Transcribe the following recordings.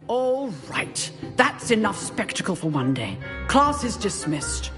All right. That's enough spectacle for one day. Class is dismissed.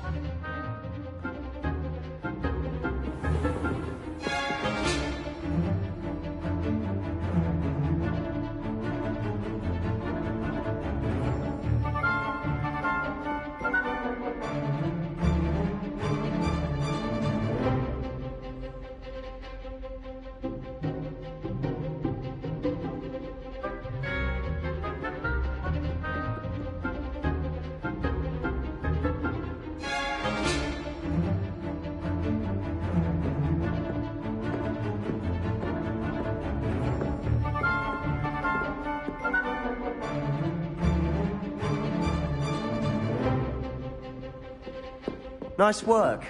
Nice work.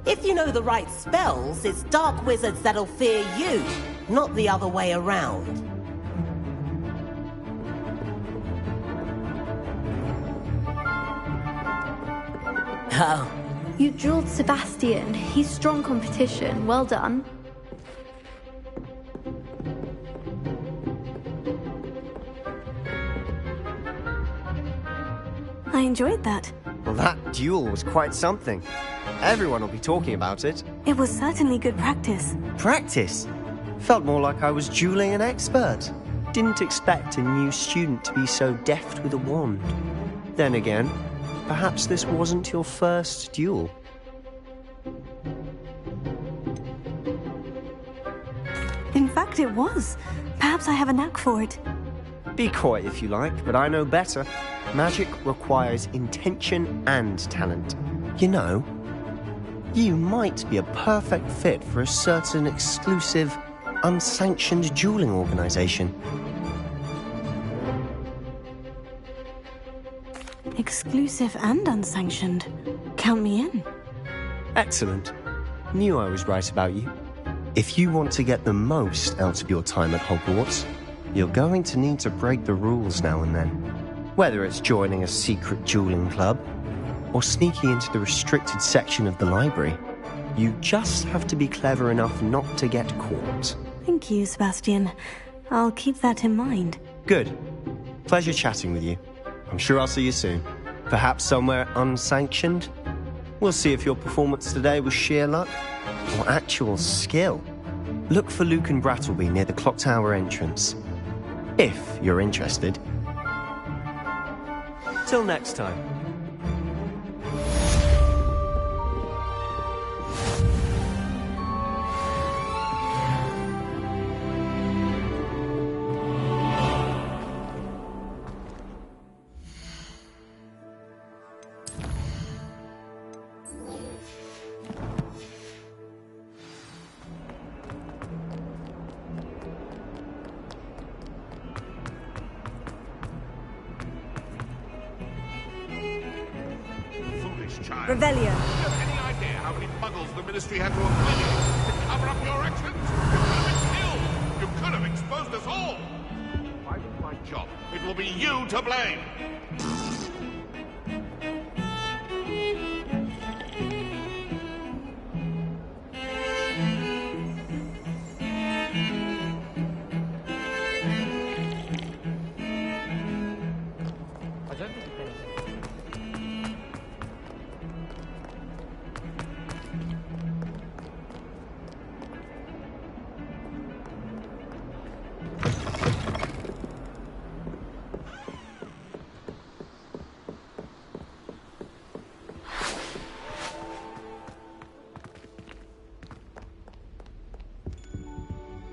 If you know the right spells, it's dark wizards that'll fear you, not the other way around. Oh. You drilled Sebastian. He's strong competition. Well done. I enjoyed that. Well, that duel was quite something. Everyone will be talking about it. It was certainly good practice. Practice? Felt more like I was dueling an expert. Didn't expect a new student to be so deft with a wand. Then again, perhaps this wasn't your first duel. In fact, it was. Perhaps I have a knack for it. Be coy if you like, but I know better. Magic requires intention and talent. You know, you might be a perfect fit for a certain exclusive, unsanctioned dueling organization. Exclusive and unsanctioned. Count me in. Excellent. Knew I was right about you. If you want to get the most out of your time at Hogwarts, you're going to need to break the rules now and then. Whether it's joining a secret dueling club or sneaking into the restricted section of the library, you just have to be clever enough not to get caught. Thank you, Sebastian. I'll keep that in mind. Good. Pleasure chatting with you. I'm sure I'll see you soon. Perhaps somewhere unsanctioned? We'll see if your performance today was sheer luck or actual skill. Look for Luke and Brattleby near the clock tower entrance. If you're interested. Till next time. Revelio. Do you have any idea how many muggles the Ministry had to obliviate to cover up your actions? You could have been killed! You could have exposed us all! If I do my job, it will be you to blame!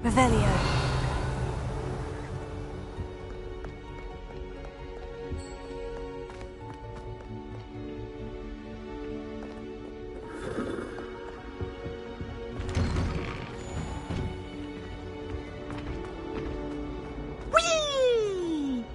Revelio. Whee!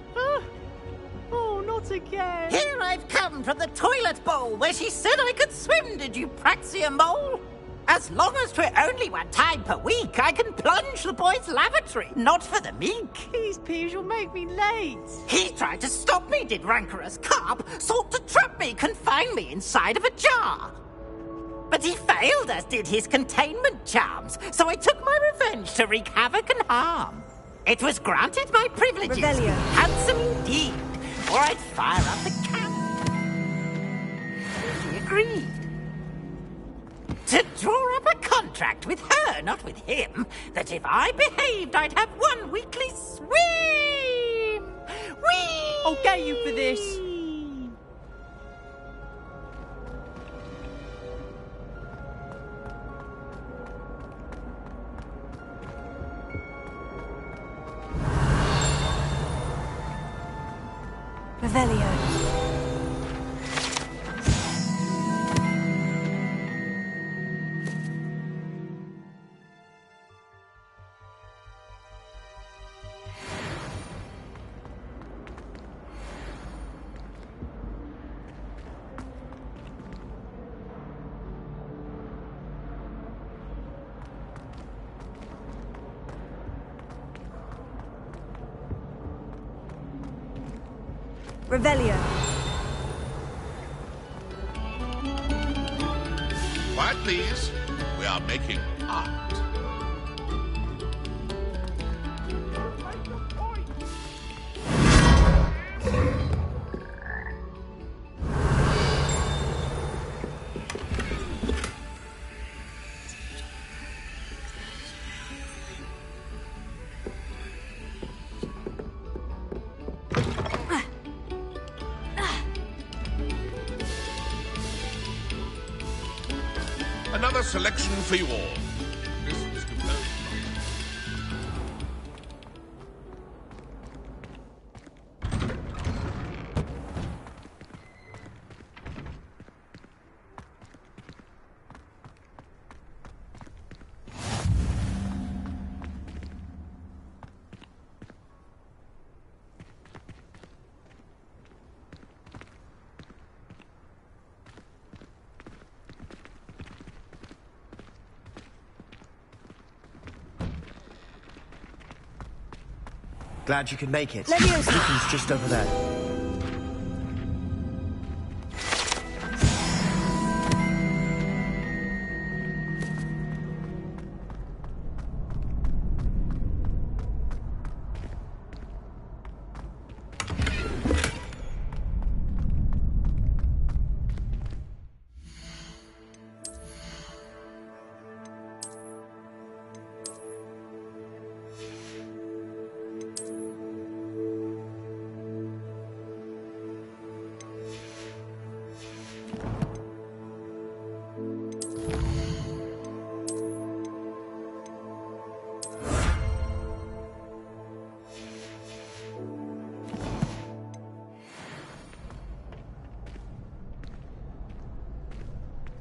Oh, not again! Here I've come from the toilet bowl where she said I could swim, did you praxia mole? As long as 'twere only one time per week, I can plunge the boy's lavatory, not for the meek. Please, Peeves, you'll make me late. He tried to stop me, did rancorous carp, sought to trap me, confine me inside of a jar. But he failed, as did his containment charms, so I took my revenge to wreak havoc and harm. It was granted my privileges. Revelio. Handsome indeed, or I'd fire up the camp. He agreed. To draw up a contract with her, not with him, that if I behaved, I'd have 1 weekly swim! Whee! I'll get you for this. Revelio. Revelio. Quiet, please. We are making art. Another selection for you all. This is composed. Glad you could make it. Leviosa. Lucy's just over there.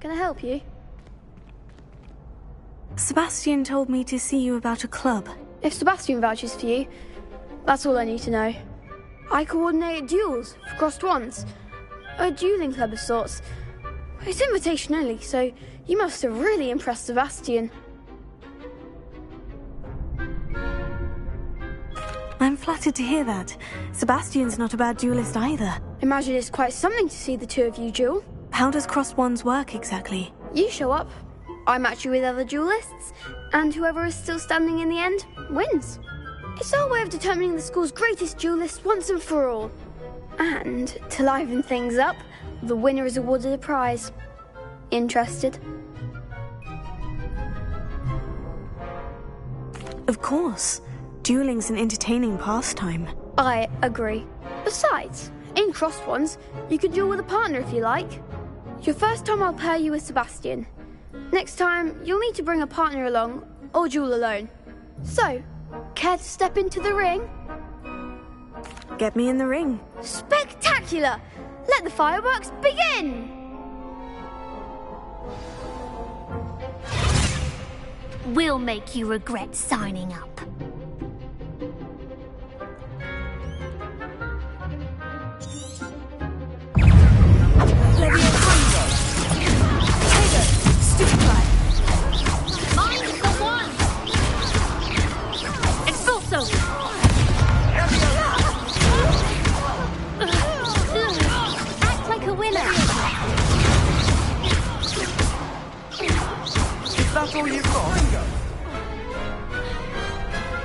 Can I help you? Sebastian told me to see you about a club. If Sebastian vouches for you, that's all I need to know. I coordinate duels for crossed wands. A dueling club of sorts. It's invitation only, so you must have really impressed Sebastian. I'm flattered to hear that. Sebastian's not a bad duelist either. Imagine it's quite something to see the two of you duel. How does crossed wands work exactly? You show up, I match you with other duelists, and whoever is still standing in the end wins. It's our way of determining the school's greatest duelist once and for all. And to liven things up, the winner is awarded a prize. Interested? Of course. Dueling's an entertaining pastime. I agree. Besides, in crossed wands, you can duel with a partner if you like. Your first time I'll pair you with Sebastian. Next time, you'll need to bring a partner along, or duel alone. So, care to step into the ring? Get me in the ring. Spectacular! Let the fireworks begin! We'll make you regret signing up. Mind the one! Expulso! Act like a winner! That's all you've got?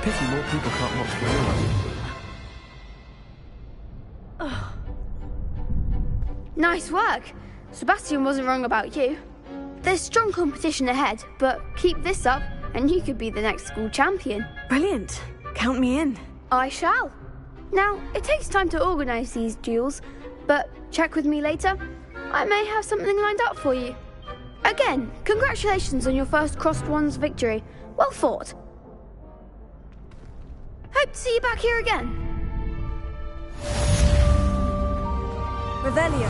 Pity more people can't watch Real. Nice work. Sebastian wasn't wrong about you. There's strong competition ahead, but keep this up and you could be the next school champion. Brilliant. Count me in. I shall. Now, it takes time to organise these duels, but check with me later. I may have something lined up for you. Again, congratulations on your first Crossed Wands victory. Well fought. Hope to see you back here again. Revelio.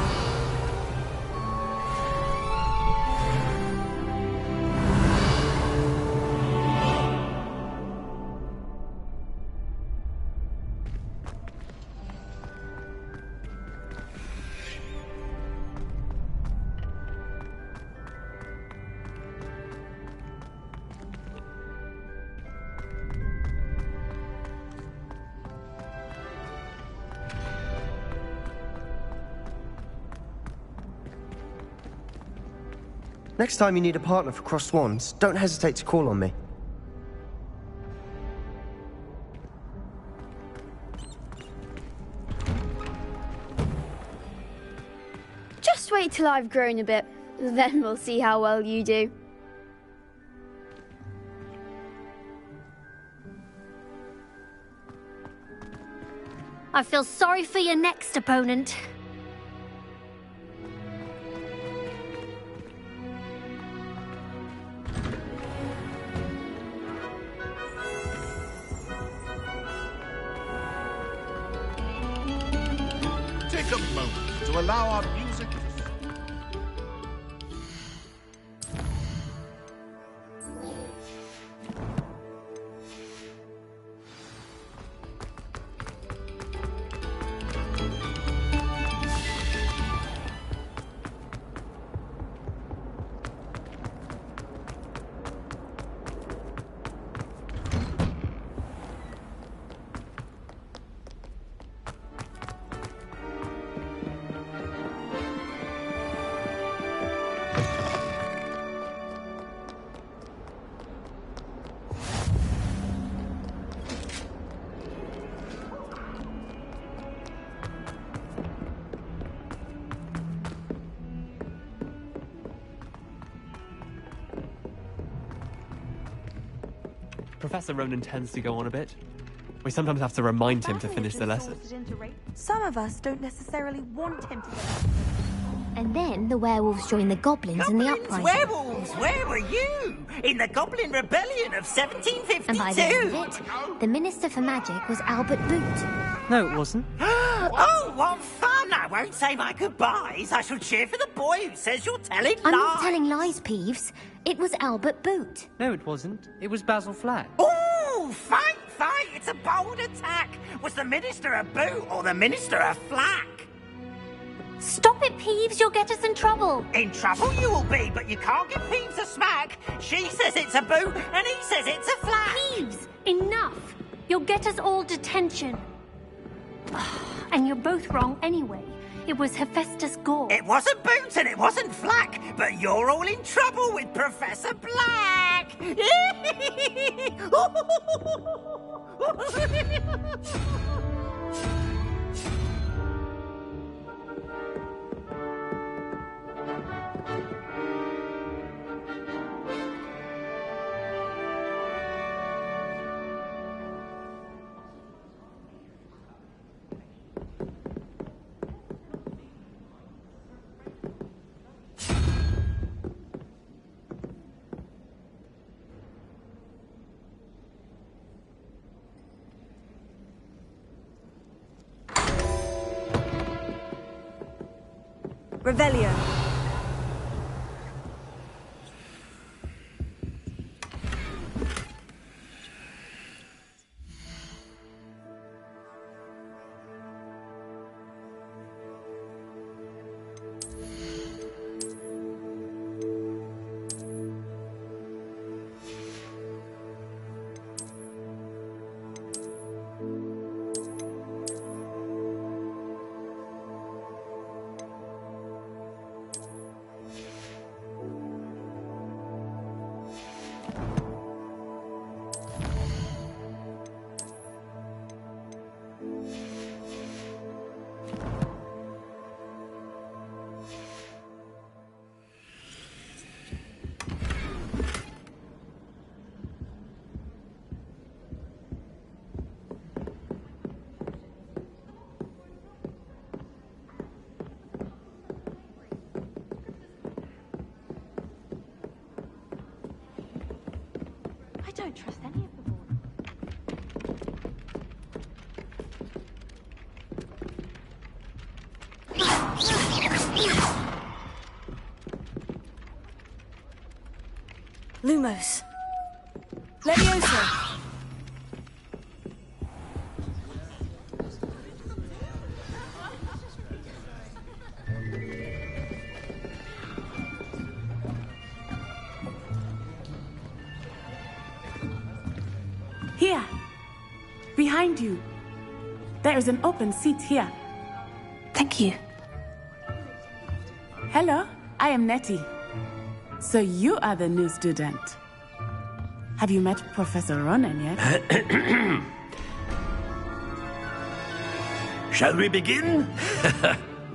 Next time you need a partner for Crossed Wands, don't hesitate to call on me. Just wait till I've grown a bit, then we'll see how well you do. I feel sorry for your next opponent. Take a moment to allow our music to... Professor Ronan tends to go on a bit. We sometimes have to remind him to finish the lesson. Some of us don't necessarily want him to. And then the werewolves join the goblins in the uprising. Werewolves, where were you? In the Goblin Rebellion of 1752. And by the end of it, the Minister for Magic was Albert Boot. No, it wasn't. Oh, what fun! I won't say my goodbyes. I shall cheer for the boy who says you're telling lies. I'm not telling lies, Peeves. It was Albert Boot. No, it wasn't. It was Basil Flack. Ooh, fight, fight! It's a bold attack. Was the Minister a boot or the Minister a flack? Stop it, Peeves. You'll get us in trouble. In trouble you will be, but you can't give Peeves a smack. She says it's a boot and he says it's a flack. Peeves, enough. You'll get us all detention. And you're both wrong anyway. It was Hephaestus Gore. It wasn't Boots and it wasn't Flack, but you're all in trouble with Professor Black. Revelio. I don't trust any of them all. Lumos. Levioso. Here. Behind you. There is an open seat here. Thank you. Hello, I am Nettie. So you are the new student. Have you met Professor Ronan yet? Shall we begin?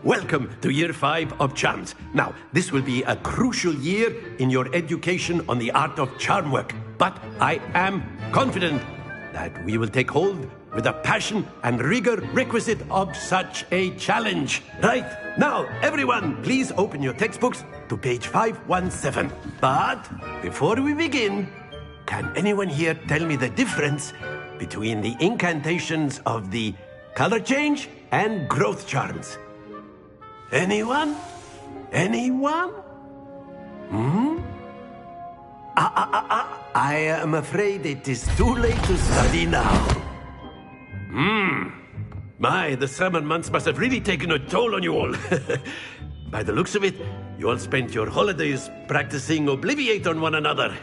Welcome to Year 5 of Charms. Now, this will be a crucial year in your education on the art of charm work. But I am confident that we will take hold with the passion and rigor requisite of such a challenge. Right, now, everyone, please open your textbooks to page 517. But before we begin, can anyone here tell me the difference between the incantations of the color change and growth charms? Anyone? Anyone? I am afraid it is too late to study now. My, the summer months must have really taken a toll on you all. By the looks of it, you all spent your holidays practicing Obliviate on one another.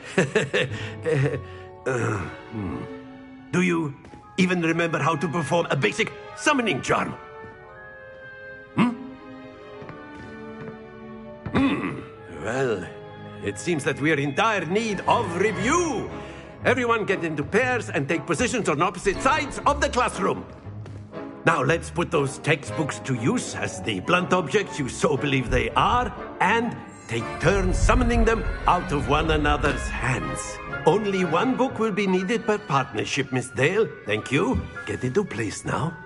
Do you even remember how to perform a basic summoning charm? Well, it seems that we are in dire need of review. Everyone get into pairs and take positions on opposite sides of the classroom. Now let's put those textbooks to use as the blunt objects you so believe they are, and take turns summoning them out of one another's hands. Only one book will be needed per partnership, Miss Dale. Thank you. Get into place now.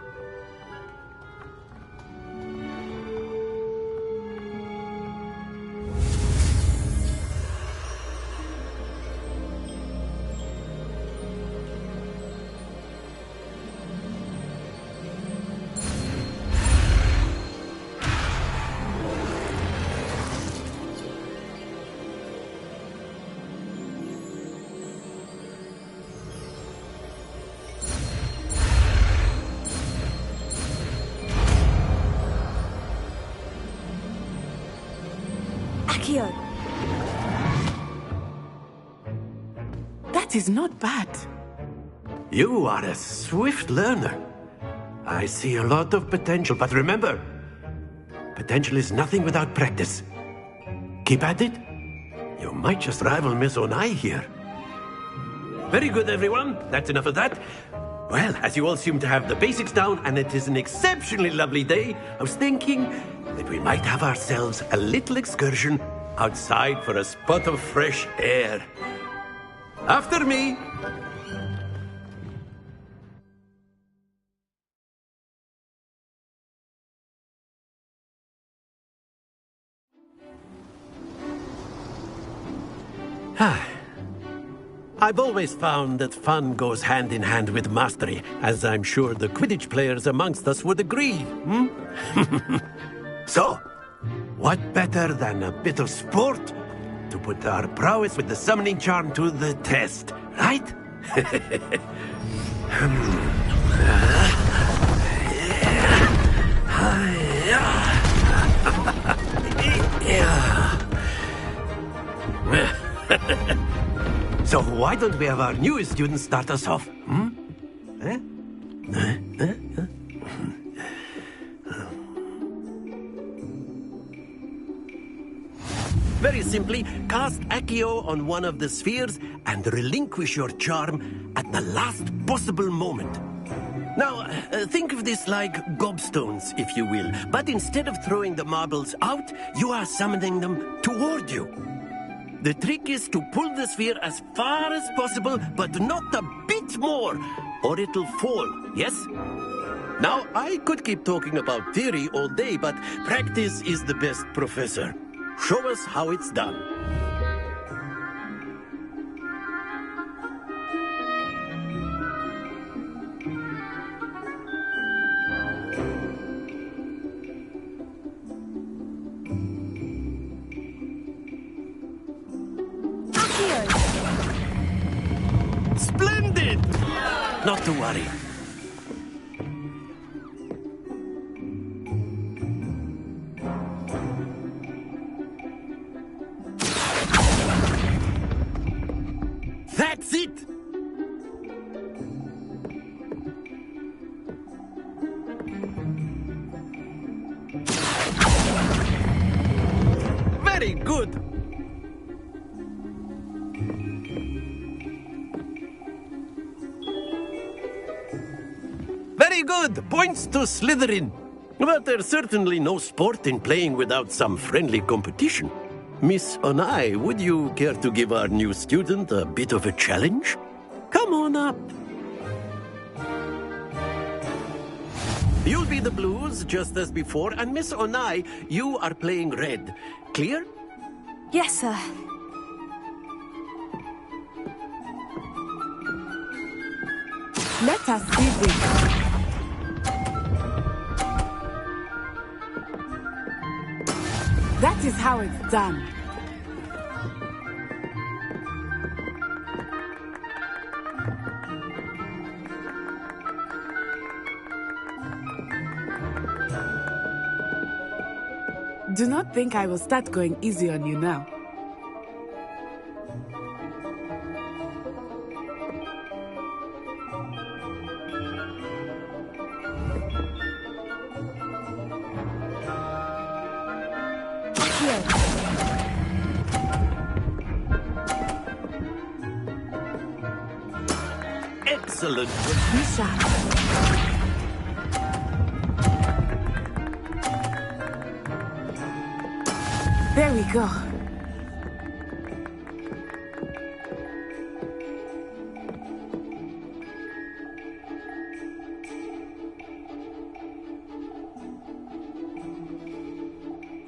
That is not bad. You are a swift learner. I see a lot of potential, but remember, potential is nothing without practice. Keep at it. You might just rival Miss Onai here. Very good, everyone. That's enough of that. Well, as you all seem to have the basics down, and it is an exceptionally lovely day, I was thinking that we might have ourselves a little excursion outside for a spot of fresh air. After me. I've always found that fun goes hand in hand with mastery, as I'm sure the Quidditch players amongst us would agree. So, what better than a bit of sport to put our prowess with the summoning charm to the test, right? So why don't we have our newest student start us off? Very simply, cast Accio on one of the spheres and relinquish your charm at the last possible moment. Now, think of this like gobstones, if you will, but instead of throwing the marbles out, you are summoning them toward you. The trick is to pull the sphere as far as possible, but not a bit more, or it'll fall, yes? Now, I could keep talking about theory all day, but practice is the best professor. Show us how it's done. Splendid! Not to worry. That's it! Very good! Very good! Points to Slytherin. But there's certainly no sport in playing without some friendly competition. Miss Onai, would you care to give our new student a bit of a challenge? Come on up. You'll be the blues, just as before, and Miss Onai, you are playing red. Clear? Yes, sir. Let us see this. That is how it's done. Do not think I will start going easy on you now. Excellent. Be sharp. There we go.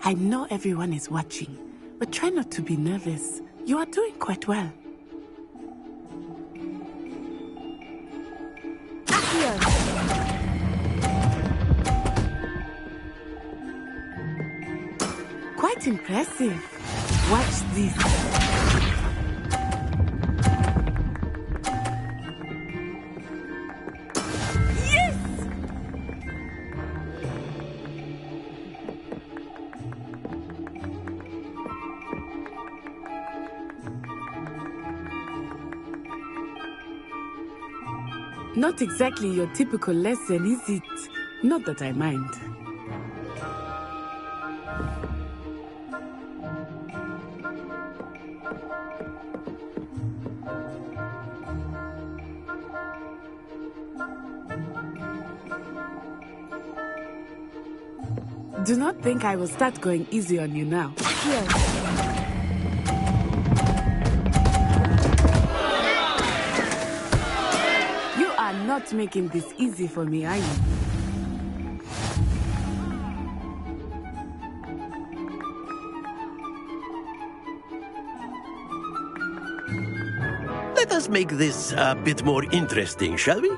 I know everyone is watching, but try not to be nervous. You are doing quite well. Quite impressive. Watch this. Yes! Not exactly your typical lesson, is it? Not that I mind. Do not think I will start going easy on you now. Here. You are not making this easy for me, are you? Let us make this a bit more interesting, shall we?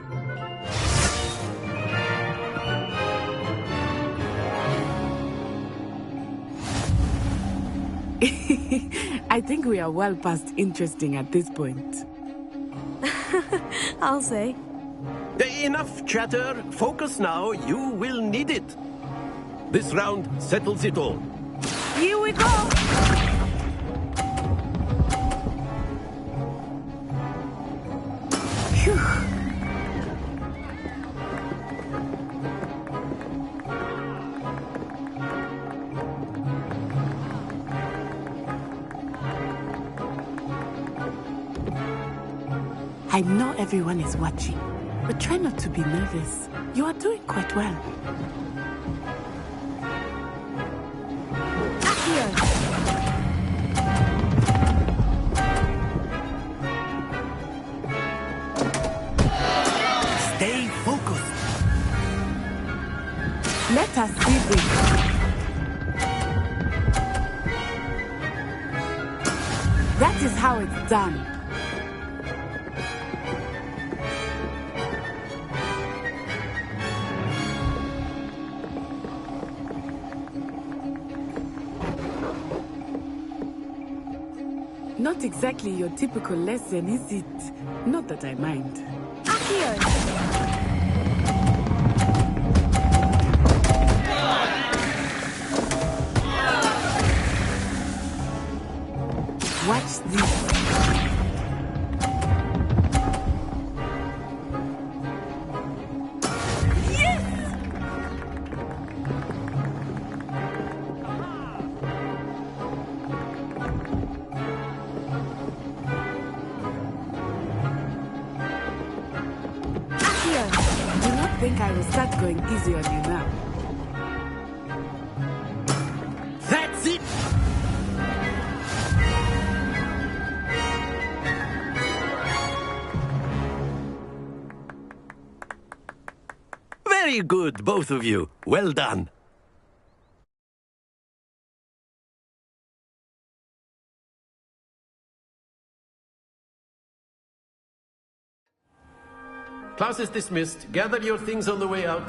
I think we are well past interesting at this point. I'll say. Enough chatter. Focus now. You will need it. This round settles it all. Here we go! Phew. I know everyone is watching, but try not to be nervous. You are doing quite well. Here. Stay focused. Let us see this. That is how it's done. Not exactly your typical lesson, is it? Not that I mind. Accio! Watch this. I think I will start going easy on you now. That's it! Very good, both of you. Well done. Class is dismissed. Gather your things on the way out.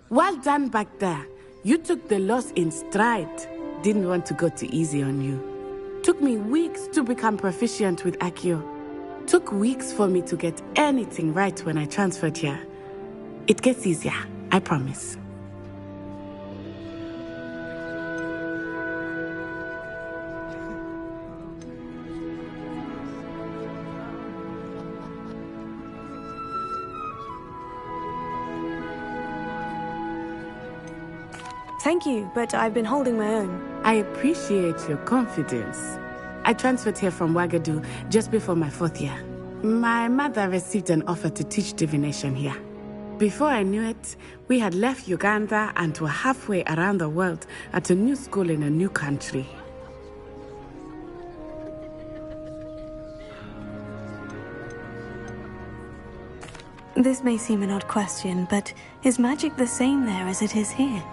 Well done back there. You took the loss in stride. Didn't want to go too easy on you. Took me weeks to become proficient with Accio. Took weeks for me to get anything right when I transferred here. It gets easier, I promise. Thank you, but I've been holding my own. I appreciate your confidence. I transferred here from Wagadu just before my 4th year. My mother received an offer to teach divination here. Before I knew it, we had left Uganda and were halfway around the world at a new school in a new country. This may seem an odd question, but is magic the same there as it is here?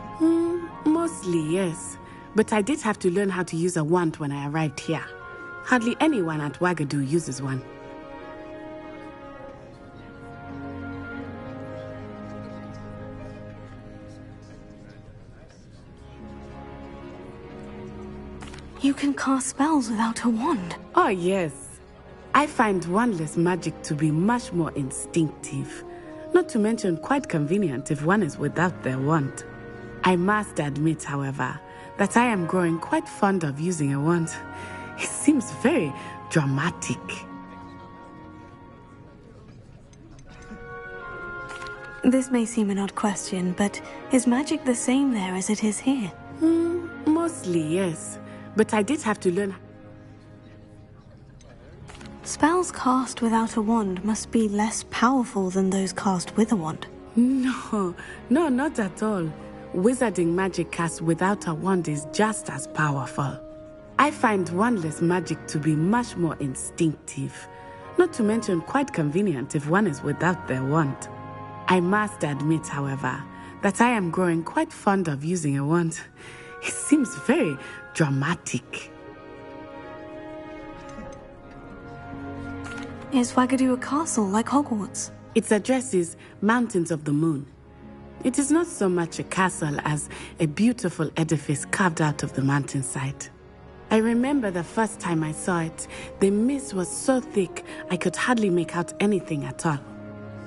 Mostly, yes. But I did have to learn how to use a wand when I arrived here. Hardly anyone at Wagadu uses one. You can cast spells without a wand. Oh, yes. I find wandless magic to be much more instinctive. Not to mention quite convenient if one is without their wand. I must admit, however, that I am growing quite fond of using a wand. It seems very dramatic. This may seem an odd question, but is magic the same there as it is here? Mostly, yes. But I did have to learn. Spells cast without a wand must be less powerful than those cast with a wand. No, not at all. Wizarding magic cast without a wand is just as powerful. I find wandless magic to be much more instinctive. Not to mention quite convenient if one is without their wand. I must admit, however, that I am growing quite fond of using a wand. It seems very dramatic. Is Wagadu a castle like Hogwarts? Its address is Mountains of the Moon. It is not so much a castle as a beautiful edifice carved out of the mountainside. I remember the first time I saw it, the mist was so thick I could hardly make out anything at all.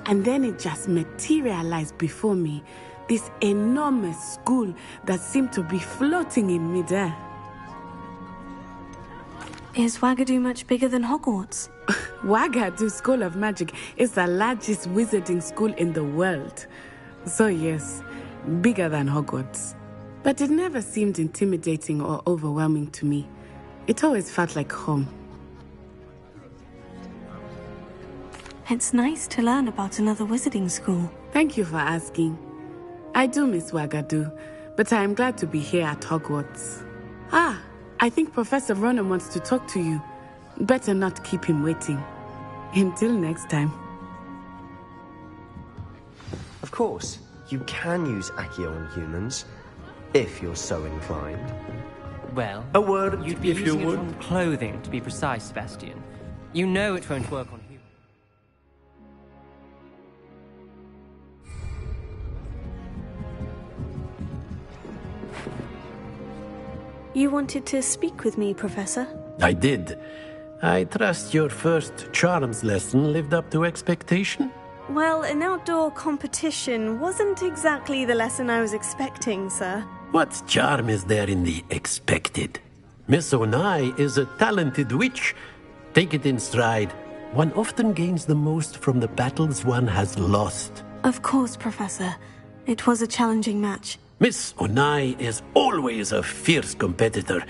And then it just materialized before me, this enormous school that seemed to be floating in midair. Is Wagadu much bigger than Hogwarts? Wagadu School of Magic is the largest wizarding school in the world. So yes, bigger than Hogwarts. But it never seemed intimidating or overwhelming to me. It always felt like home. It's nice to learn about another wizarding school. Thank you for asking. I do miss Wagadu, but I am glad to be here at Hogwarts. I think Professor Ronan wants to talk to you. Better not keep him waiting. Until next time. Of course, you can use Accio on humans, if you're so inclined. Well, a word, you'd be if using you would. it on clothing, to be precise, Sebastian. You know it won't work on humans. You wanted to speak with me, Professor? I did. I trust your first charms lesson lived up to expectation? Well, an outdoor competition wasn't exactly the lesson I was expecting, sir. What charm is there in the expected? Miss Onai is a talented witch. Take it in stride. One often gains the most from the battles one has lost. Of course, Professor. It was a challenging match. Miss Onai is always a fierce competitor,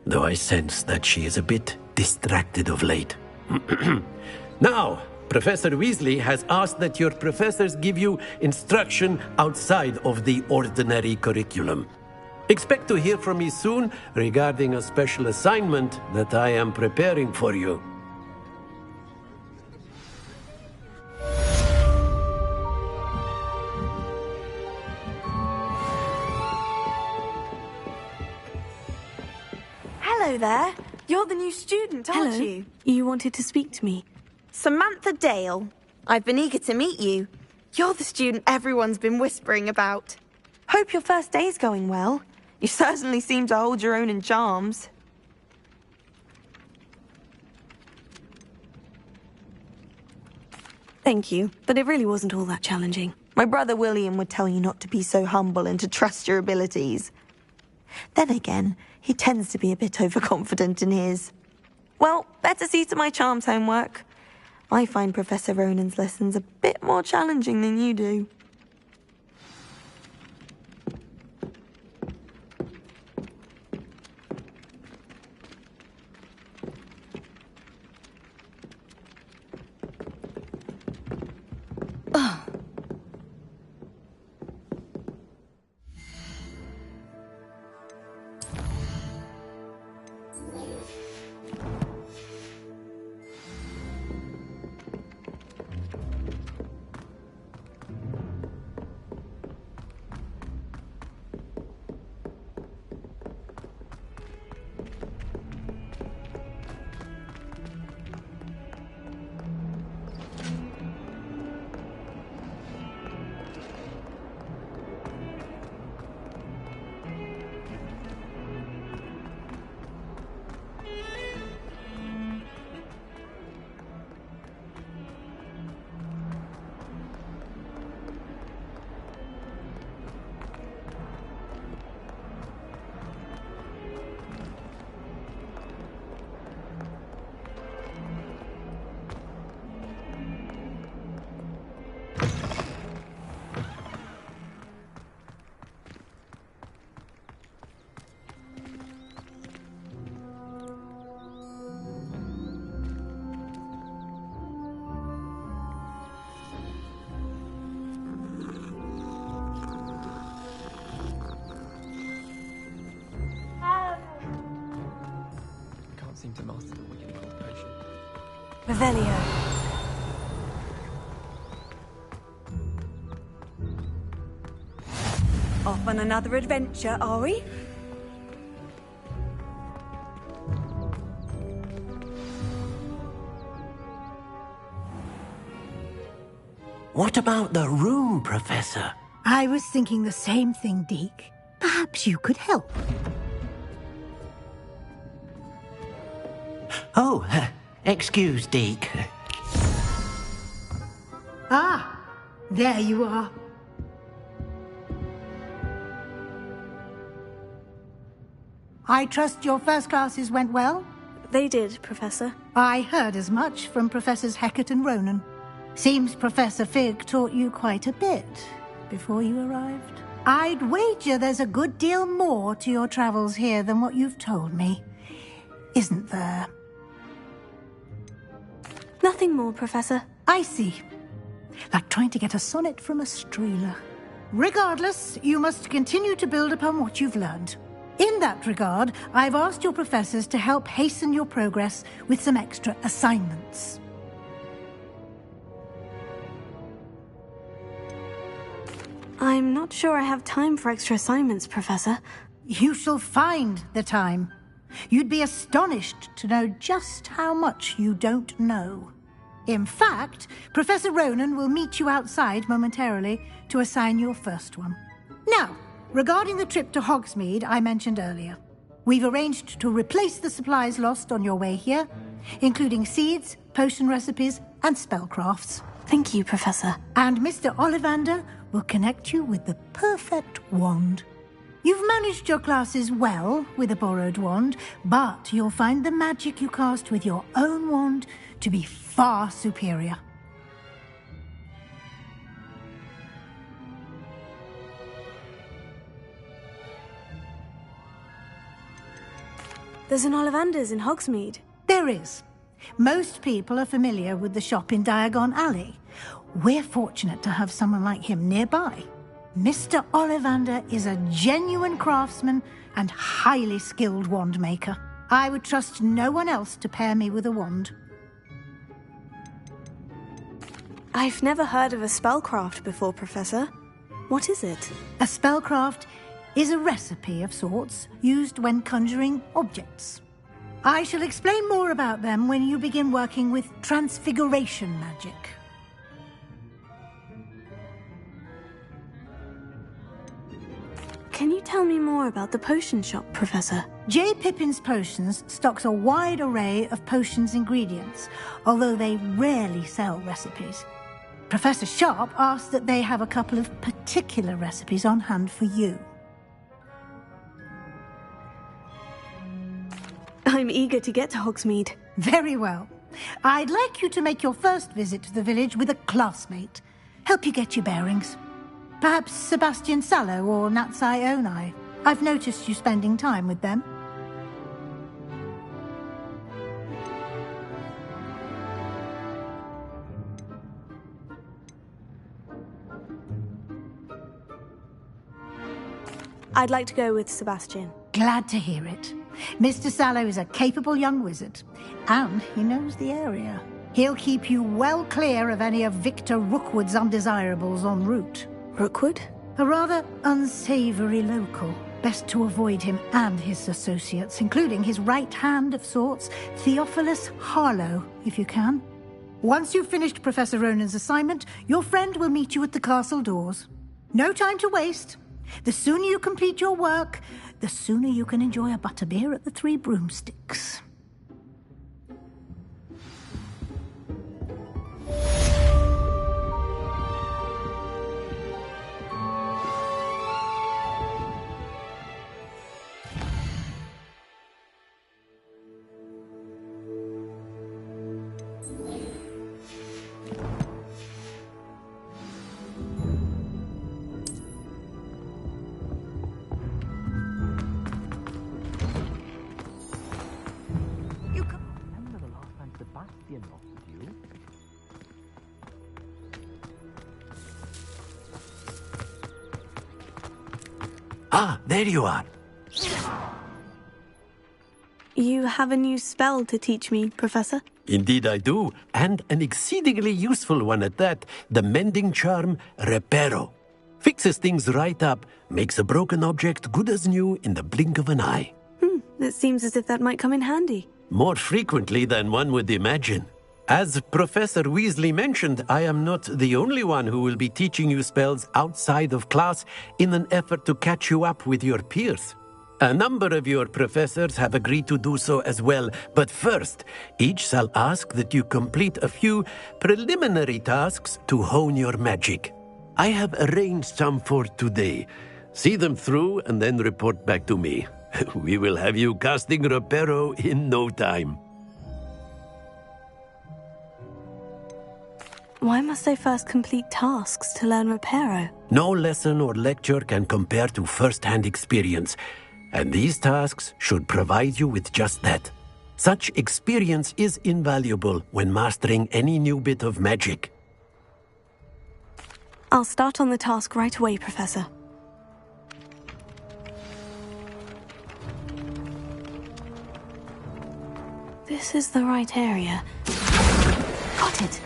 though I sense that she is a bit distracted of late. Now, Professor Weasley has asked that your professors give you instruction outside of the ordinary curriculum. Expect to hear from me soon regarding a special assignment that I am preparing for you. Hello there. You're the new student, aren't Hello. you? You wanted to speak to me. Samantha Dale. I've been eager to meet you. You're the student everyone's been whispering about. Hope your first day's going well. You certainly seem to hold your own in charms. Thank you, but it really wasn't all that challenging. My brother William would tell you not to be so humble and to trust your abilities. Then again, he tends to be a bit overconfident in his. Well, better see to my charms homework. I find Professor Ronan's lessons a bit more challenging than you do. Seem to master the wicked occult potion. Revelio. Off on another adventure, are we? What about the room, Professor? I was thinking the same thing, Deke. Perhaps you could help. Oh, excuse, Deke. Ah, there you are. I trust your first classes went well? They did, Professor. I heard as much from Professors Hecat and Ronan. Seems Professor Fig taught you quite a bit before you arrived. I'd wager there's a good deal more to your travels here than what you've told me. Isn't there? Nothing more, Professor. I see. Like trying to get a sonnet from a streeler. Regardless, you must continue to build upon what you've learned. In that regard, I've asked your professors to help hasten your progress with some extra assignments. I'm not sure I have time for extra assignments, Professor. You shall find the time. You'd be astonished to know just how much you don't know. In fact, Professor Ronan will meet you outside momentarily to assign your first one. Now, regarding the trip to Hogsmeade I mentioned earlier. We've arranged to replace the supplies lost on your way here, including seeds, potion recipes, and spellcrafts. Thank you, Professor. And Mr. Ollivander will connect you with the perfect wand. You've managed your classes well with a borrowed wand, but you'll find the magic you cast with your own wand to be far superior. There's an Ollivander's in Hogsmeade. There is. Most people are familiar with the shop in Diagon Alley. We're fortunate to have someone like him nearby. Mr. Ollivander is a genuine craftsman and highly skilled wand maker. I would trust no one else to pair me with a wand. I've never heard of a spellcraft before, Professor. What is it? A spellcraft is a recipe of sorts used when conjuring objects. I shall explain more about them when you begin working with transfiguration magic. Can you tell me more about the potion shop, Professor? J. Pippin's Potions stocks a wide array of potions ingredients, although they rarely sell recipes. Professor Sharp asked that they have a couple of particular recipes on hand for you. I'm eager to get to Hogsmeade. Very well. I'd like you to make your first visit to the village with a classmate. Help you get your bearings. Perhaps Sebastian Sallow or Natsai Onai. I've noticed you spending time with them. I'd like to go with Sebastian. Glad to hear it. Mr. Sallow is a capable young wizard, and he knows the area. He'll keep you well clear of any of Victor Rookwood's undesirables en route. Rookwood? A rather unsavory local. Best to avoid him and his associates, including his right hand of sorts, Theophilus Harlow, if you can. Once you've finished Professor Ronan's assignment, your friend will meet you at the castle doors. No time to waste. The sooner you complete your work, the sooner you can enjoy a butterbeer at the Three Broomsticks. Ah, there you are. You have a new spell to teach me, Professor? Indeed I do, and an exceedingly useful one at that, the mending charm Reparo. Fixes things right up, makes a broken object good as new in the blink of an eye. It seems as if that might come in handy. More frequently than one would imagine. As Professor Weasley mentioned, I am not the only one who will be teaching you spells outside of class in an effort to catch you up with your peers. A number of your professors have agreed to do so as well, but first, each shall ask that you complete a few preliminary tasks to hone your magic. I have arranged some for today. See them through and then report back to me. We will have you casting Reparo in no time. Why must I first complete tasks to learn Reparo? No lesson or lecture can compare to first-hand experience, and these tasks should provide you with just that. Such experience is invaluable when mastering any new bit of magic. I'll start on the task right away, Professor. This is the right area. Got it!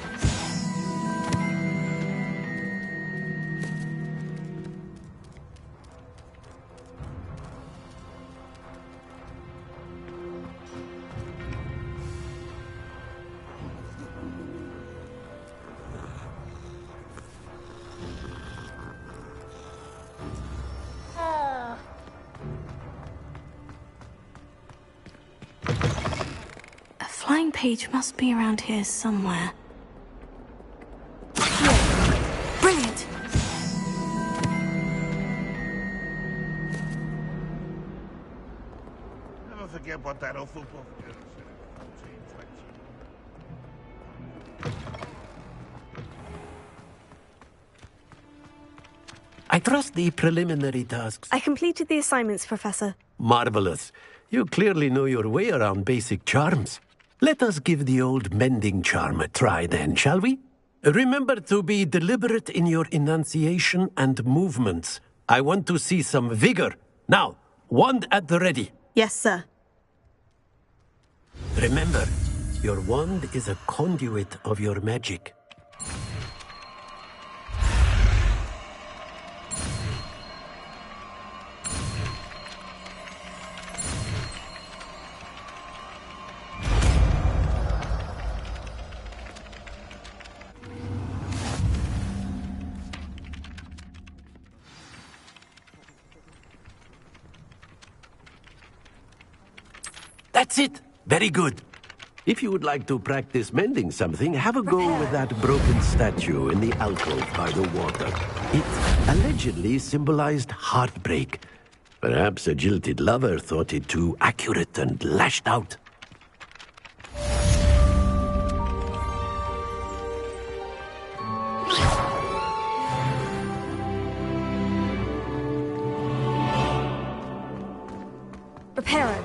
flying page must be around here somewhere. Brilliant! Never forget what that old football girl said. 14, 20. I trust the preliminary tasks. I completed the assignments, Professor. Marvelous. You clearly know your way around basic charms. Let us give the old mending charm a try then, shall we? Remember to be deliberate in your enunciation and movements. I want to see some vigor. Now, wand at the ready. Yes, sir. Remember, your wand is a conduit of your magic. That's it. Very good. If you would like to practice mending something, have a go with that broken statue in the alcove by the water. It allegedly symbolized heartbreak. Perhaps a jilted lover thought it too accurate and lashed out. Reparo.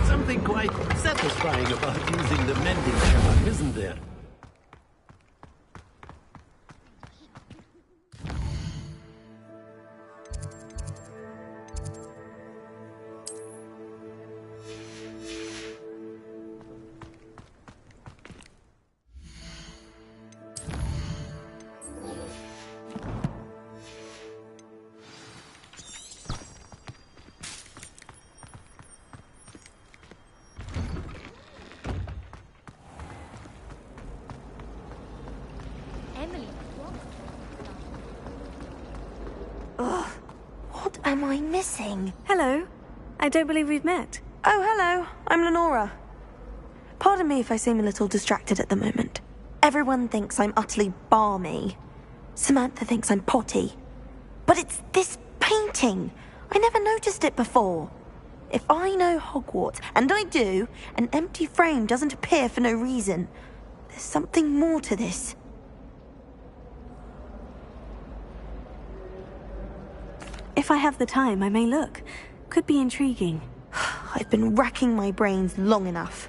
Something quite satisfying about using the mending charm, isn't there? Ugh, what am I missing? Hello. I don't believe we've met. Oh, hello. I'm Lenora. Pardon me if I seem a little distracted at the moment. Everyone thinks I'm utterly balmy. Samantha thinks I'm potty. But it's this painting. I never noticed it before. If I know Hogwarts, and I do, an empty frame doesn't appear for no reason. There's something more to this. If I have the time, I may look. Could be intriguing. I've been racking my brains long enough.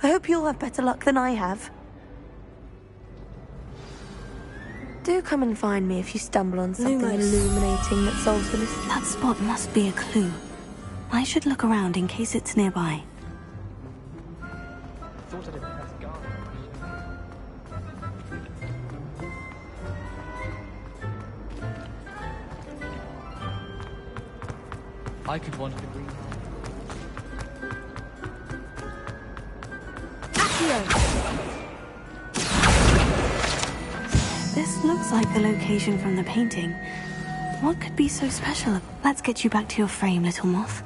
I hope you'll have better luck than I have. Do come and find me if you stumble on something illuminating that solves the mystery. That spot must be a clue. I should look around in case it's nearby. I could want the green. This looks like the location from the painting. What could be so special? Let's get you back to your frame, little moth.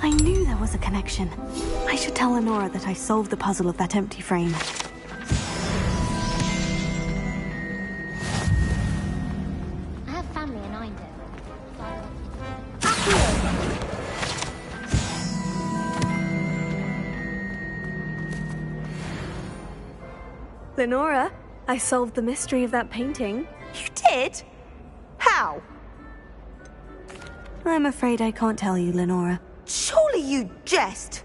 I knew there was a connection. I should tell Lenora that I solved the puzzle of that empty frame. I have family in Eindhoven. Lenora, I solved the mystery of that painting. You did? How? I'm afraid I can't tell you, Lenora. Surely you jest.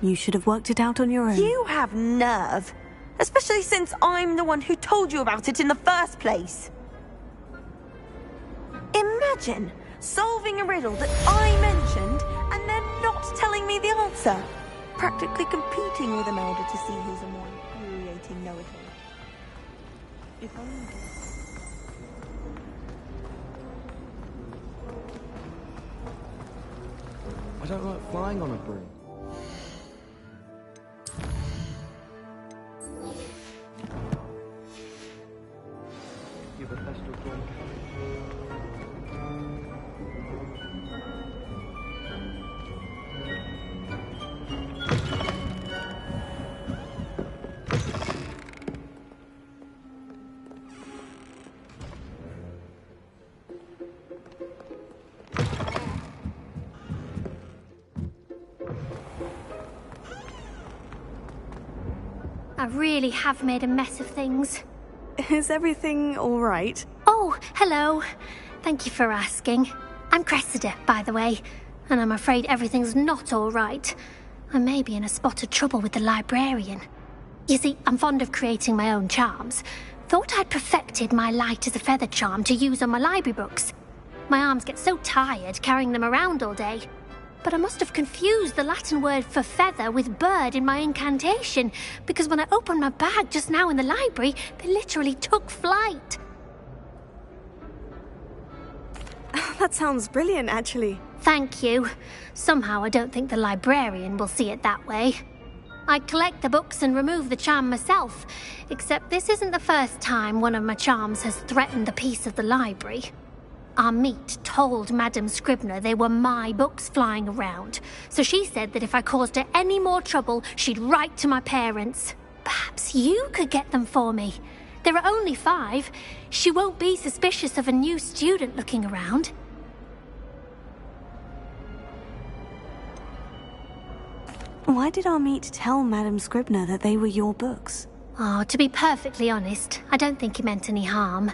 You should have worked it out on your own. You have nerve. Especially since I'm the one who told you about it in the first place. Imagine solving a riddle that I mentioned and then not telling me the answer. Practically competing with Imelda to see who's a more infuriating know-it-all. If only... I don't like flying on a broom. give a festal dawn I really have made a mess of things. Is everything all right? Oh, hello. Thank you for asking. I'm Cressida, by the way, and I'm afraid everything's not all right. I may be in a spot of trouble with the librarian. You see, I'm fond of creating my own charms. Thought I'd perfected my light as a feather charm to use on my library books. My arms get so tired carrying them around all day. But I must have confused the Latin word for feather with bird in my incantation, because when I opened my bag just now in the library, they literally took flight. That sounds brilliant, actually. Thank you. Somehow I don't think the librarian will see it that way. I collect the books and remove the charm myself, except this isn't the first time one of my charms has threatened the peace of the library. Our meet told Madame Scribner they were my books flying around, so she said that if I caused her any more trouble, she'd write to my parents. Perhaps you could get them for me. There are only 5. She won't be suspicious of a new student looking around. Why did our meet tell Madame Scribner that they were your books? Oh, to be perfectly honest, I don't think he meant any harm.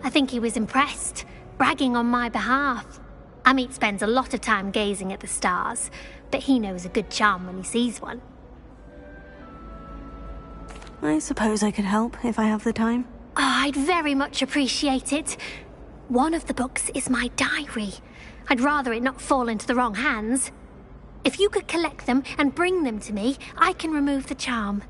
I think he was impressed, bragging on my behalf. Amit spends a lot of time gazing at the stars, but he knows a good charm when he sees one. I suppose I could help if I have the time. Oh, I'd very much appreciate it. One of the books is my diary. I'd rather it not fall into the wrong hands. If you could collect them and bring them to me, I can remove the charm.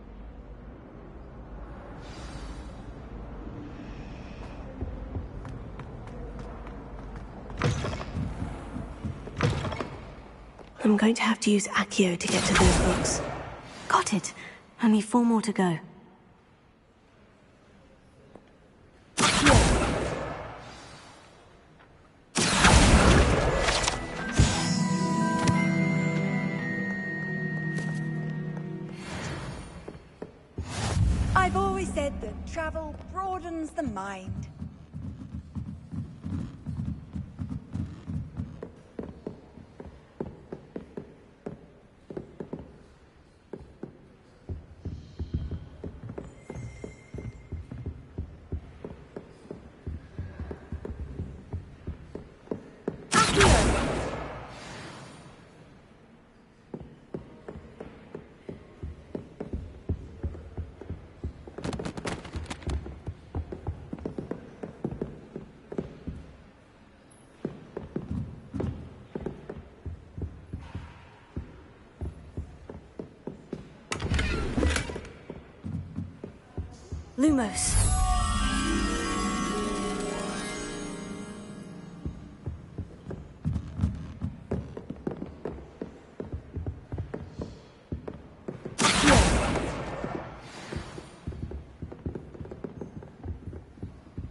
I'm going to have to use Accio to get to those books. Got it. Only 4 more to go. I've always said that travel broadens the mind. Lumos.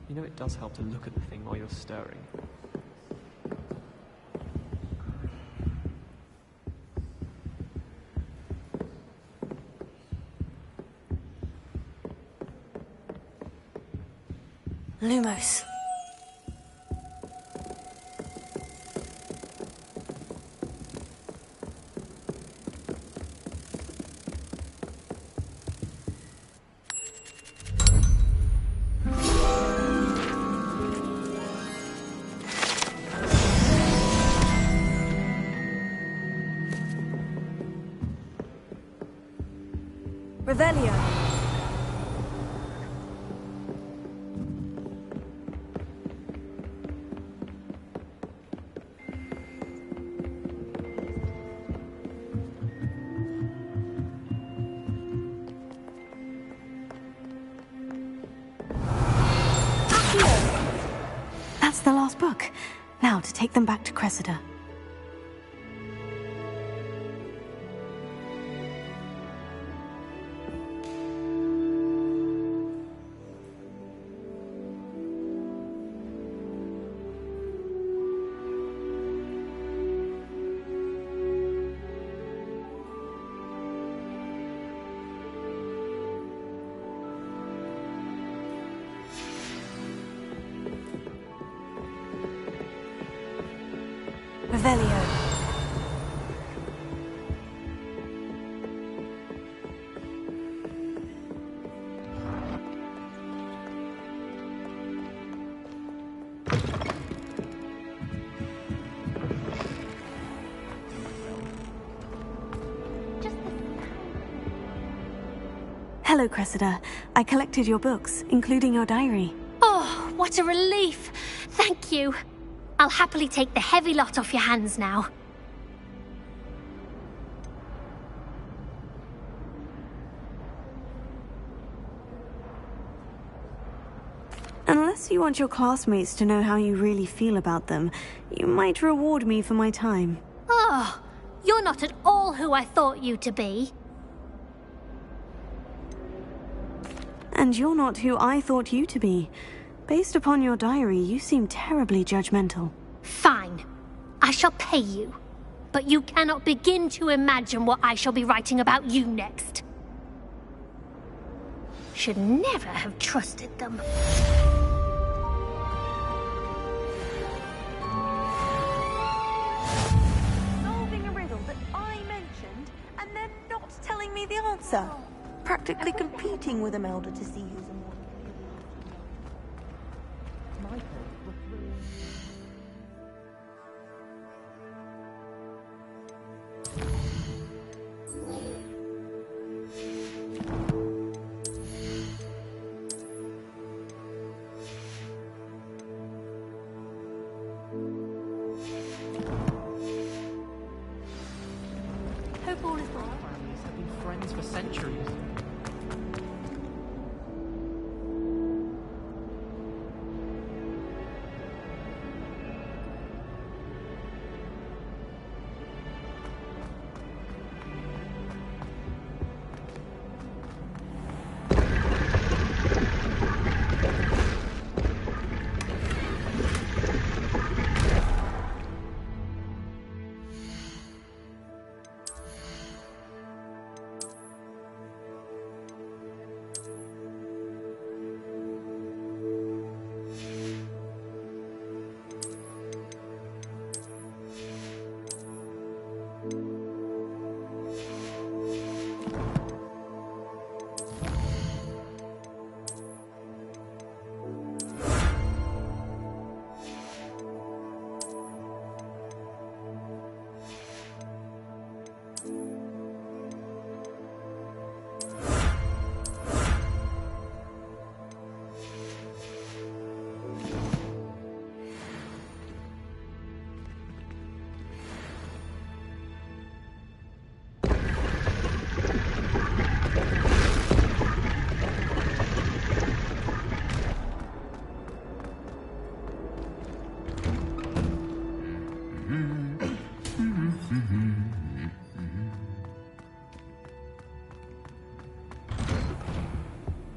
You know, it does help to look at the thing while you're stirring. Lumos. Revelio. That's the last book. Now to take them back to Cressida. Revelio. Hello, Cressida. I collected your books, including your diary. Oh, what a relief! Thank you. I'll happily take the heavy lot off your hands now. Unless you want your classmates to know how you really feel about them, you might reward me for my time. Oh, you're not at all who I thought you to be. And you're not who I thought you to be. Based upon your diary, you seem terribly judgmental. Fine. I shall pay you. But you cannot begin to imagine what I shall be writing about you next. Should never have trusted them. Solving a riddle that I mentioned, and then not telling me the answer. Practically competing with Imelda to see who's a more... Hope all is well. Families have been friends for centuries.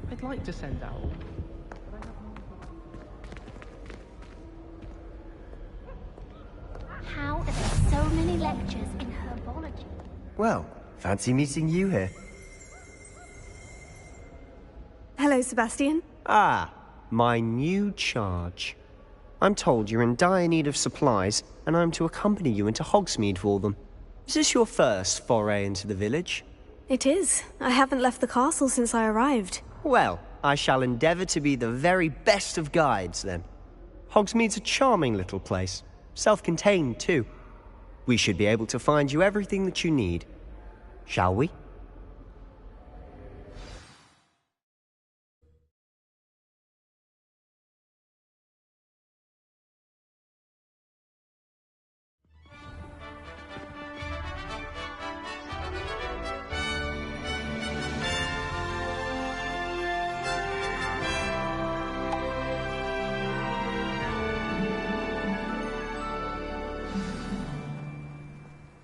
I'd like to send out. How are there so many lectures in herbology? Well, fancy meeting you here. Hello, Sebastian. Ah, my new charge. I'm told you're in dire need of supplies, and I'm to accompany you into Hogsmeade for them. Is this your first foray into the village? It is. I haven't left the castle since I arrived. Well, I shall endeavour to be the very best of guides, then. Hogsmeade's a charming little place. Self-contained, too. We should be able to find you everything that you need. Shall we?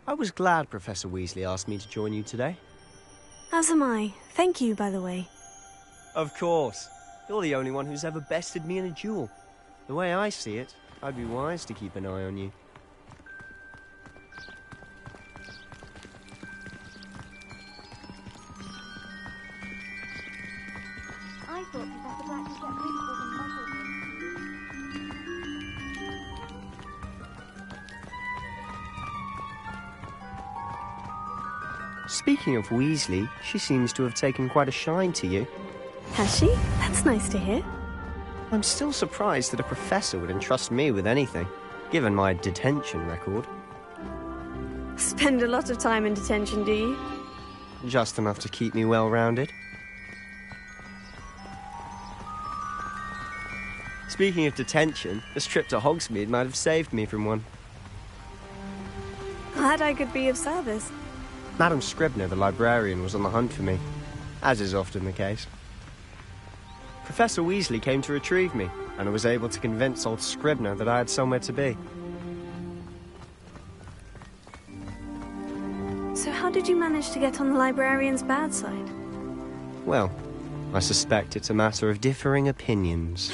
I was glad Professor Weasley asked me to join you today. As am I. Thank you, by the way. Of course. You're the only one who's ever bested me in a duel. The way I see it, I'd be wise to keep an eye on you. I thought Professor Black could get principals and muzzle him. Speaking of Weasley, she seems to have taken quite a shine to you. Has she? That's nice to hear. I'm still surprised that a professor would entrust me with anything, given my detention record. Spend a lot of time in detention, do you? Just enough to keep me well-rounded. Speaking of detention, this trip to Hogsmeade might have saved me from one. Glad I could be of service. Madam Scribner, the librarian, was on the hunt for me, as is often the case. Professor Weasley came to retrieve me, and I was able to convince old Scribner that I had somewhere to be. So how did you manage to get on the librarian's bad side? Well, I suspect it's a matter of differing opinions.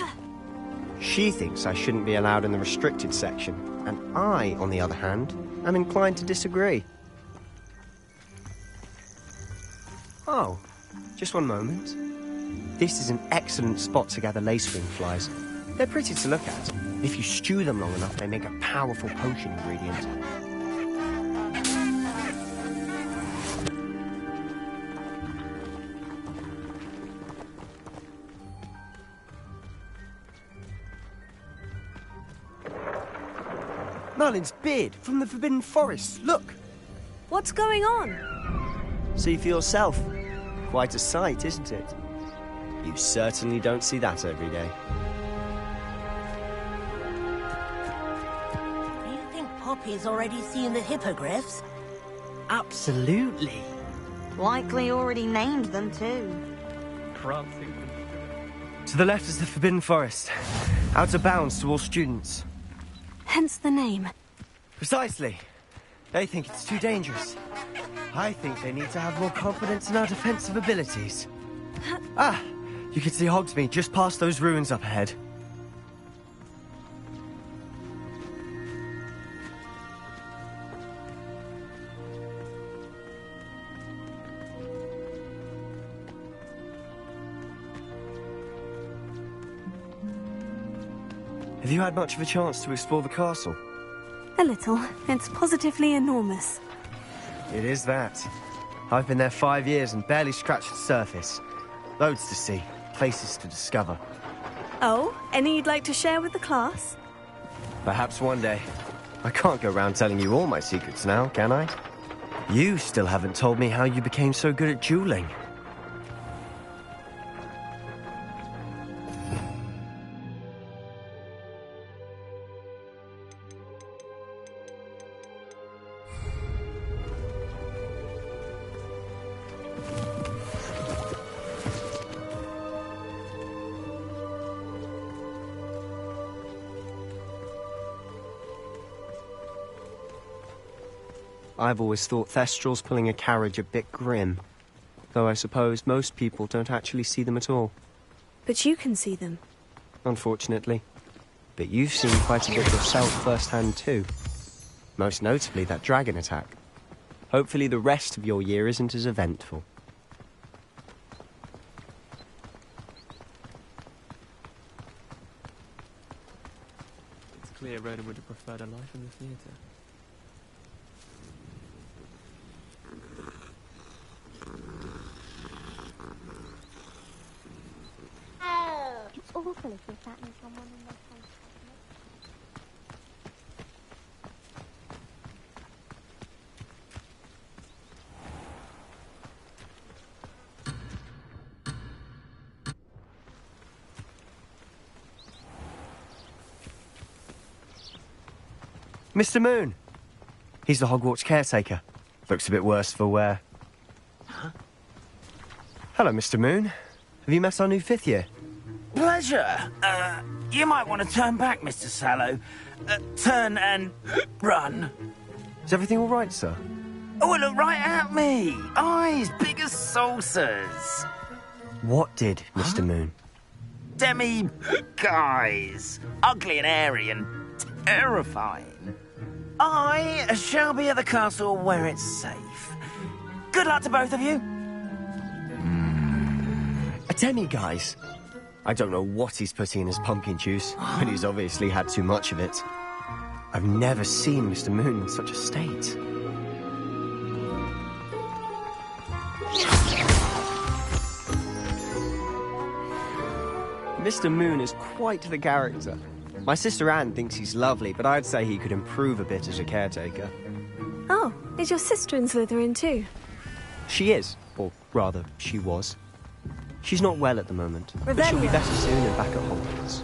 She thinks I shouldn't be allowed in the restricted section, and I, on the other hand, am inclined to disagree. Oh, just one moment. This is an excellent spot to gather lacewing flies. They're pretty to look at. If you stew them long enough, they make a powerful potion ingredient. Merlin's beard from the Forbidden Forest. Look! What's going on? See for yourself. Quite a sight, isn't it? You certainly don't see that every day. Do you think Poppy's already seen the hippogriffs? Absolutely. Likely already named them too. Prancing. To the left is the Forbidden Forest. Out of bounds to all students. Hence the name. Precisely. They think it's too dangerous. I think they need to have more confidence in our defensive abilities. Ah! You can see Hogsmeade just past those ruins up ahead. Have you had much of a chance to explore the castle? A little. It's positively enormous. It is that. I've been there 5 years and barely scratched the surface. Loads to see, places to discover. Oh, any you'd like to share with the class? Perhaps one day. I can't go around telling you all my secrets now, can I? You still haven't told me how you became so good at dueling. I've always thought Thestrals pulling a carriage a bit grim. Though I suppose most people don't actually see them at all. But you can see them. Unfortunately. But you've seen quite a bit yourself firsthand too. Most notably that dragon attack. Hopefully the rest of your year isn't as eventful. It's clear Rhoda would have preferred a life in the theatre. It's awful if you're fattening someone in their face. Mr. Moon! He's the Hogwarts caretaker. Looks a bit worse for wear. Huh? Hello, Mr. Moon. Have you met our new 5th year? Pleasure. You might want to turn back, Mr. Sallow. Turn and run. Is everything all right, sir? Oh, look right at me. Eyes big as saucers. What did, Mr. Moon? Demi-guys. Ugly and airy and terrifying. I shall be at the castle where it's safe. Good luck to both of you. A demi-guise? I don't know what he's putting in his pumpkin juice, but he's obviously had too much of it. I've never seen Mr. Moon in such a state. Mr. Moon is quite the character. My sister Anne thinks he's lovely, but I'd say he could improve a bit as a caretaker. Oh, is your sister in Slytherin too? She is, or rather, she was. She's not well at the moment, but she'll be Revelio. better soon and back at Hogwarts.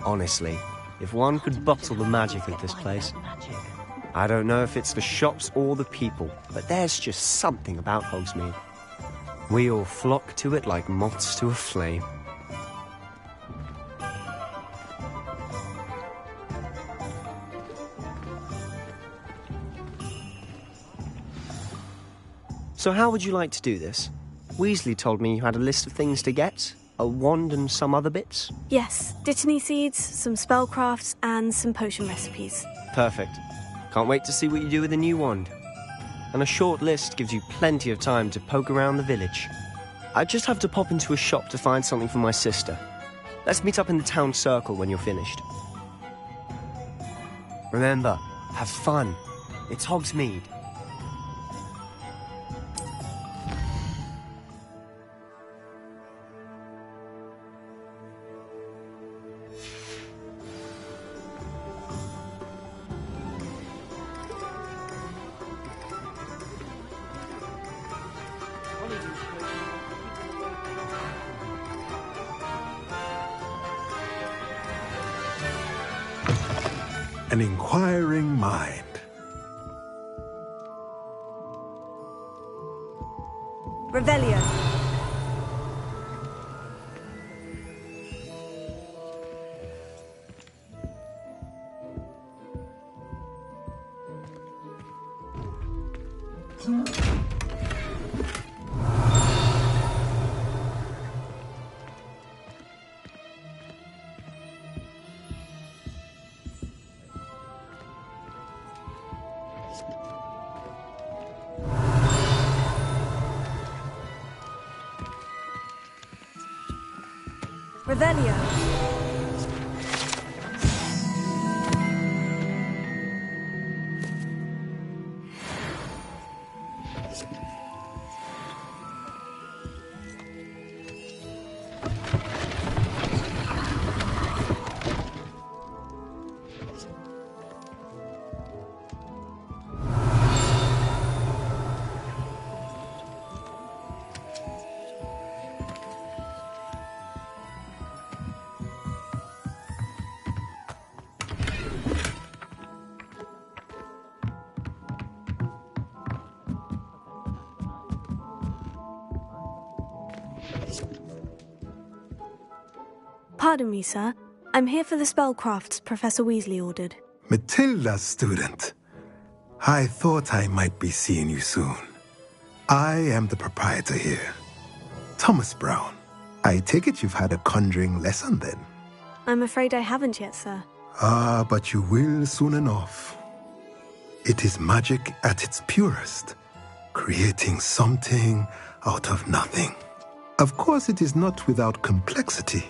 Honestly, if one could bottle the magic of this place. I don't know if it's the shops or the people, but there's just something about Hogsmeade. We all flock to it like moths to a flame. So how would you like to do this? Weasley told me you had a list of things to get. A wand and some other bits? Yes, Dittany seeds, some spellcrafts, and some potion recipes. Perfect. Can't wait to see what you do with the new wand. And a short list gives you plenty of time to poke around the village. I just have to pop into a shop to find something for my sister. Let's meet up in the town circle when you're finished. Remember, have fun. It's Hogsmeade. An inquiring mind. Revelio. Revelio. Pardon me, sir. I'm here for the spellcrafts Professor Weasley ordered. Matilda, student. I thought I might be seeing you soon. I am the proprietor here, Thomas Brown. I take it you've had a conjuring lesson then? I'm afraid I haven't yet, sir. Ah, but you will soon enough. It is magic at its purest, creating something out of nothing. Of course, it is not without complexity,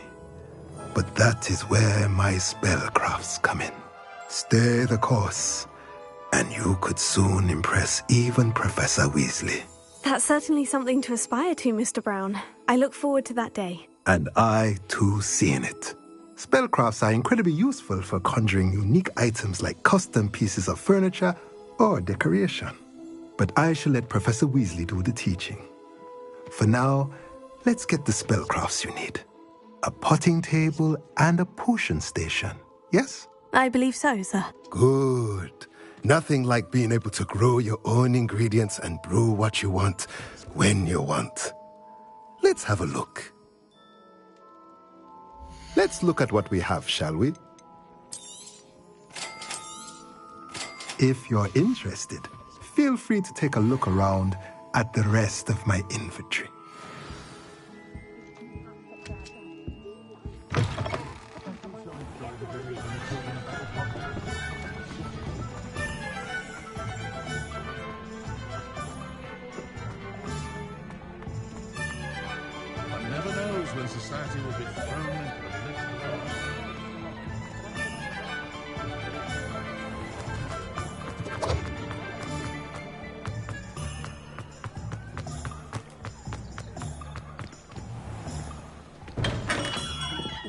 but that is where my spellcrafts come in. Stay the course, and you could soon impress even Professor Weasley. That's certainly something to aspire to, Mr. Brown. I look forward to that day. And I, too, seeing it. Spellcrafts are incredibly useful for conjuring unique items like custom pieces of furniture or decoration. But I shall let Professor Weasley do the teaching. For now, let's get the spellcrafts you need. A potting table and a potion station, yes? I believe so, sir. Good. Nothing like being able to grow your own ingredients and brew what you want when you want. Let's have a look. Let's look at what we have, shall we? If you're interested, feel free to take a look around at the rest of my inventory.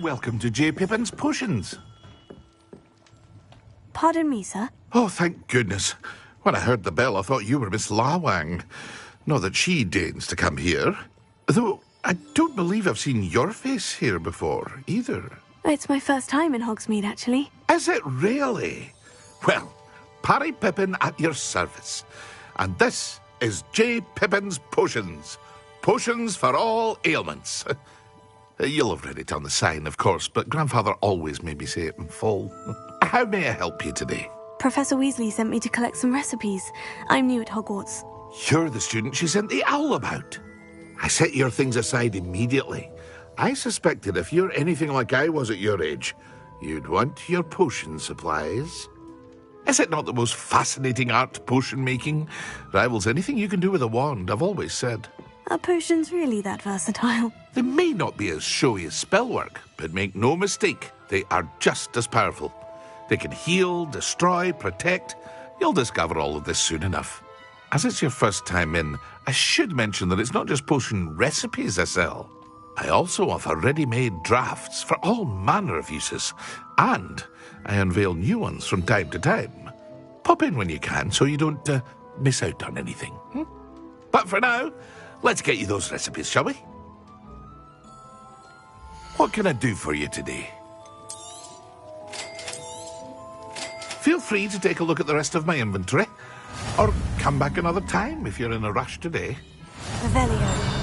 welcome to J. Pippin's Potions. Pardon me, sir. Oh, thank goodness. When I heard the bell, I thought you were Miss Lawang. Not that she deigns to come here. Though I don't believe I've seen your face here before, either. It's my first time in Hogsmeade, actually. Is it really? Well, Parry Pippin at your service. And this is J. Pippin's Potions. Potions for all ailments. You'll have read it on the sign, of course, but Grandfather always made me say it in full. How may I help you today? Professor Weasley sent me to collect some recipes. I'm new at Hogwarts. You're the student she sent the owl about. I set your things aside immediately. I suspected if you're anything like I was at your age, you'd want your potion supplies. Is it not the most fascinating art, potion making? Rivals anything you can do with a wand, I've always said. Are potions really that versatile? They may not be as showy as spellwork, but make no mistake, they are just as powerful. They can heal, destroy, protect. You'll discover all of this soon enough. As it's your first time in, I should mention that it's not just potion recipes I sell. I also offer ready-made drafts for all manner of uses, and I unveil new ones from time to time. Pop in when you can so you don't miss out on anything. But for now, let's get you those recipes, shall we? What can I do for you today? Feel free to take a look at the rest of my inventory, or come back another time if you're in a rush today. Revelio.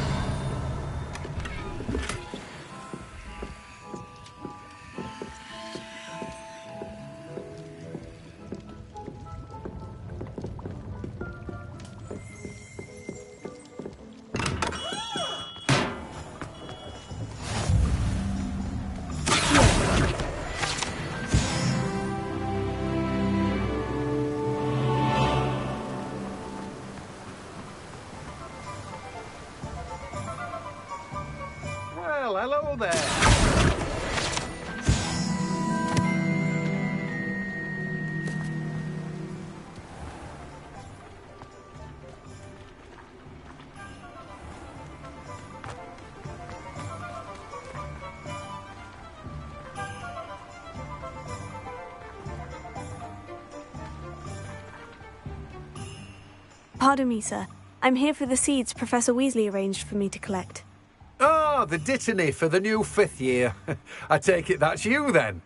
Well, hello there. Pardon me, sir. I'm here for the seeds Professor Weasley arranged for me to collect. Ah, the dittany for the new 5th year. I take it that's you, then.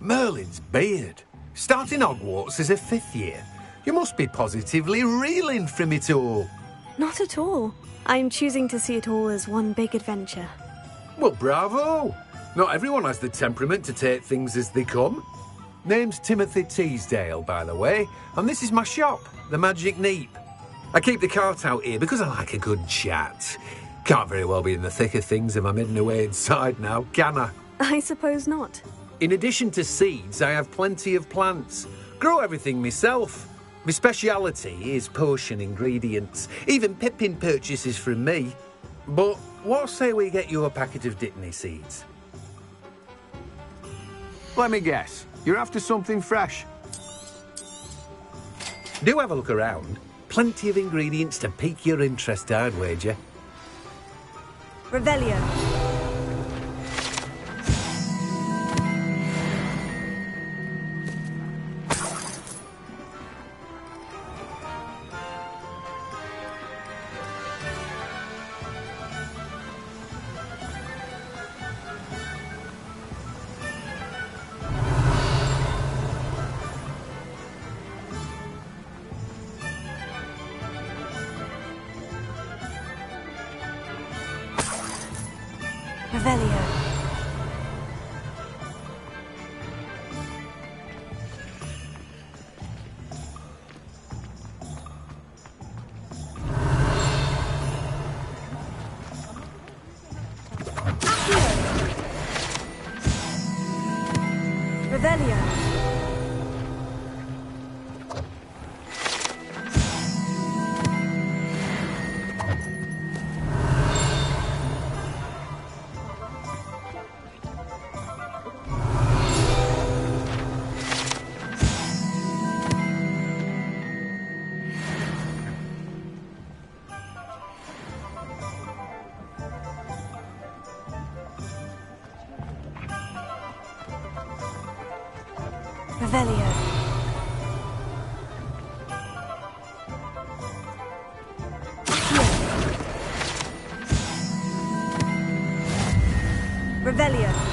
Merlin's beard. Starting Hogwarts as a 5th year. You must be positively reeling from it all. Not at all. I'm choosing to see it all as one big adventure. Well, bravo. Not everyone has the temperament to take things as they come. Name's Timothy Teasdale, by the way, and this is my shop, the Magic Neep. I keep the cart out here because I like a good chat. Can't very well be in the thick of things if I'm hidden away inside now, can I? I suppose not. In addition to seeds, I have plenty of plants. Grow everything myself. My speciality is potion ingredients. Even Pippin purchases from me. But what say we get you a packet of dittany seeds? Let me guess. You're after something fresh. Do have a look around. Plenty of ingredients to pique your interest, I'd wager. Revelio. Revelio. Revelio. Revelio. Revelio.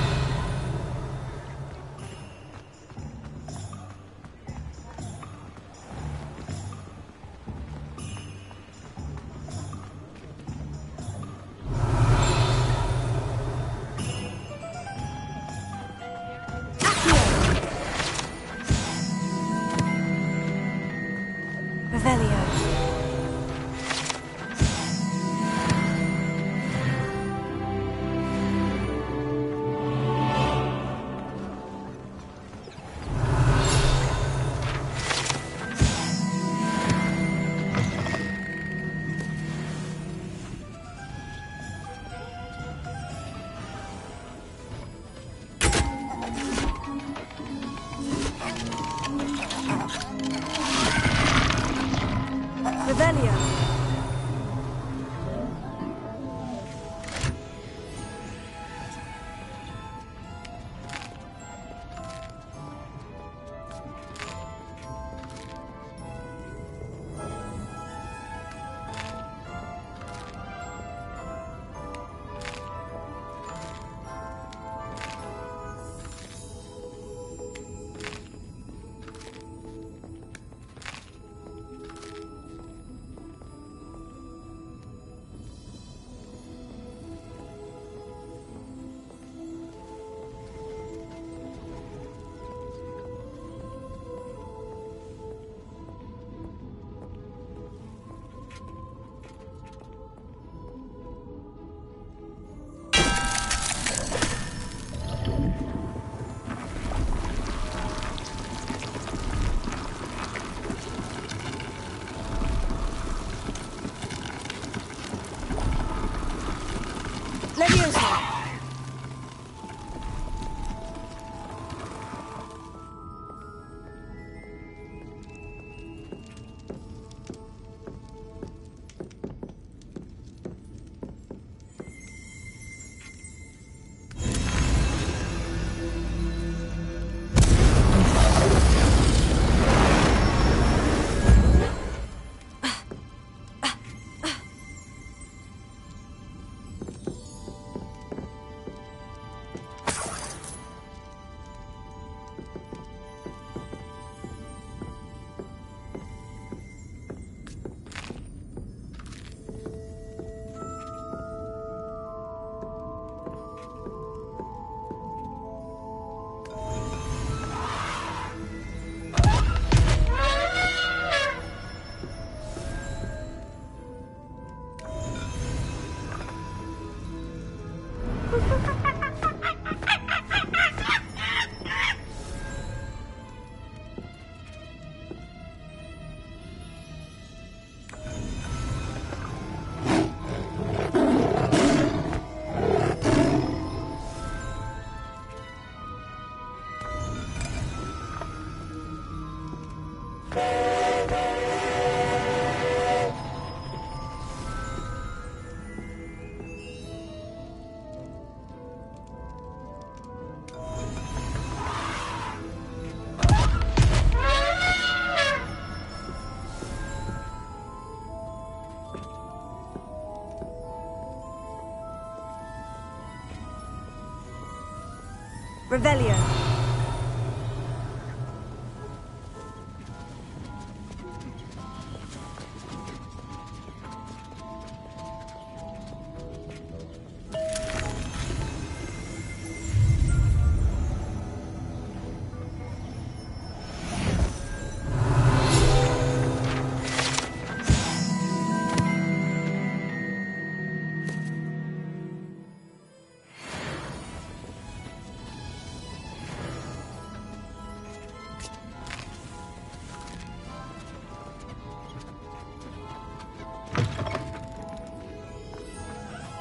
Revelio.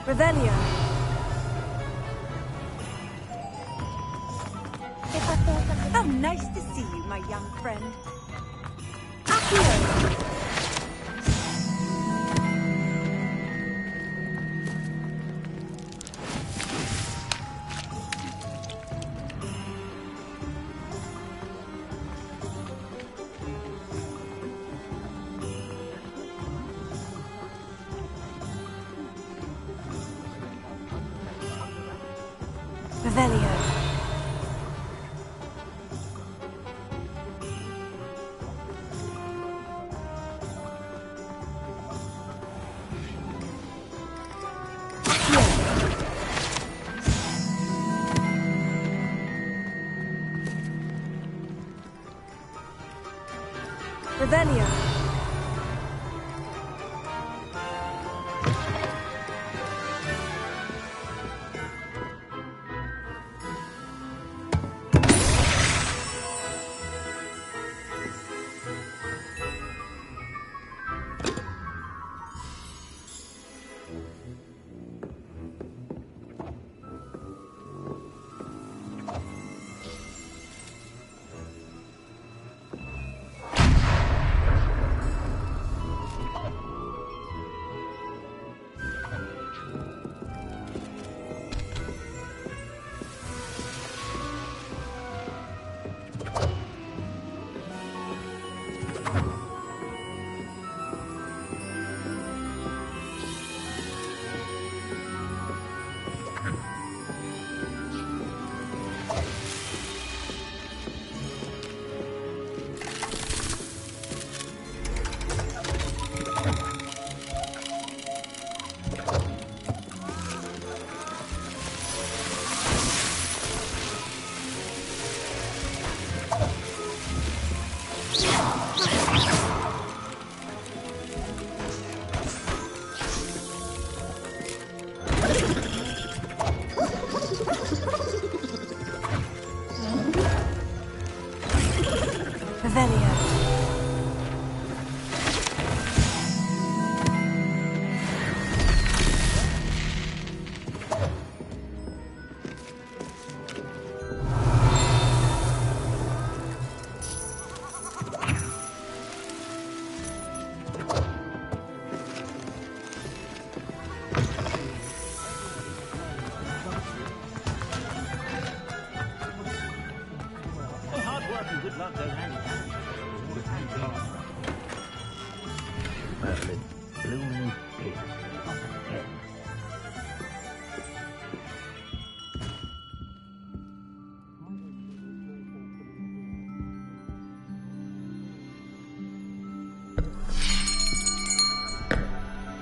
Revelio. How nice to see you, my young friend. Accio. Revelio. Revelio.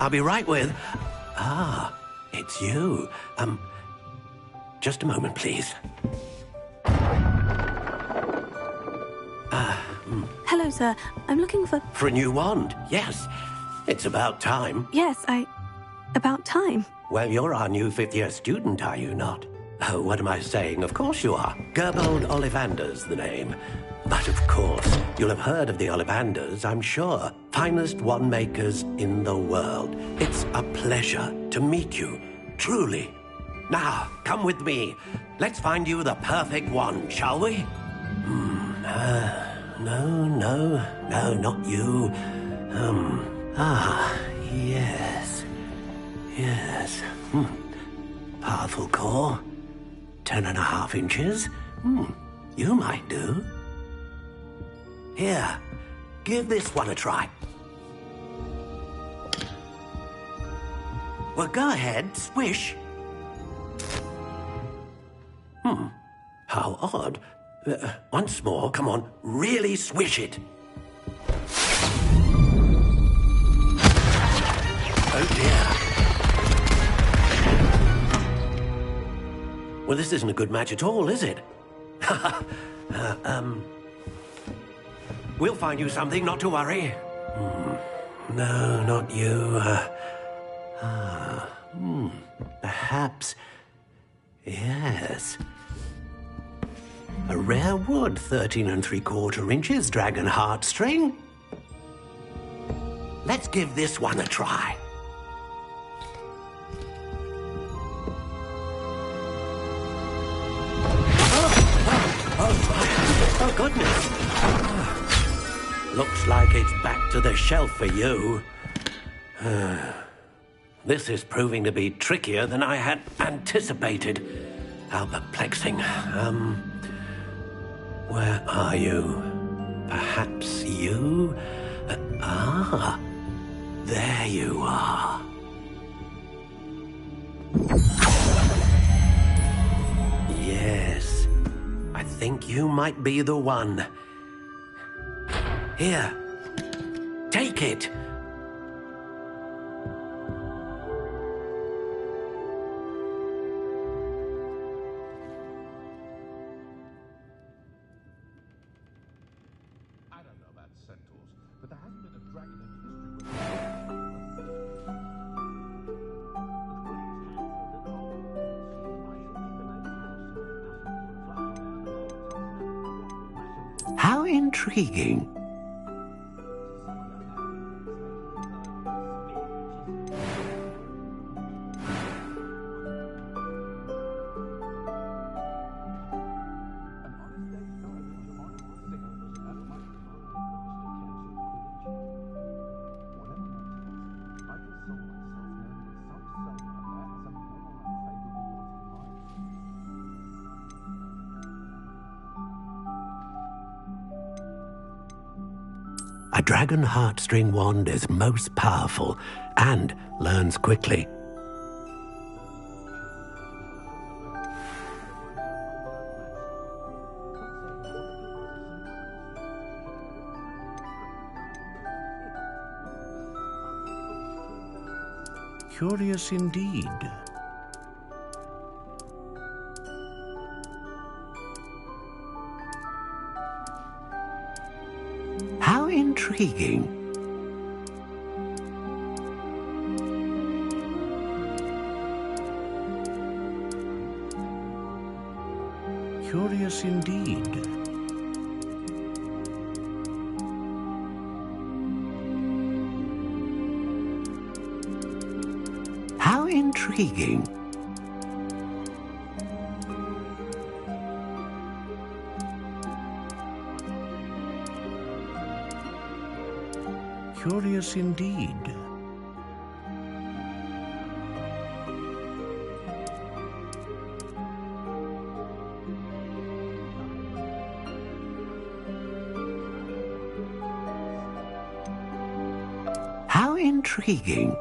I'll be right with... Ah, it's you. Just a moment, please. Hello, sir. I'm looking for... For a new wand, yes. It's about time. Yes, about time. Well, you're our new fifth-year student, are you not? Oh, what am I saying? Of course you are. Gerbold Ollivander's the name. But of course, you'll have heard of the Ollivanders, I'm sure. Finest wand makers in the world. It's a pleasure to meet you, truly. Now, come with me. Let's find you the perfect wand, shall we? No, not you. Yes. Powerful core. 10.5 inches. You might do. Here, give this one a try. Well, go ahead, swish. How odd. Once more, come on, really swish it. Oh dear. Well, this isn't a good match at all, is it? We'll find you something, not to worry. No, not you. Perhaps... Yes. A rare wood, 13 3/4 inches, dragon heartstring. Let's give this one a try. Oh, goodness. Looks like it's back to the shelf for you. This is proving to be trickier than I had anticipated. How perplexing. Where are you? Perhaps you? There you are. you might be the one. Here, take it. How intriguing. A dragon heartstring wand is most powerful and learns quickly. Curious indeed. How intriguing. Curious indeed. How intriguing. Curious indeed. How intriguing.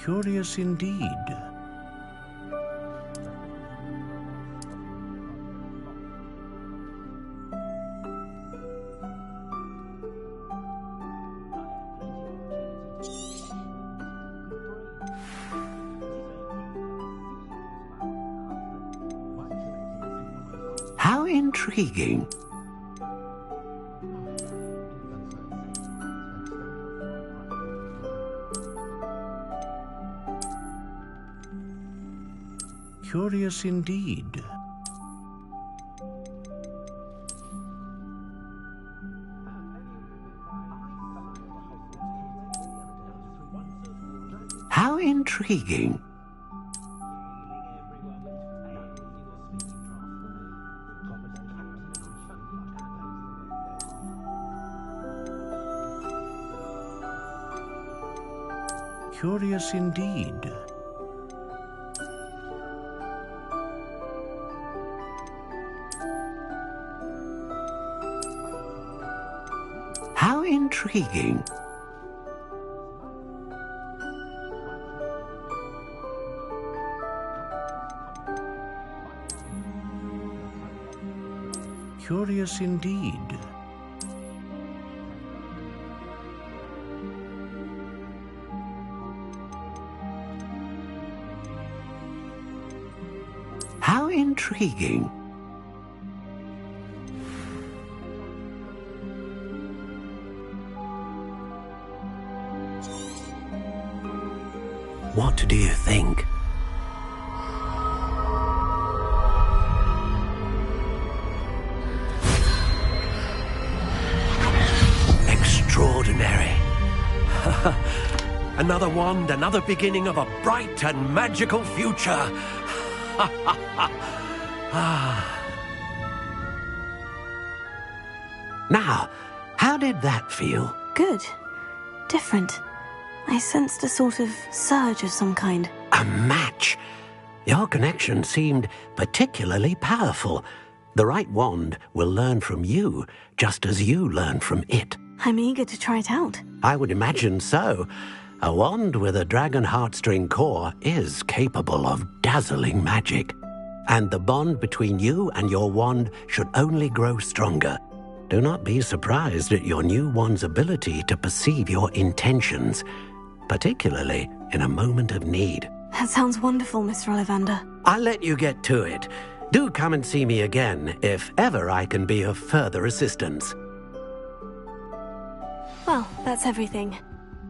Curious indeed. How intriguing. Curious indeed. How intriguing. Curious indeed. How intriguing. Curious indeed. How intriguing. What do you think? Extraordinary. Another wand, another beginning of a bright and magical future. Now, how did that feel? Good. Different. I sensed a sort of surge of some kind. A match. Your connection seemed particularly powerful. The right wand will learn from you, just as you learn from it. I'm eager to try it out. I would imagine so. A wand with a dragon heartstring core is capable of dazzling magic. And the bond between you and your wand should only grow stronger. Do not be surprised at your new wand's ability to perceive your intentions, particularly in a moment of need. That sounds wonderful, Mr. Ollivander. I'll let you get to it. Do come and see me again if ever I can be of further assistance. Well, that's everything.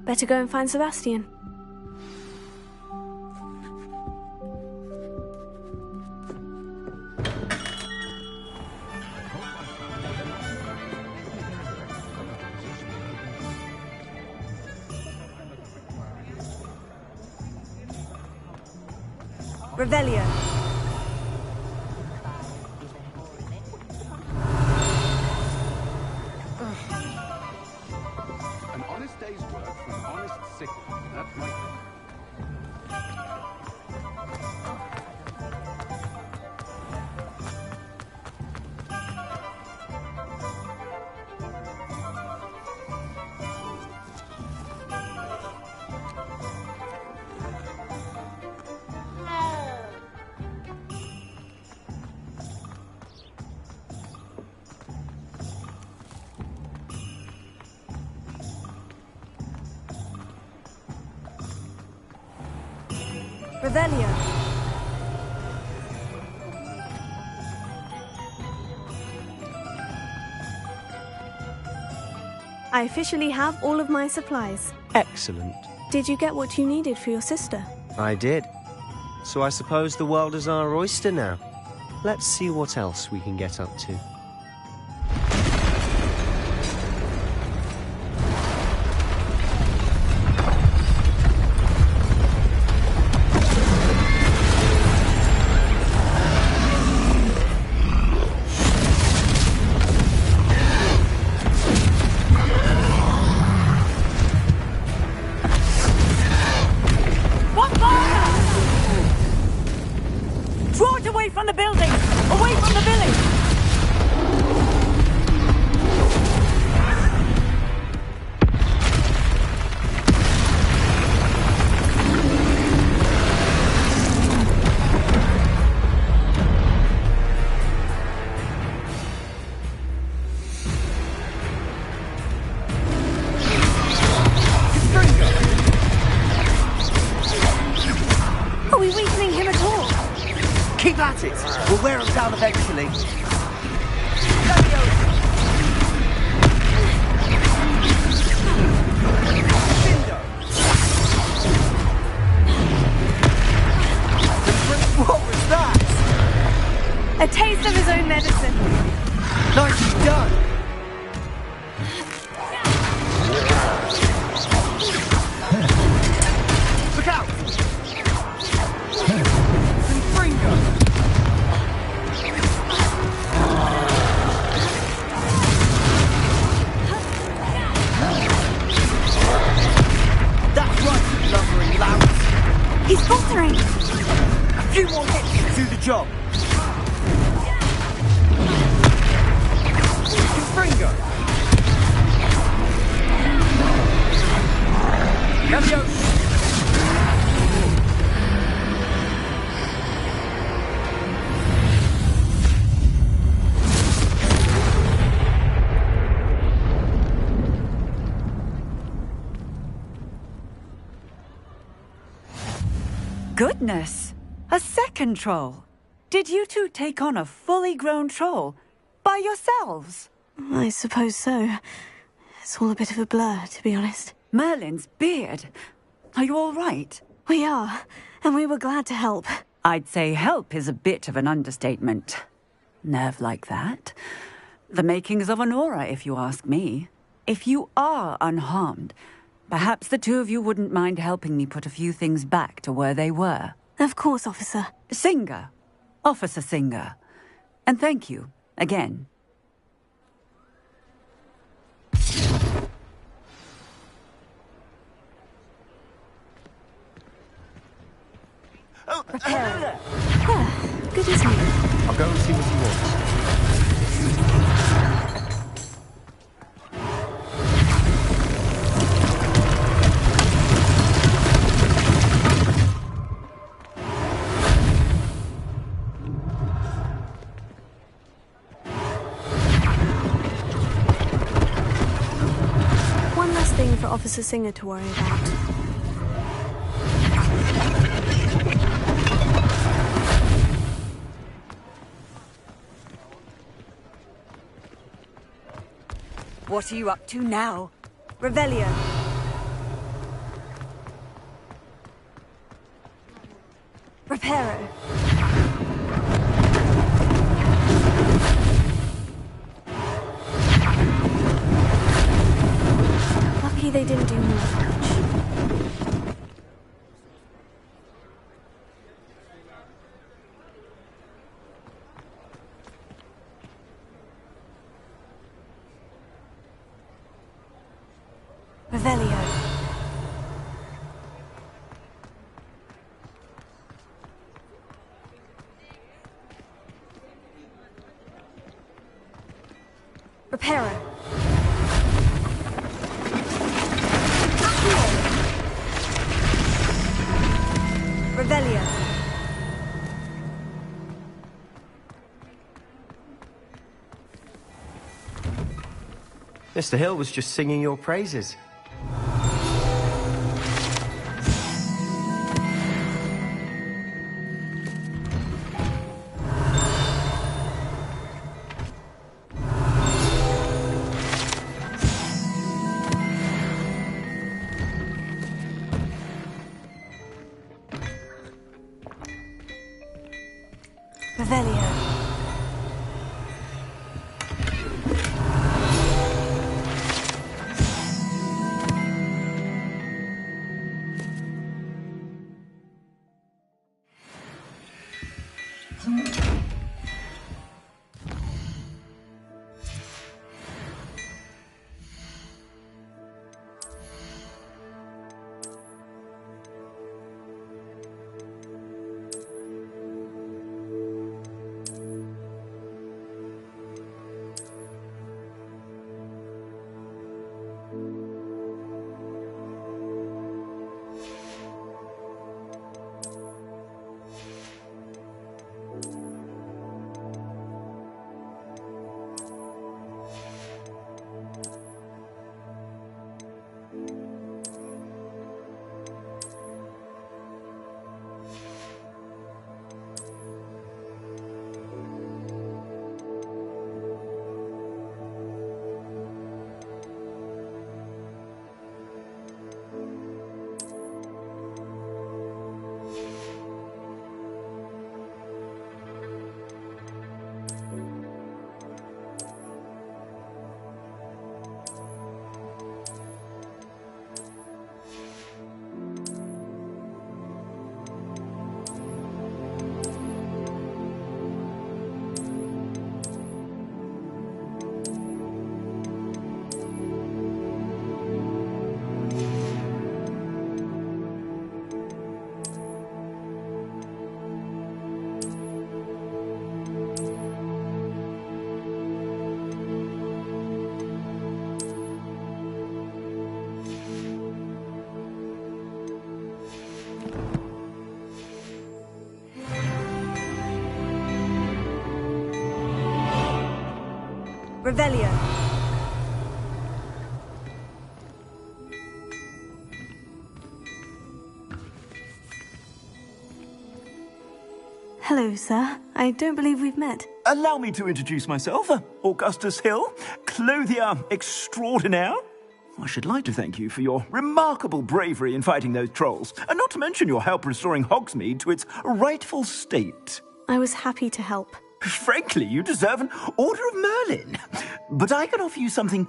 Better go and find Sebastian. Revelio. An honest day's work for an honest sick one. That's my thing. Revelio. I officially have all of my supplies. Excellent. Did you get what you needed for your sister? I did. So I suppose the world is our oyster now. Let's see what else we can get up to. Keep at it! We'll wear them down eventually. What was that? A taste of his own medicine. Nicely done! Look out! That's right, lumbering lamps. He's faltering. A few more hits to do the job. Confringo. Leviosa. Goodness! A second troll! Did you two take on a fully grown troll? By yourselves? I suppose so. It's all a bit of a blur, to be honest. Merlin's beard. Are you all right? We are, and we were glad to help. I'd say help is a bit of an understatement. Nerve like that. The makings of an aura, if you ask me. If you are unharmed, perhaps the two of you wouldn't mind helping me put a few things back to where they were. Of course, officer. Singer. Officer Singer. And thank you, again. Good evening. I'll go and see what he wants. One last thing for Officer Singer to worry about. What are you up to now? Revelio. Reparo. Lucky they didn't do more damage. Revelio. Reparo. Revelio. Mr. Hill was just singing your praises. Revelio. Revelio. Hello, sir. I don't believe we've met. Allow me to introduce myself, Augustus Hill, clothier extraordinaire. I should like to thank you for your remarkable bravery in fighting those trolls, and not to mention your help restoring Hogsmeade to its rightful state. I was happy to help. Frankly, you deserve an Order of Merlin. But I can offer you something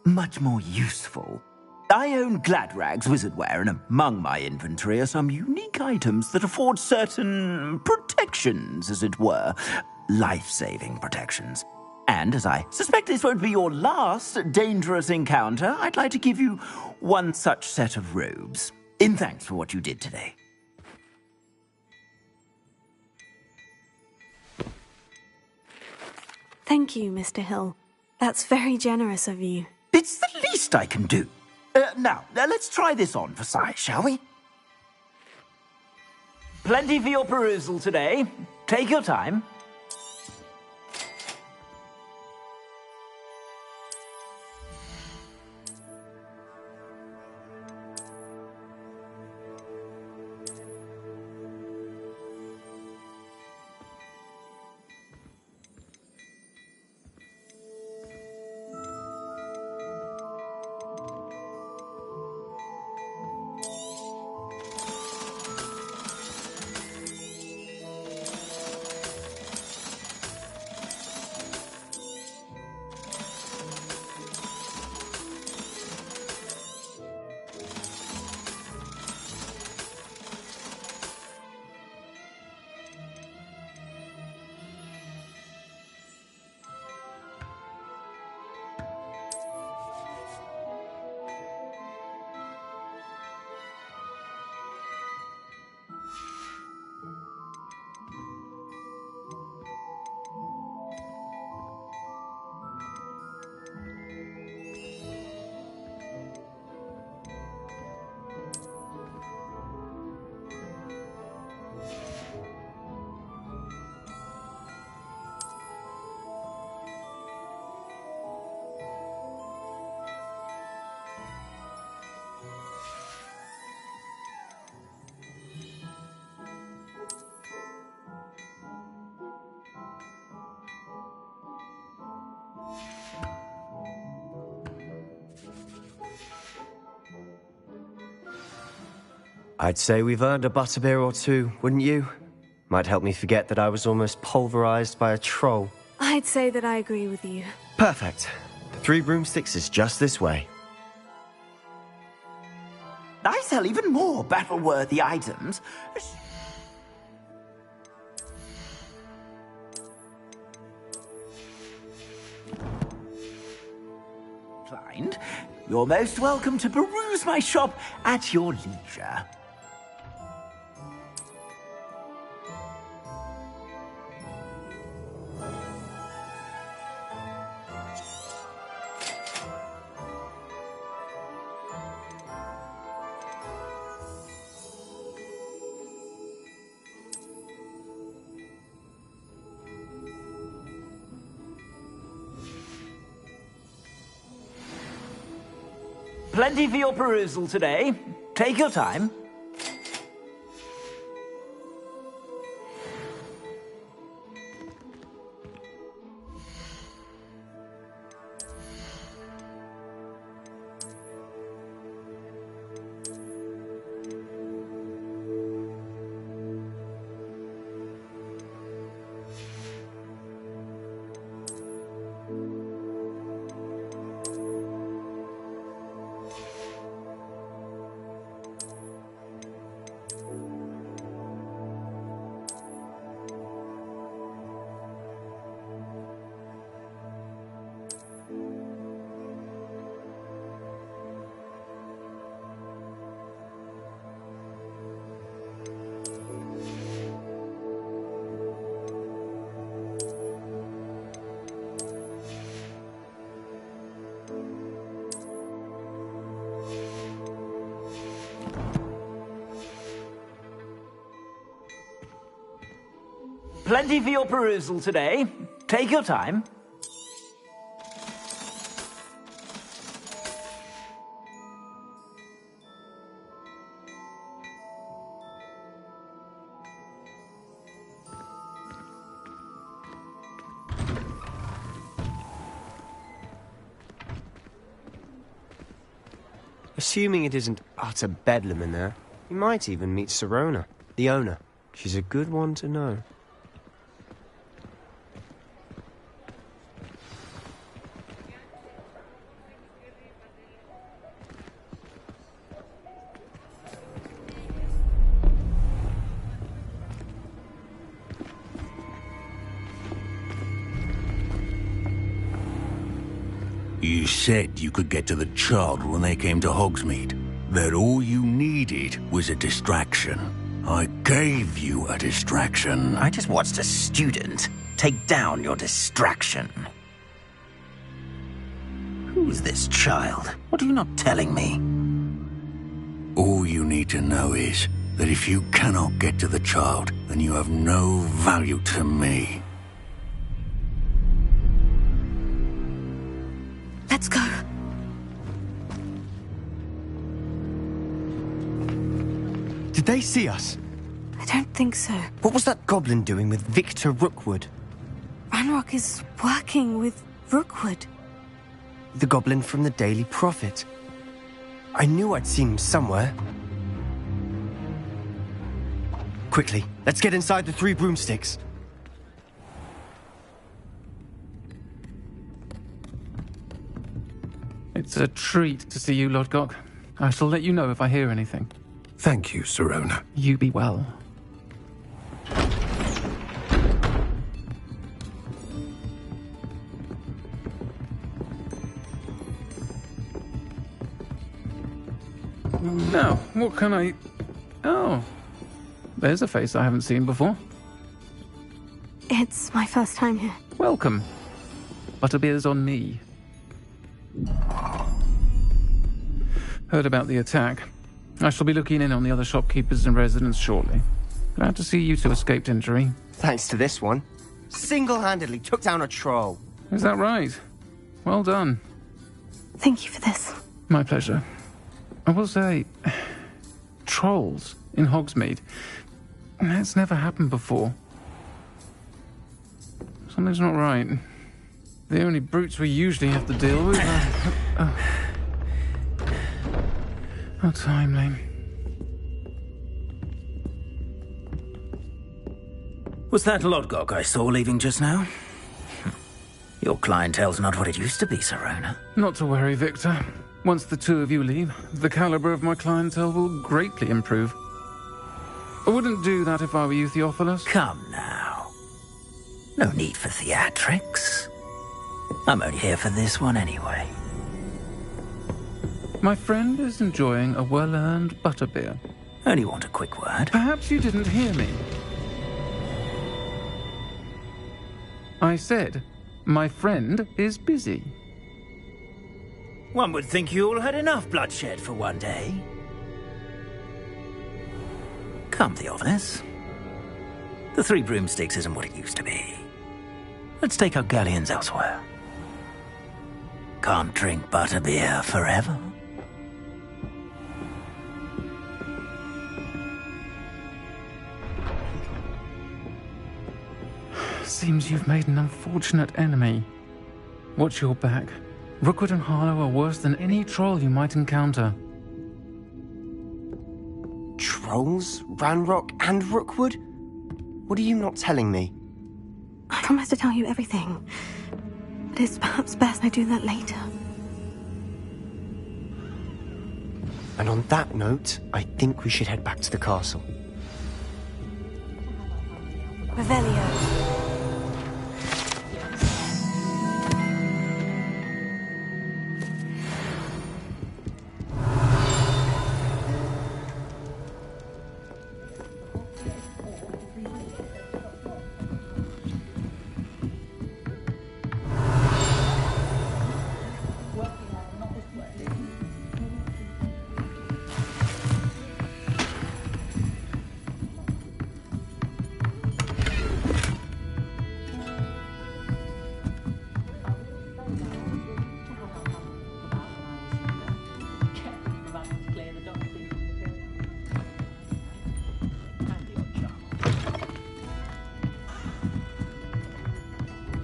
much more useful. I own Gladrag's wizardware, and among my inventory are some unique items that afford certain protections, as it were. Life-saving protections. And as I suspect this won't be your last dangerous encounter, I'd like to give you one such set of robes, in thanks for what you did today. Thank you, Mr. Hill. That's very generous of you. It's the least I can do. Now, let's try this on for size, shall we? Plenty for your perusal today. Take your time. I'd say we've earned a butterbeer or two, wouldn't you? Might help me forget that I was almost pulverized by a troll. I'd say that I agree with you. Perfect. The 3 broomsticks is just this way. I sell even more battle-worthy items. Blind, you're most welcome to peruse my shop at your leisure. Plenty for your perusal today. Take your time. Plenty for your perusal today. Take your time. Assuming it isn't utter bedlam in there, you might even meet Sirona, the owner. She's a good one to know. You said you could get to the child when they came to Hogsmeade. That all you needed was a distraction. I gave you a distraction. I just watched a student take down your distraction. Who's this child? What are you not telling me? All you need to know is that if you cannot get to the child, then you have no value to me. Let's go. Did they see us? I don't think so. What was that goblin doing with Victor Rookwood? Ranrock is working with Rookwood. The goblin from the Daily Prophet. I knew I'd seen him somewhere. Quickly, let's get inside the 3 broomsticks. It's a treat to see you, Lodgok. I shall let you know if I hear anything. Thank you, Sirona. You be well. Now, what can I... Oh, there's a face I haven't seen before. It's my first time here. Welcome. Butterbeer's on me. Heard about the attack. I shall be looking in on the other shopkeepers and residents shortly. Glad to see you two escaped injury. Thanks to this one. Single-handedly took down a troll. Is that right? Well done. Thank you for this. My pleasure. I will say, trolls in Hogsmeade. That's never happened before. Something's not right. The only brutes we usually have to deal with are... How timely. Was that Lodgok I saw leaving just now? Your clientele's not what it used to be, Sirona. Not to worry, Victor. Once the 2 of you leave, the caliber of my clientele will greatly improve. I wouldn't do that if I were you, Theophilus. Come now. No need for theatrics. I'm only here for this one anyway. My friend is enjoying a well-earned butterbeer. Only want a quick word. Perhaps you didn't hear me. I said, my friend is busy. One would think you all had enough bloodshed for one day. Come, Theophilus. The 3 broomsticks isn't what it used to be. Let's take our galleons elsewhere. Can't drink butterbeer forever. Seems you've made an unfortunate enemy. Watch your back. Rookwood and Harlow are worse than any troll you might encounter. Trolls? Ranrock and Rookwood? What are you not telling me? I promise to tell you everything. But it's perhaps best I do that later. And on that note, I think we should head back to the castle. Revelio.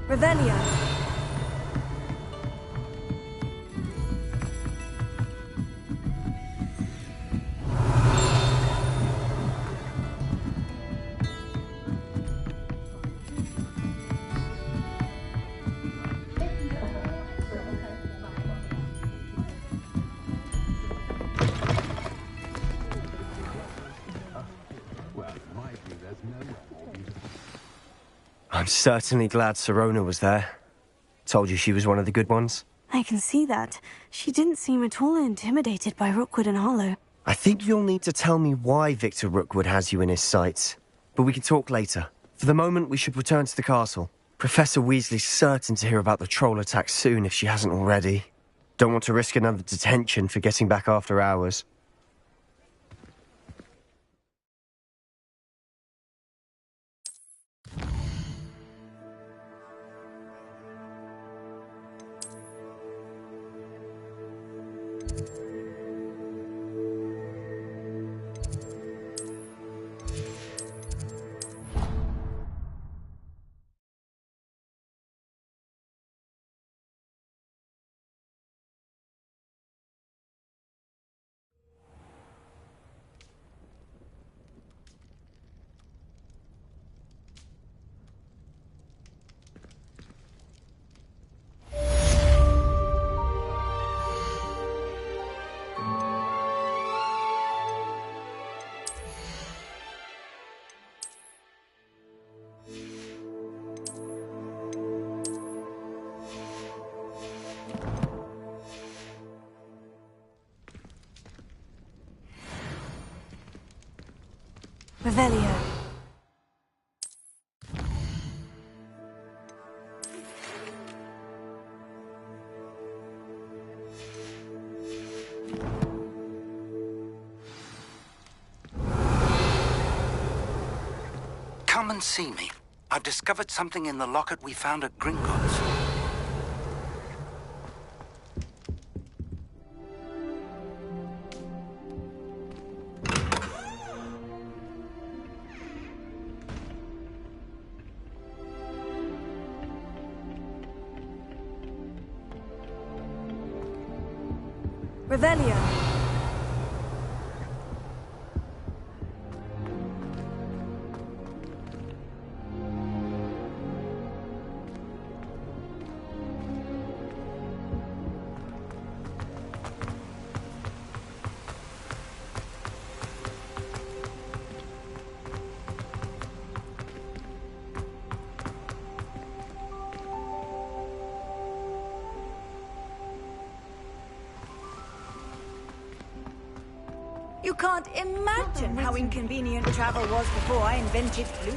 Revelio. I'm certainly glad Sirona was there. Told you she was one of the good ones. I can see that. She didn't seem at all intimidated by Rookwood and Harlow. I think you'll need to tell me why Victor Rookwood has you in his sights. But we can talk later. For the moment, we should return to the castle. Professor Weasley's certain to hear about the troll attack soon if she hasn't already. Don't want to risk another detention for getting back after hours. Revelio. Come and see me. I've discovered something in the locket we found at Gringotts. Revelio. You can't imagine how inconvenient travel was before I invented flute.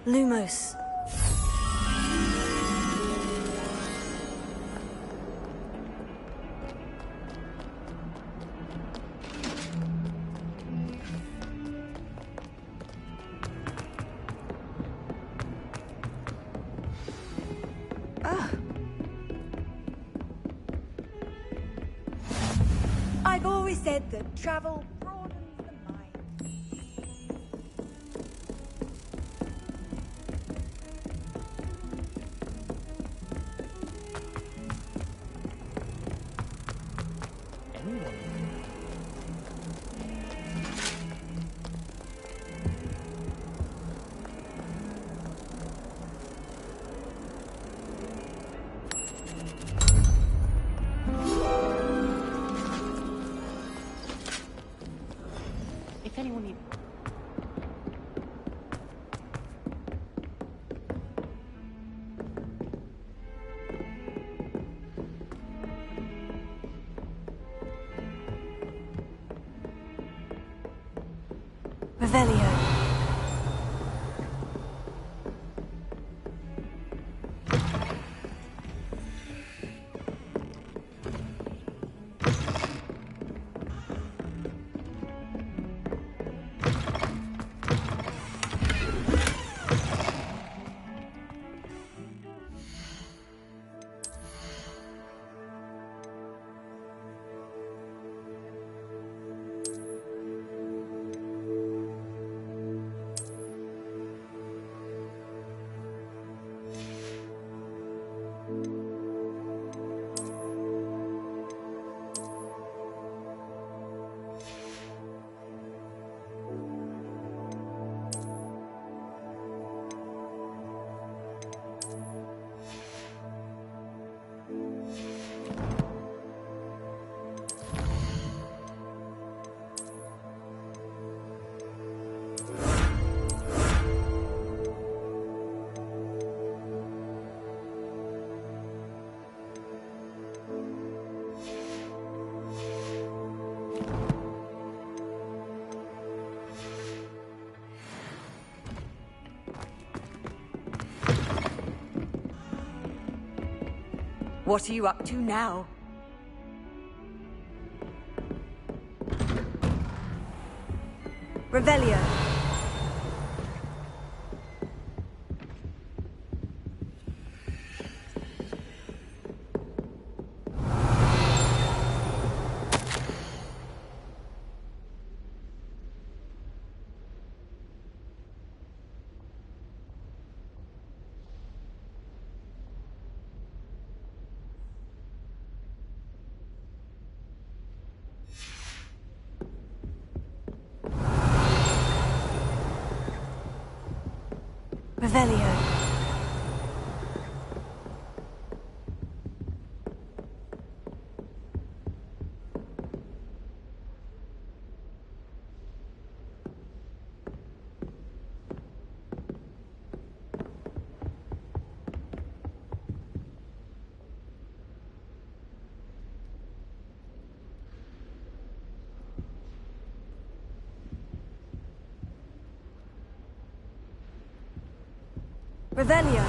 Lumos. I've always said that travel broadens the mind. If anyone needs... Revelio. What are you up to now? Revelio. Revelio. Revelio.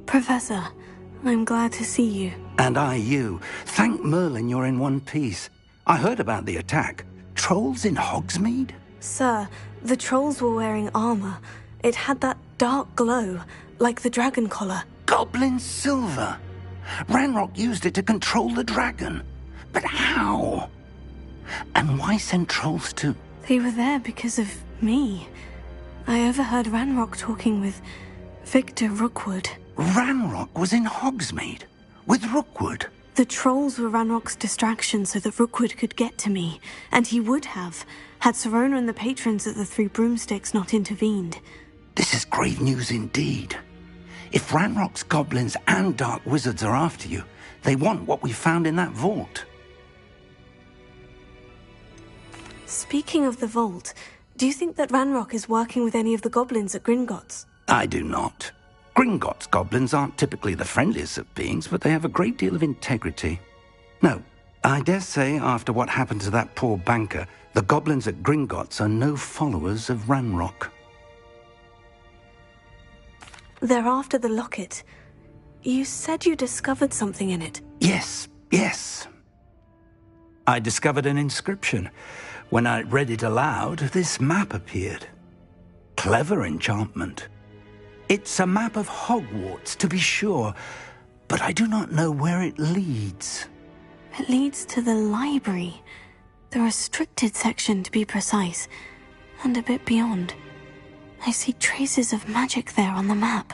Professor, I'm glad to see you. And I you. Thank Merlin you're in one piece. I heard about the attack. Trolls in Hogsmeade? Sir, the trolls were wearing armor. It had that dark glow, like the dragon collar. Goblin silver. Ranrock used it to control the dragon. But how? And why send trolls to... They were there because of me. I overheard Ranrock talking with Victor Rookwood. Ranrock was in Hogsmeade? With Rookwood? The trolls were Ranrock's distraction so that Rookwood could get to me. And he would have, had Serona and the patrons at the Three Broomsticks not intervened. This is grave news indeed. If Ranrock's goblins and dark wizards are after you, they want what we found in that vault. Speaking of the vault, do you think that Ranrock is working with any of the goblins at Gringotts? I do not. Gringotts goblins aren't typically the friendliest of beings, but they have a great deal of integrity. No, I dare say after what happened to that poor banker, the goblins at Gringotts are no followers of Ranrock. They're after the locket. You said you discovered something in it. Yes. I discovered an inscription. When I read it aloud, this map appeared. Clever enchantment. It's a map of Hogwarts, to be sure, but I do not know where it leads. It leads to the library. The restricted section, to be precise, and a bit beyond. I see traces of magic there on the map.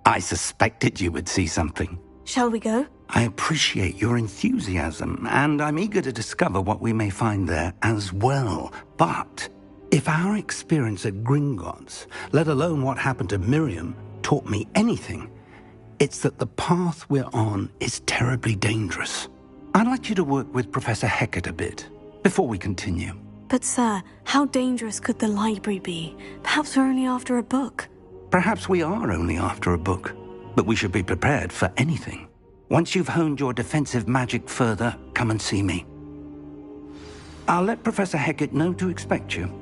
I suspected you would see something. Shall we go? I appreciate your enthusiasm, and I'm eager to discover what we may find there as well. But if our experience at Gringotts, let alone what happened to Miriam, taught me anything, it's that the path we're on is terribly dangerous. I'd like you to work with Professor Hecat a bit before we continue. But sir, how dangerous could the library be? Perhaps we're only after a book. Perhaps we are only after a book, but we should be prepared for anything. Once you've honed your defensive magic further, come and see me. I'll let Professor Hecat know to expect you.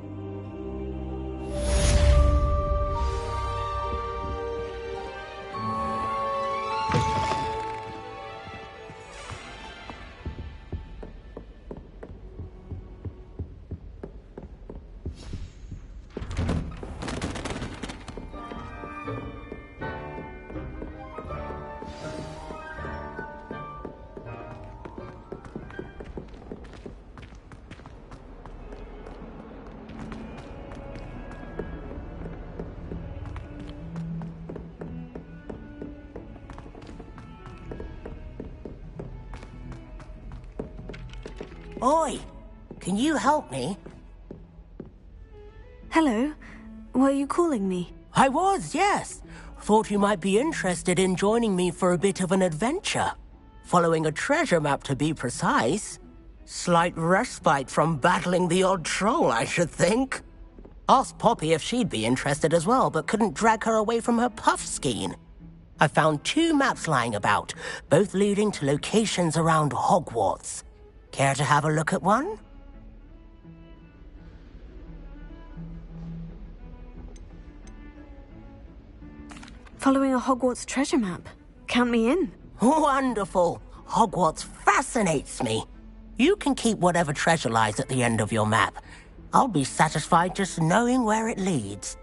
Oi! Can you help me? Hello. Were you calling me? I was, yes. Thought you might be interested in joining me for a bit of an adventure. Following a treasure map, to be precise. Slight respite from battling the odd troll, I should think. Asked Poppy if she'd be interested as well, but couldn't drag her away from her puff skein. I found 2 maps lying about, both leading to locations around Hogwarts. Care to have a look at one? Following a Hogwarts treasure map. Count me in. Wonderful. Hogwarts fascinates me. You can keep whatever treasure lies at the end of your map. I'll be satisfied just knowing where it leads.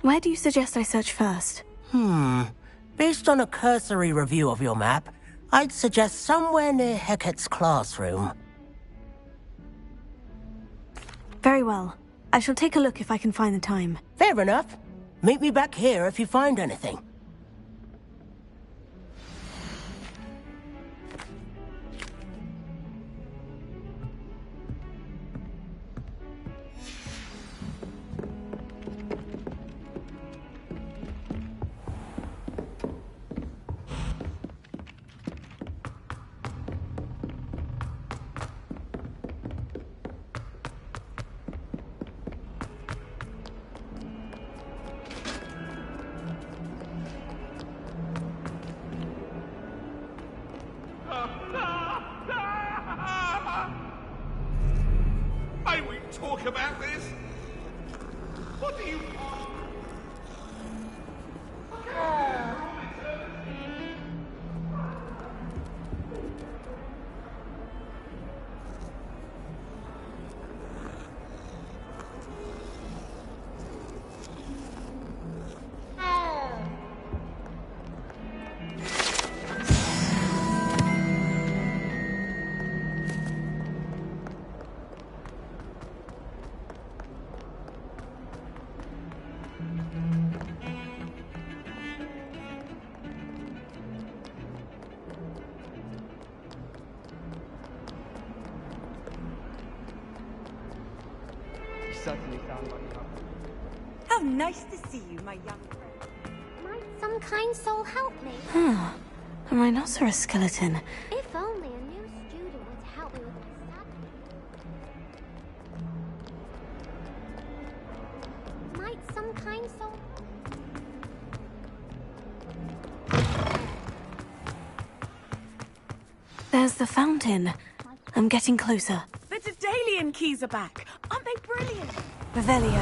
Where do you suggest I search first? Based on a cursory review of your map, I'd suggest somewhere near Hecat's classroom. Very well. I shall take a look if I can find the time. Fair enough. Meet me back here if you find anything. I won't talk about this. What do you... Certainly sound like you. How nice to see you, my young friend. Might some kind soul help me? A rhinoceros skeleton. If only a new student would help me with my study. Might some kind soul... There's the fountain. I'm getting closer. The Gdlog keys are back. Aren't they brilliant? Revelio.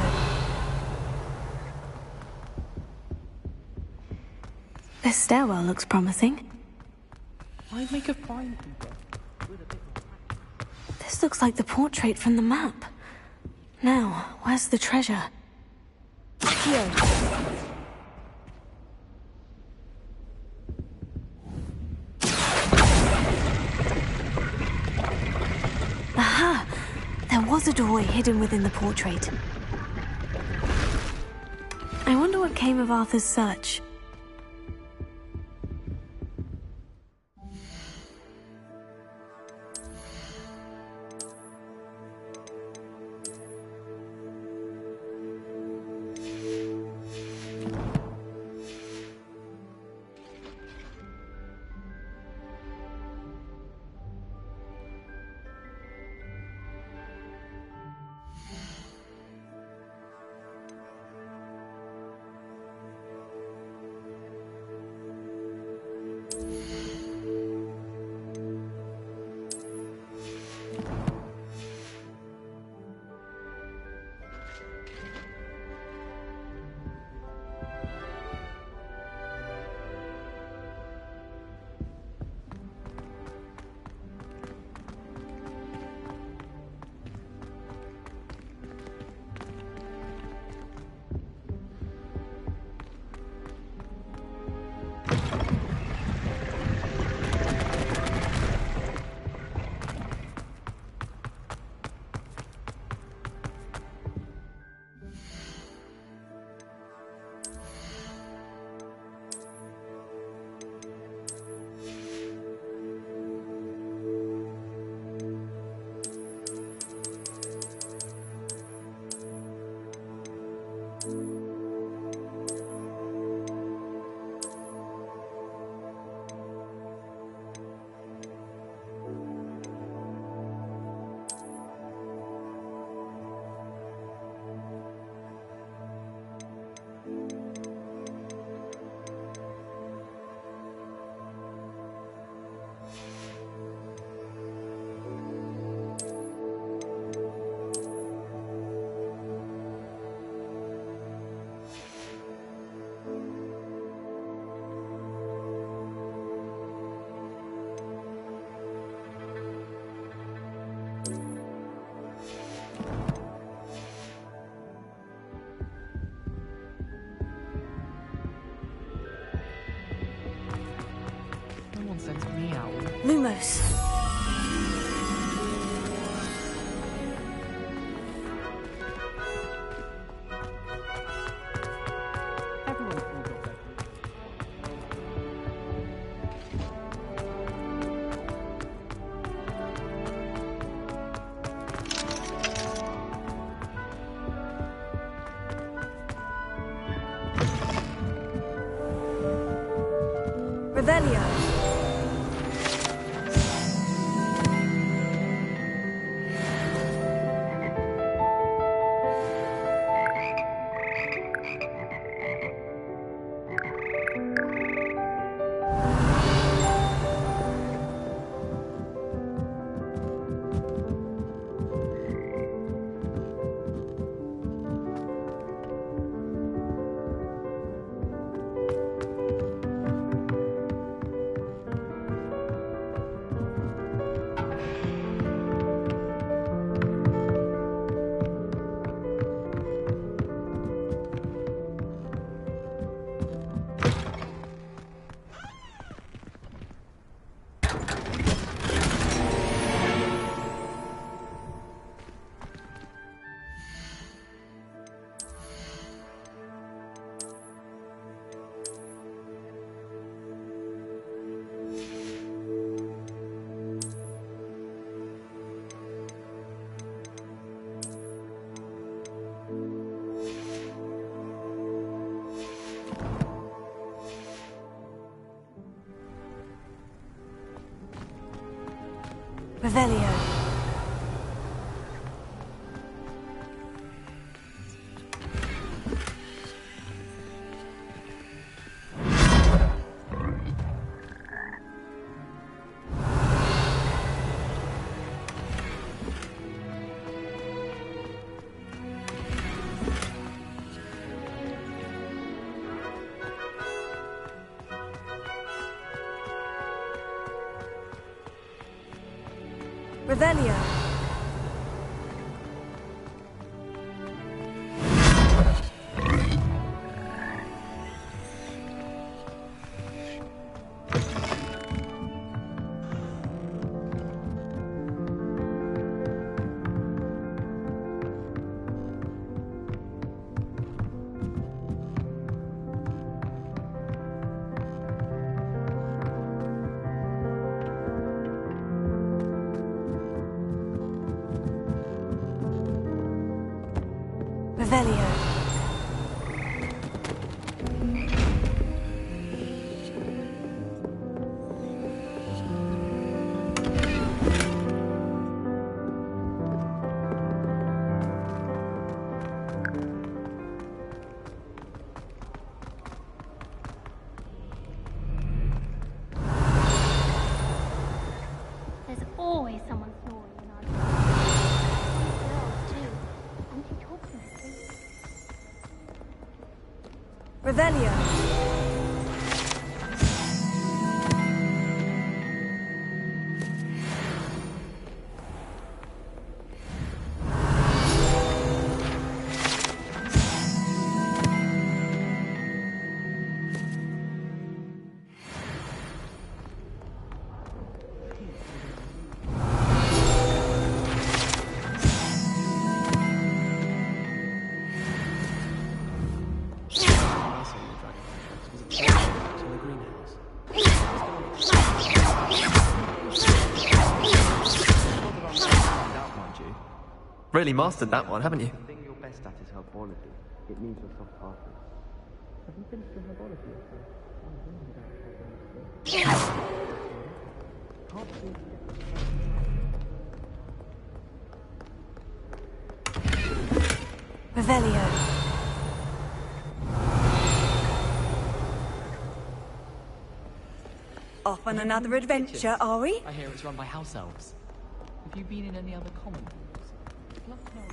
This stairwell looks promising. Why make a fine people? This looks like the portrait from the map. Now, where's the treasure? Here. Aha! There was a doorway hidden within the portrait. I wonder what came of Arthur's search. Someone sends me out. Lumos. Revelio. Revelio. Revelio. Revelio. There's always someone snoring in our girls, too. Aren't you talking to me? Revelio. Really mastered that one, haven't you? The thing you're best at is herbology. It means you're soft hearted. Have you finished your herbology? Revelio. Off on another adventure, are we? I hear it's run by house elves. Have you been in any other common rooms? I'd love to know what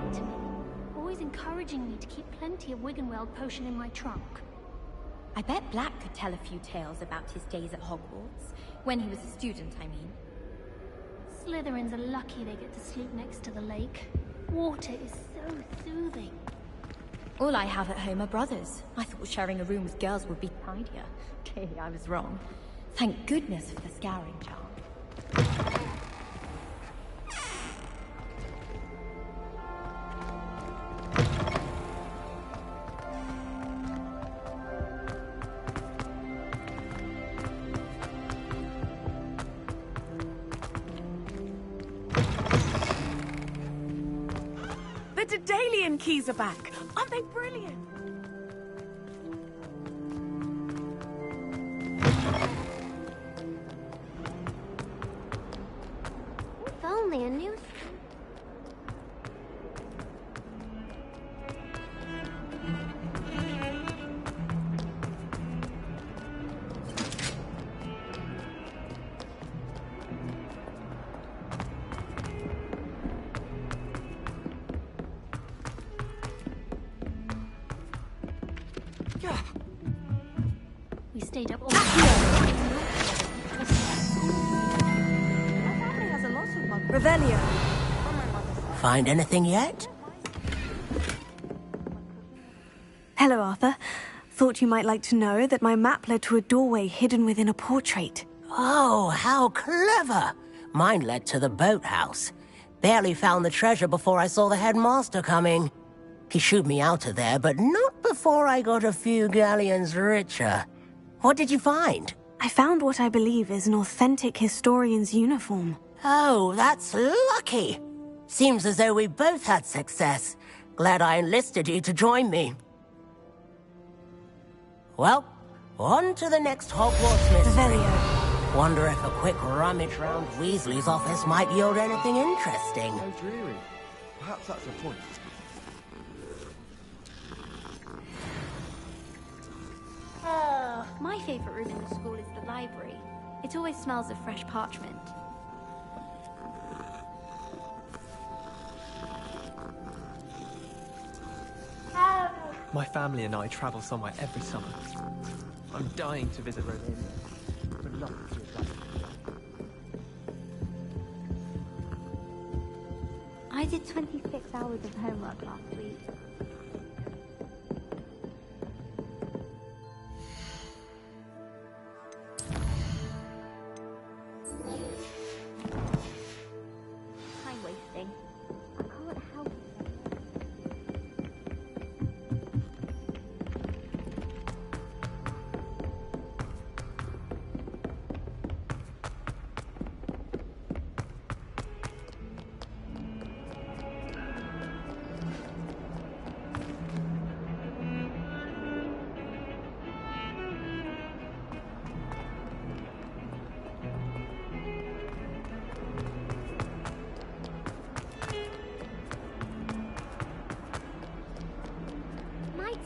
it's Always encouraging me to keep plenty of Wiggenweld potion in my trunk. I bet Black could tell a few tales about his days at Hogwarts. When he was a student, I mean. Slytherins are lucky they get to sleep next to the lake. Water is so soothing. All I have at home are brothers. I thought sharing a room with girls would be tidier. Clearly I was wrong. Thank goodness for the scouring charm. The Daedalian keys are back. Aren't they brilliant? If only a new... We stayed up all night. Revelio. Find anything yet? Hello, Arthur. Thought you might like to know that my map led to a doorway hidden within a portrait. Oh, how clever! Mine led to the boathouse. Barely found the treasure before I saw the headmaster coming. He shooed me out of there, but not before I got a few galleons richer. What did you find? I found what I believe is an authentic historian's uniform. Oh, that's lucky. Seems as though we both had success. Glad I enlisted you to join me. Well, on to the next Hogwarts mystery. Wonder if a quick rummage round Weasley's office might yield anything interesting. So dreary. Perhaps that's the point. My favourite room in the school is the library. It always smells of fresh parchment. My family and I travel somewhere every summer. I'm dying to visit Romania. Would love to see a dragon. I did 26 hours of homework last week. Time wasting. I can't help it.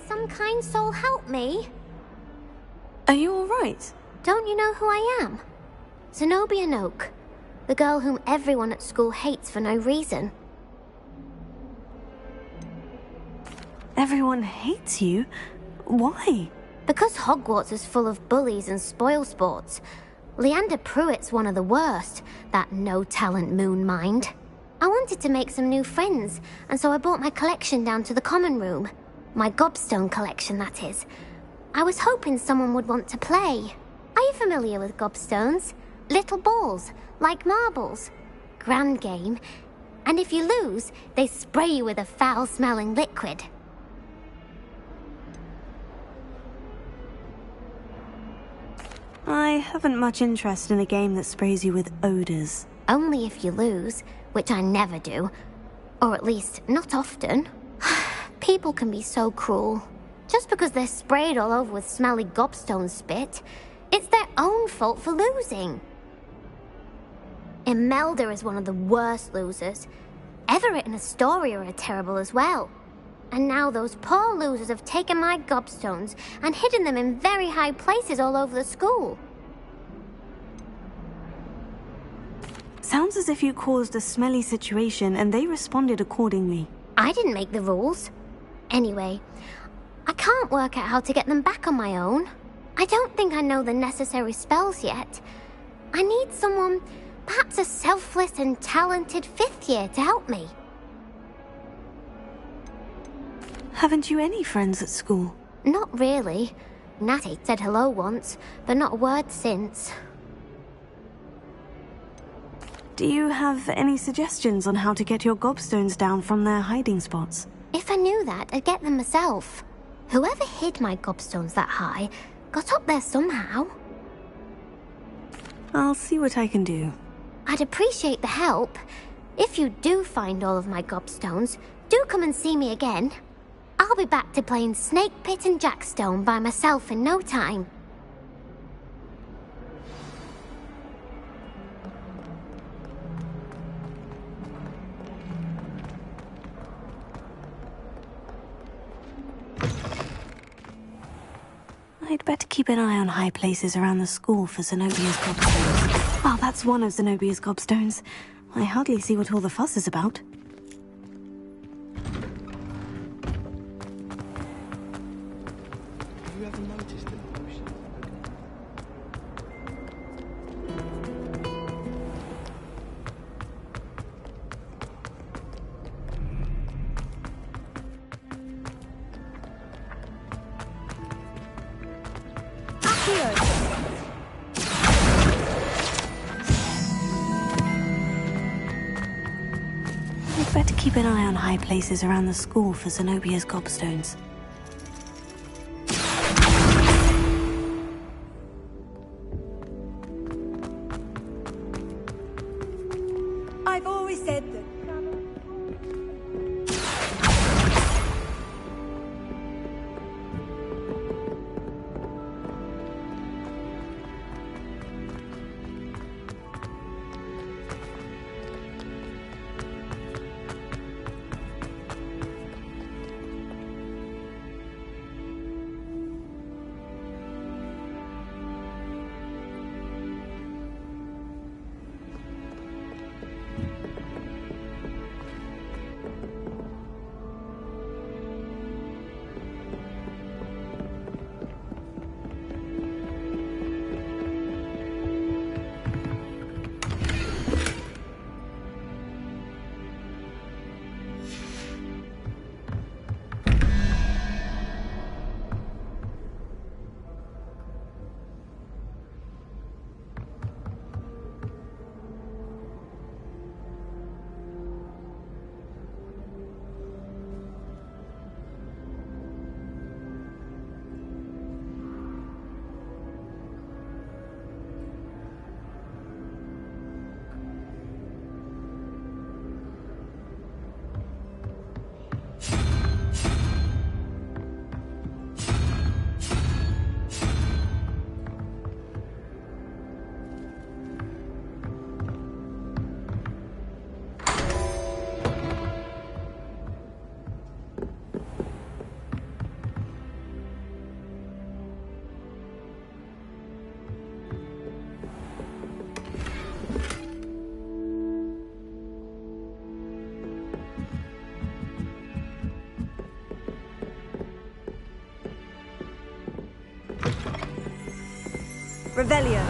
Some kind soul help me? Are you all right? Don't you know who I am? Zenobia Noak, the girl whom everyone at school hates for no reason. Everyone hates you? Why? Because Hogwarts is full of bullies and spoilsports. Leander Pruitt's one of the worst, that no-talent moon mind. I wanted to make some new friends, and so I brought my collection down to the common room. My gobstone collection, that is. I was hoping someone would want to play. Are you familiar with gobstones? Little balls, like marbles. Grand game. And if you lose, they spray you with a foul-smelling liquid. I haven't much interest in a game that sprays you with odors. Only if you lose, which I never do. Or at least, not often. People can be so cruel. Just because they're sprayed all over with smelly gobstone spit, it's their own fault for losing. Imelda is one of the worst losers. Everett and Astoria are terrible as well. And now those poor losers have taken my gobstones and hidden them in very high places all over the school. Sounds as if you caused a smelly situation and they responded accordingly. I didn't make the rules. Anyway, I can't work out how to get them back on my own. I don't think I know the necessary spells yet. I need someone, perhaps a selfless and talented 5th year to help me. Haven't you any friends at school? Not really. Natty said hello once, but not a word since. Do you have any suggestions on how to get your gobstones down from their hiding spots? If I knew that, I'd get them myself. Whoever hid my gobstones that high got up there somehow. I'll see what I can do. I'd appreciate the help. If you do find all of my gobstones, do come and see me again. I'll be back to playing Snake Pit and Jackstone by myself in no time. I'd better keep an eye on high places around the school for Zenobia's gobstones. Well, that's one of Zenobia's gobstones. I hardly see what all the fuss is about. Have you ever noticed the potion? I'd better keep an eye on high places around the school for Zenobia's gobstones. I've always said that. Revelio.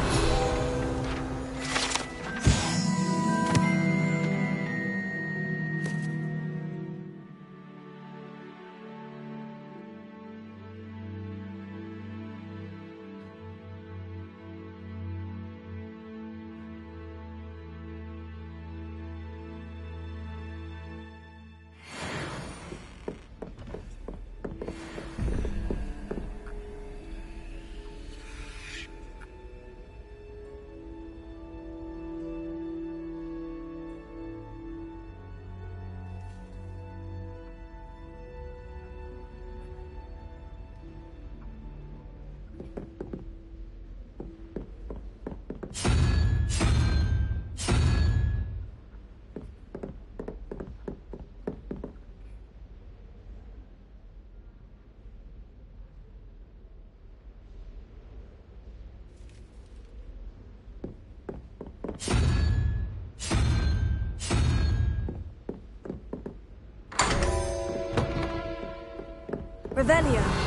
Revelio.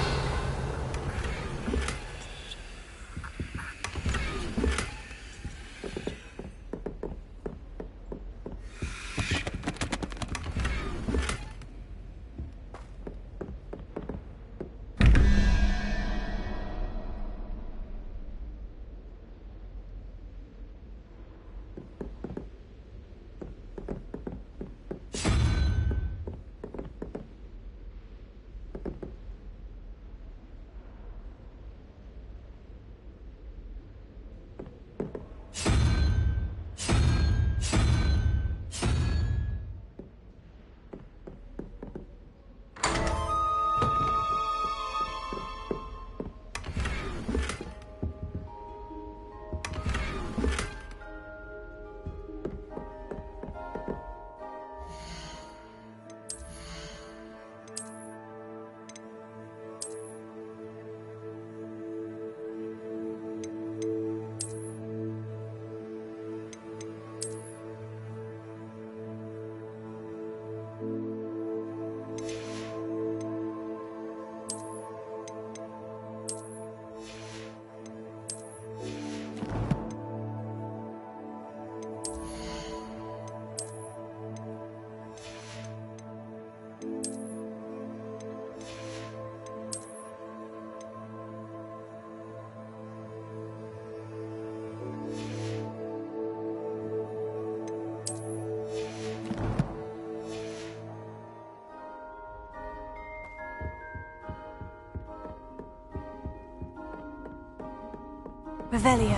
Revelio.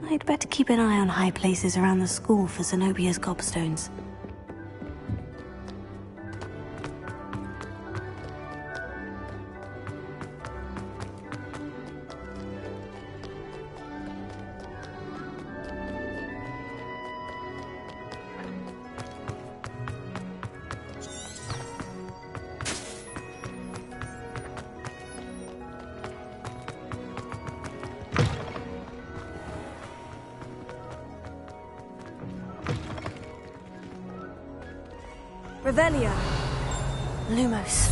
I'd better keep an eye on high places around the school for Zenobia's gobstones. Revelio. Lumos.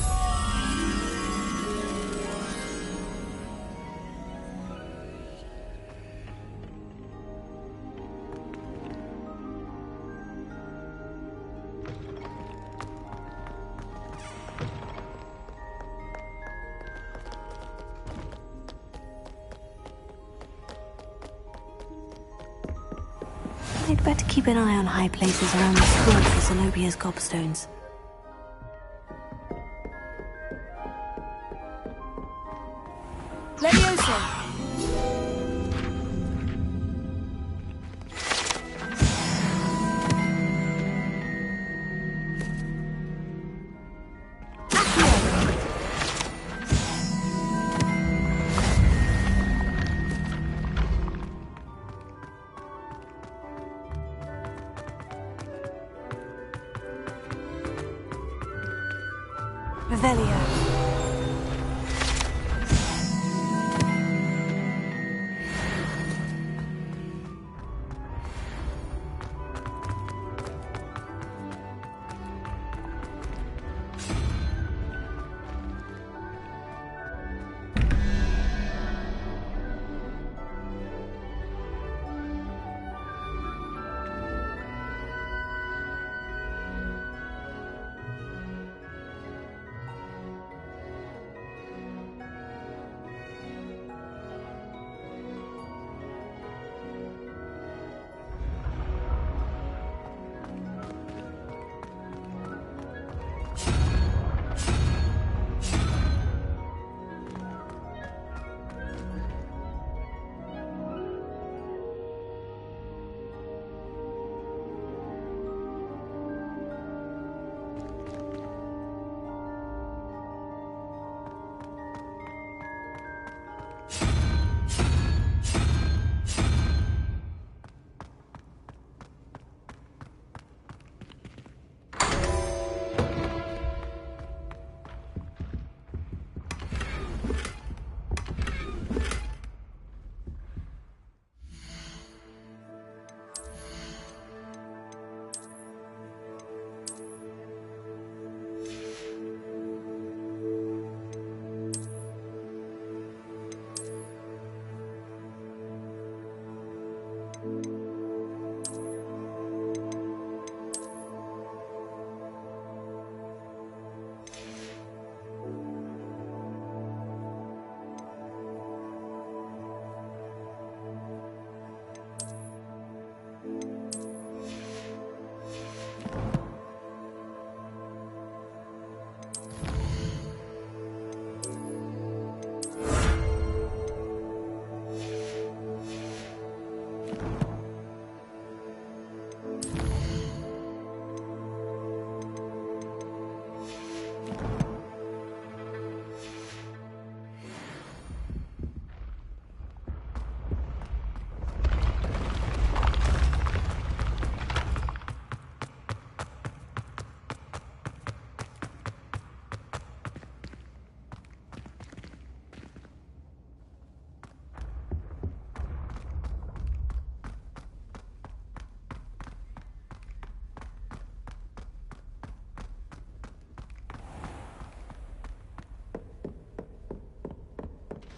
I'd better keep an eye on high places around the school for Zenobia's gobstones. Leviosa. Revelio.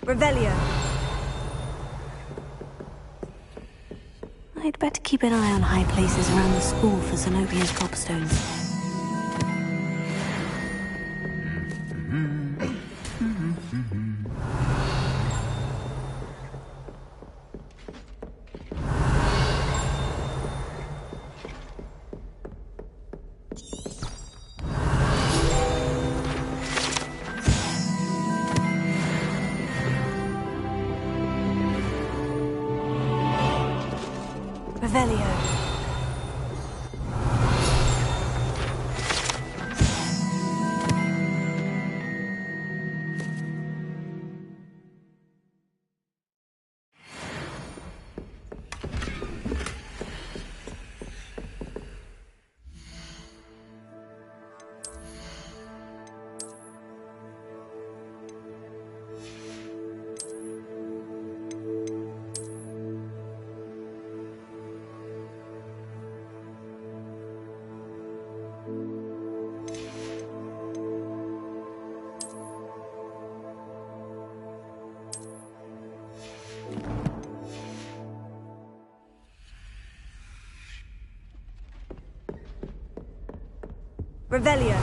Revelio. I'd better keep an eye on high places around the school for Zenobia's gobstones. Revelio. Revelio.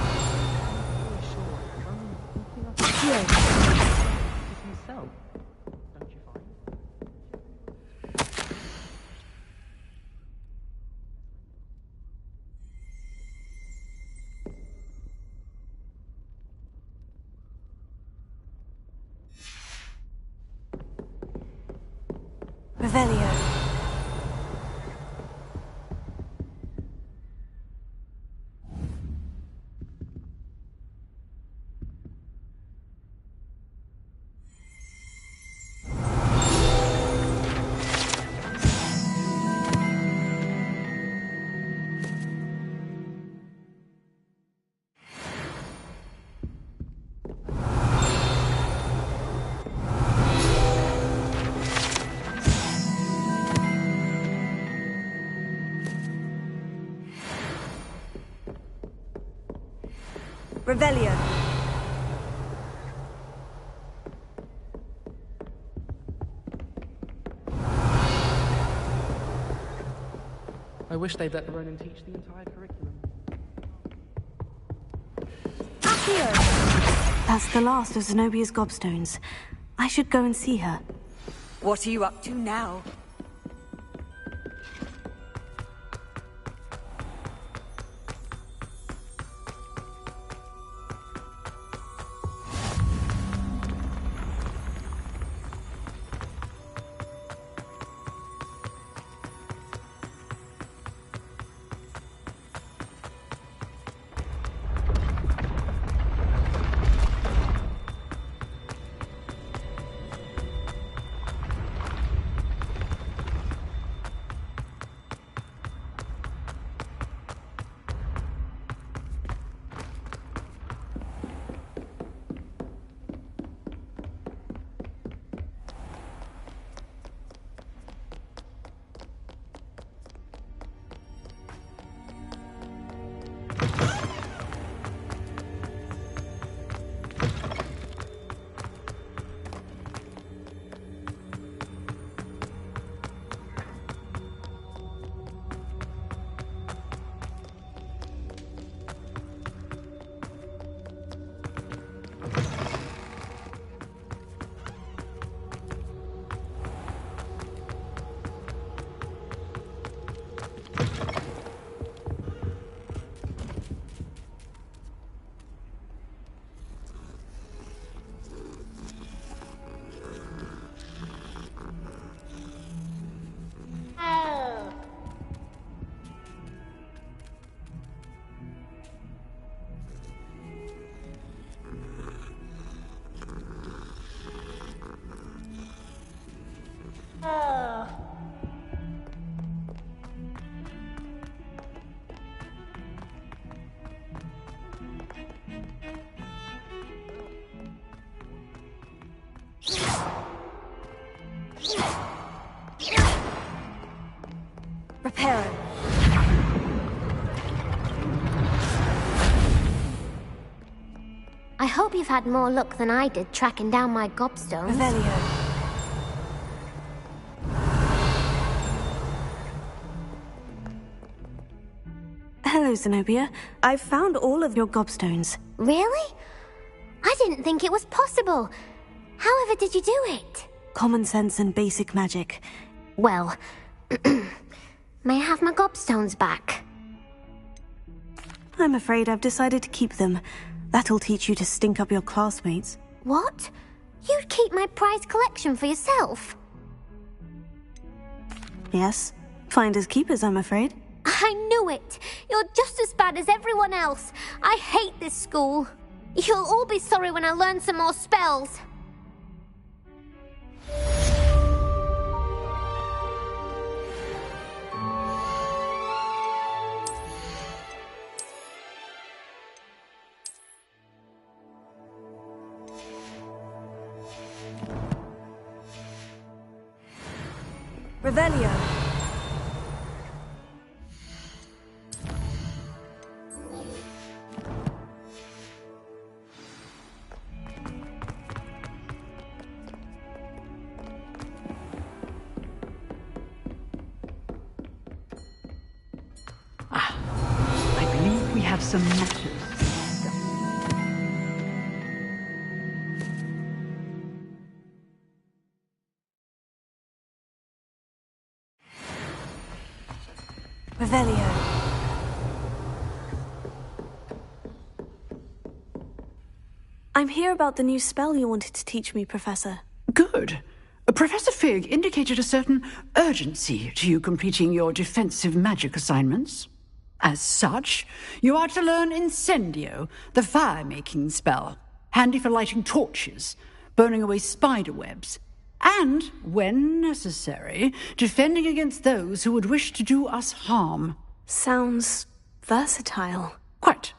Revelio. Revelio. I wish they'd let Ronan teach the entire curriculum. That's the last of Zenobia's gobstones. I should go and see her. What are you up to now? Reparo. I hope you've had more luck than I did tracking down my gobstones. Revelio. Hello, Zenobia. I've found all of your gobstones. Really? I didn't think it was possible. However did you do it? Common sense and basic magic. Well, may I have my gobstones back? I'm afraid I've decided to keep them. That'll teach you to stink up your classmates. What? You'd keep my prized collection for yourself? Yes. Finders keepers, I'm afraid. I knew it! You're just as bad as everyone else. I hate this school. You'll all be sorry when I learn some more spells. Revelio. I believe we have some matters. Revelio. I'm here about the new spell you wanted to teach me, Professor. Good. Professor Fig indicated a certain urgency to you completing your defensive magic assignments. As such, you are to learn Incendio, the fire-making spell, handy for lighting torches, burning away spider webs, and, when necessary, defending against those who would wish to do us harm. Sounds versatile. Quite.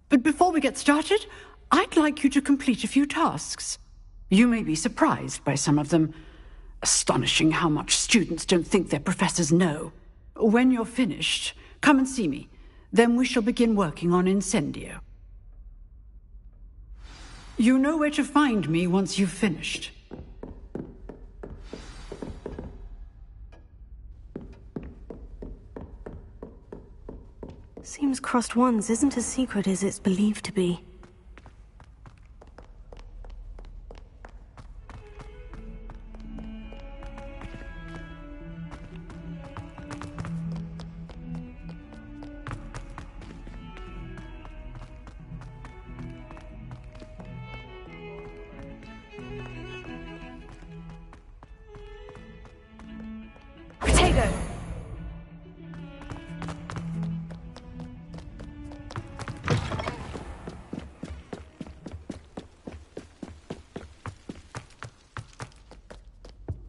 But before we get started, I'd like you to complete a few tasks. You may be surprised by some of them. Astonishing how much students don't think their professors know. When you're finished, come and see me. Then we shall begin working on Incendio. You know where to find me once you've finished. Seems crossed ones isn't as secret as it's believed to be. Potato.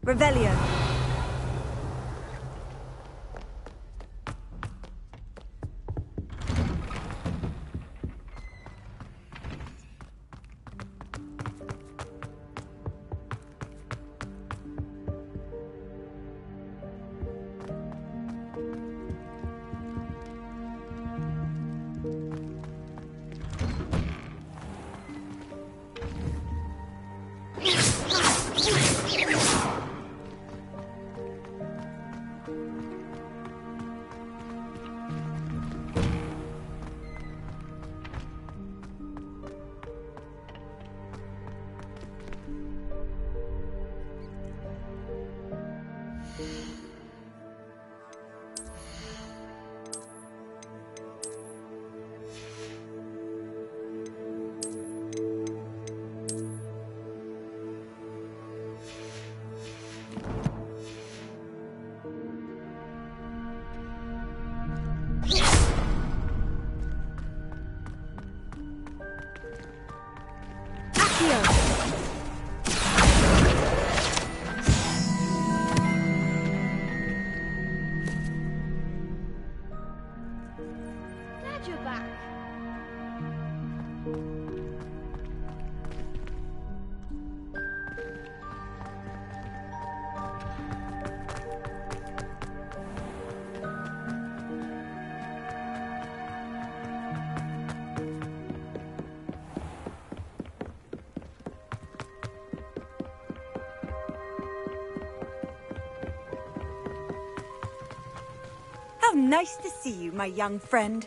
Revelio. Nice to see you, my young friend.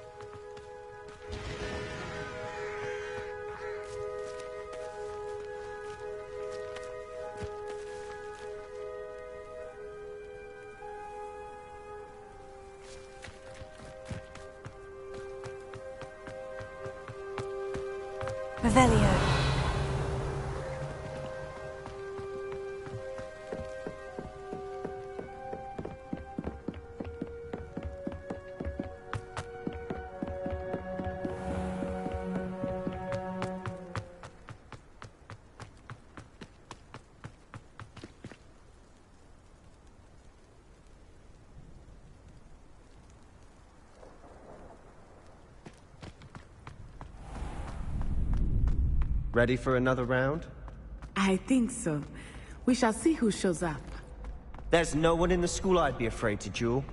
Revelio. Ready for another round? I think so. We shall see who shows up. There's no one in the school I'd be afraid to duel.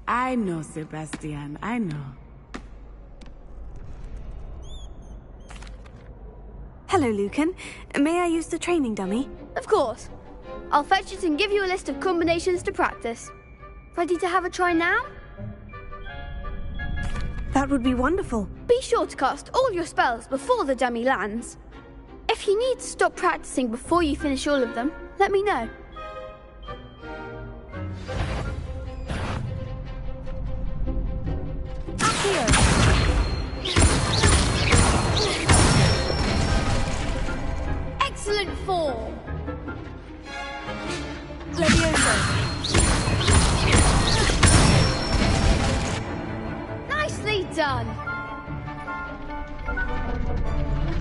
I know, Sebastian, I know. Hello, Lucan. May I use the training dummy? Of course. I'll fetch it and give you a list of combinations to practice. Ready to have a try now? That would be wonderful. Be sure to cast all your spells before the dummy lands. If you need to stop practicing before you finish all of them, let me know. Excellent form. Nicely done.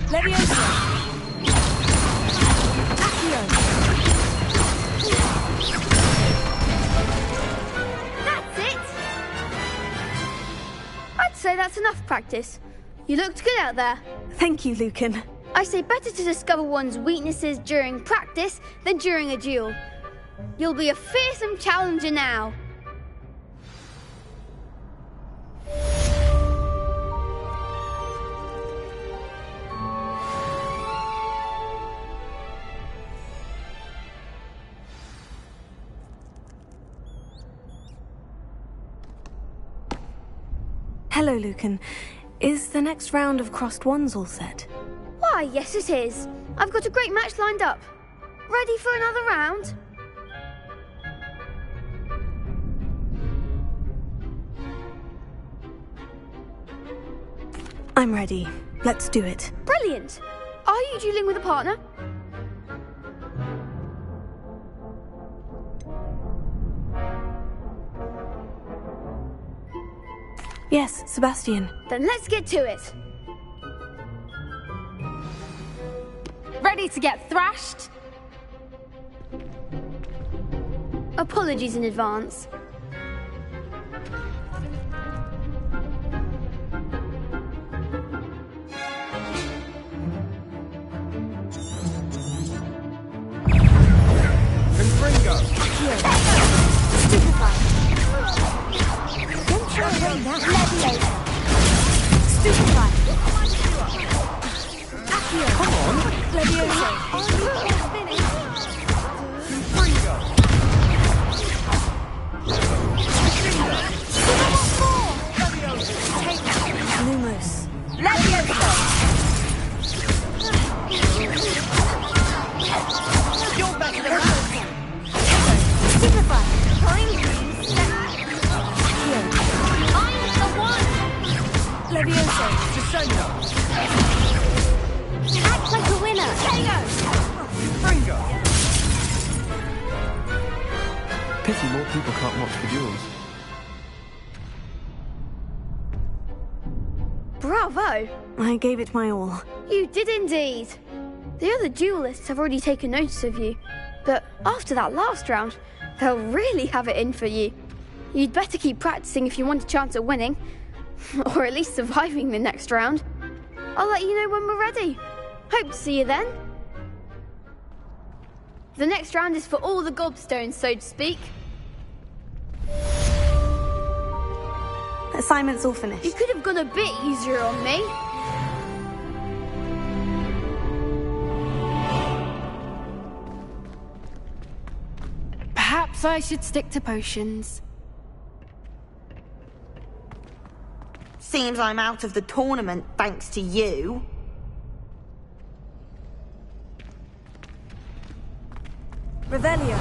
Leviosa. That's it. I'd say that's enough practice. You looked good out there. Thank you, Lucan. I say better to discover one's weaknesses during practice than during a duel. You'll be a fearsome challenger now. Hello, Lucan. Is the next round of crossed wands all set? Why, yes it is. I've got a great match lined up. Ready for another round? I'm ready. Let's do it. Brilliant! Are you dueling with a partner? Yes, Sebastian. Then let's get to it. Ready to get thrashed? Apologies in advance. Act like a winner. Pity more people can't watch the duels. Bravo! I gave it my all. You did indeed. The other duelists have already taken notice of you, but after that last round, they'll really have it in for you. You'd better keep practicing if you want a chance at winning, or at least surviving the next round. I'll let you know when we're ready. Hope to see you then. The next round is for all the gobstones, so to speak. Assignment's all finished. You could have gone a bit easier on me. Perhaps I should stick to potions. Seems I'm out of the tournament thanks to you. Revelio.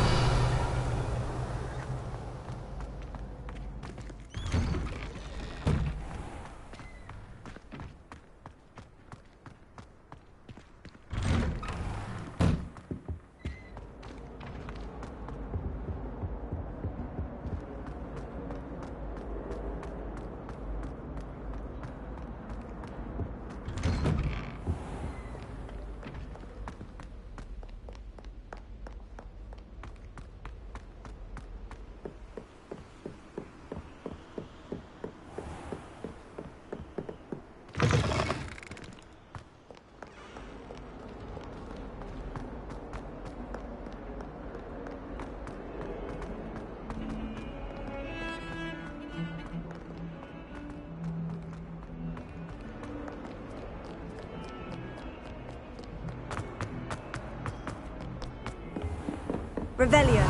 Revelio.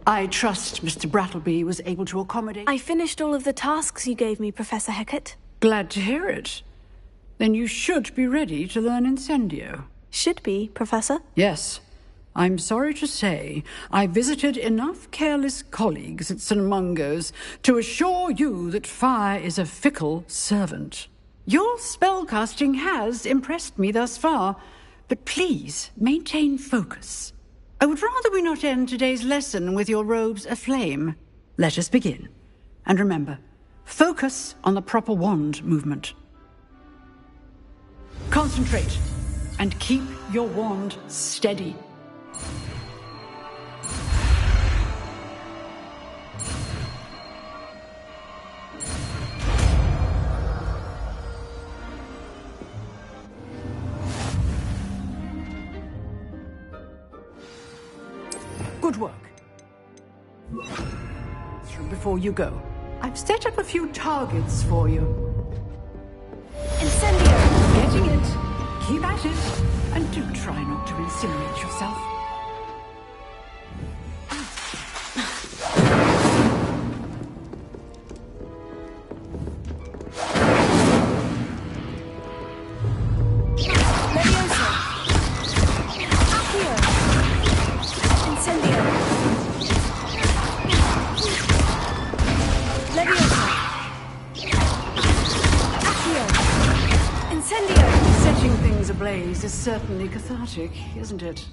I trust Mr. Brattleby was able to accommodate... I finished all of the tasks you gave me, Professor Hecat. Glad to hear it. Then you should be ready to learn Incendio. Should be, Professor? Yes. I'm sorry to say, I visited enough careless colleagues at St. Mungo's to assure you that fire is a fickle servant. Your spellcasting has impressed me thus far, but please maintain focus. I would rather we not end today's lesson with your robes aflame. Let us begin. And remember, focus on the proper wand movement. Concentrate, and keep your wand steady. Good work. Before you go, I've set up a few targets for you. Incendio! Getting it. Keep at it. And do try not to incinerate yourself. Blaze is certainly cathartic, isn't it?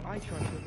I trust you.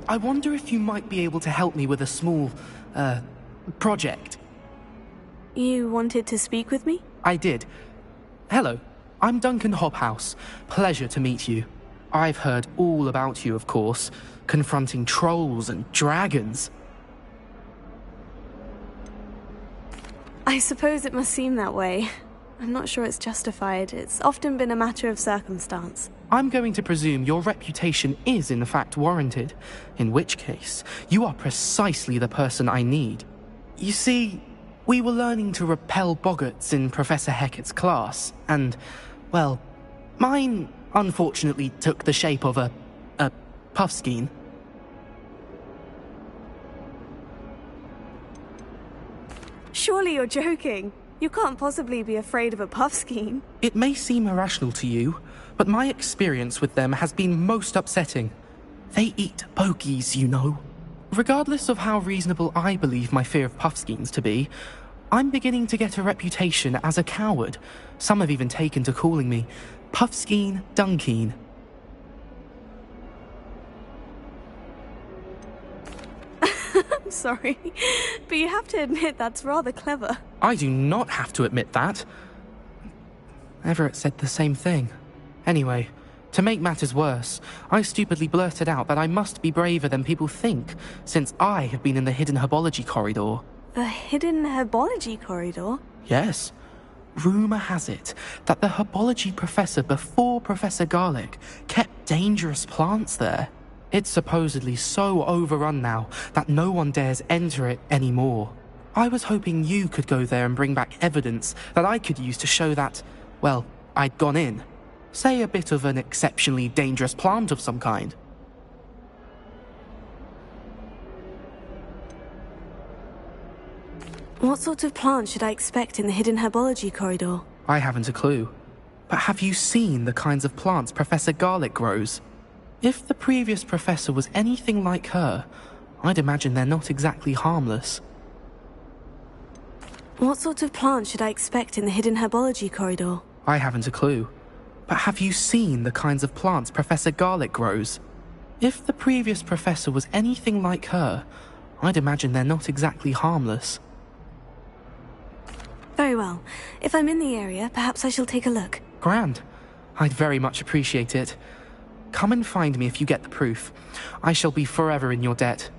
I wonder if you might be able to help me with a small, project. You wanted to speak with me? I did. Hello, I'm Duncan Hobhouse. Pleasure to meet you. I've heard all about you, of course, confronting trolls and dragons. I suppose it must seem that way. I'm not sure it's justified. It's often been a matter of circumstance. I'm going to presume your reputation is in fact warranted, in which case, you are precisely the person I need. You see, We were learning to repel boggarts in Professor Hecat's class, and, well, mine unfortunately took the shape of a puffskein. Surely you're joking. You can't possibly be afraid of a puffskein. It may seem irrational to you, but my experience with them has been most upsetting. They eat bogies, you know. Regardless of how reasonable I believe my fear of puffskeins to be, I'm beginning to get a reputation as a coward. Some have even taken to calling me Puffskein Dunkeen. I'm sorry, but you have to admit that's rather clever. I do not have to admit that. Everett said the same thing. Anyway, to make matters worse, I stupidly blurted out that I must be braver than people think, since I have been in the hidden herbology corridor. The hidden herbology corridor? Yes. Rumour has it that the herbology professor before Professor Garlic kept dangerous plants there. It's supposedly so overrun now that no one dares enter it anymore. I was hoping you could go there and bring back evidence that I could use to show that, well, I'd gone in. Say a bit of an exceptionally dangerous plant of some kind. What sort of plant should I expect in the hidden herbology corridor? I haven't a clue. But have you seen the kinds of plants Professor Garlic grows? If the previous professor was anything like her, I'd imagine they're not exactly harmless. What sort of plant should I expect in the hidden herbology corridor? I haven't a clue. But have you seen the kinds of plants Professor Garlic grows? If the previous professor was anything like her, I'd imagine they're not exactly harmless. Very well. If I'm in the area, perhaps I shall take a look. Grand. I'd very much appreciate it. Come and find me if you get the proof. I shall be forever in your debt.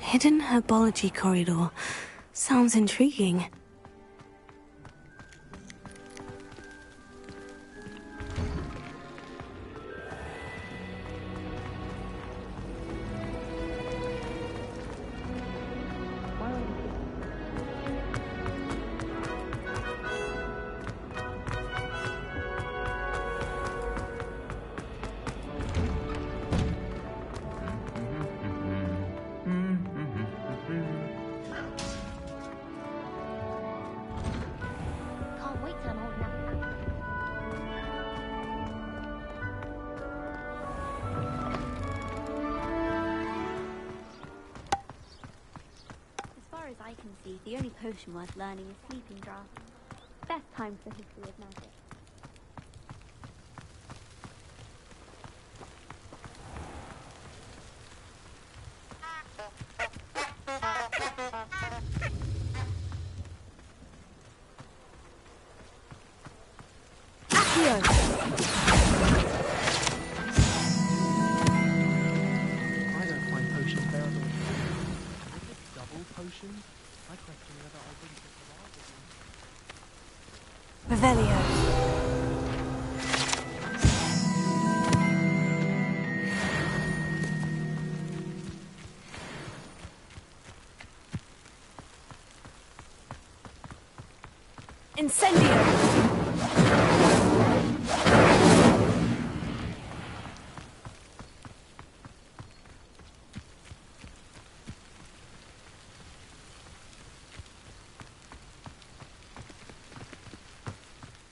Hidden herbology corridor. Sounds intriguing. I can see, the only potion worth learning is Sleeping Draught. Best time for history of magic. Incendio!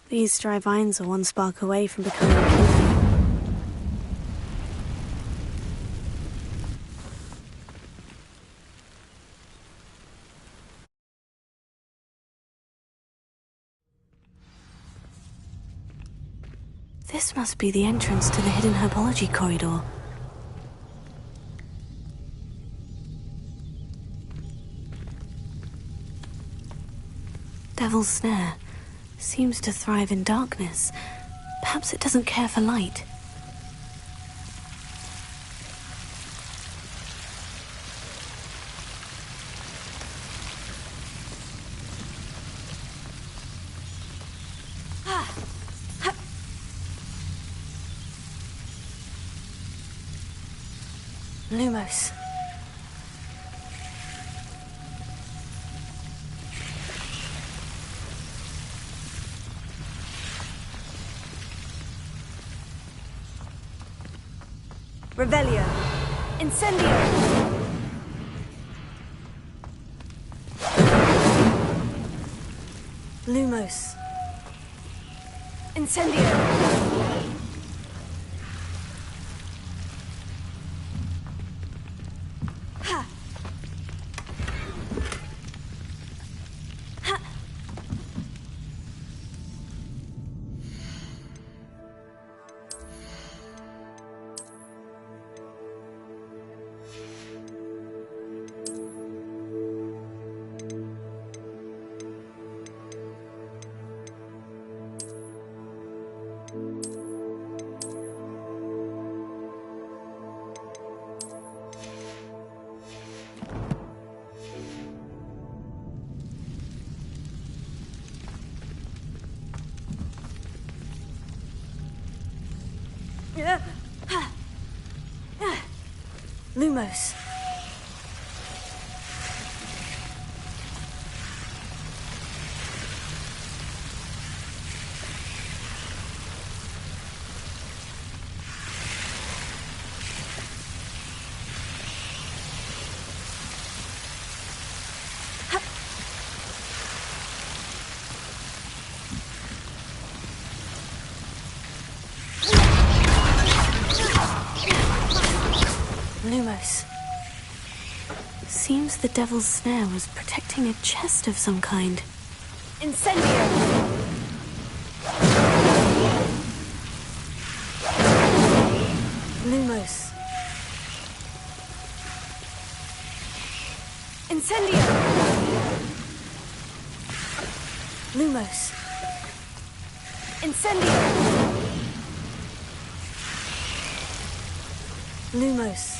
These dry vines are one spark away from becoming a kingdom. This must be the entrance to the hidden herbology corridor. Devil's Snare seems to thrive in darkness. Perhaps it doesn't care for light. Lumos. Revelio. Incendio. Lumos. Incendio. Ha. Ha. Lumos. Lumos. Seems the devil's snare was protecting a chest of some kind. Incendio. Lumos. Incendio. Lumos. Incendio. Lumos.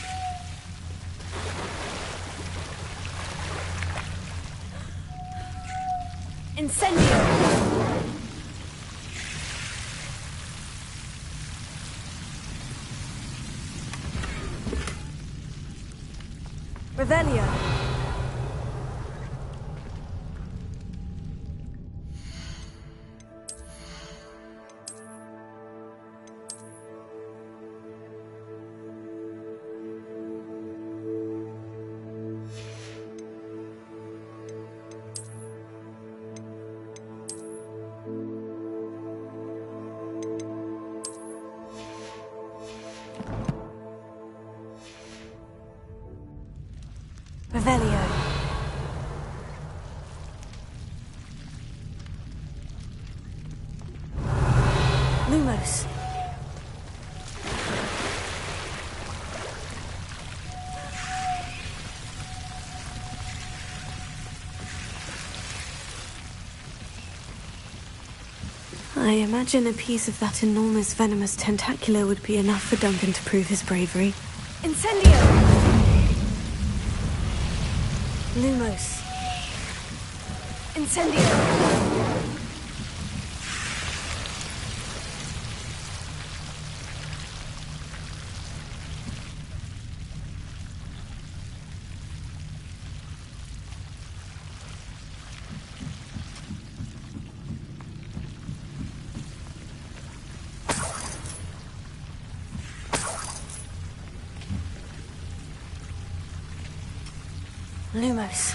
Incendio. Revelio. Revelio. Lumos. I imagine a piece of that enormous venomous tentacular would be enough for Duncan to prove his bravery. Incendio. Lumos. Incendio. Lumos.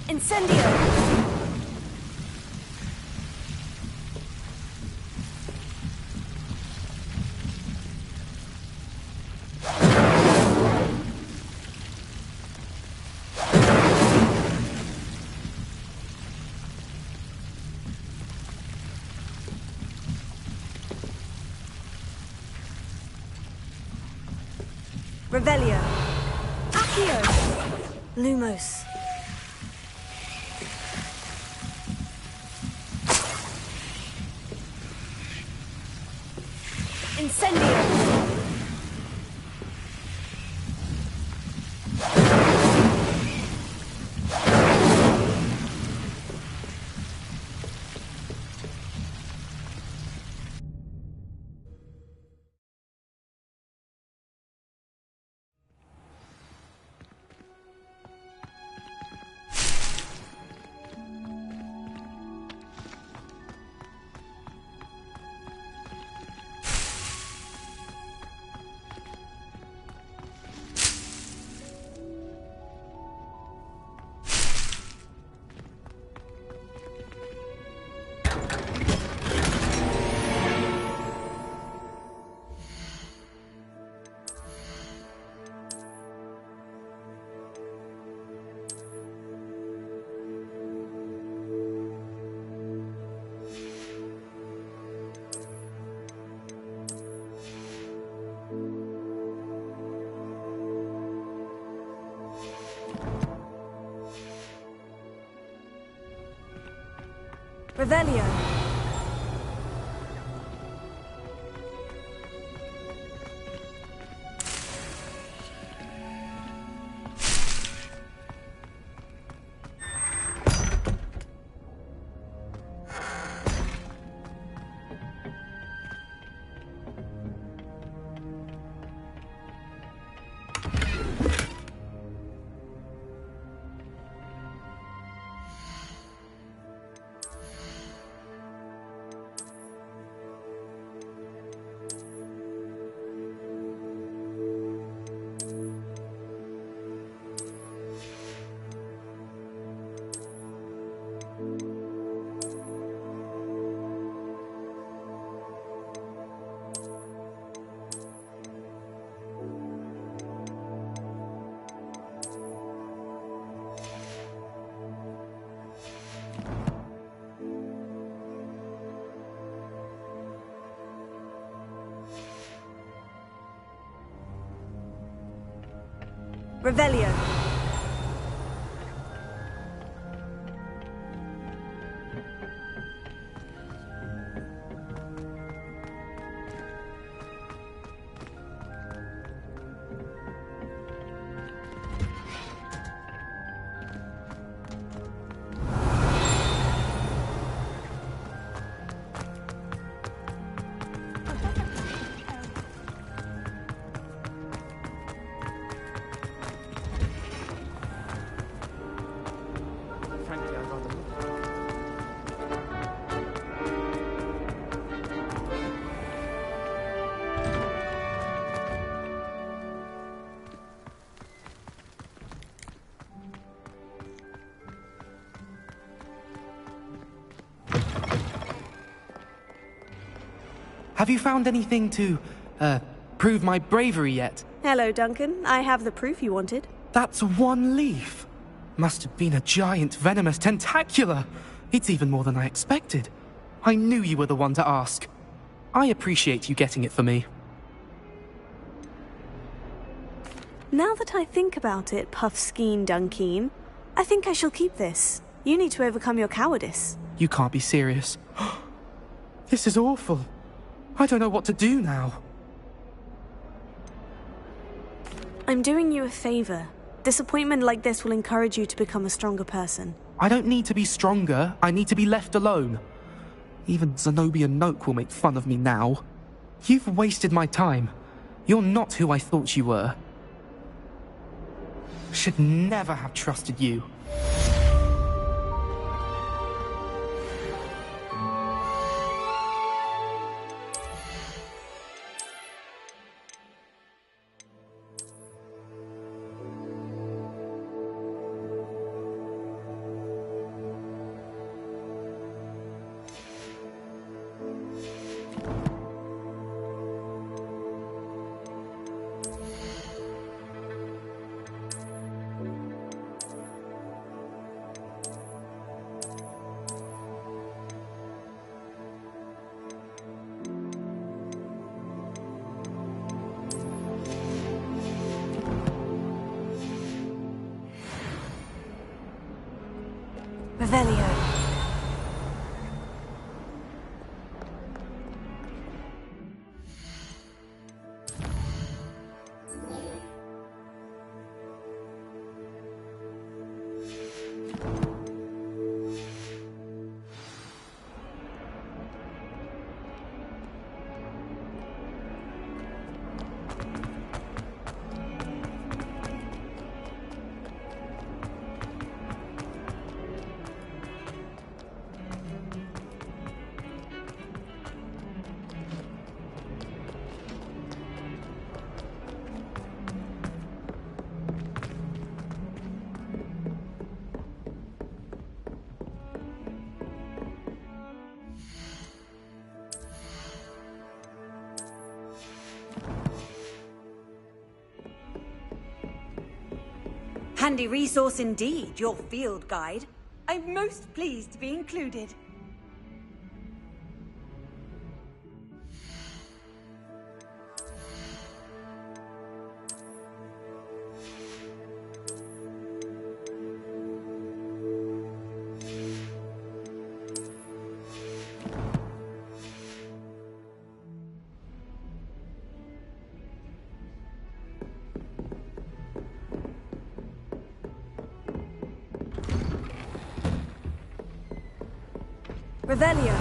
Incendio. Revelio. Accio. Lumos. Incendio. Revelio. Revelio. Frankly, I'd rather not. Have you found anything to, prove my bravery yet? Hello, Duncan. I have the proof you wanted. That's one leaf. Must have been a giant venomous tentacula. It's even more than I expected. I knew you were the one to ask. I appreciate you getting it for me. Now that I think about it, Puffskein Dunkeen, I think I shall keep this. You need to overcome your cowardice. You can't be serious. This is awful. I don't know what to do now. I'm doing you a favor. Disappointment like this will encourage you to become a stronger person. I don't need to be stronger. I need to be left alone. Even Zenobia Noak will make fun of me now. You've wasted my time. You're not who I thought you were. Should never have trusted you. Revelio. Handy resource indeed, your field guide. I'm most pleased to be included. Revelio.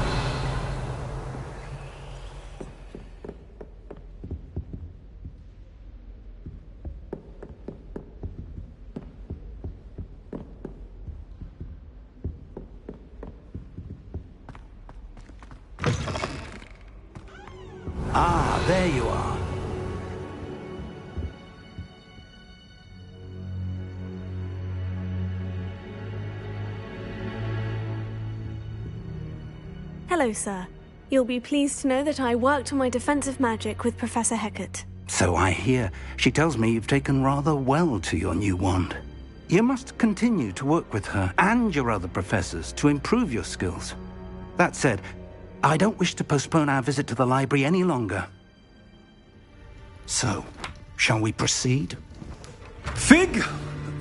Ah, there you are. Hello, sir. You'll be pleased to know that I worked on my defensive magic with Professor Hecat. So I hear. She tells me you've taken rather well to your new wand. You must continue to work with her and your other professors to improve your skills. That said, I don't wish to postpone our visit to the library any longer. So, shall we proceed? Fig!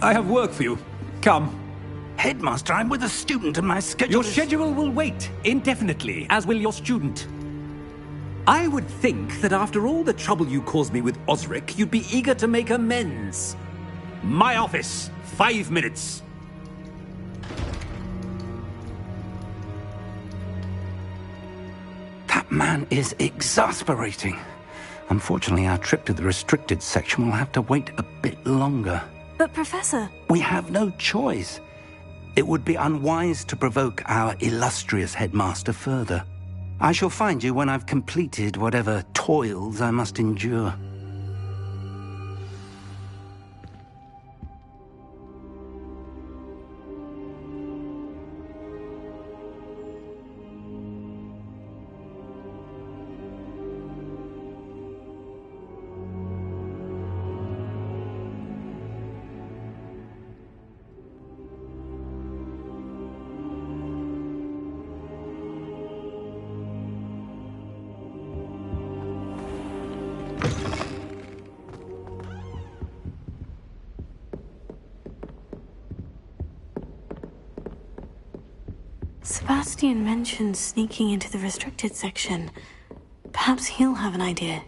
I have work for you. Come. Headmaster, I'm with a student and my schedule Your schedule will wait indefinitely, as will your student. I would think that after all the trouble you caused me with Osric, you'd be eager to make amends. My office, 5 minutes. That man is exasperating. Unfortunately, our trip to the restricted section will have to wait a bit longer. But, Professor... We have no choice. It would be unwise to provoke our illustrious headmaster further. I shall find you when I've completed whatever toils I must endure. Sebastian mentioned sneaking into the restricted section. Perhaps he'll have an idea.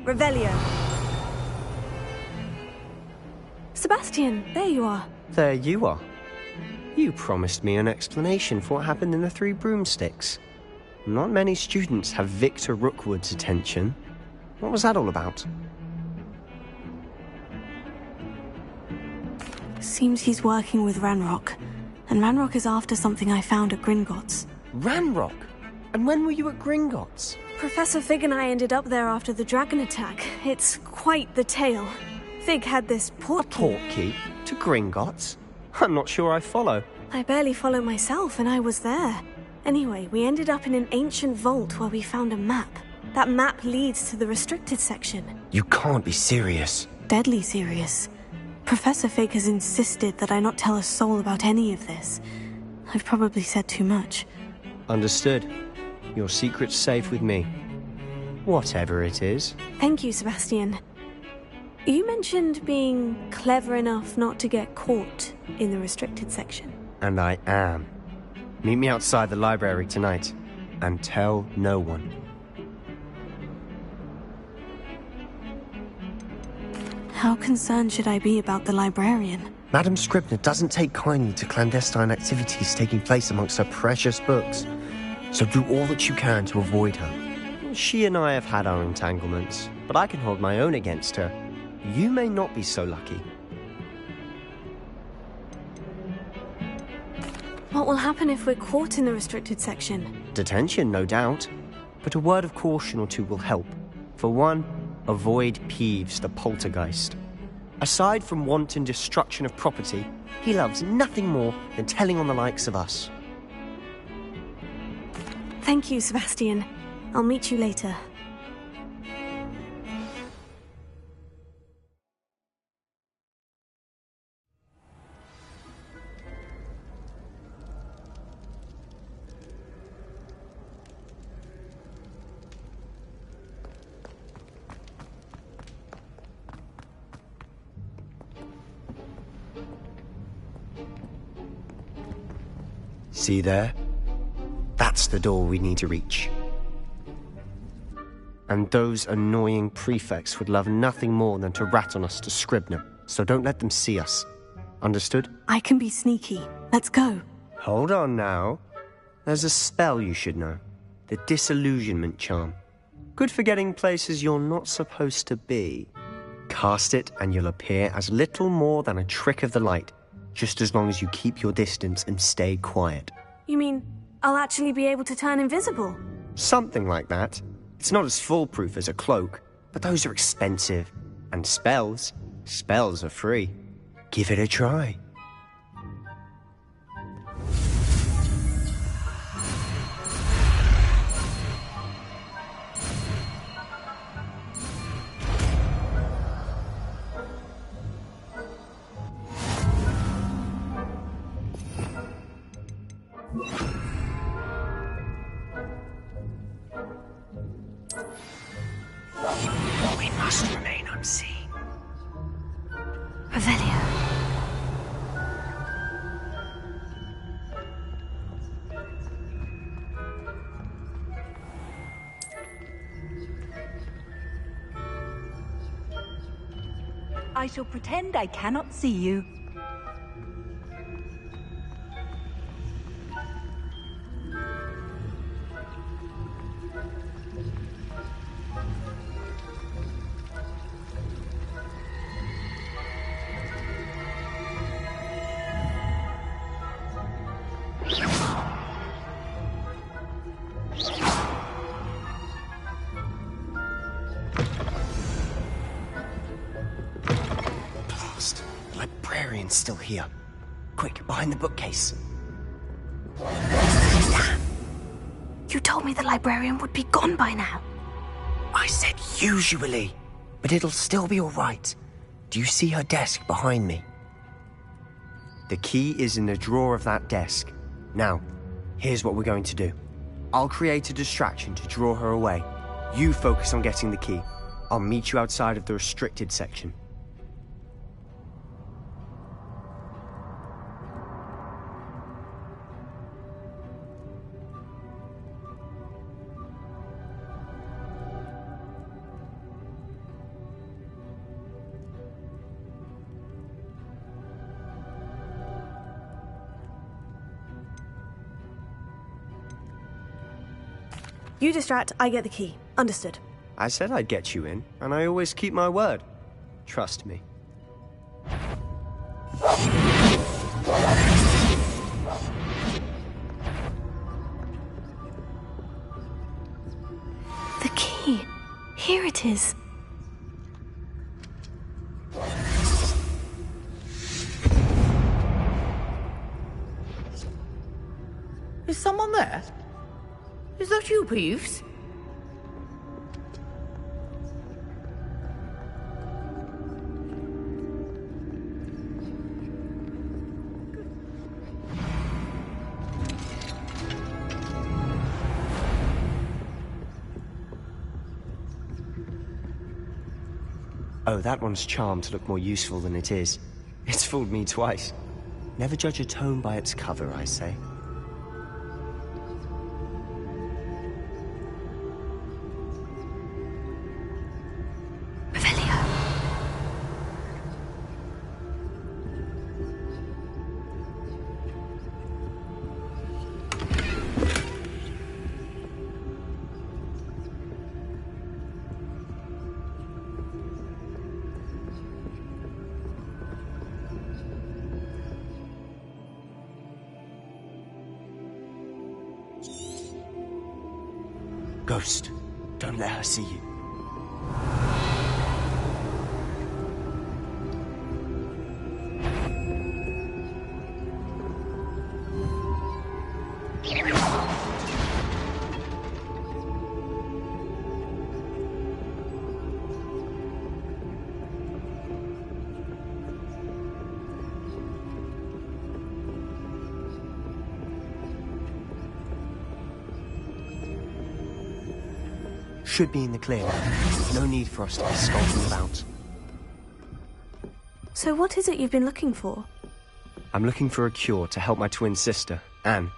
Revelio. Sebastian, there you are. There you are. You promised me an explanation for what happened in the Three Broomsticks. Not many students have Victor Rookwood's attention. What was that all about? Seems he's working with Ranrock. And Ranrock is after something I found at Gringotts. Ranrock? And when were you at Gringotts? Professor Fig and I ended up there after the dragon attack. It's quite the tale. Fig had this portkey. A portkey? To Gringotts? I'm not sure I follow. I barely follow myself, and I was there. Anyway, we ended up in an ancient vault where we found a map. That map leads to the restricted section. You can't be serious. Deadly serious. Professor Fig has insisted that I not tell a soul about any of this. I've probably said too much. Understood. Your secret's safe with me. Whatever it is. Thank you, Sebastian. You mentioned being clever enough not to get caught in the restricted section. And I am. Meet me outside the library tonight. And tell no one. How concerned should I be about the librarian? Madame Scribner doesn't take kindly to clandestine activities taking place amongst her precious books. So do all that you can to avoid her. She and I have had our entanglements, but I can hold my own against her. You may not be so lucky. What will happen if we're caught in the restricted section? Detention, no doubt. But a word of caution or two will help. For one, avoid Peeves, the poltergeist. Aside from wanton destruction of property, he loves nothing more than telling on the likes of us. Thank you, Sebastian. I'll meet you later. See there? That's the door we need to reach. And those annoying prefects would love nothing more than to rat on us to Scribner, so don't let them see us. Understood? I can be sneaky. Let's go. Hold on now. There's a spell you should know. The Disillusionment Charm. Good for getting places you're not supposed to be. Cast it and you'll appear as little more than a trick of the light, just as long as you keep your distance and stay quiet. You mean I'll actually be able to turn invisible? Something like that. It's not as foolproof as a cloak, but those are expensive. And spells are free. Give it a try. We must remain unseen. Revelio. I shall pretend I cannot see you. Blast. The librarian's still here. Quick, behind the bookcase. Damn. You told me the librarian would be gone by now. I said usually, but it'll still be all right. Do you see her desk behind me? The key is in the drawer of that desk. Now, here's what we're going to do. I'll create a distraction to draw her away. You focus on getting the key. I'll meet you outside of the restricted section. You distract, I get the key. Understood. I said I'd get you in, and I always keep my word. Trust me. The key. Here it is. Is someone there? Is that you, Peeves? Oh, that one's charmed to look more useful than it is. It's fooled me twice. Never judge a tome by its cover, I say. Ghost, don't let her see you. Should be in the clear now. No need for us to be skulking about. So what is it you've been looking for? I'm looking for a cure to help my twin sister, Anne.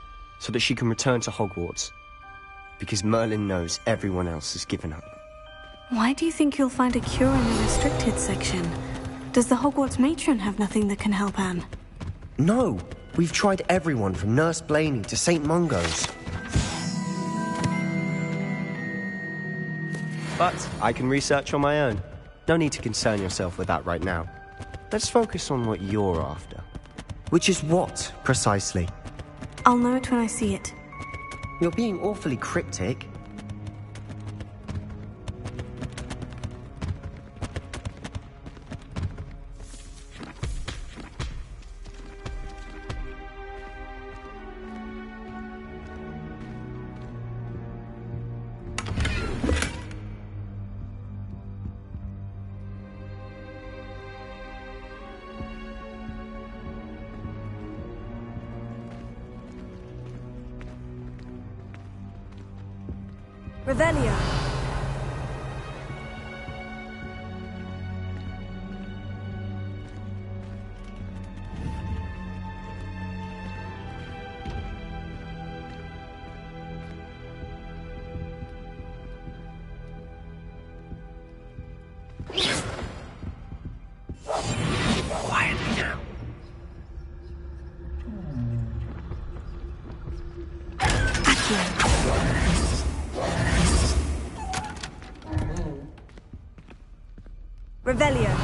so that she can return to Hogwarts. Because Merlin knows everyone else has given up. Why do you think you'll find a cure in the restricted section? Does the Hogwarts matron have nothing that can help Anne? No! We've tried everyone from Nurse Blaney to St. Mungo's. But I can research on my own. No need to concern yourself with that right now. Let's focus on what you're after. Which is what, precisely? I'll know it when I see it. You're being awfully cryptic. Revelio. Quietly now. Revelio.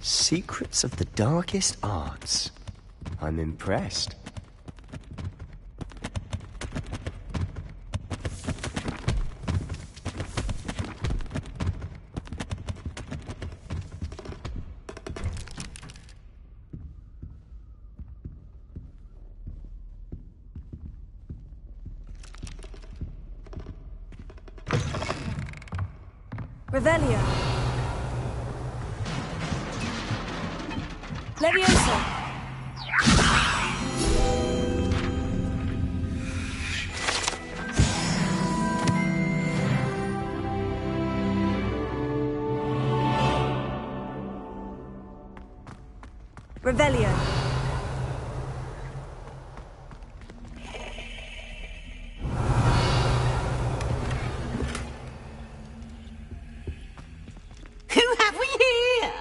Secrets of the darkest arts. I'm impressed. Revelio. Leviosa. Revelio. Who have we here?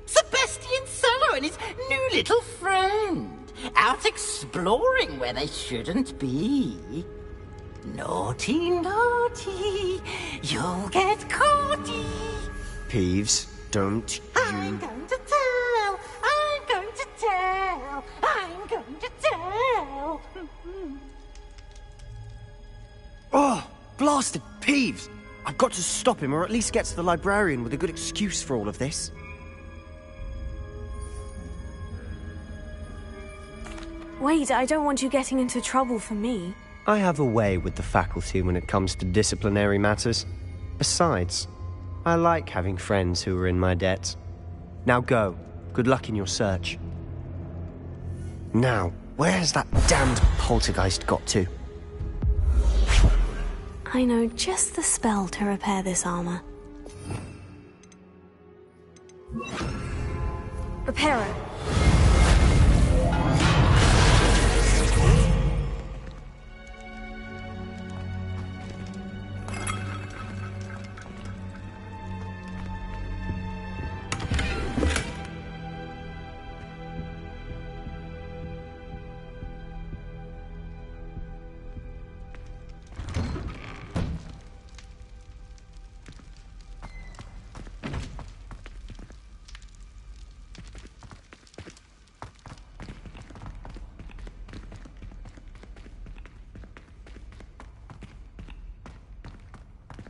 Sebastian Cello and his new little friend, out exploring where they shouldn't be. Naughty, naughty, you'll get caughty. Peeves, don't you... I'm going to tell, I'm going to tell, I'm going to tell. Oh, blasted Peeves! I've got to stop him, or at least get to the librarian with a good excuse for all of this. Wait, I don't want you getting into trouble for me. I have a way with the faculty when it comes to disciplinary matters. Besides, I like having friends who are in my debt. Now go. Good luck in your search. Now, where's that damned poltergeist got to? I know just the spell to repair this armor. Reparo.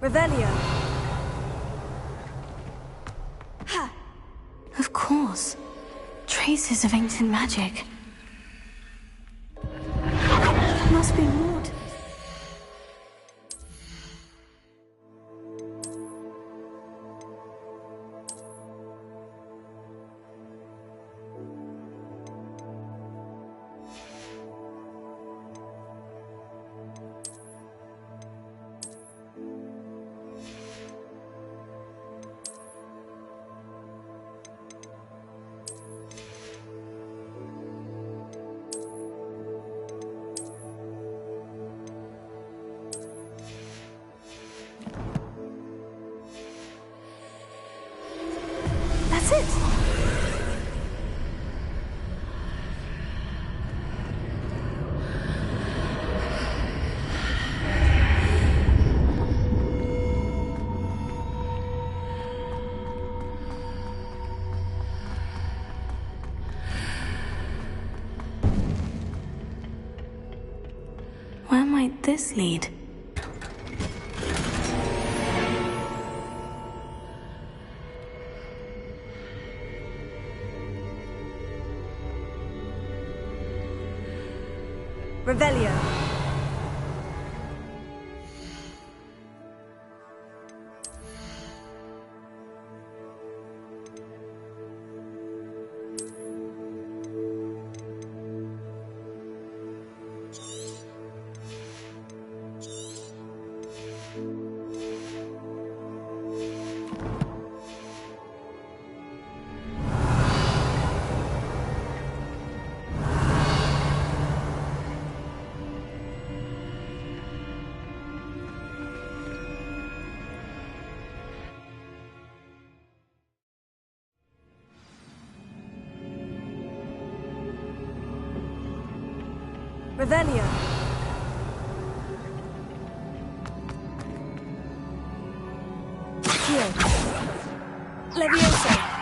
Revelio. Ha! Of course. Traces of ancient magic. There must be more to this. That's it! Where might this lead? Revelio. Revelio. Here. Levioso.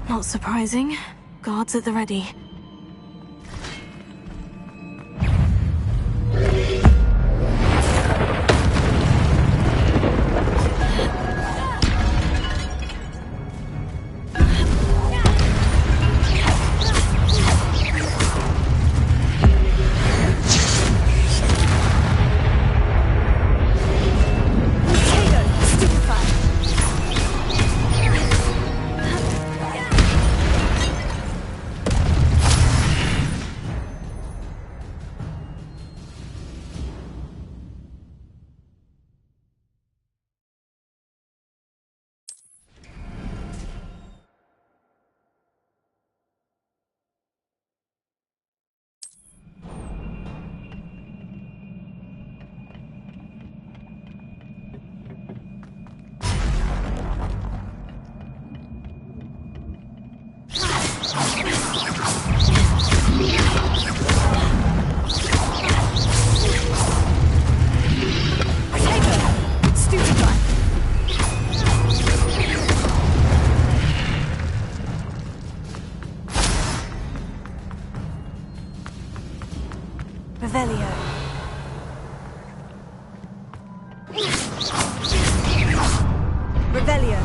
Not surprising. Guards at the ready. Revelio. Revelio.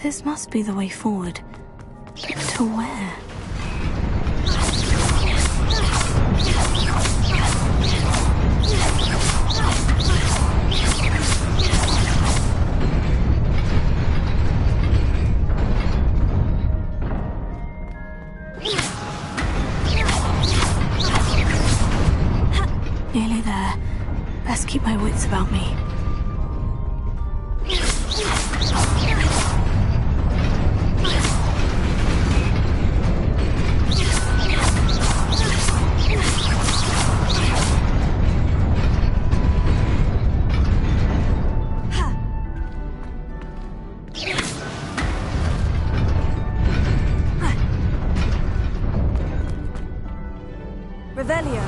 This must be the way forward. But to where? Nearly there. Best keep my wits about me. Revelio.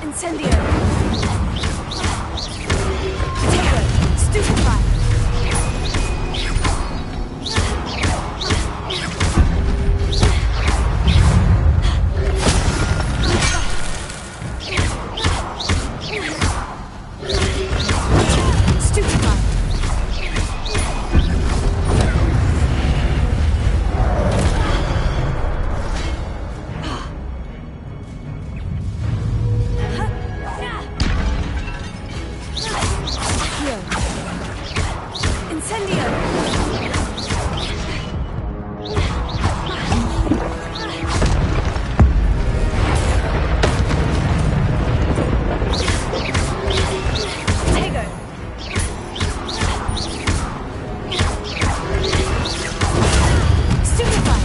Incendio! Potato! Stupefy! Stupefy!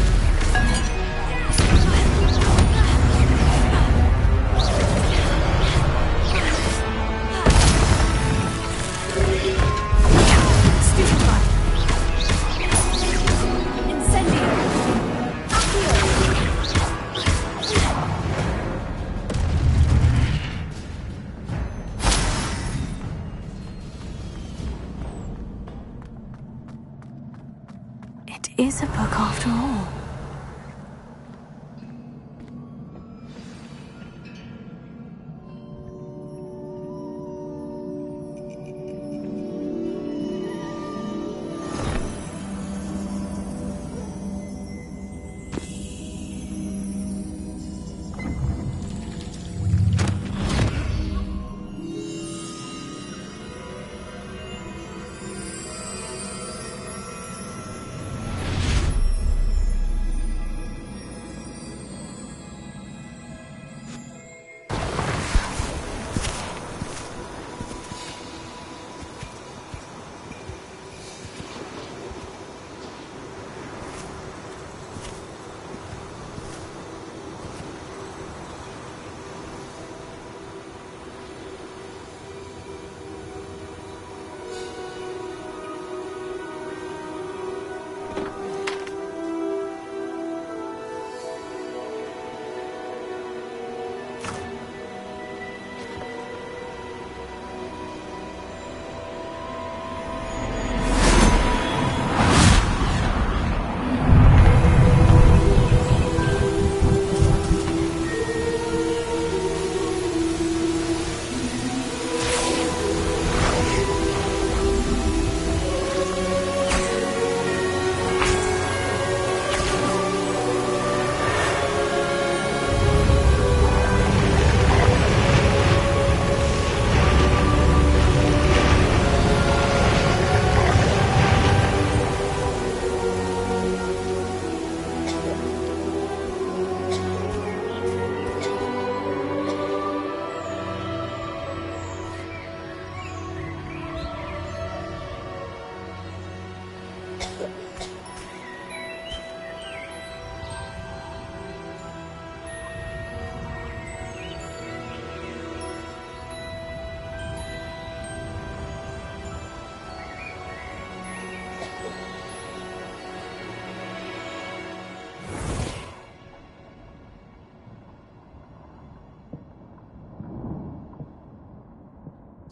Is a book after all.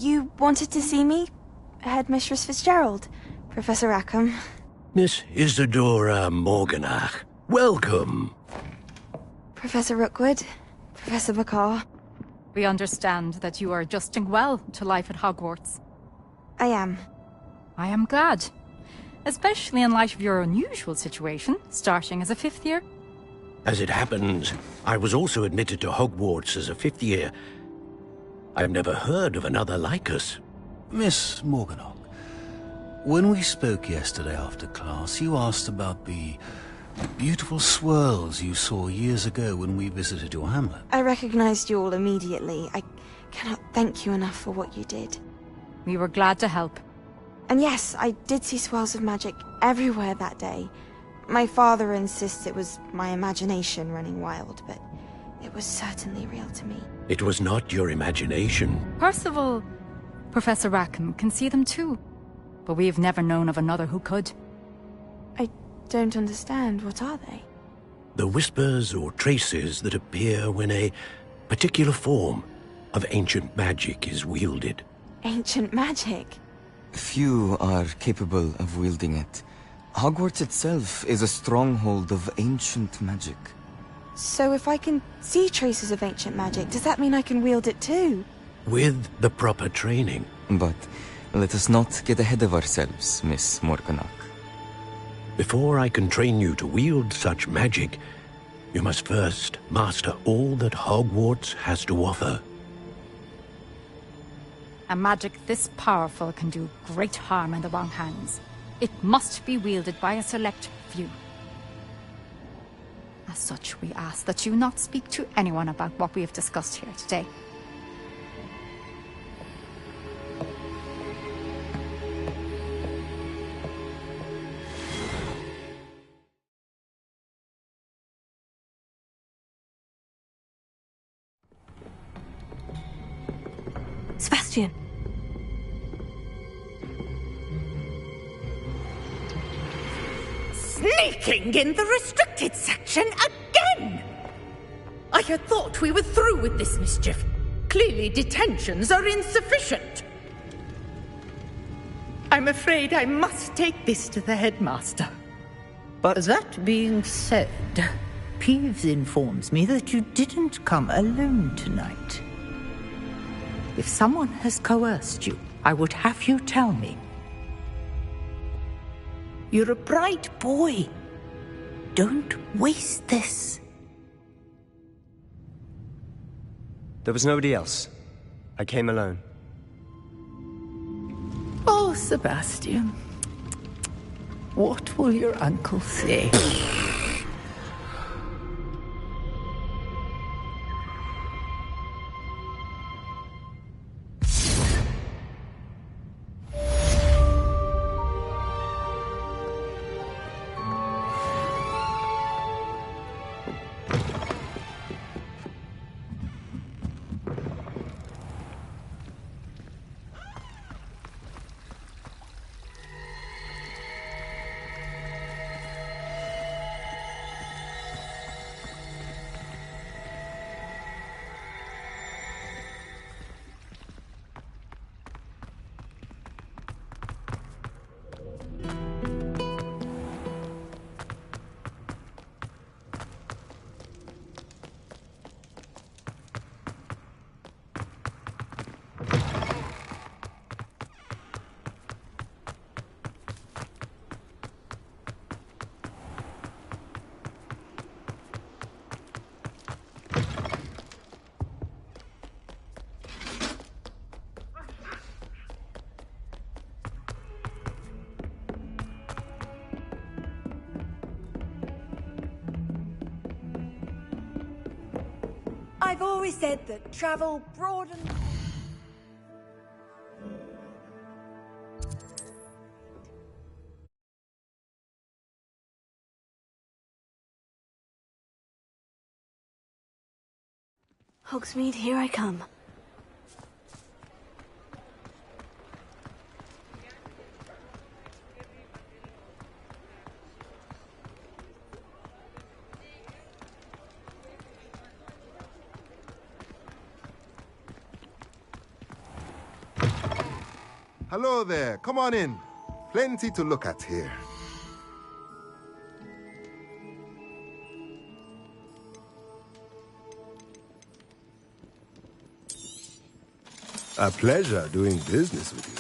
You wanted to see me? Headmistress Fitzgerald? Professor Rackham? Miss Isadora Morganach, welcome. Professor Rookwood? Professor Bakar? We understand that you are adjusting well to life at Hogwarts. I am. I am glad. Especially in light of your unusual situation, starting as a 5th year. As it happens, I was also admitted to Hogwarts as a 5th year. I've never heard of another like us. Miss Morganach, when we spoke yesterday after class, you asked about the beautiful swirls you saw years ago when we visited your hamlet. I recognized you all immediately. I cannot thank you enough for what you did. We were glad to help. And yes, I did see swirls of magic everywhere that day. My father insists it was my imagination running wild, but it was certainly real to me. It was not your imagination. Percival, Professor Rackham can see them too. But we've never known of another who could. I don't understand. What are they? The whispers or traces that appear when a particular form of ancient magic is wielded. Ancient magic? Few are capable of wielding it. Hogwarts itself is a stronghold of ancient magic. So if I can see traces of ancient magic, does that mean I can wield it too? With the proper training. But let us not get ahead of ourselves, Miss Morganach. Before I can train you to wield such magic, you must first master all that Hogwarts has to offer. A magic this powerful can do great harm in the wrong hands. It must be wielded by a select few. As such, we ask that you not speak to anyone about what we have discussed here today. Sebastian! Sneaking in the restricted section again! I had thought we were through with this mischief. Clearly detentions are insufficient. I'm afraid I must take this to the headmaster. But that being said, Peeves informs me that you didn't come alone tonight. If someone has coerced you, I would have you tell me. You're a bright boy. Don't waste this. There was nobody else. I came alone. Oh, Sebastian. What will your uncle say? I've always said that travel broadens... Hogsmeade, here I come. Hello there, come on in. Plenty to look at here. A pleasure doing business with you.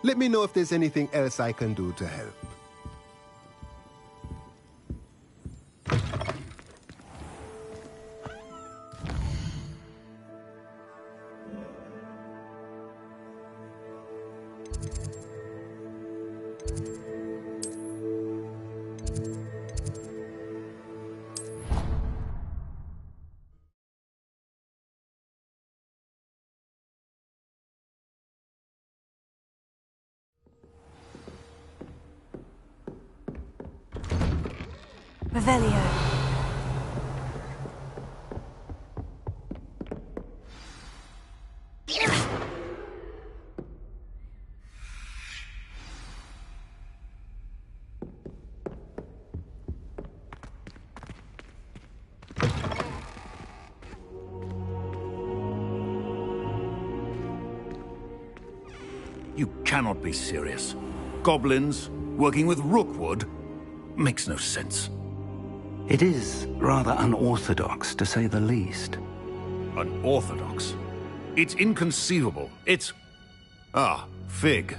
Let me know if there's anything else I can do to help. Revelio. You cannot be serious. Goblins working with Rookwood? Makes no sense. It is rather unorthodox, to say the least. Unorthodox? It's inconceivable. It's... Ah, Fig.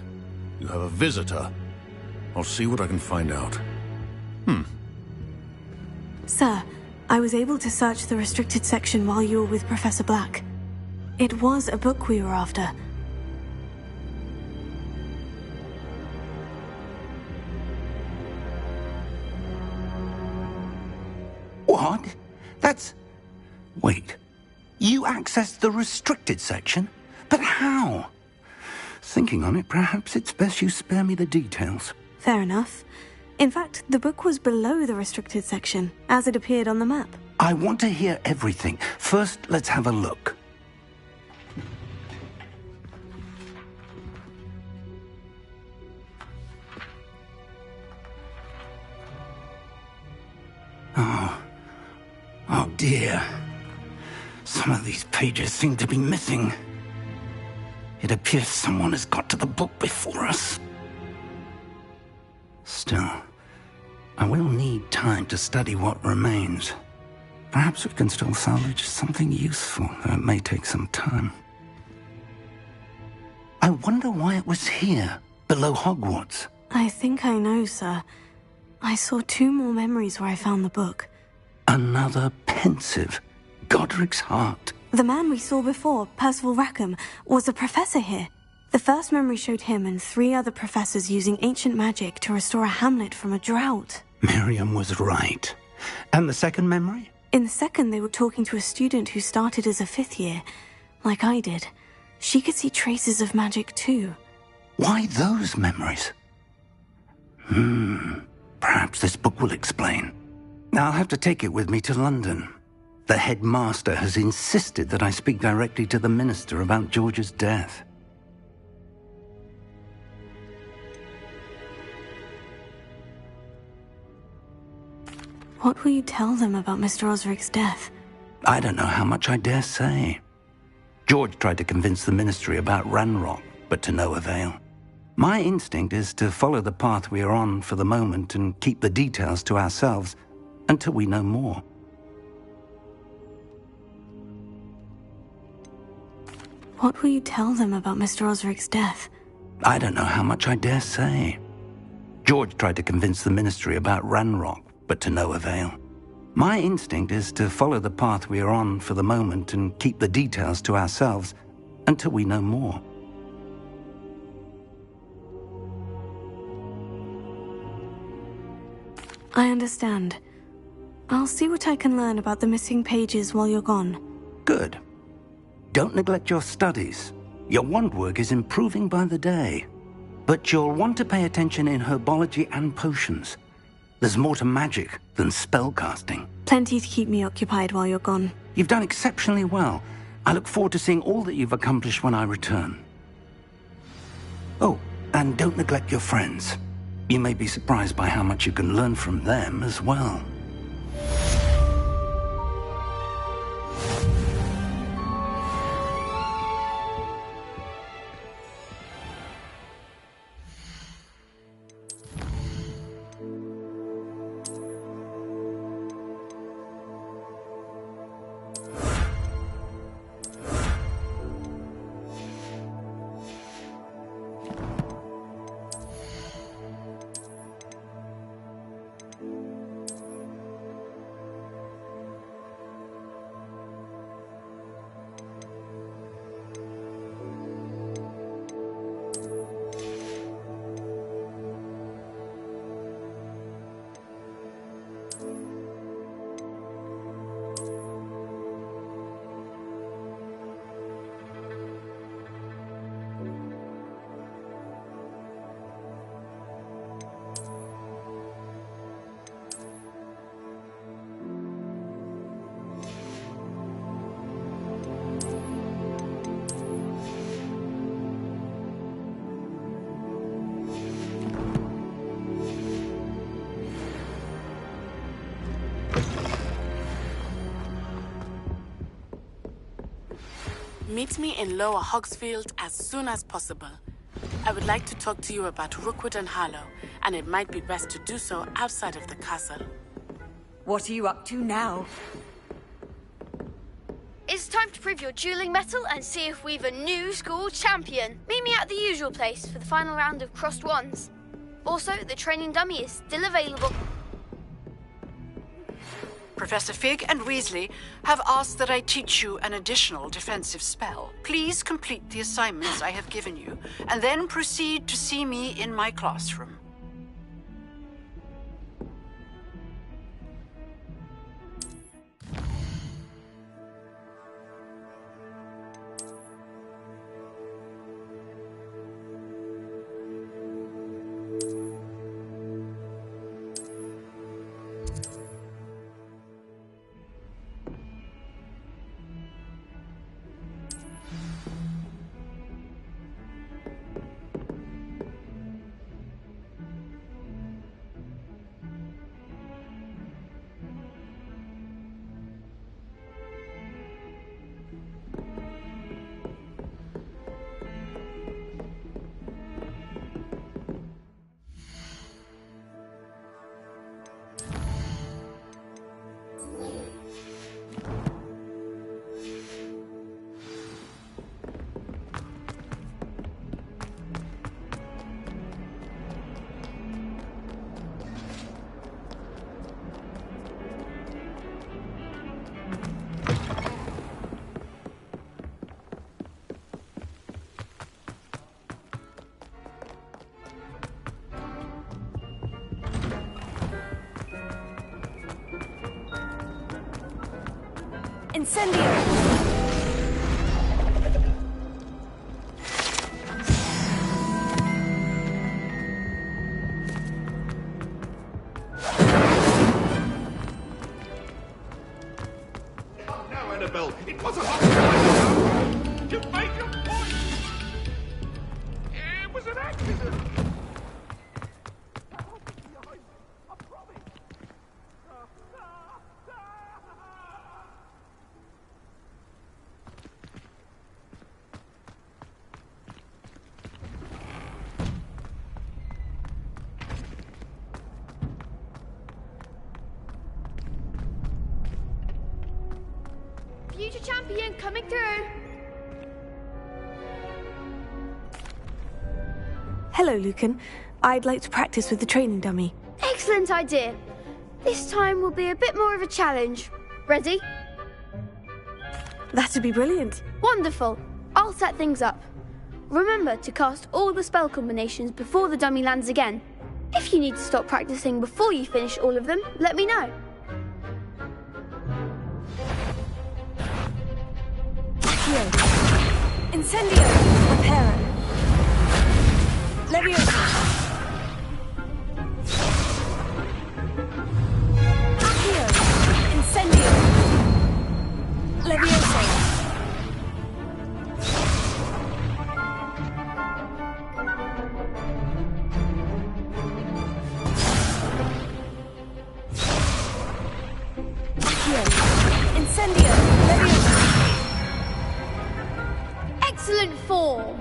You have a visitor. I'll see what I can find out. Sir, I was able to search the restricted section while you were with Professor Black. It was a book we were after. What? That's... Wait. You accessed the restricted section? But how? Thinking on it, perhaps it's best you spare me the details. Fair enough. In fact, the book was below the restricted section, as it appeared on the map. I want to hear everything. First, let's have a look. Oh dear. Some of these pages seem to be missing. It appears someone has got to the book before us. Still, I will need time to study what remains. Perhaps we can still salvage something useful, though it may take some time. I wonder why it was here, below Hogwarts. I think I know, sir. I saw 2 more memories where I found the book. Another pensive. Godric's heart. The man we saw before, Percival Rackham, was a professor here. The first memory showed him and 3 other professors using ancient magic to restore a hamlet from a drought. Miriam was right. And the second memory? In the second, they were talking to a student who started as a 5th year, like I did. She could see traces of magic too. Why those memories? Perhaps this book will explain. I'll have to take it with me to London. The headmaster has insisted that I speak directly to the minister about George's death. What will you tell them about Mr. Osric's death? I don't know how much I dare say. George tried to convince the ministry about Ranrock, but to no avail. My instinct is to follow the path we are on for the moment and keep the details to ourselves until we know more. What will you tell them about Mr. Osric's death? I don't know how much I dare say. George tried to convince the ministry about Ranrock, but to no avail. My instinct is to follow the path we are on for the moment and keep the details to ourselves until we know more. I understand. I'll see what I can learn about the missing pages while you're gone. Good. Don't neglect your studies. Your wand work is improving by the day. But you'll want to pay attention in herbology and potions. There's more to magic than spellcasting. Plenty to keep me occupied while you're gone. You've done exceptionally well. I look forward to seeing all that you've accomplished when I return. Oh, and don't neglect your friends. You may be surprised by how much you can learn from them as well. Meet me in Lower Hogsfield as soon as possible. I would like to talk to you about Rookwood and Harlow, and it might be best to do so outside of the castle. What are you up to now? It's time to prove your dueling mettle and see if we've a new school champion. Meet me at the usual place for the final round of crossed wands. Also, the training dummy is still available. Professor Fig and Weasley have asked that I teach you an additional defensive spell. Please complete the assignments I have given you, and then proceed to see me in my classroom. Incendio! Now, Annabelle, it wasn't Hogwarts. You make your point. It was an accident. Future champion coming through. Hello, Lucan. I'd like to practice with the training dummy. Excellent idea. This time will be a bit more of a challenge. Ready? That'd be brilliant. Wonderful. I'll set things up. Remember to cast all the spell combinations before the dummy lands again. If you need to stop practicing before you finish all of them, let me know. Incendio! Reparo! Leviosa! Accio! Incendio! Leviosa! Accio! Incendio! Leviosa! Excellent form.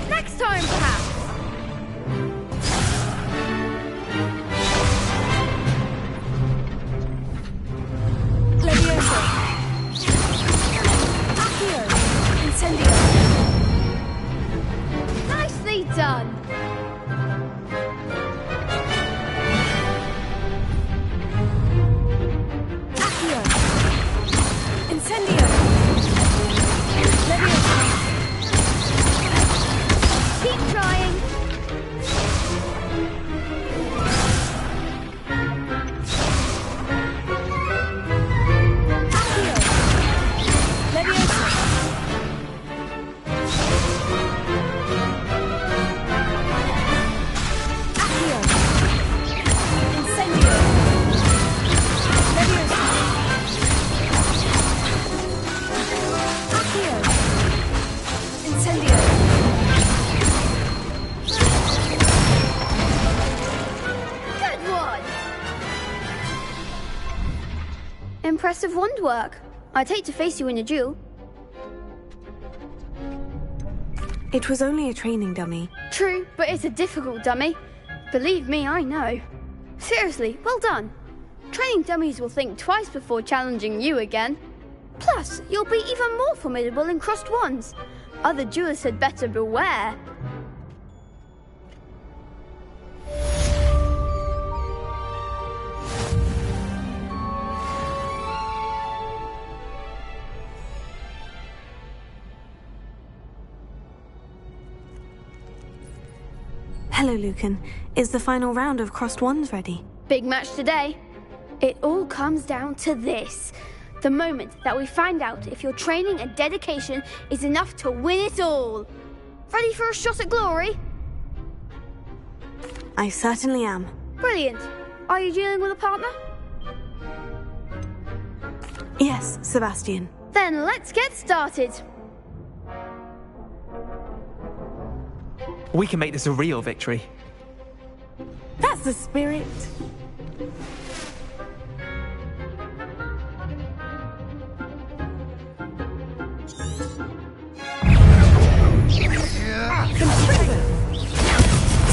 Next time, perhaps. Leviosa! Impressive wand work. I'd hate to face you in a duel. It was only a training dummy. True, but it's a difficult dummy. Believe me, I know. Seriously, well done. Training dummies will think twice before challenging you again. Plus, you'll be even more formidable in crossed wands. Other duelists had better beware. Hello, Lucan. Is the final round of crossed wands ready? Big match today. It all comes down to this. The moment that we find out if your training and dedication is enough to win it all. Ready for a shot at glory? I certainly am. Brilliant. Are you dealing with a partner? Yes, Sebastian. Then let's get started. We can make this a real victory. That's the spirit.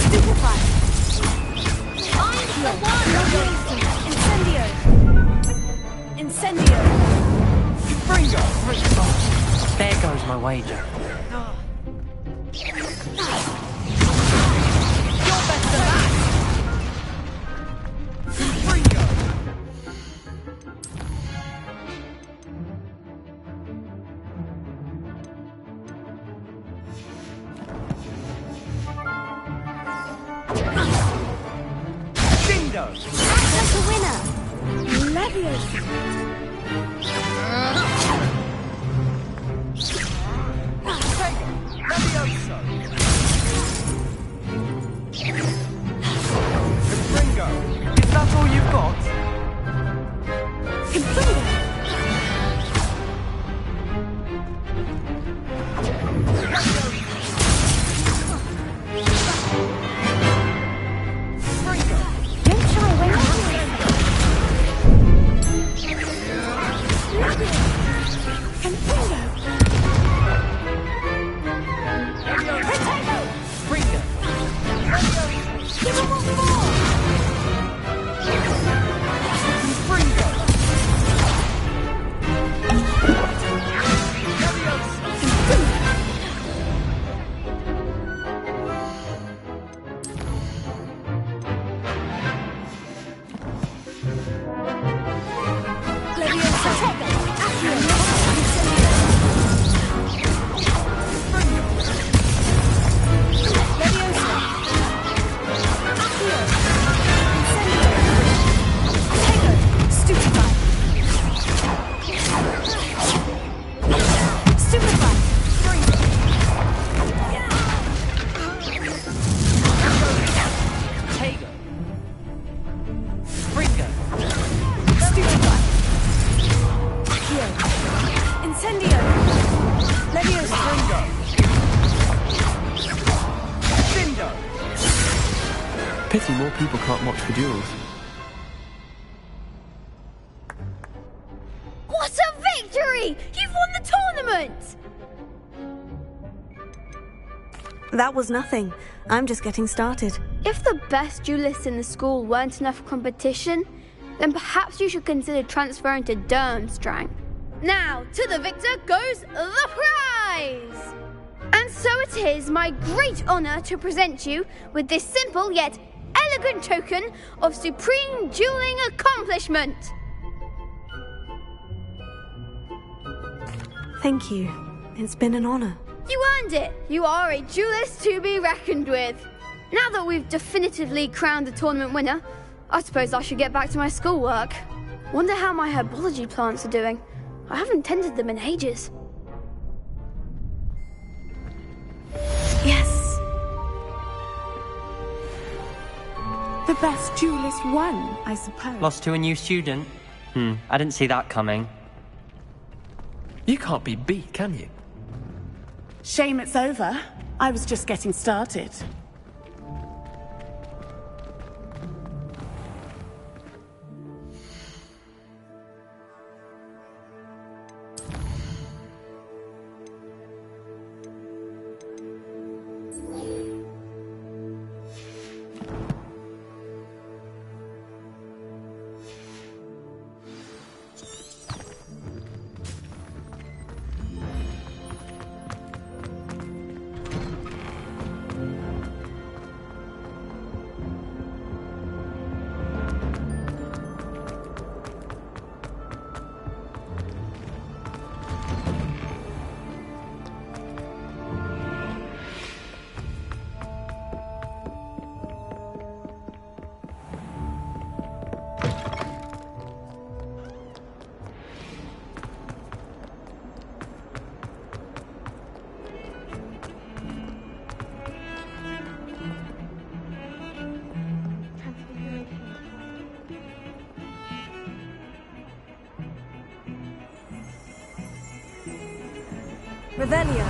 Stupefy. Incendio. Incendio. There goes my wager. That's a winner. Leviosa. Is that all you've got? Pity more people can't watch the duels. What a victory! You've won the tournament! That was nothing. I'm just getting started. If the best duelists in the school weren't enough competition, then perhaps you should consider transferring to Durmstrang. Now, to the victor goes the prize! And so it is my great honor to present you with this simple yet elegant token of supreme dueling accomplishment. Thank you. It's been an honor. You earned it. You are a duelist to be reckoned with. Now that we've definitively crowned the tournament winner, I suppose I should get back to my schoolwork. Wonder how my herbology plants are doing. I haven't tended them in ages. Yes. The best duelist won, I suppose. Lost to a new student? I didn't see that coming. You can't be beat, can you? Shame it's over. I was just getting started. Revelio.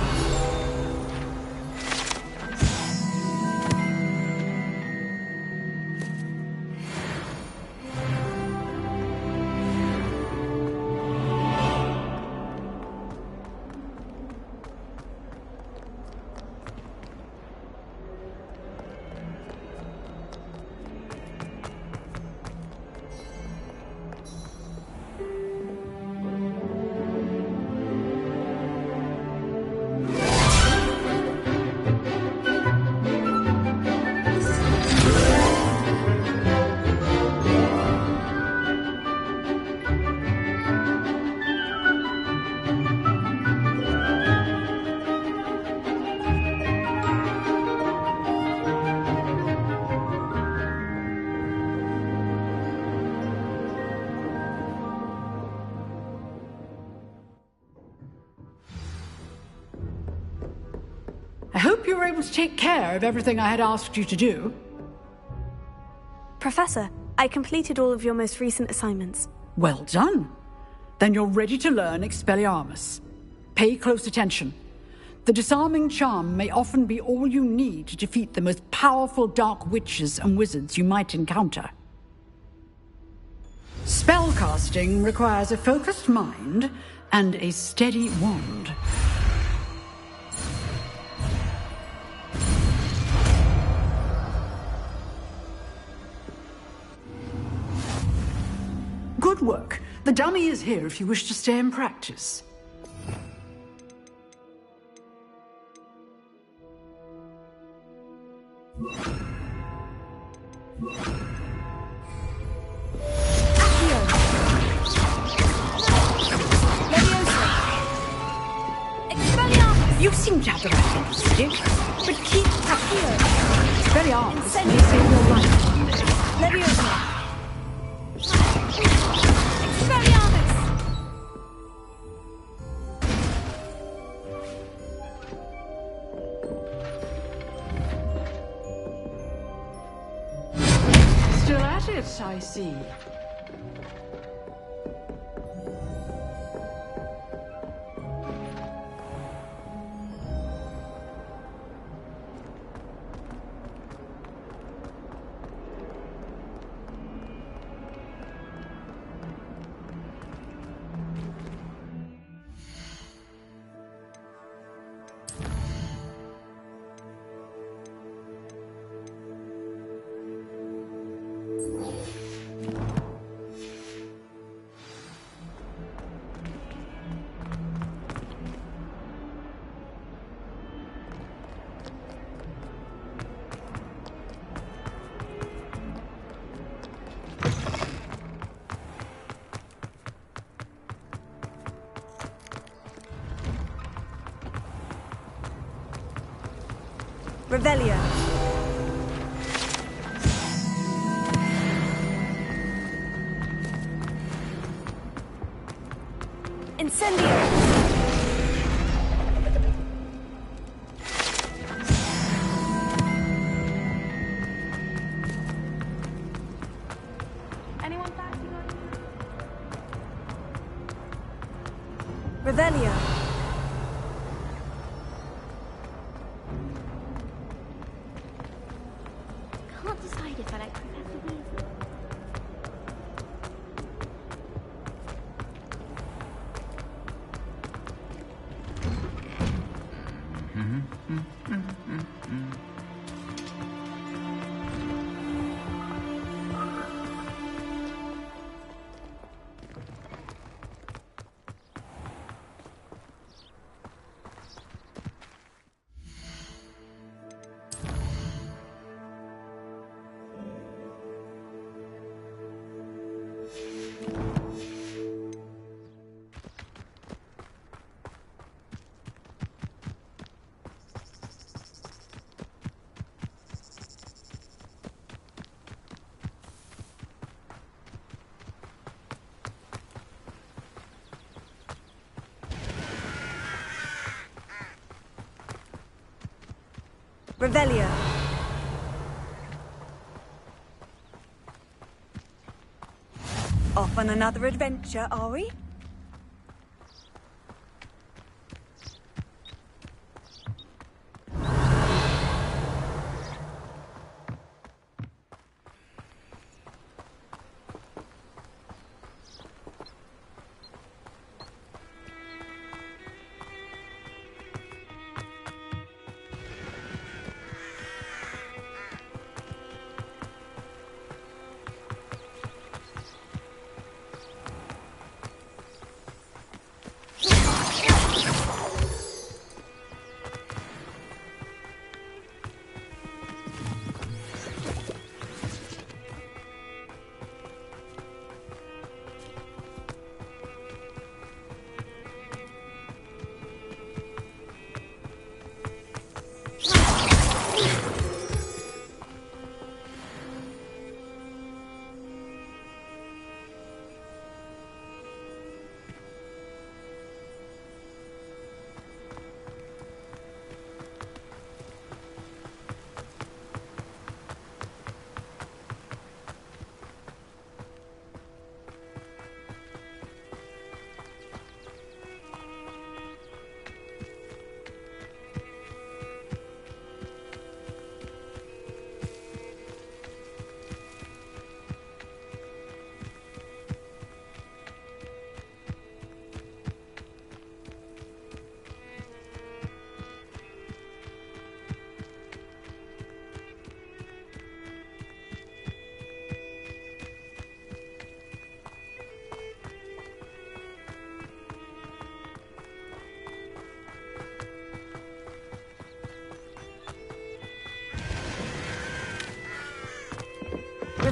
I hope you were able to take care of everything I had asked you to do. Professor, I completed all of your most recent assignments. Well done. Then you're ready to learn Expelliarmus. Pay close attention. The disarming charm may often be all you need to defeat the most powerful dark witches and wizards you might encounter. Spellcasting requires a focused mind and a steady wand. Good work. The dummy is here if you wish to stay and practice. You seem to have the right initiative, but keep practicing. Expelliarmus may save your life one day. Leviosa. Still at it, I see. Revelio. Incendio. Anyone fancy going? Revelio. Can't decide if I like Professor Weasley. Revelio. Off on another adventure, are we?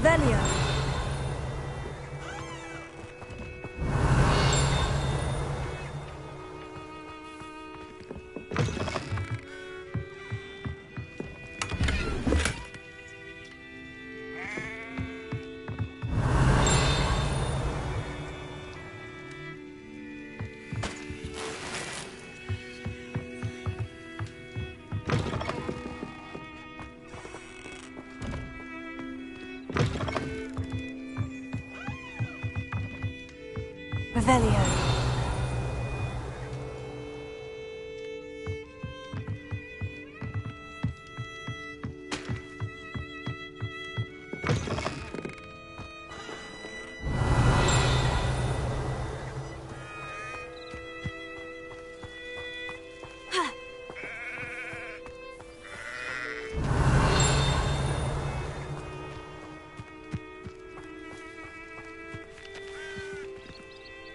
Revelio. Revelio.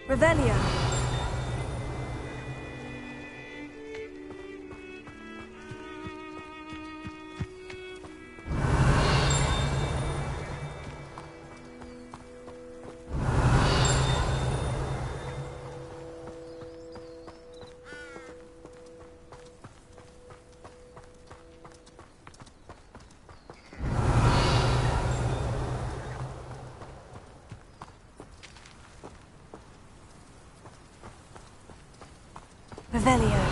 Revelio. Revelio.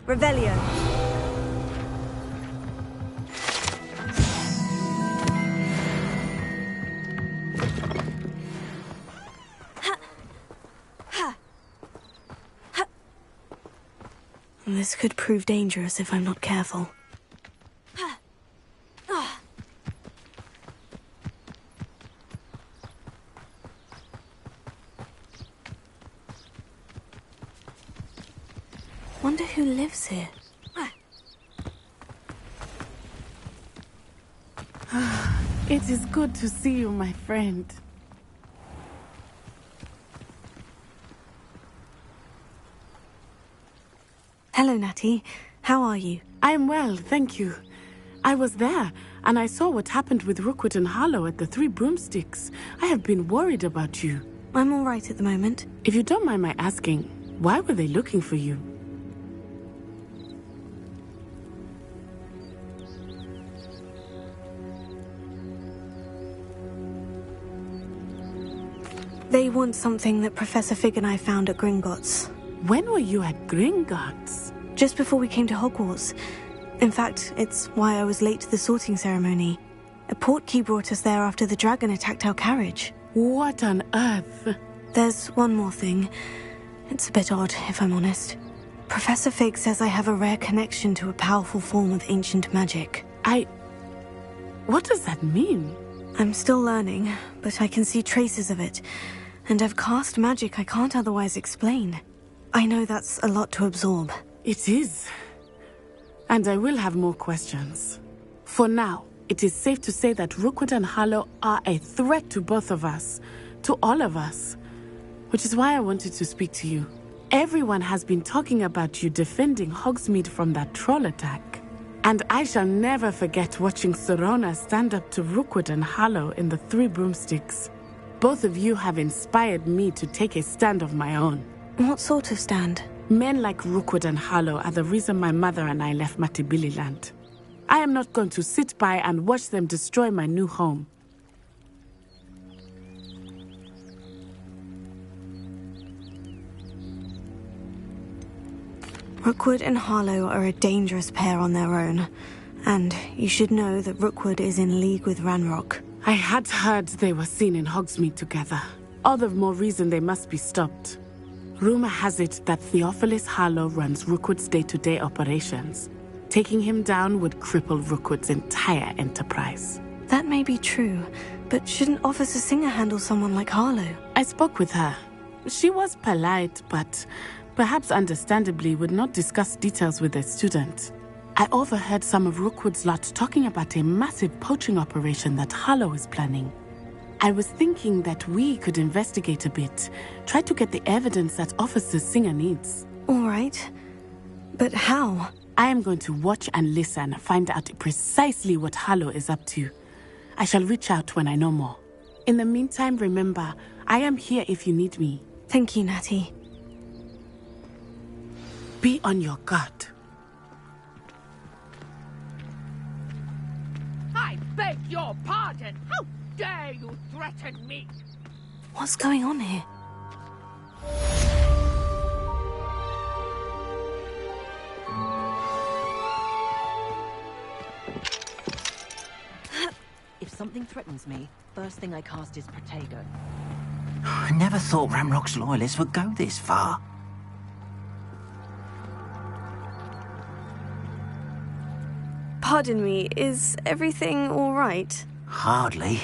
Revelio. This could prove dangerous if I'm not careful. Wonder who lives here. It is good to see you, my friend. Hello, Natty. How are you? I am well, thank you. I was there, and I saw what happened with Rookwood and Harlow at the Three Broomsticks. I have been worried about you. I'm all right at the moment. If you don't mind my asking, why were they looking for you? They want something that Professor Fig and I found at Gringotts. When were you at Gringotts? Just before we came to Hogwarts. In fact, it's why I was late to the sorting ceremony. A portkey brought us there after the dragon attacked our carriage. What on earth? There's one more thing. It's a bit odd, if I'm honest. Professor Fig says I have a rare connection to a powerful form of ancient magic. What does that mean? I'm still learning, but I can see traces of it. And I've cast magic I can't otherwise explain. I know that's a lot to absorb. It is. And I will have more questions. For now, it is safe to say that Rookwood and Harlow are a threat to both of us. To all of us. Which is why I wanted to speak to you. Everyone has been talking about you defending Hogsmeade from that troll attack. And I shall never forget watching Serona stand up to Rookwood and Harlow in the Three Broomsticks. Both of you have inspired me to take a stand of my own. What sort of stand? Men like Rookwood and Harlow are the reason my mother and I left Matibililand. I am not going to sit by and watch them destroy my new home. Rookwood and Harlow are a dangerous pair on their own. And you should know that Rookwood is in league with Ranrock. I had heard they were seen in Hogsmeade together. All the more reason they must be stopped. Rumor has it that Theophilus Harlow runs Rookwood's day-to-day operations. Taking him down would cripple Rookwood's entire enterprise. That may be true, but shouldn't Officer Singer handle someone like Harlow? I spoke with her. She was polite, but perhaps understandably would not discuss details with a student. I overheard some of Rookwood's lot talking about a massive poaching operation that Harlow is planning. I was thinking that we could investigate a bit, try to get the evidence that Officer Singer needs. All right. But how? I am going to watch and listen, find out precisely what Harlow is up to. I shall reach out when I know more. In the meantime, remember, I am here if you need me. Thank you, Natty. Be on your guard. I beg your pardon. How dare you threaten me? What's going on here? If something threatens me, first thing I cast is Protego. I never thought Ranrock's loyalists would go this far. Pardon me, is everything all right? Hardly.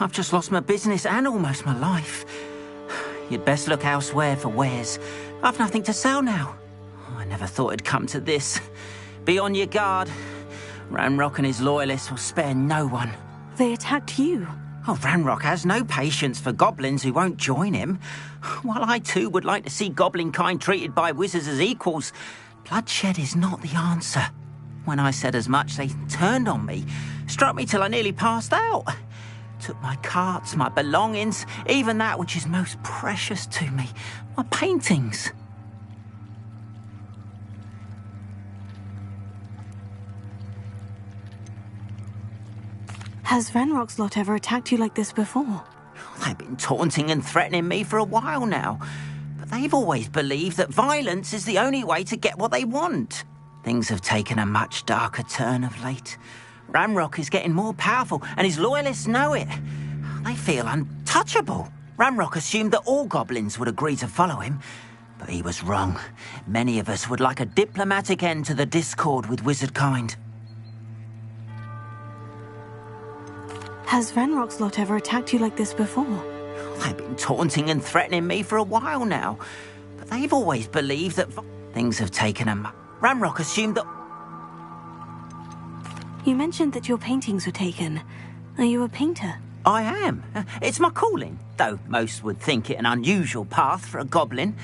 I've just lost my business and almost my life. You'd best look elsewhere for wares. I've nothing to sell now. I never thought it'd come to this. Be on your guard. Ranrock and his loyalists will spare no one. They attacked you. Oh, Ranrock has no patience for goblins who won't join him. While I too would like to see goblin kind treated by wizards as equals, bloodshed is not the answer. When I said as much, they turned on me, struck me till I nearly passed out. Took my carts, my belongings, even that which is most precious to me, my paintings. Has Ranrock's lot ever attacked you like this before? They've been taunting and threatening me for a while now, but they've always believed that violence is the only way to get what they want. Things have taken a much darker turn of late. Ranrock is getting more powerful, and his loyalists know it. They feel untouchable. Ranrock assumed that all goblins would agree to follow him, but he was wrong. Many of us would like a diplomatic end to the discord with wizard kind. Has Ranrock's lot ever attacked you like this before? They've been taunting and threatening me for a while now, but they've always believed that things have taken a... Ranrock assumed that... You mentioned that your paintings were taken. Are you a painter? I am. It's my calling, though most would think it an unusual path for a goblin.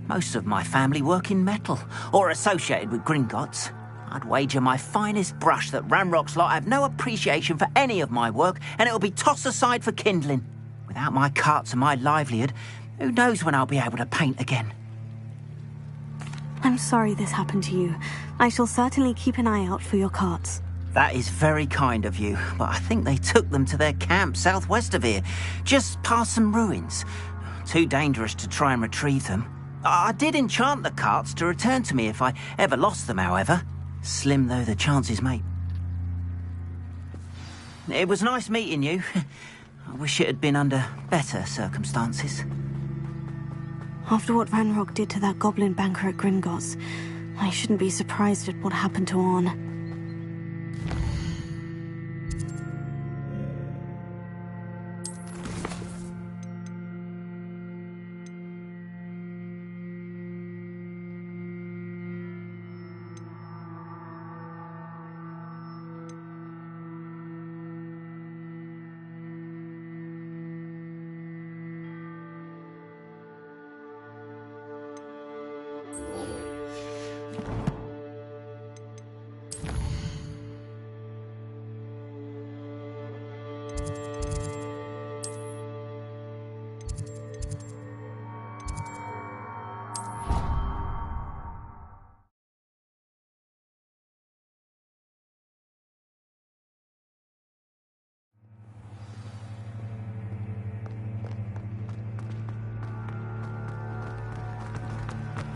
Most of my family work in metal, or associated with Gringotts. I'd wager my finest brush that Ranrock's lot have no appreciation for any of my work, and it'll be tossed aside for kindling. Without my carts and my livelihood, who knows when I'll be able to paint again. I'm sorry this happened to you. I shall certainly keep an eye out for your carts. That is very kind of you, but I think they took them to their camp southwest of here, just past some ruins. Too dangerous to try and retrieve them. I did enchant the carts to return to me if I ever lost them, however. Slim though the chances may. It was nice meeting you. I wish it had been under better circumstances. After what Ranrock did to that goblin banker at Gringotts, I shouldn't be surprised at what happened to Orn.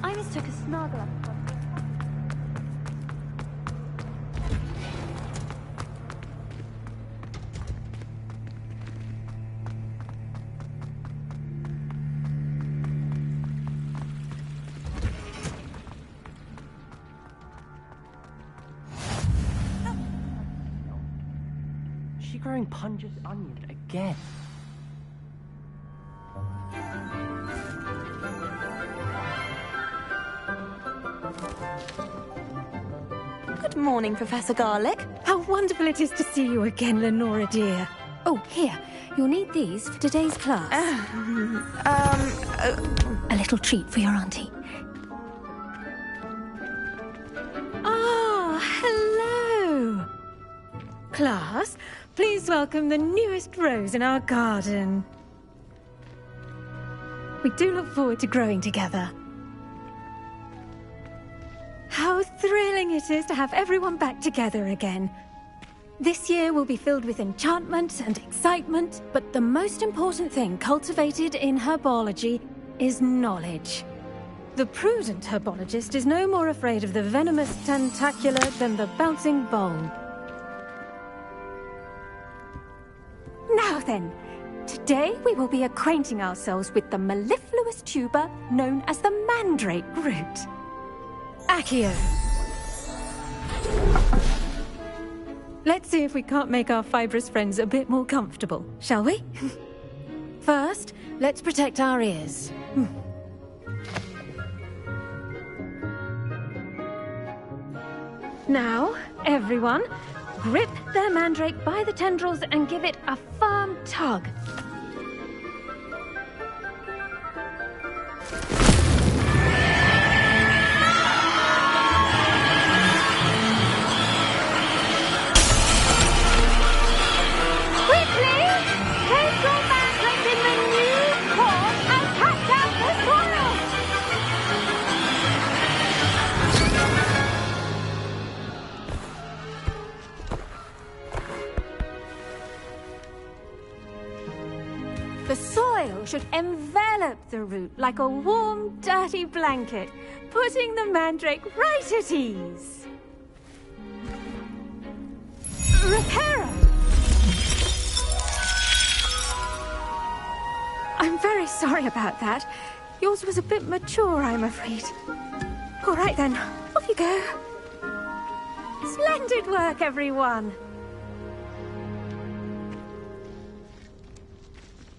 I mistook a snargler. She she growing pungent onion again? Good morning, Professor Garlic. How wonderful it is to see you again, Lenora dear. Oh, here. You'll need these for today's class. A little treat for your auntie. Ah, hello. Class, please welcome the newest rose in our garden. We do look forward to growing together. How thrilling it is to have everyone back together again. This year will be filled with enchantment and excitement, but the most important thing cultivated in herbology is knowledge. The prudent herbologist is no more afraid of the venomous tentacula than the bouncing bulb. Now then, today we will be acquainting ourselves with the mellifluous tuber known as the mandrake root. Accio. Let's see if we can't make our fibrous friends a bit more comfortable, shall we? First, let's protect our ears. Now, everyone, grip their mandrake by the tendrils and give it a firm tug. The soil should envelop the root like a warm, dirty blanket, putting the mandrake right at ease. Reparo! I'm very sorry about that. Yours was a bit mature, I'm afraid. All right then, off you go. Splendid work, everyone!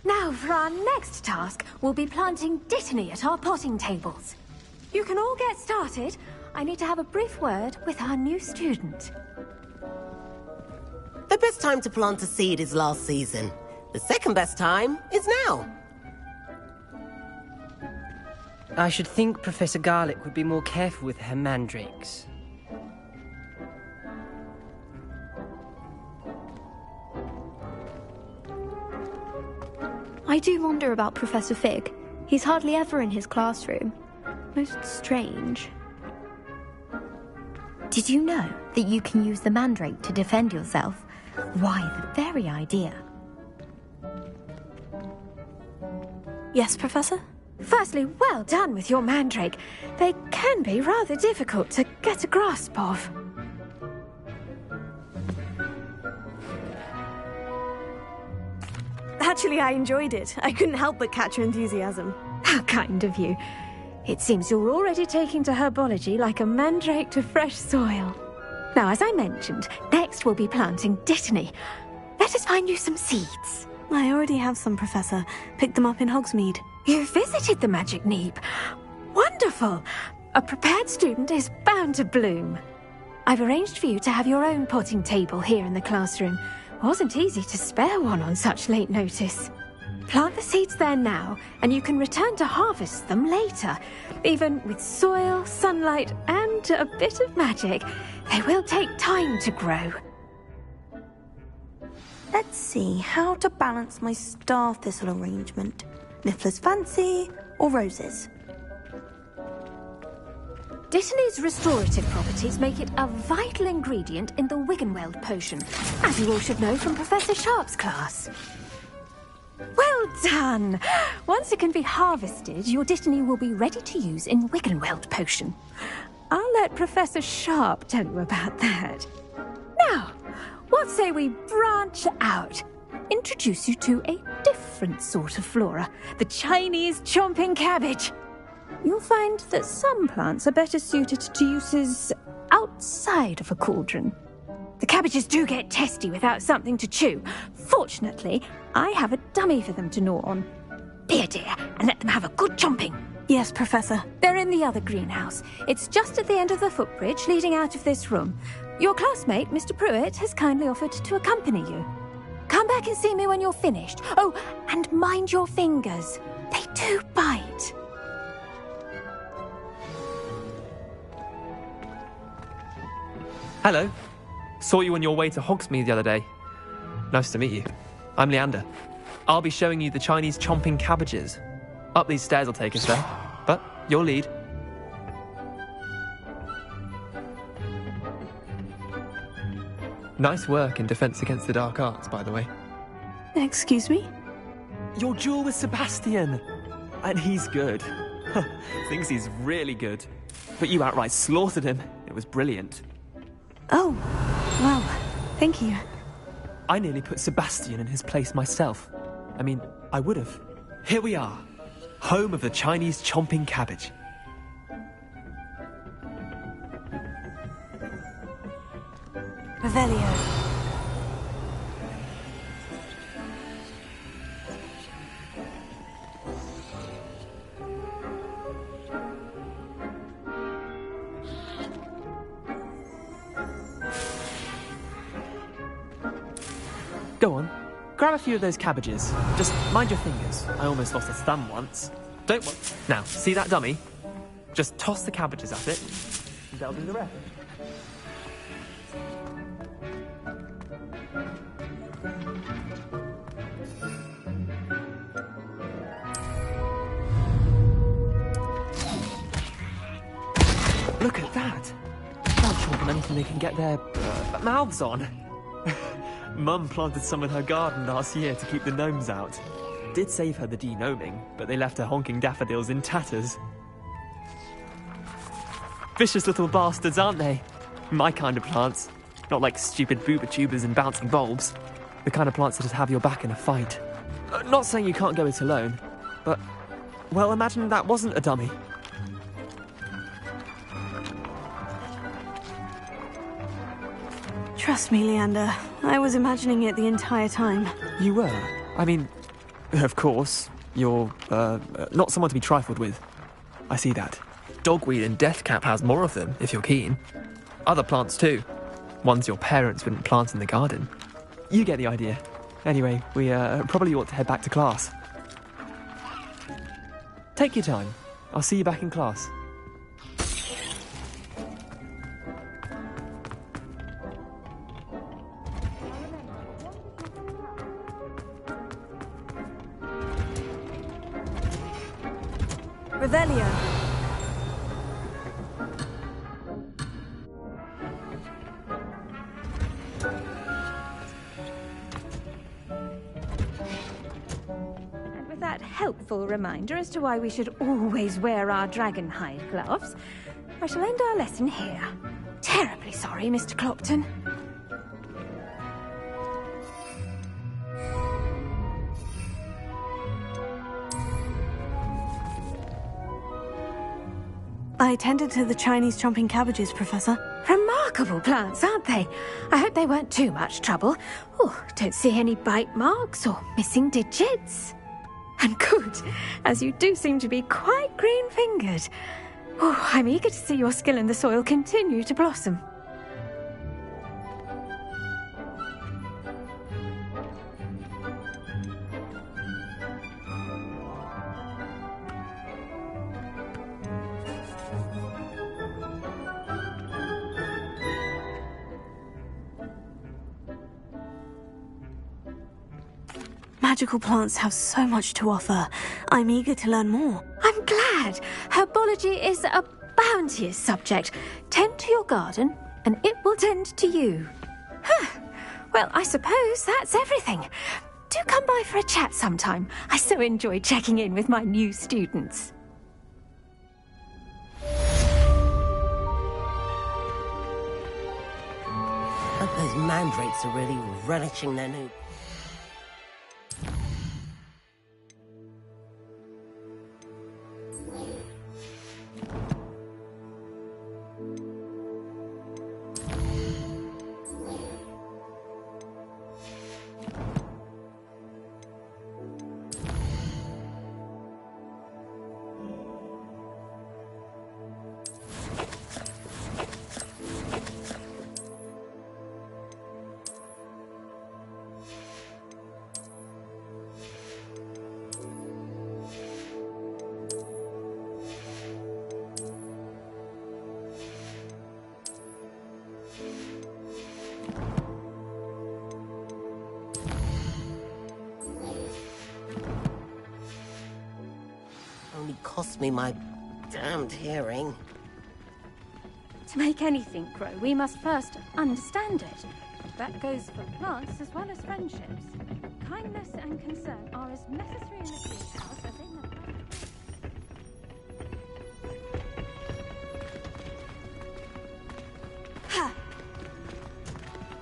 Now, for our next task, we'll be planting Dittany at our potting tables. You can all get started. I need to have a brief word with our new student. The best time to plant a seed is last season. The second best time is now. I should think Professor Garlic would be more careful with her mandrakes. I do wonder about Professor Fig. He's hardly ever in his classroom. Most strange. Did you know that you can use the mandrake to defend yourself? Why, the very idea. Yes, Professor? Firstly, well done with your mandrake. They can be rather difficult to get a grasp of. Actually, I enjoyed it. I couldn't help but catch your enthusiasm. How kind of you. It seems you're already taking to herbology like a mandrake to fresh soil. Now, as I mentioned, next we'll be planting Dittany. Let us find you some seeds. I already have some, Professor. Picked them up in Hogsmeade. You visited the Magic Neep. Wonderful! A prepared student is bound to bloom. I've arranged for you to have your own potting table here in the classroom. Wasn't easy to spare one on such late notice. Plant the seeds there now, and you can return to harvest them later. Even with soil, sunlight, and a bit of magic, they will take time to grow. Let's see how to balance my star thistle arrangement. Niffler's Fancy or roses? Dittany's restorative properties make it a vital ingredient in the Wiggenweld potion, as you all should know from Professor Sharp's class. Well done! Once it can be harvested, your Dittany will be ready to use in Wiggenweld potion. I'll let Professor Sharp tell you about that. Now, what say we branch out? Introduce you to a different sort of flora, the Chinese chomping cabbage. You'll find that some plants are better suited to uses outside of a cauldron. The cabbages do get testy without something to chew. Fortunately, I have a dummy for them to gnaw on. Be a dear and let them have a good chomping. Yes, Professor. They're in the other greenhouse. It's just at the end of the footbridge leading out of this room. Your classmate, Mr. Pruitt, has kindly offered to accompany you. Come back and see me when you're finished. Oh, and mind your fingers. They do bite. Hello. Saw you on your way to Hogsmeade the other day. Nice to meet you. I'm Leander. I'll be showing you the Chinese chomping cabbages. Up these stairs will take us there, but your lead. Nice work in Defense Against the Dark Arts, by the way. Excuse me? Your duel with Sebastian! And he's good. Thinks he's really good. But you outright slaughtered him. It was brilliant. Oh, well, thank you. I nearly put Sebastian in his place myself. I mean, I would have. Here we are. Home of the Chinese chomping cabbage. Revelio. Go on. Grab a few of those cabbages. Just mind your fingers. I almost lost a thumb once. Don't worry. Now, see that dummy? Just toss the cabbages at it. And they'll do the rest. Look at that! They'll chomp on anything they can get their mouths on. Mum planted some in her garden last year to keep the gnomes out. Did save her the de-gnoming, but they left her honking daffodils in tatters. Vicious little bastards, aren't they? My kind of plants. Not like stupid booba tubers and bouncing bulbs. The kind of plants that just have your back in a fight. Not saying you can't go it alone, but, well, imagine that wasn't a dummy. Trust me, Leander. I was imagining it the entire time. You were? I mean, of course, you're, not someone to be trifled with. I see that. Dogweed and deathcap has more of them, if you're keen. Other plants too. Ones your parents wouldn't plant in the garden. You get the idea. Anyway, we, probably ought to head back to class. Take your time. I'll see you back in class. Revelio. And with that helpful reminder as to why we should always wear our dragon hide gloves, I shall end our lesson here. Terribly sorry, Mr. Clopton. I attended to the Chinese chomping cabbages, Professor. Remarkable plants, aren't they? I hope they weren't too much trouble. Oh, don't see any bite marks or missing digits. And good, as you do seem to be quite green-fingered. Oh, I'm eager to see your skill in the soil continue to blossom. Magical plants have so much to offer. I'm eager to learn more. I'm glad. Herbology is a bounteous subject. Tend to your garden, and it will tend to you. Huh. Well, I suppose that's everything. Do come by for a chat sometime. I so enjoy checking in with my new students. I hope those mandrakes are really relishing their new... cost me my damned hearing. To make anything grow, we must first understand it. That goes for plants as well as friendships. Kindness and concern are as necessary in the greenhouse as in the garden. Ha!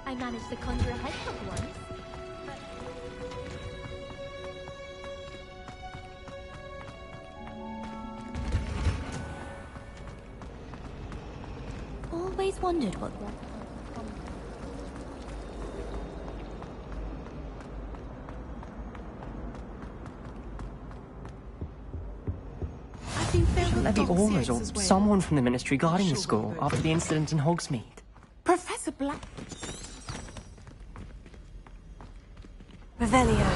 I managed to conjure a hedgehog once. Always wondered what Levy Ormers or someone from the Ministry guarding the school after the incident in Hogsmeade. Professor Black. Revelio.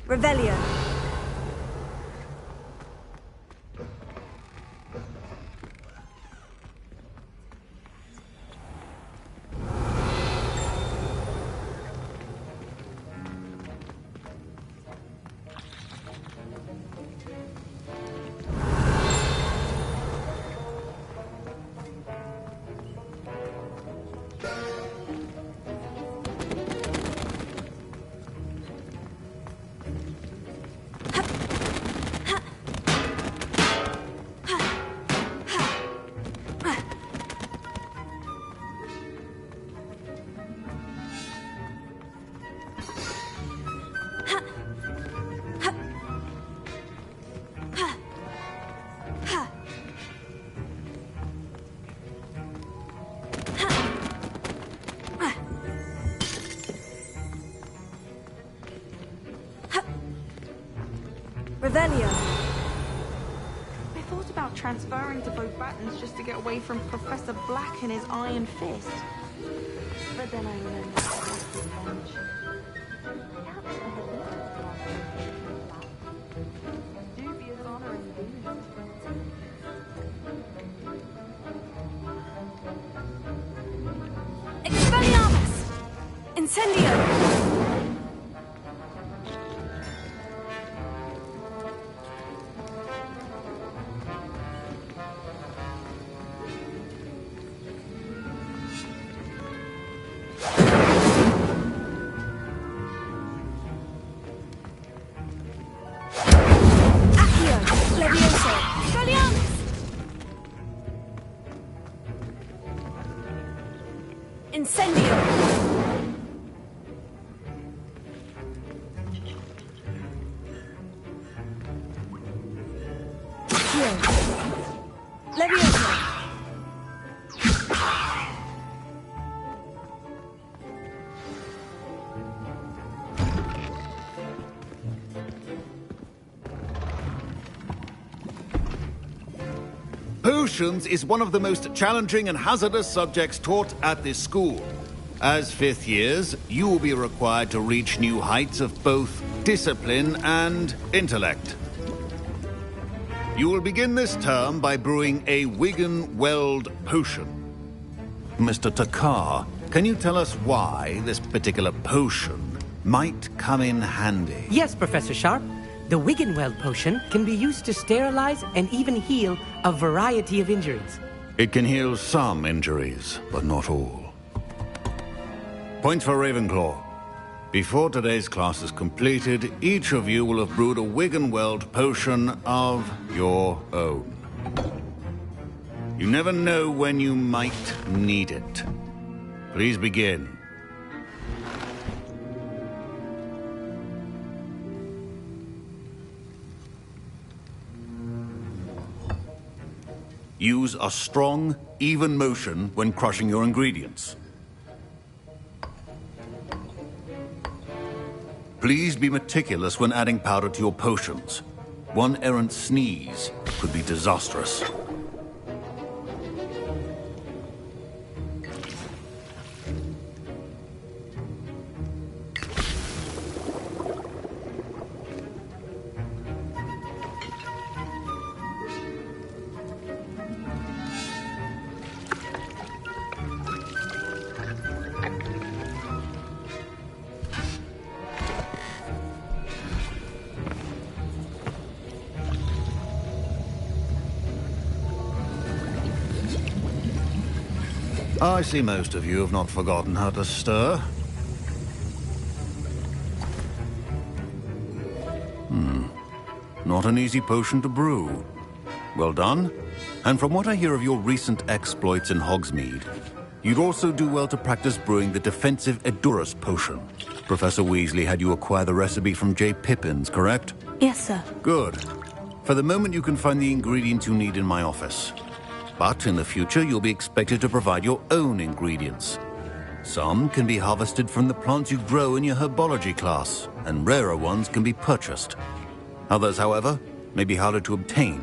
Revelio. Revelio. I thought about transferring to both battens just to get away from Professor Black and his iron fist. But then I remembered Black's revenge. Dubious honor indeed. Expelliarmus! Incendio! Incendio! Levioso! Potions is one of the most challenging and hazardous subjects taught at this school. As fifth years, you will be required to reach new heights of both discipline and intellect. You will begin this term by brewing a Wigan-Weld potion. Mr. Takar, can you tell us why this particular potion might come in handy? Yes, Professor Sharp. The Wiggenweld potion can be used to sterilize and even heal a variety of injuries. It can heal some injuries, but not all. Points for Ravenclaw. Before today's class is completed, each of you will have brewed a Wiggenweld potion of your own. You never know when you might need it. Please begin. Use a strong, even motion when crushing your ingredients. Please be meticulous when adding powder to your potions. One errant sneeze could be disastrous. I see most of you have not forgotten how to stir. Not an easy potion to brew. Well done. And from what I hear of your recent exploits in Hogsmeade, you'd also do well to practice brewing the defensive Edurus potion. Professor Weasley had you acquire the recipe from J. Pippins, correct? Yes, sir. Good. For the moment, you can find the ingredients you need in my office. But in the future, you'll be expected to provide your own ingredients. Some can be harvested from the plants you grow in your herbology class, and rarer ones can be purchased. Others, however, may be harder to obtain,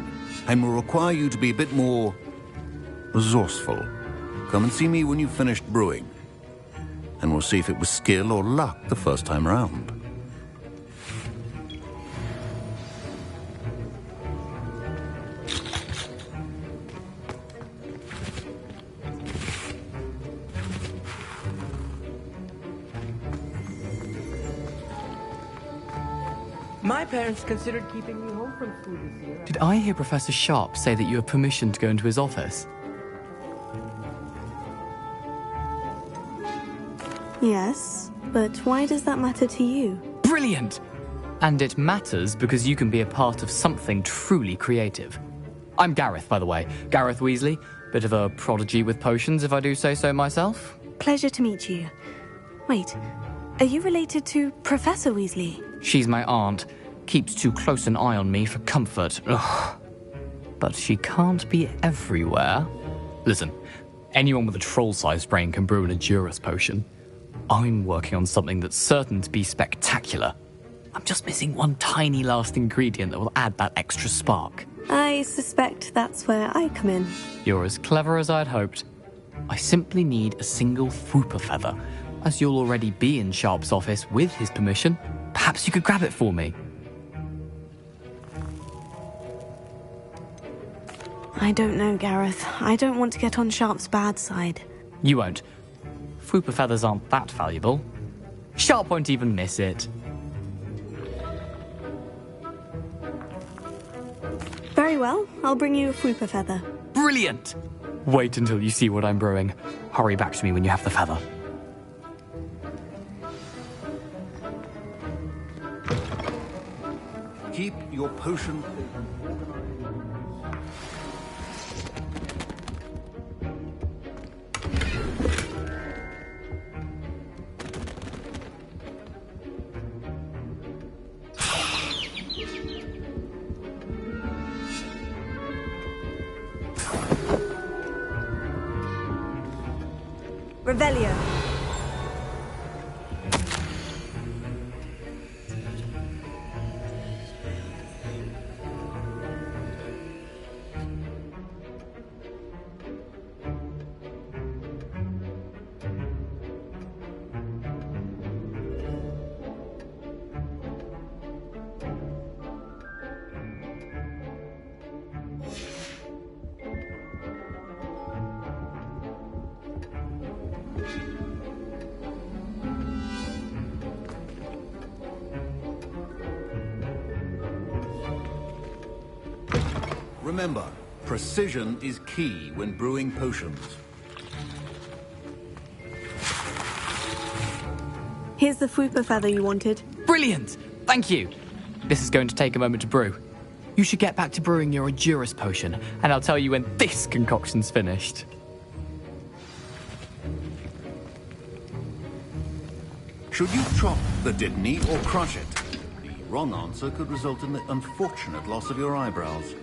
and will require you to be a bit more resourceful. Come and see me when you've finished brewing, and we'll see if it was skill or luck the first time around. My parents considered keeping me home from school this year. Did I hear Professor Sharp say that you have permission to go into his office? Yes, but why does that matter to you? Brilliant! And it matters because you can be a part of something truly creative. I'm Gareth, by the way. Gareth Weasley. Bit of a prodigy with potions, if I do say so myself. Pleasure to meet you. Wait, are you related to Professor Weasley? She's my aunt. Keeps too close an eye on me for comfort. Ugh. But she can't be everywhere. Listen, anyone with a troll-sized brain can brew an Edurus potion. I'm working on something that's certain to be spectacular. I'm just missing one tiny last ingredient that will add that extra spark. I suspect that's where I come in. You're as clever as I'd hoped. I simply need a single Fwooper feather. As you'll already be in Sharp's office with his permission, perhaps you could grab it for me. I don't know, Gareth. I don't want to get on Sharp's bad side. You won't. Fwooper feathers aren't that valuable. Sharp won't even miss it. Very well. I'll bring you a Fwooper feather. Brilliant! Wait until you see what I'm brewing. Hurry back to me when you have the feather. Keep your potion. Revelio. Remember, precision is key when brewing potions. Here's the Fwooper feather you wanted. Brilliant! Thank you! This is going to take a moment to brew. You should get back to brewing your Edurus potion, and I'll tell you when this concoction's finished. Should you chop the Dittany or crush it? The wrong answer could result in the unfortunate loss of your eyebrows.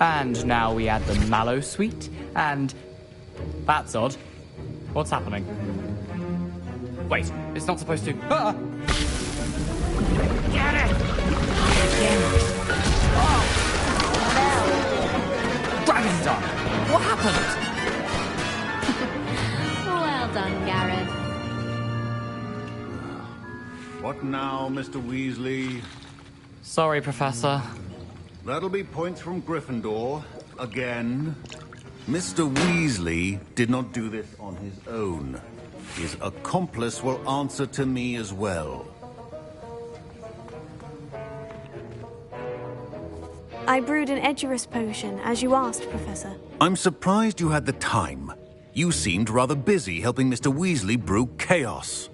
And now we add the mallow sweet, and... That's odd. What's happening? Wait, it's not supposed to... Ah! Get it! Oh! Dragon's done! What happened? Well done, Gareth. What now, Mr. Weasley? Sorry, Professor. That'll be points from Gryffindor. Again. Mr. Weasley did not do this on his own. His accomplice will answer to me as well. I brewed an Edurus potion, as you asked, Professor. I'm surprised you had the time. You seemed rather busy helping Mr. Weasley brew chaos.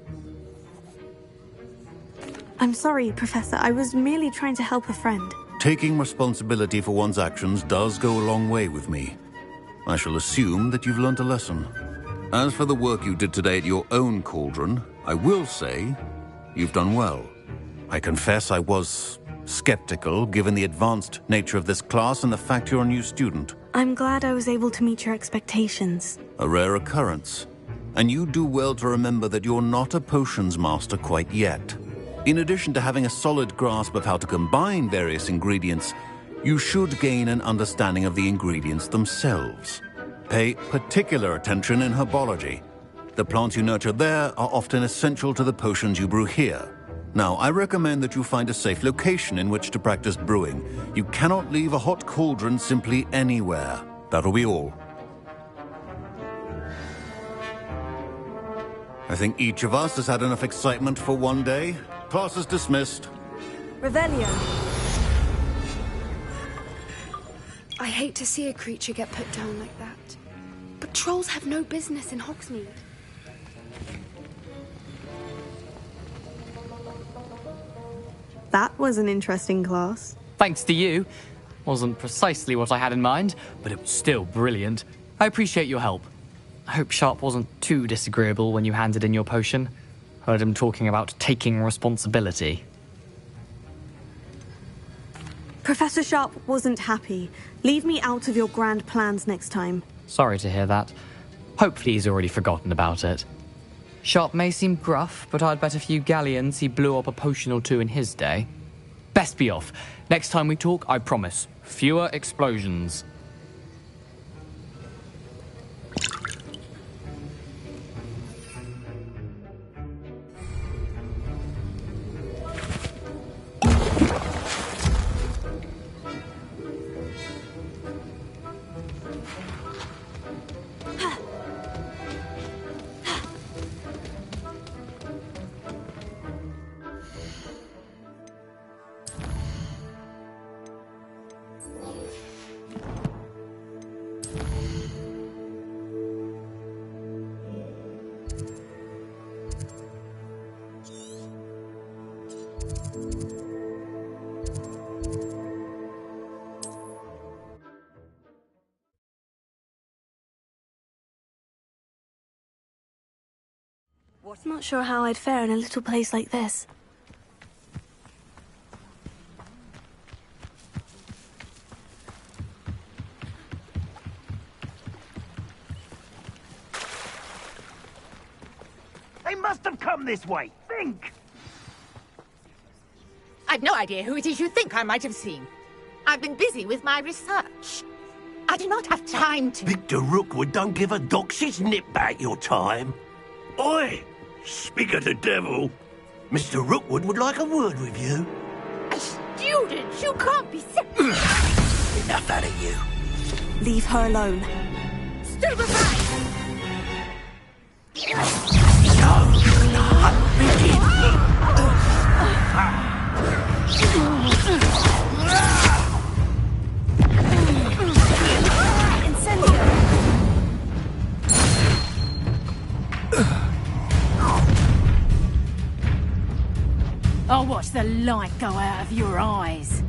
I'm sorry, Professor. I was merely trying to help a friend. Taking responsibility for one's actions does go a long way with me. I shall assume that you've learnt a lesson. As for the work you did today at your own cauldron, I will say you've done well. I confess I was skeptical, given the advanced nature of this class and the fact you're a new student. I'm glad I was able to meet your expectations. A rare occurrence. And you do well to remember that you're not a potions master quite yet. In addition to having a solid grasp of how to combine various ingredients, you should gain an understanding of the ingredients themselves. Pay particular attention in herbology. The plants you nurture there are often essential to the potions you brew here. Now, I recommend that you find a safe location in which to practice brewing. You cannot leave a hot cauldron simply anywhere. That'll be all. I think each of us has had enough excitement for one day. Class is dismissed. Revelio. I hate to see a creature get put down like that. But trolls have no business in Hogsmeade. That was an interesting class. Thanks to you. Wasn't precisely what I had in mind, but it was still brilliant. I appreciate your help. I hope Sharp wasn't too disagreeable when you handed in your potion. Heard him talking about taking responsibility. Professor Sharp wasn't happy. Leave me out of your grand plans next time. Sorry to hear that. Hopefully he's already forgotten about it. Sharp may seem gruff, but I'd bet a few galleons he blew up a potion or two in his day. Best be off. Next time we talk, I promise, fewer explosions. Not sure how I'd fare in a little place like this. They must have come this way. Think! I've no idea who it is you think I might have seen. I've been busy with my research. I do not have time to... Victor Rookwood don't give a doxy's nip back your time. Oi! Speak of the devil. Mr. Rookwood would like a word with you. A student? You can't be... Enough out of you. Leave her alone. Stupefy! I'll watch the light go out of your eyes.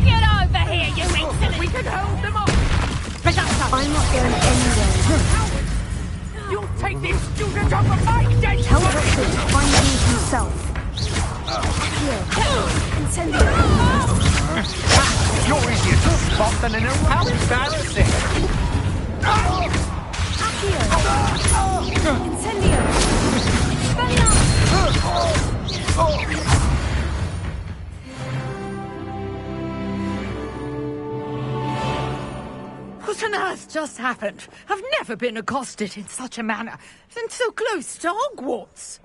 Get over here, you insolent! We can hold them off! I'm not going anywhere. You'll take this student off of my dead Tell Rookwood to find me himself. Incendio! You're easier to spot than an around bad sick. Incendio! What on earth just happened? I've never been accosted in such a manner, and so close to Hogwarts.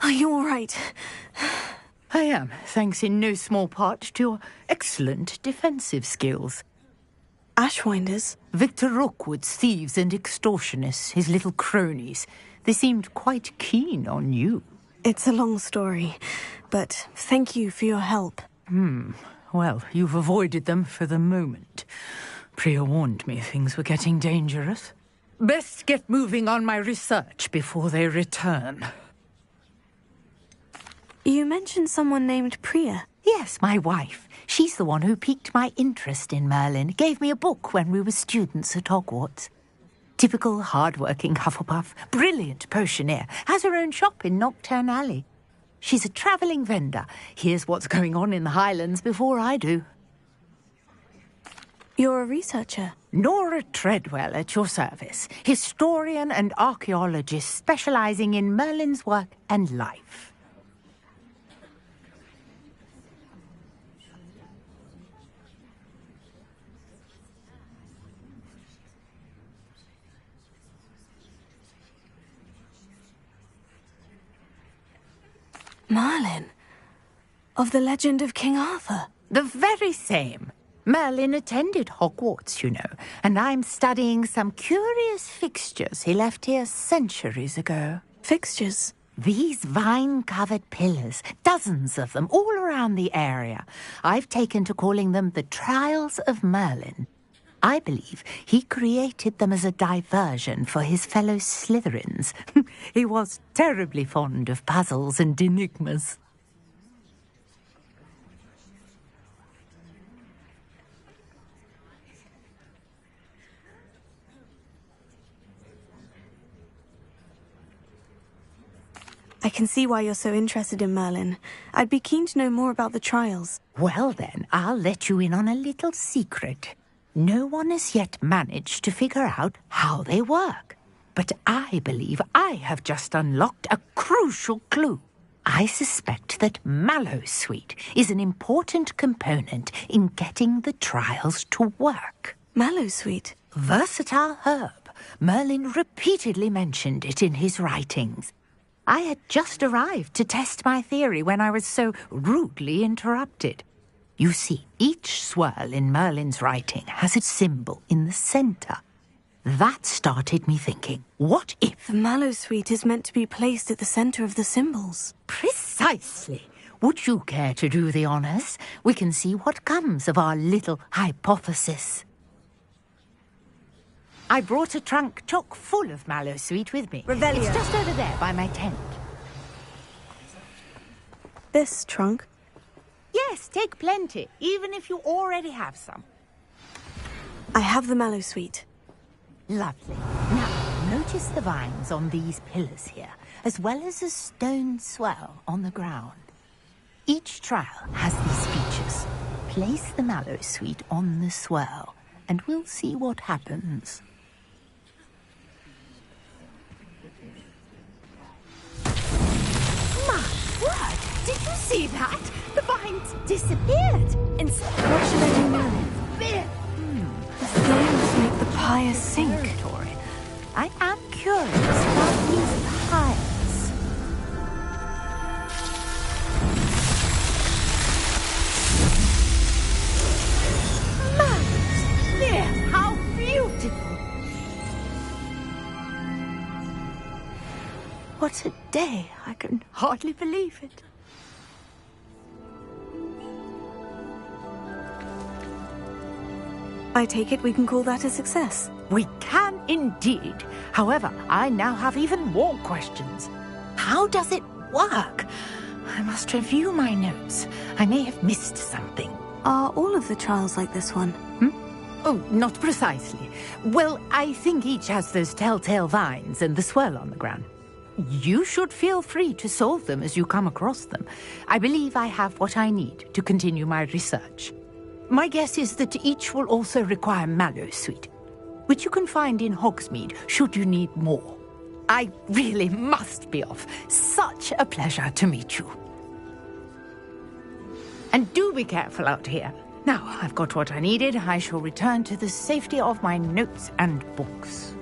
Are you all right? I am, thanks in no small part to your excellent defensive skills. Ashwinders? Victor Rookwood's thieves and extortionists, his little cronies. They seemed quite keen on you. It's a long story, but thank you for your help. Well, you've avoided them for the moment. Priya warned me things were getting dangerous. Best get moving on my research before they return. You mentioned someone named Priya. Yes, my wife. She's the one who piqued my interest in Merlin. Gave me a book when we were students at Hogwarts. Typical hard-working Hufflepuff. Brilliant potioneer. Has her own shop in Nocturne Alley. She's a travelling vendor. Hears what's going on in the Highlands before I do. You're a researcher? Nora Treadwell at your service. Historian and archaeologist specialising in Merlin's work and life. Merlin? Of the legend of King Arthur? The very same. Merlin attended Hogwarts, you know, and I'm studying some curious fixtures he left here centuries ago. Fixtures? These vine-covered pillars, dozens of them, all around the area. I've taken to calling them the Trials of Merlin. I believe he created them as a diversion for his fellow Slytherins. He was terribly fond of puzzles and enigmas. I can see why you're so interested in Merlin. I'd be keen to know more about the trials. Well then, I'll let you in on a little secret. No one has yet managed to figure out how they work. But I believe I have just unlocked a crucial clue. I suspect that Mallowsweet is an important component in getting the trials to work. Mallowsweet? Versatile herb. Merlin repeatedly mentioned it in his writings. I had just arrived to test my theory when I was so rudely interrupted. You see, each swirl in Merlin's writing has a symbol in the centre. That started me thinking, what if... The Mallowsweet is meant to be placed at the centre of the symbols. Precisely. Would you care to do the honours? We can see what comes of our little hypothesis. I brought a trunk chock full of Mallowsweet with me. Revelio. It's just over there by my tent. This trunk? Yes, take plenty, even if you already have some. I have the Mallowsweet. Lovely. Now, notice the vines on these pillars here, as well as a stone swell on the ground. Each trial has these features. Place the Mallowsweet on the swell, and we'll see what happens. My word! Did you see that? The vines disappeared. What should I do now? The flames make the pyre sink. I am curious about these pyres. Magnus! There! How beautiful! What a day! I can hardly believe it. I take it we can call that a success. We can indeed. However, I now have even more questions. How does it work. I must review my notes. I may have missed something. Are all of the trials like this one? Oh, not precisely. Well, I think each has those telltale vines and the swirl on the ground. You should feel free to solve them as you come across them. I believe I have what I need to continue my research. My guess is that each will also require mallow sweet, which you can find in Hogsmeade should you need more. I really must be off. Such a pleasure to meet you. And do be careful out here. Now, I've got what I needed. I shall return to the safety of my notes and books.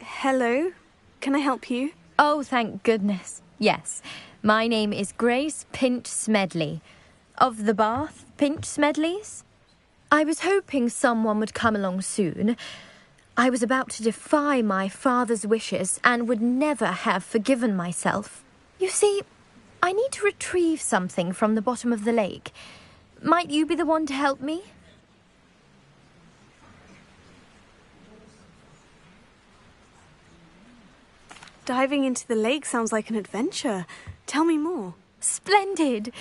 Hello, can I help you? Oh, thank goodness. Yes, my name is Grace Pinch Smedley, of the Bath Pinch Smedleys. I was hoping someone would come along soon. I was about to defy my father's wishes and would never have forgiven myself. You see, I need to retrieve something from the bottom of the lake. Might you be the one to help me? Diving into the lake sounds like an adventure. Tell me more. Splendid!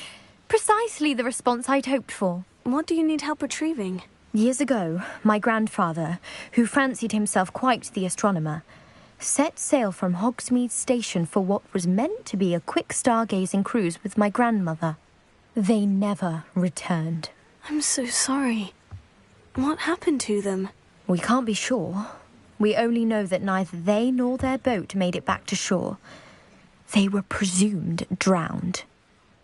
Precisely the response I'd hoped for. What do you need help retrieving? Years ago, my grandfather, who fancied himself quite the astronomer, set sail from Hogsmeade Station for what was meant to be a quick stargazing cruise with my grandmother. They never returned. I'm so sorry. What happened to them? We can't be sure. We only know that neither they nor their boat made it back to shore. They were presumed drowned.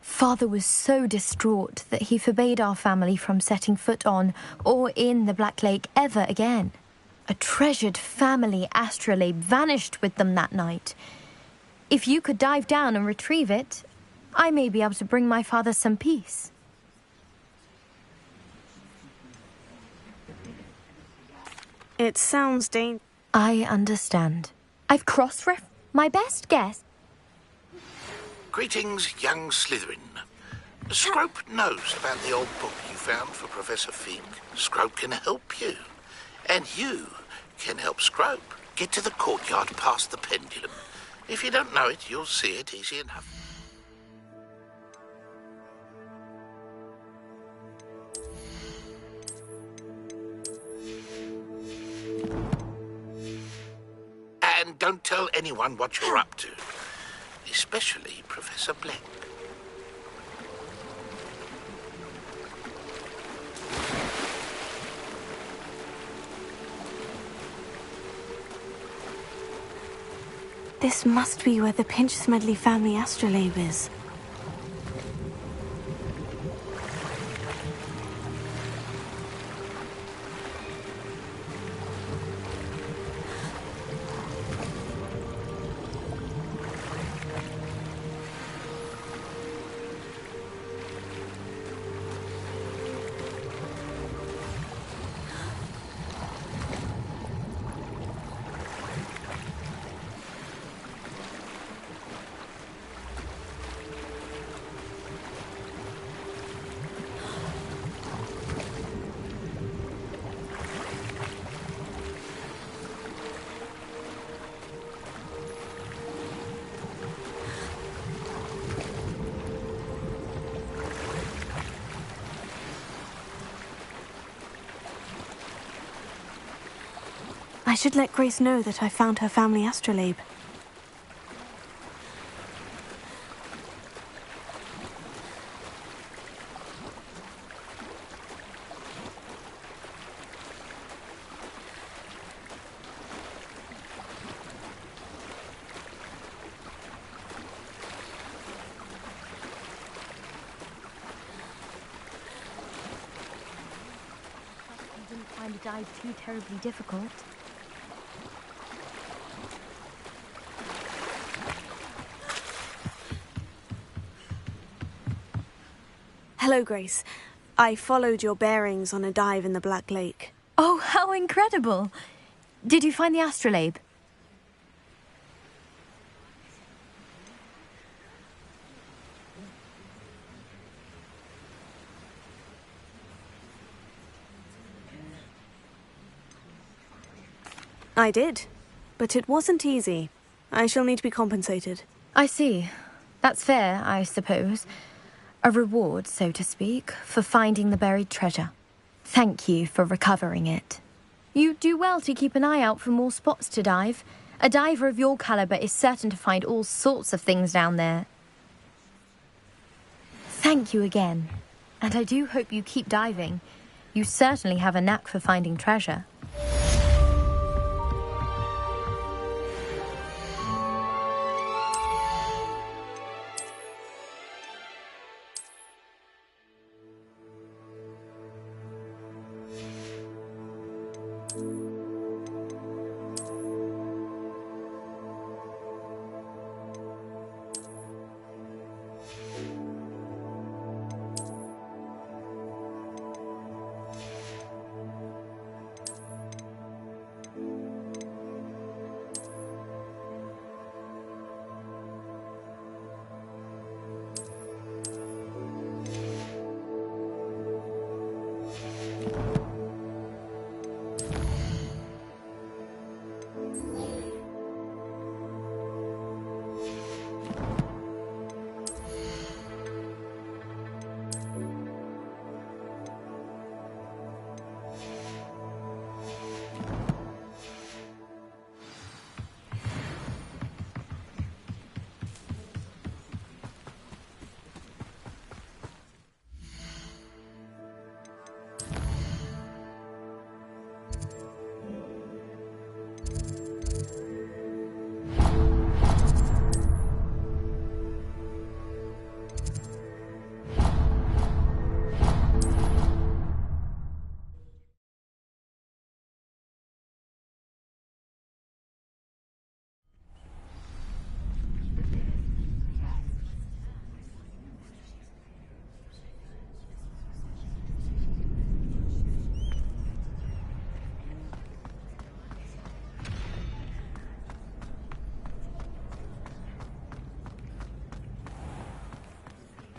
Father was so distraught that he forbade our family from setting foot on or in the Black Lake ever again. A treasured family astrolabe vanished with them that night. If you could dive down and retrieve it, I may be able to bring my father some peace. It sounds dangerous. I understand. I've cross-referenced my best guess. Greetings, young Slytherin. Scrope knows about the old book you found for Professor Fig. Scrope can help you. And you can help Scrope get to the courtyard past the pendulum. If you don't know it, you'll see it easy enough. And don't tell anyone what you're up to, especially Professor Black. This must be where the Pinch Smedley family astrolabe is. I should let Grace know that I found her family astrolabe. I didn't find the dive too terribly difficult. Hello, Grace. I followed your bearings on a dive in the Black Lake. Oh, how incredible! Did you find the astrolabe? I did, but it wasn't easy. I shall need to be compensated. I see. That's fair, I suppose. A reward, so to speak, for finding the buried treasure. Thank you for recovering it. You do well to keep an eye out for more spots to dive. A diver of your caliber is certain to find all sorts of things down there. Thank you again. And I do hope you keep diving. You certainly have a knack for finding treasure.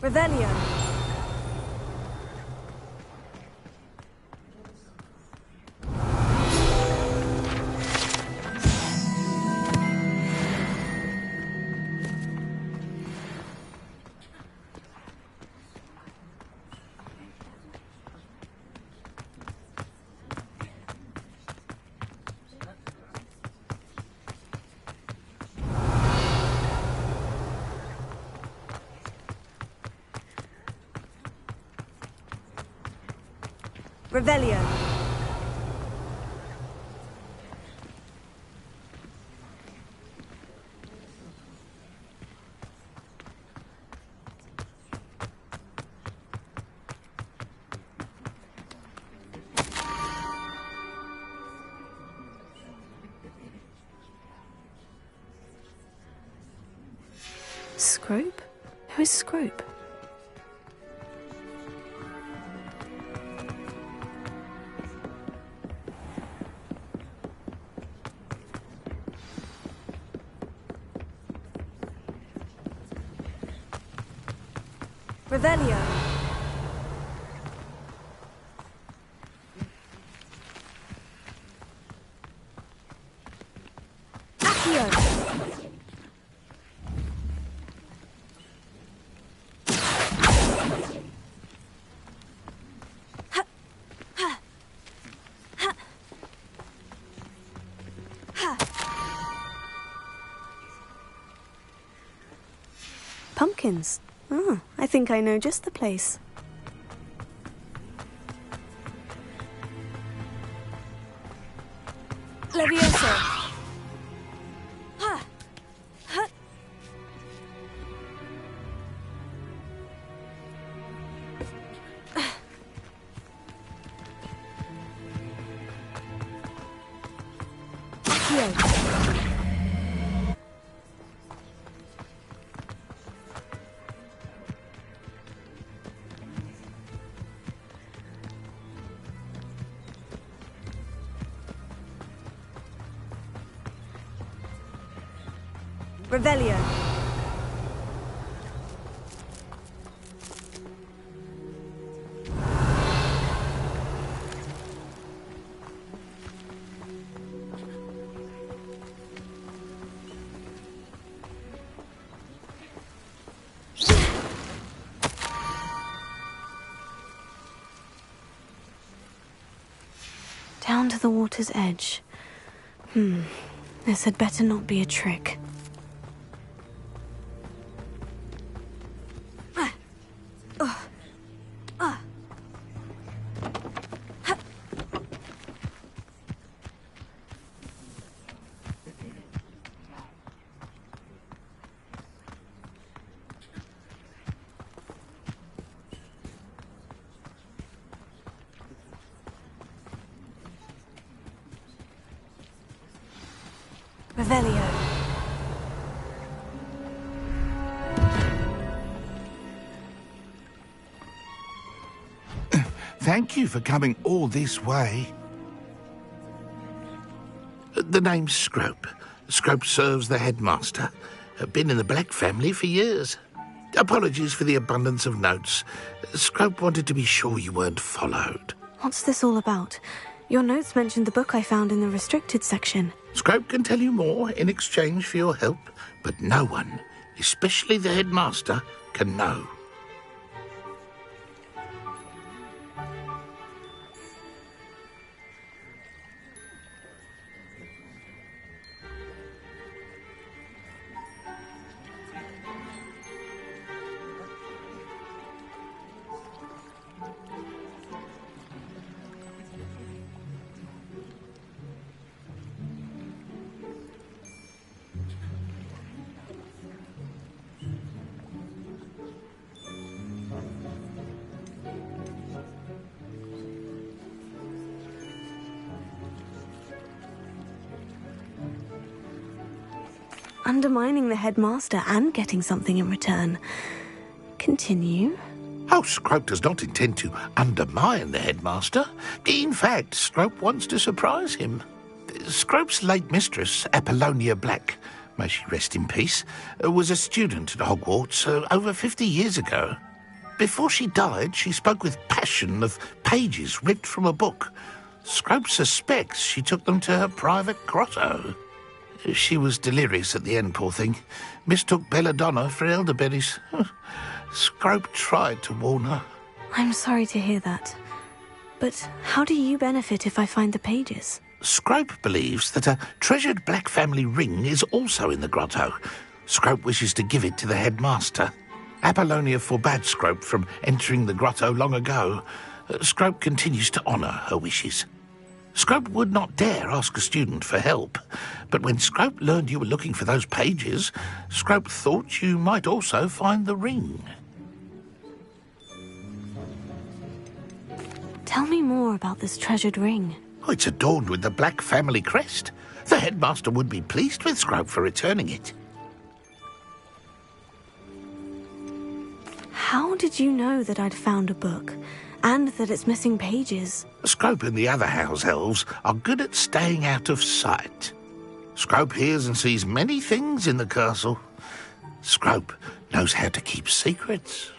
Revelio. Revelio. Scrope? Who is Scrope? Revelio. Accio. Pumpkins. Oh, I think I know just the place. Levioso. Ha. Ha. Accio. Revelio. Down to the water's edge. This had better not be a trick. Revelio. Thank you for coming all this way. The name's Scrope. Scrope serves the headmaster. Been in the Black family for years. Apologies for the abundance of notes. Scrope wanted to be sure you weren't followed. What's this all about? Your notes mentioned the book I found in the restricted section. Scrope can tell you more in exchange for your help, but no one, especially the headmaster, can know. Undermining the headmaster and getting something in return. Continue. Oh, Scrope does not intend to undermine the headmaster. In fact, Scrope wants to surprise him. Scrope's late mistress, Apollonia Black, may she rest in peace, was a student at Hogwarts over 50 years ago. Before she died, she spoke with passion of pages ripped from a book. Scrope suspects she took them to her private grotto. She was delirious at the end, poor thing. Mistook belladonna for elderberries. Scrope tried to warn her. I'm sorry to hear that. But how do you benefit if I find the pages? Scrope believes that a treasured Black family ring is also in the grotto. Scrope wishes to give it to the headmaster. Apollonia forbade Scrope from entering the grotto long ago. Scrope continues to honour her wishes. Scrope would not dare ask a student for help, but when Scrope learned you were looking for those pages, Scrope thought you might also find the ring. Tell me more about this treasured ring. Oh, it's adorned with the Black family crest. The headmaster would be pleased with Scrope for returning it. How did you know that I'd found a book, and that it's missing pages? Scrope and the other house elves are good at staying out of sight. Scrope hears and sees many things in the castle. Scrope knows how to keep secrets.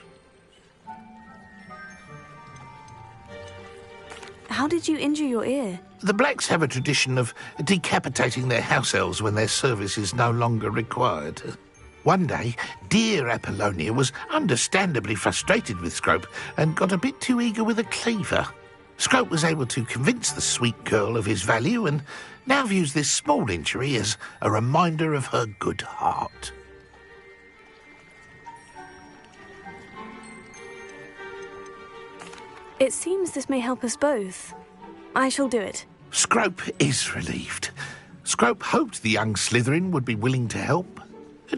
How did you injure your ear? The Blacks have a tradition of decapitating their house elves when their service is no longer required. One day, dear Apollonia was understandably frustrated with Scrope and got a bit too eager with a cleaver. Scrope was able to convince the sweet girl of his value and now views this small injury as a reminder of her good heart. It seems this may help us both. I shall do it. Scrope is relieved. Scrope hoped the young Slytherin would be willing to help.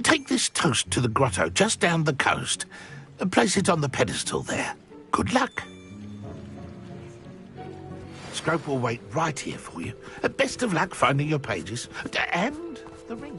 Take this toast to the grotto just down the coast and place it on the pedestal there. Good luck. Scrope will wait right here for you. Best of luck finding your pages. And the ring.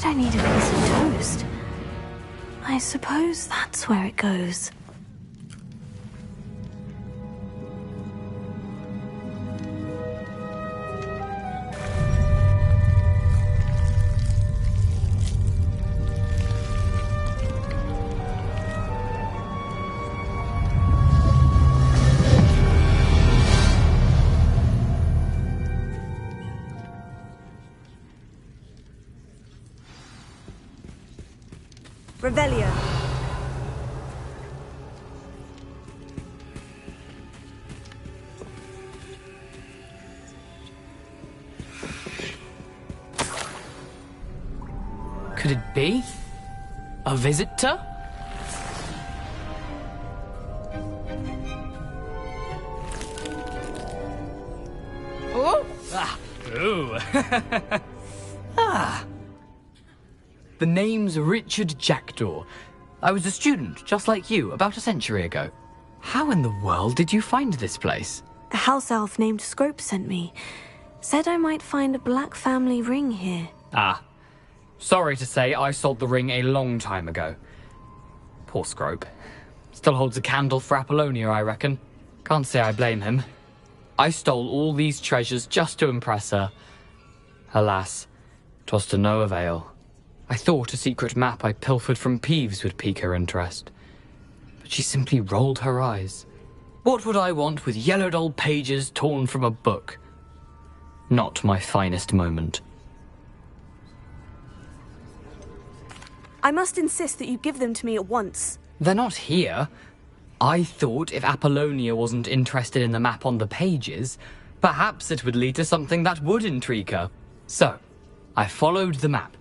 Said I need a piece of toast. I suppose that's where it goes. Revelio. Could it be? A visitor? Oh! Ah! Ooh! Ah! The name's Richard Jackdaw. I was a student, just like you, about a century ago. How in the world did you find this place? A house elf named Scrope sent me. Said I might find a black family ring here. Ah. Sorry to say, I sold the ring a long time ago. Poor Scrope. Still holds a candle for Apollonia, I reckon. Can't say I blame him. I stole all these treasures just to impress her. Alas, 'twas to no avail. I thought a secret map I pilfered from Peeves would pique her interest. But she simply rolled her eyes. What would I want with yellowed old pages torn from a book? Not my finest moment. I must insist that you give them to me at once. They're not here. I thought if Apollonia wasn't interested in the map on the pages, perhaps it would lead to something that would intrigue her. So, I followed the map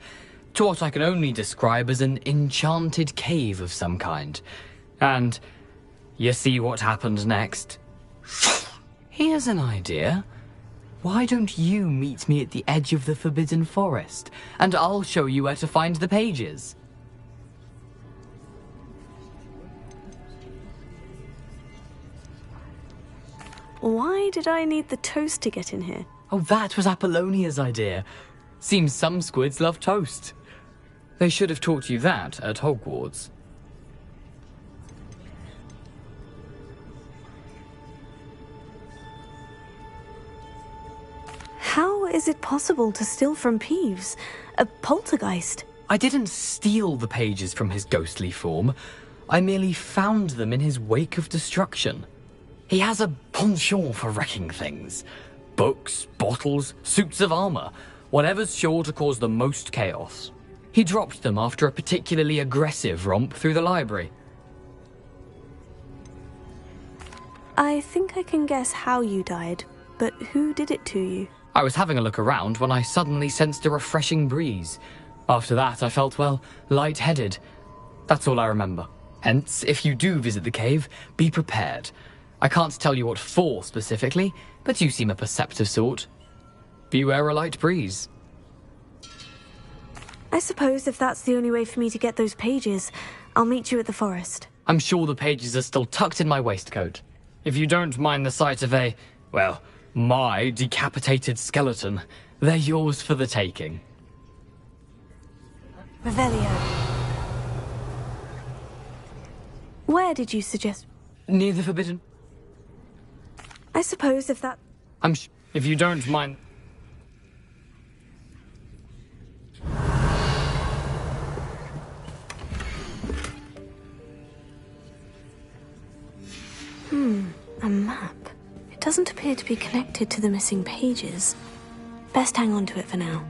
to what I can only describe as an enchanted cave of some kind. And you see what happened next? Here's an idea. Why don't you meet me at the edge of the Forbidden Forest, and I'll show you where to find the pages? Why did I need the toast to get in here? Oh, that was Apollonia's idea. Seems some squids love toast. They should have taught you that at Hogwarts. How is it possible to steal from Peeves? A poltergeist? I didn't steal the pages from his ghostly form. I merely found them in his wake of destruction. He has a penchant for wrecking things. Books, bottles, suits of armor, whatever's sure to cause the most chaos. He dropped them after a particularly aggressive romp through the library. I think I can guess how you died, but who did it to you? I was having a look around when I suddenly sensed a refreshing breeze. After that, I felt, well, lightheaded. That's all I remember. Hence, if you do visit the cave, be prepared. I can't tell you what for specifically, but you seem a perceptive sort. Beware a light breeze. I suppose if that's the only way for me to get those pages, I'll meet you at the forest. I'm sure the pages are still tucked in my waistcoat. If you don't mind the sight of a, well, my decapitated skeleton, they're yours for the taking. Revelio. Where did you suggest? Near the Forbidden. I suppose if that... if you don't mind... A map. It doesn't appear to be connected to the missing pages. Best hang on to it for now.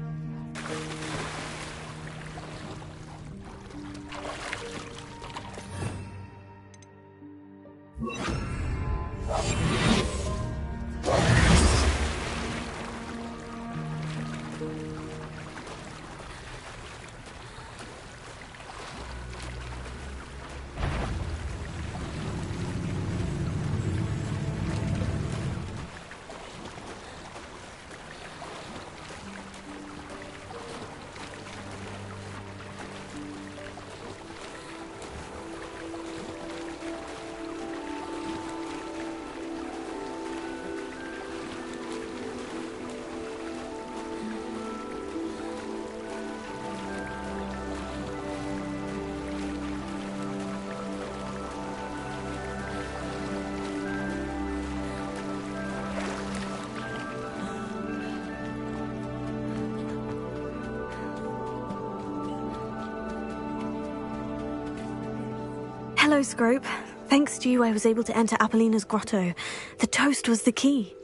Hello, Scrope. Thanks to you, I was able to enter Apollina's grotto. The toast was the key.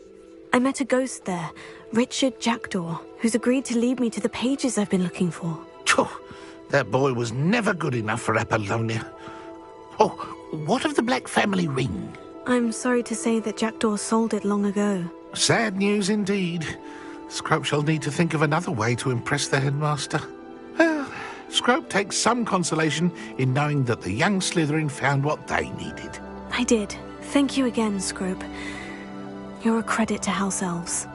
I met a ghost there, Richard Jackdaw, who's agreed to lead me to the pages I've been looking for. That boy was never good enough for Apollonia. Oh, what of the Black family ring? I'm sorry to say that Jackdaw sold it long ago. Sad news indeed. Scrope shall need to think of another way to impress the headmaster. Well, Scrope takes some consolation in knowing that the young Slytherin found what they needed. I did. Thank you again, Scrope. You're a credit to House Elves.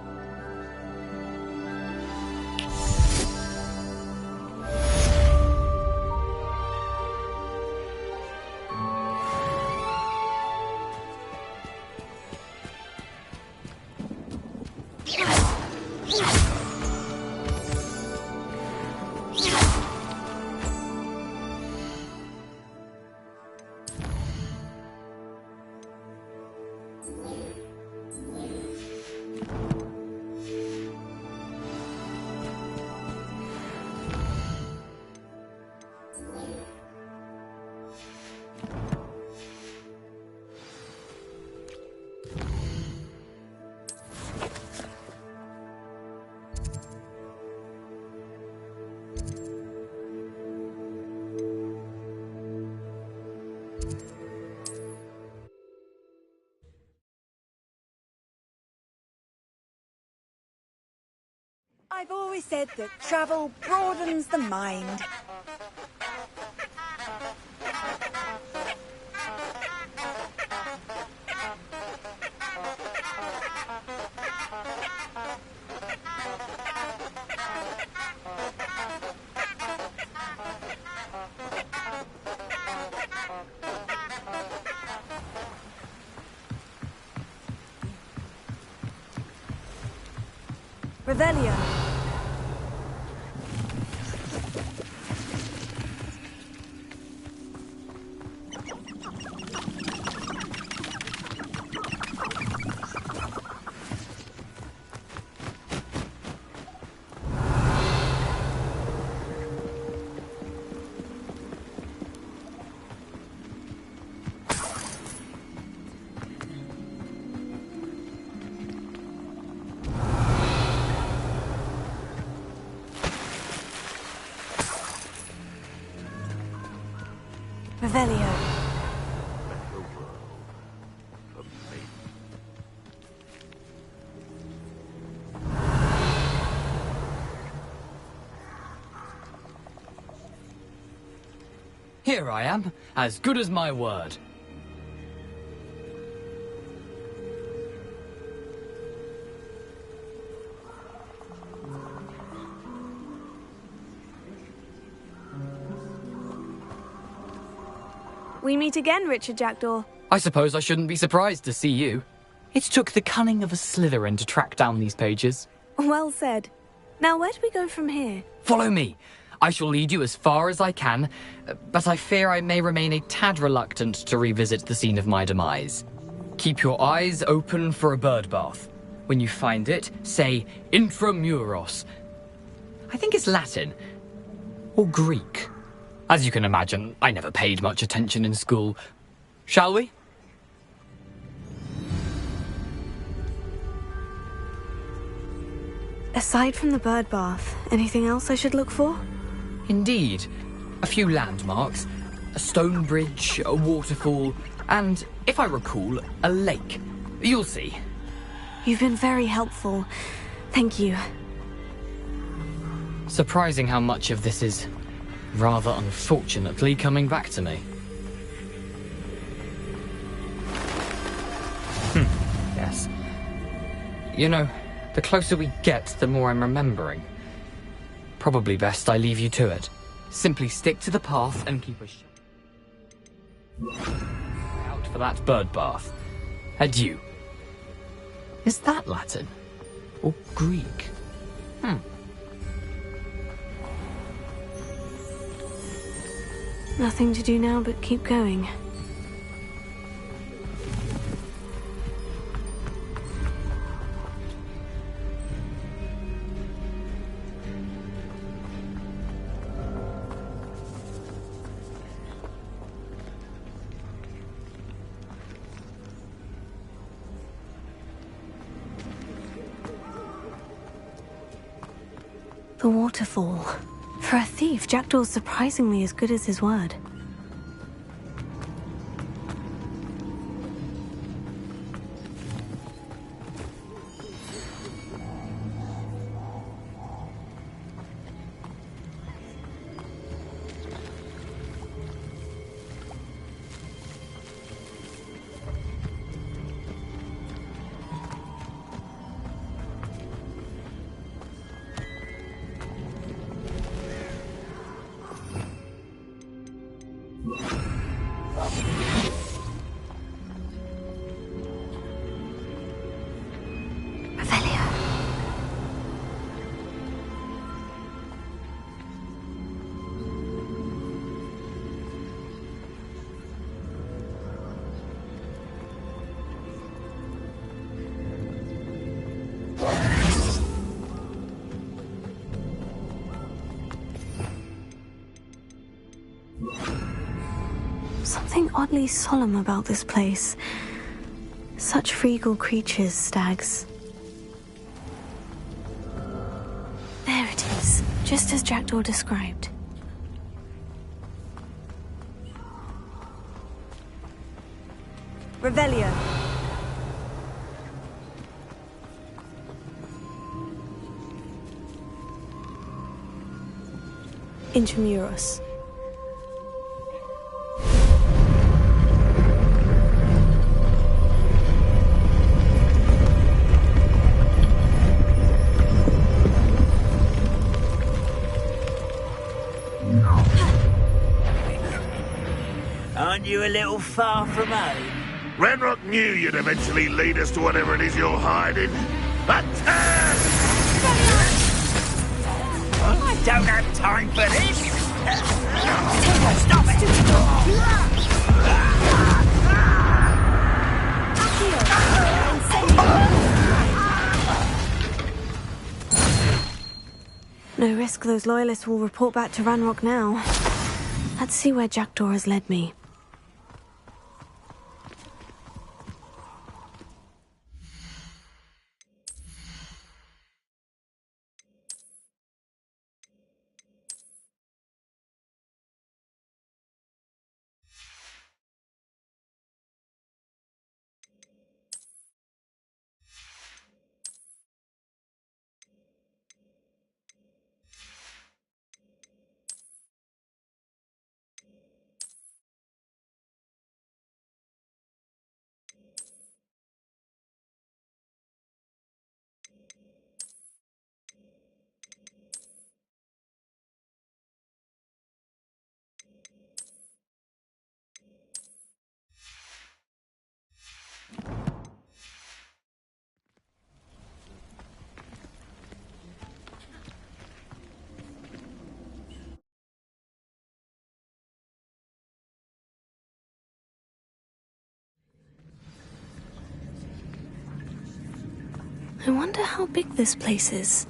I've always said that travel broadens the mind. Revelio. Revelio. Here I am, as good as my word. We meet again, Richard Jackdaw. I suppose I shouldn't be surprised to see you. It took the cunning of a Slytherin to track down these pages. Well said. Now, where do we go from here? Follow me. I shall lead you as far as I can, but I fear I may remain a tad reluctant to revisit the scene of my demise. Keep your eyes open for a bird bath. When you find it, say intramuros. I think it's Latin. Or Greek. As you can imagine, I never paid much attention in school. Shall we? Aside from the bird bath, anything else I should look for? Indeed. A few landmarks. A stone bridge, a waterfall, and, if I recall, a lake. You'll see. You've been very helpful. Thank you. Surprising how much of this is, rather unfortunately, coming back to me. Yes. You know, the closer we get, the more I'm remembering. Probably best I leave you to it. Simply stick to the path and keep a out for that bird bath. Adieu. Is that Latin? Or Greek? Nothing to do now but keep going. The waterfall. For a thief, Jackdaw's surprisingly as good as his word. Something oddly solemn about this place. Such regal creatures, stags. There it is, just as Jackdaw described. Revelio. Intramuros. Aren't you a little far from home? Ranrock knew you'd eventually lead us to whatever it is you're hiding. Attack! I don't have time for this! Stop it! No risk those loyalists will report back to Ranrock now. Let's see where Jackdaw has led me. I wonder how big this place is.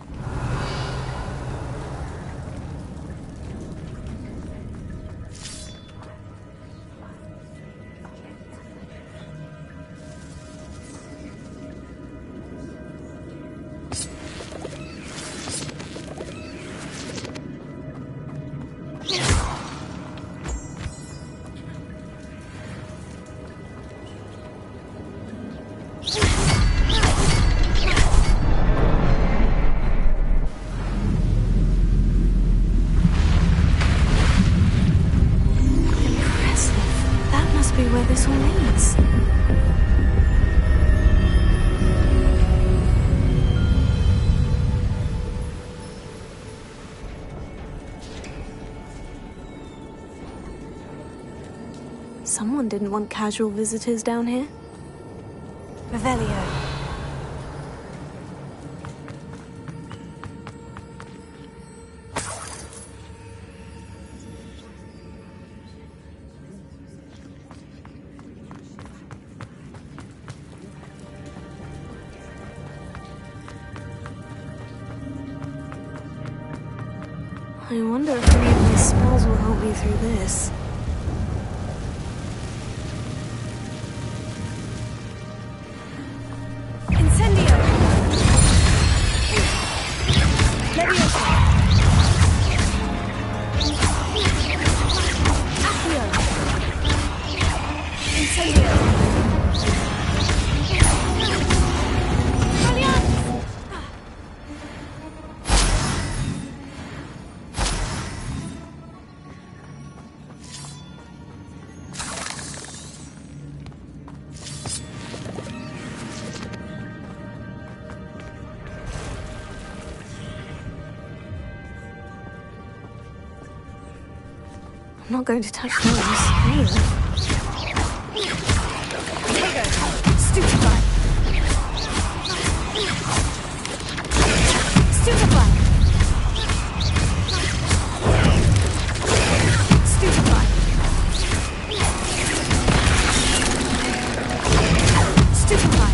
Someone didn't want casual visitors down here. Revelio. I wonder if any of my spells will help me through this. Incendio! Leviosa! not going to touch those. Really. Stupefy! Stupefy! Stupefy! Stupefy!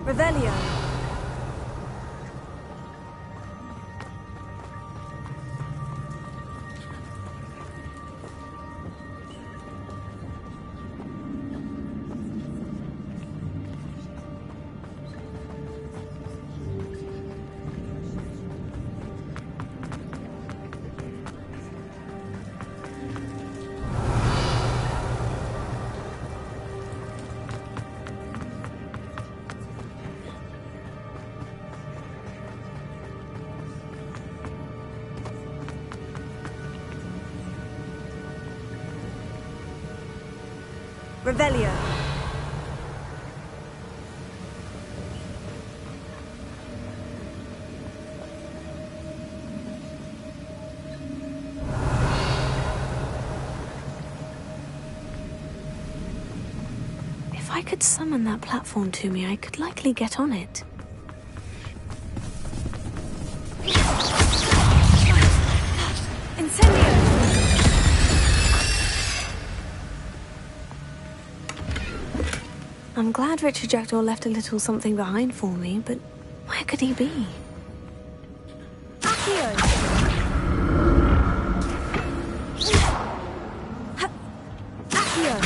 Revelio. Revelio. If I could summon that platform to me, I could likely get on it. I'm glad Richard Jackdaw left a little something behind for me, but where could he be? Accio! Accio!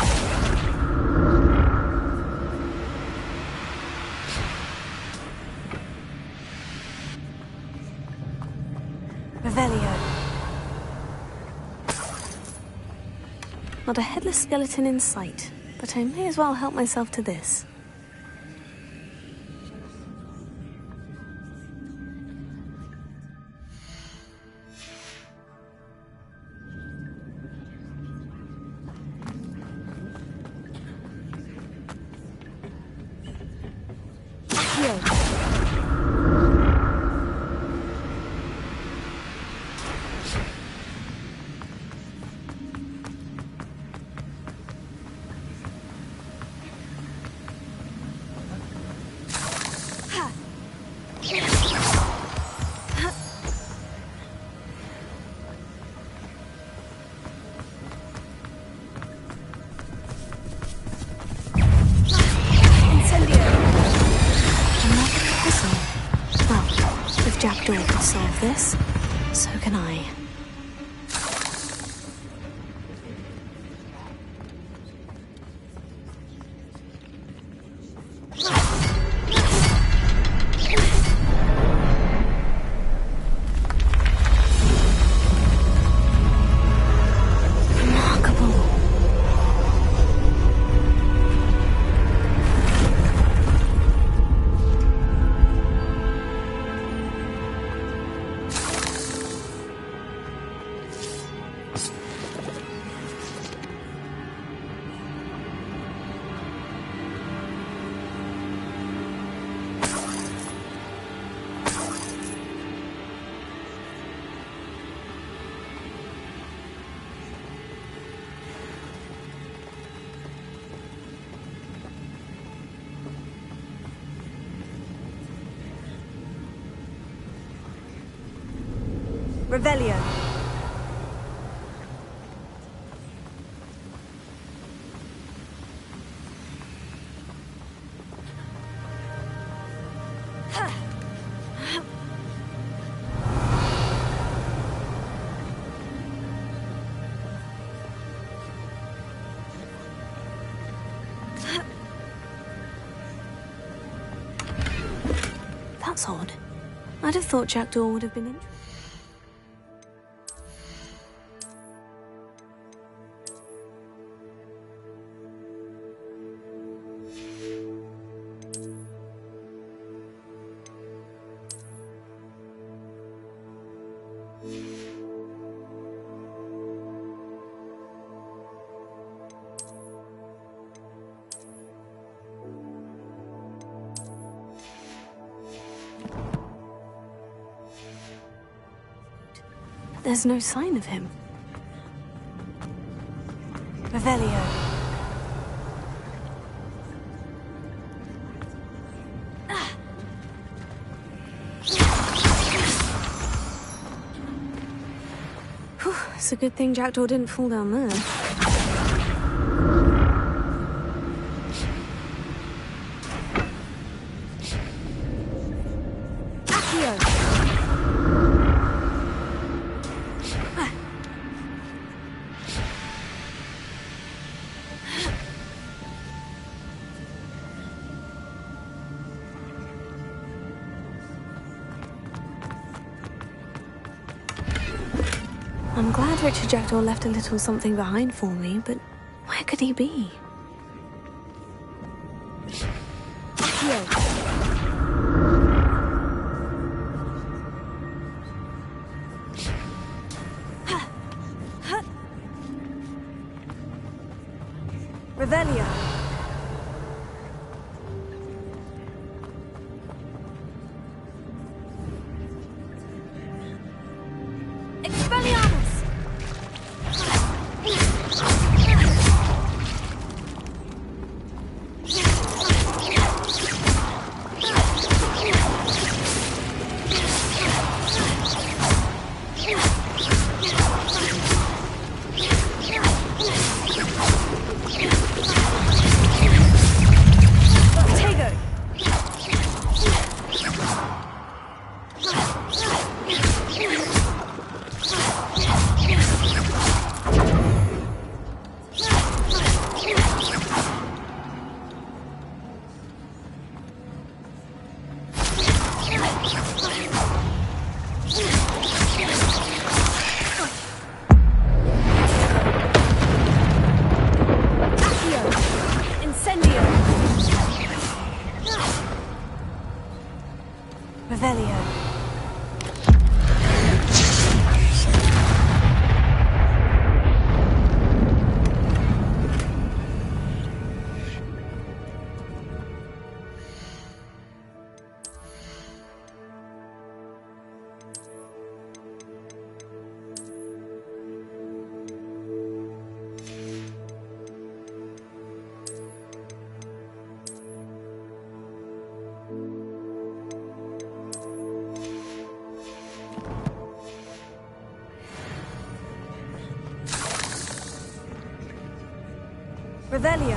Revelio. Not a headless skeleton in sight, but I may as well help myself to this. Jackdaw could solve this, so can I. Revelio. That's odd. I'd have thought Jackdaw would have been interested. There's no sign of him. Revelio. Whew, it's a good thing Jackdaw didn't fall down there. I'm glad Richard Jackdaw left a little something behind for me, but where could he be? Revelio. Revelio.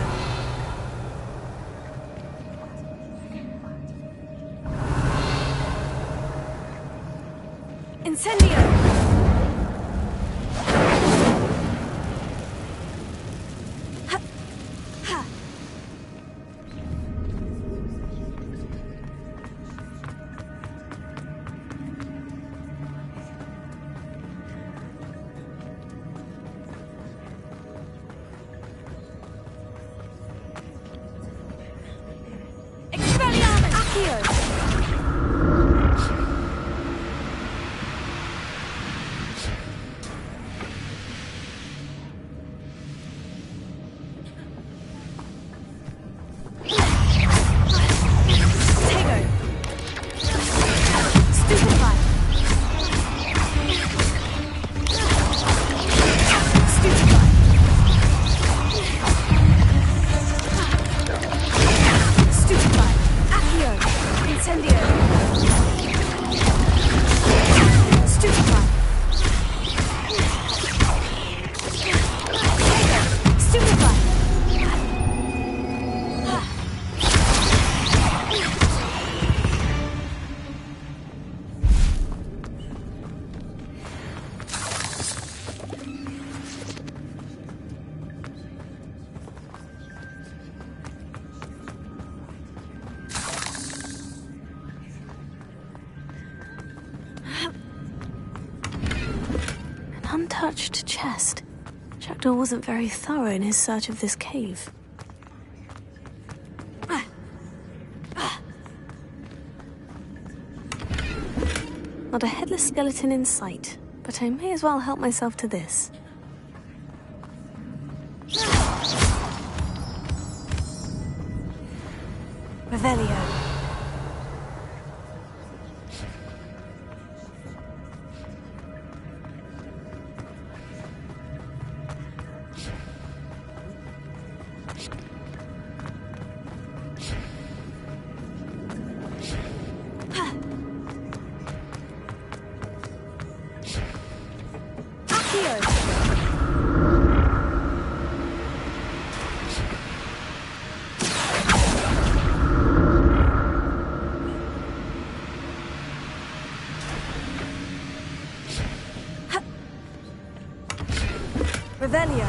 untouched chest. Jackdaw wasn't very thorough in his search of this cave. Not a headless skeleton in sight, but I may as well help myself to this. Revelio. Revelio.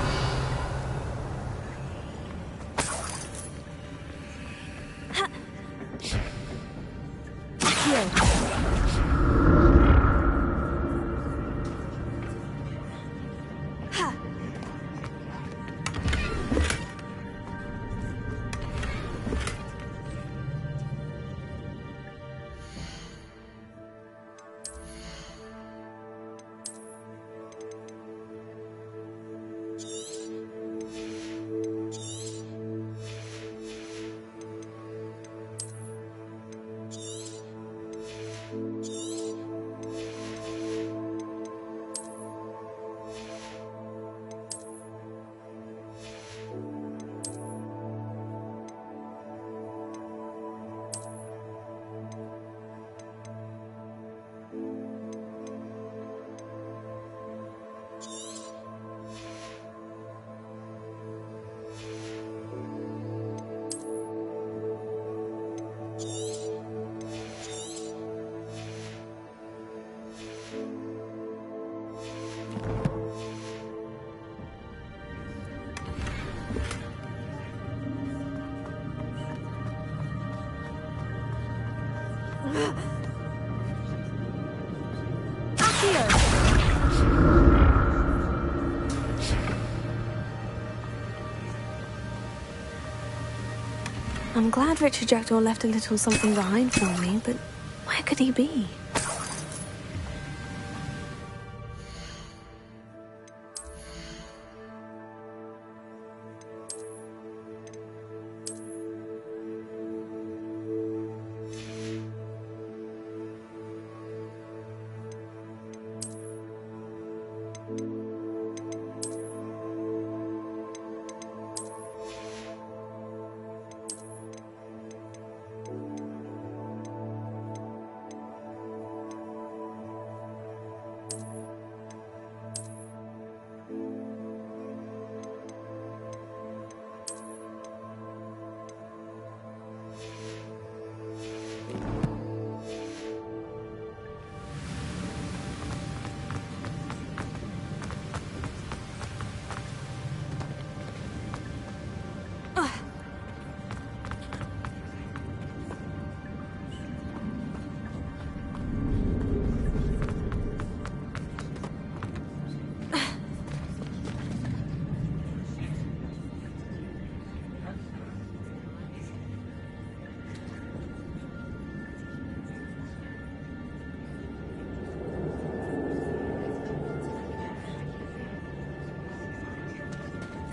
I'm glad Richard Jackdaw left a little something behind for me, but where could he be?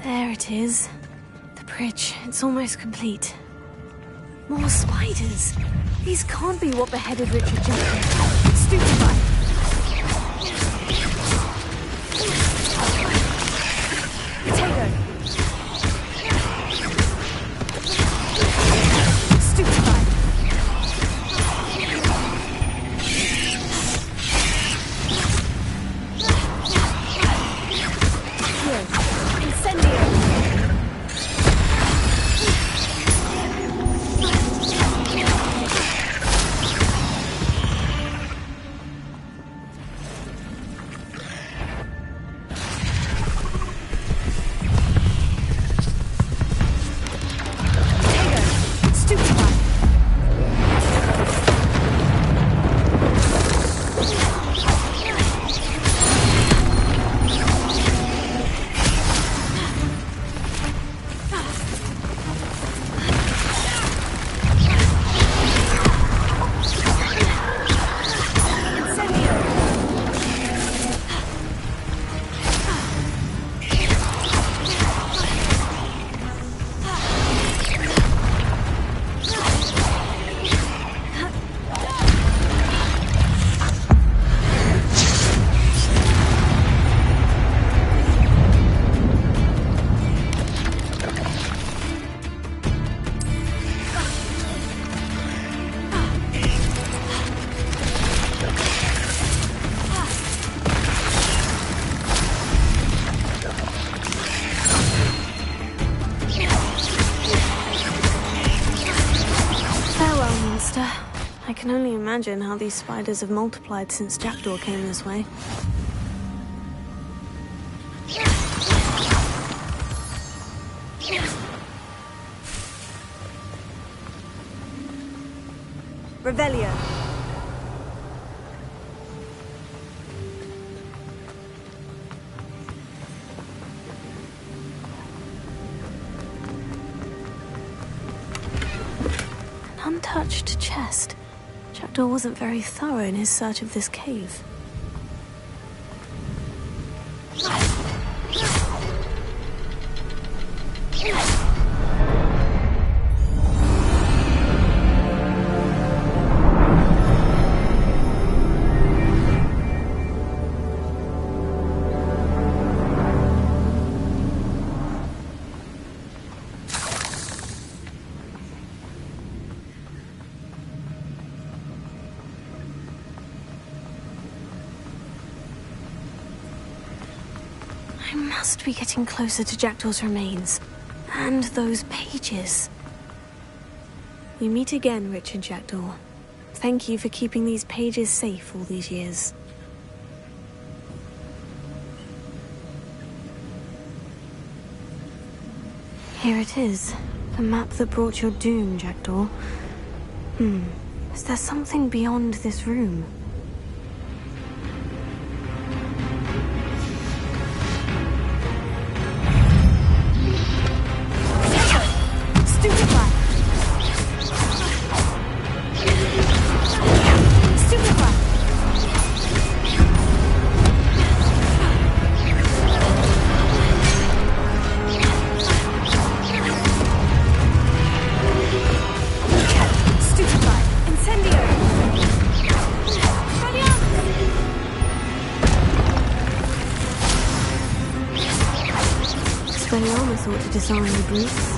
There it is. The bridge. It's almost complete. More spiders. These can't be what beheaded Richard Jackdaw. Stupefy. Potato. Stupefy. can only imagine how these spiders have multiplied since Jackdaw came this way. Revelio. An untouched chest. Jackdaw wasn't very thorough in his search of this cave. I must be getting closer to Jackdaw's remains. And those pages. We meet again, Richard Jackdaw. Thank you for keeping these pages safe all these years. Here it is. The map that brought your doom, Jackdaw. Is there something beyond this room? Thought to disarm the brutes.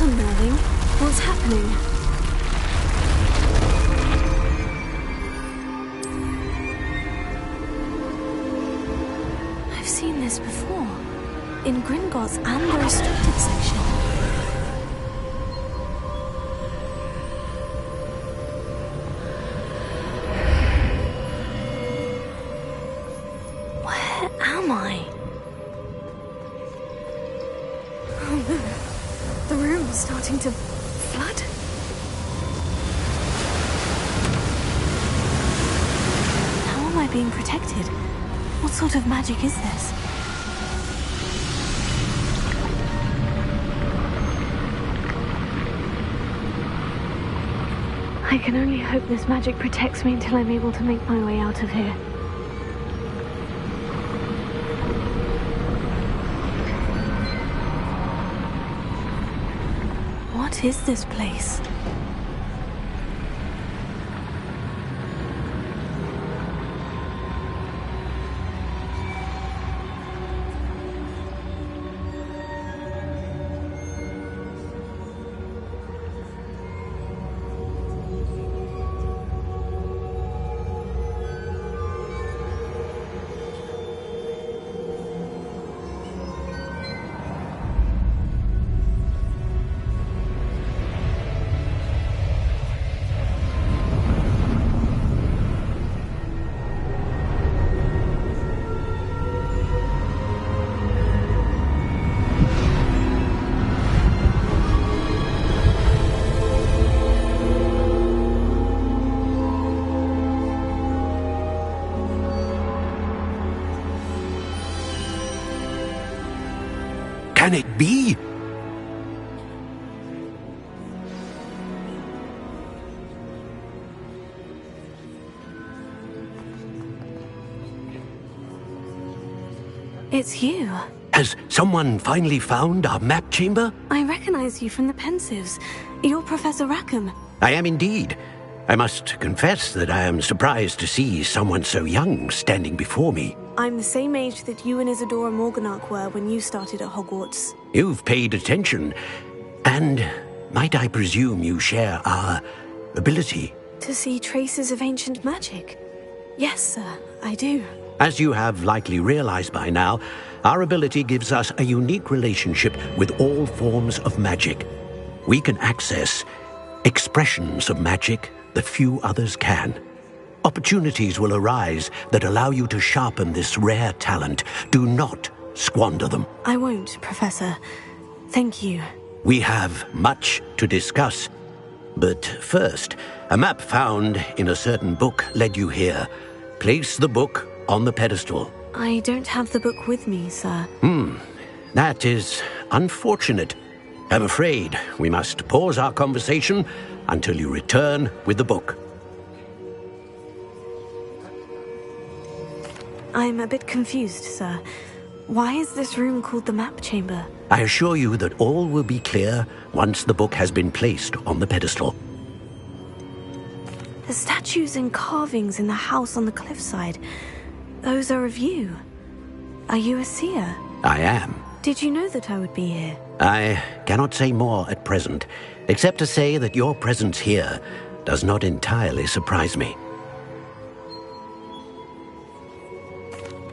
Unnerving. What's happening? I've seen this before. In Gringotts and the restricted section. Where am I? Oh no. The room is starting to flood. How am I being protected? What sort of magic is this? I can only hope this magic protects me until I'm able to make my way out of here. What is this place? Can it be? It's you. Has someone finally found our map chamber? I recognize you from the Pensives. You're Professor Rackham. I am indeed. I must confess that I am surprised to see someone so young standing before me. I'm the same age that you and Isadora Morganach were when you started at Hogwarts. You've paid attention. And might I presume you share our ability? To see traces of ancient magic? Yes, sir, I do. As you have likely realized by now, our ability gives us a unique relationship with all forms of magic. We can access expressions of magic that few others can. Opportunities will arise that allow you to sharpen this rare talent. Do not squander them. I won't, Professor. Thank you. We have much to discuss. But first, a map found in a certain book led you here. Place the book on the pedestal. I don't have the book with me, sir. That is unfortunate. I'm afraid we must pause our conversation until you return with the book. I'm a bit confused, sir. Why is this room called the map chamber? I assure you that all will be clear once the book has been placed on the pedestal. The statues and carvings in the house on the cliffside, those are of you. Are you a seer? I am. Did you know that I would be here? I cannot say more at present, except to say that your presence here does not entirely surprise me.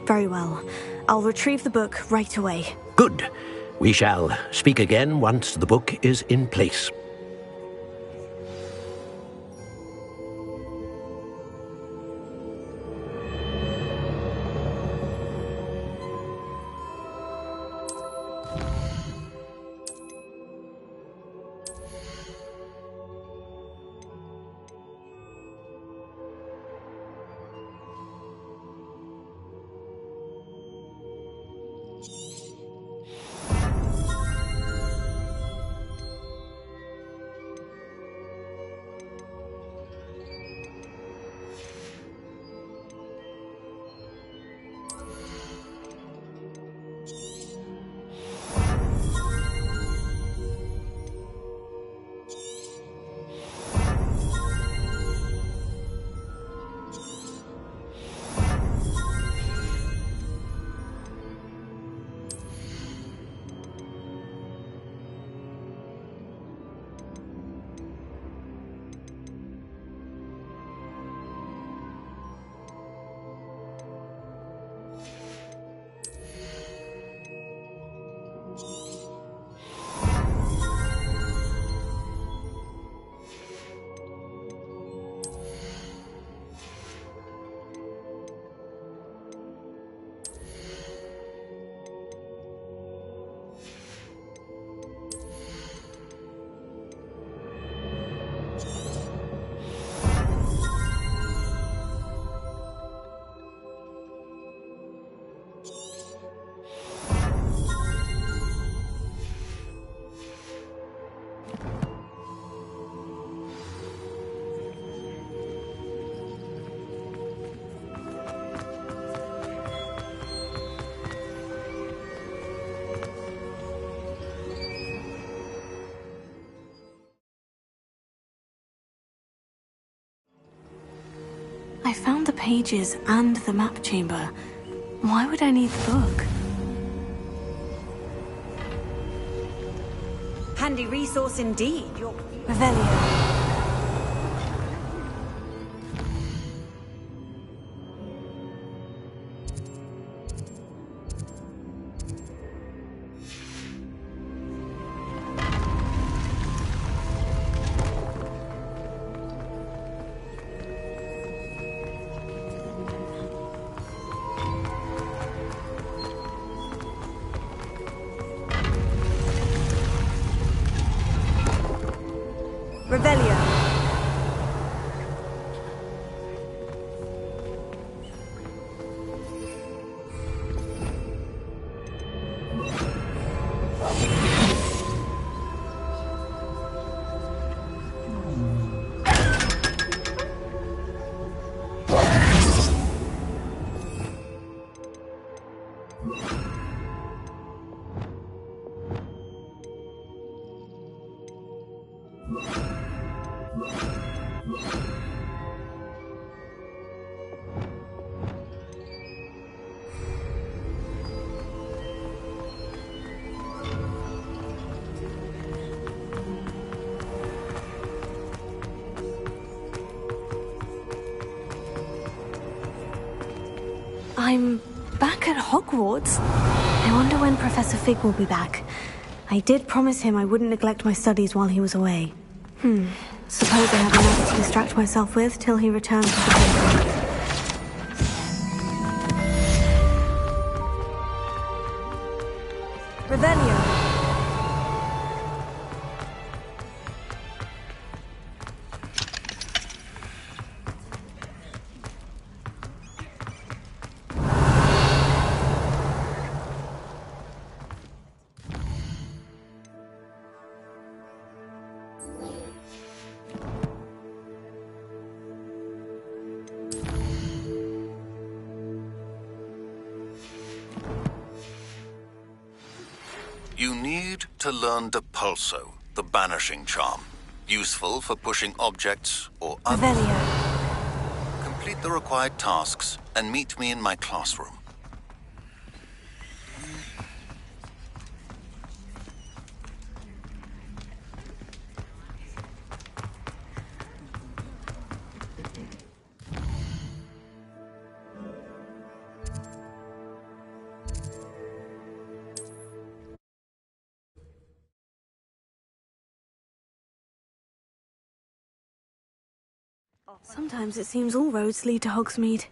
Very well. I'll retrieve the book right away. Good. We shall speak again once the book is in place. I found the pages and the map chamber. Why would I need the book? Handy resource indeed. Revelio. Revelio. I'm back at Hogwarts. I wonder when Professor Fig will be back. I did promise him I wouldn't neglect my studies while he was away. Suppose I have enough to distract myself with till he returns to the table. Revelio. You need to learn Depulso, the banishing charm. Useful for pushing objects or others. Revelio. Complete the required tasks and meet me in my classroom. Sometimes it seems all roads lead to Hogsmeade.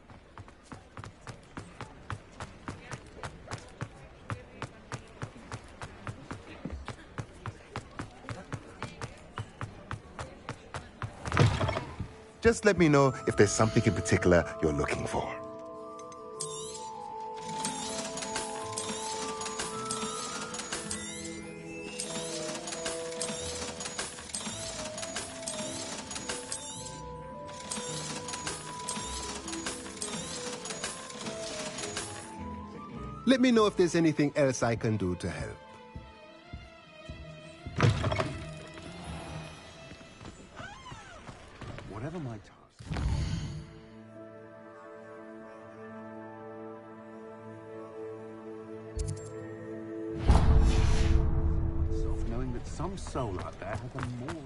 Just let me know if there's something in particular you're looking for. Let me know if there's anything else I can do to help. Whatever my task. Myself knowing that some soul out there has a more.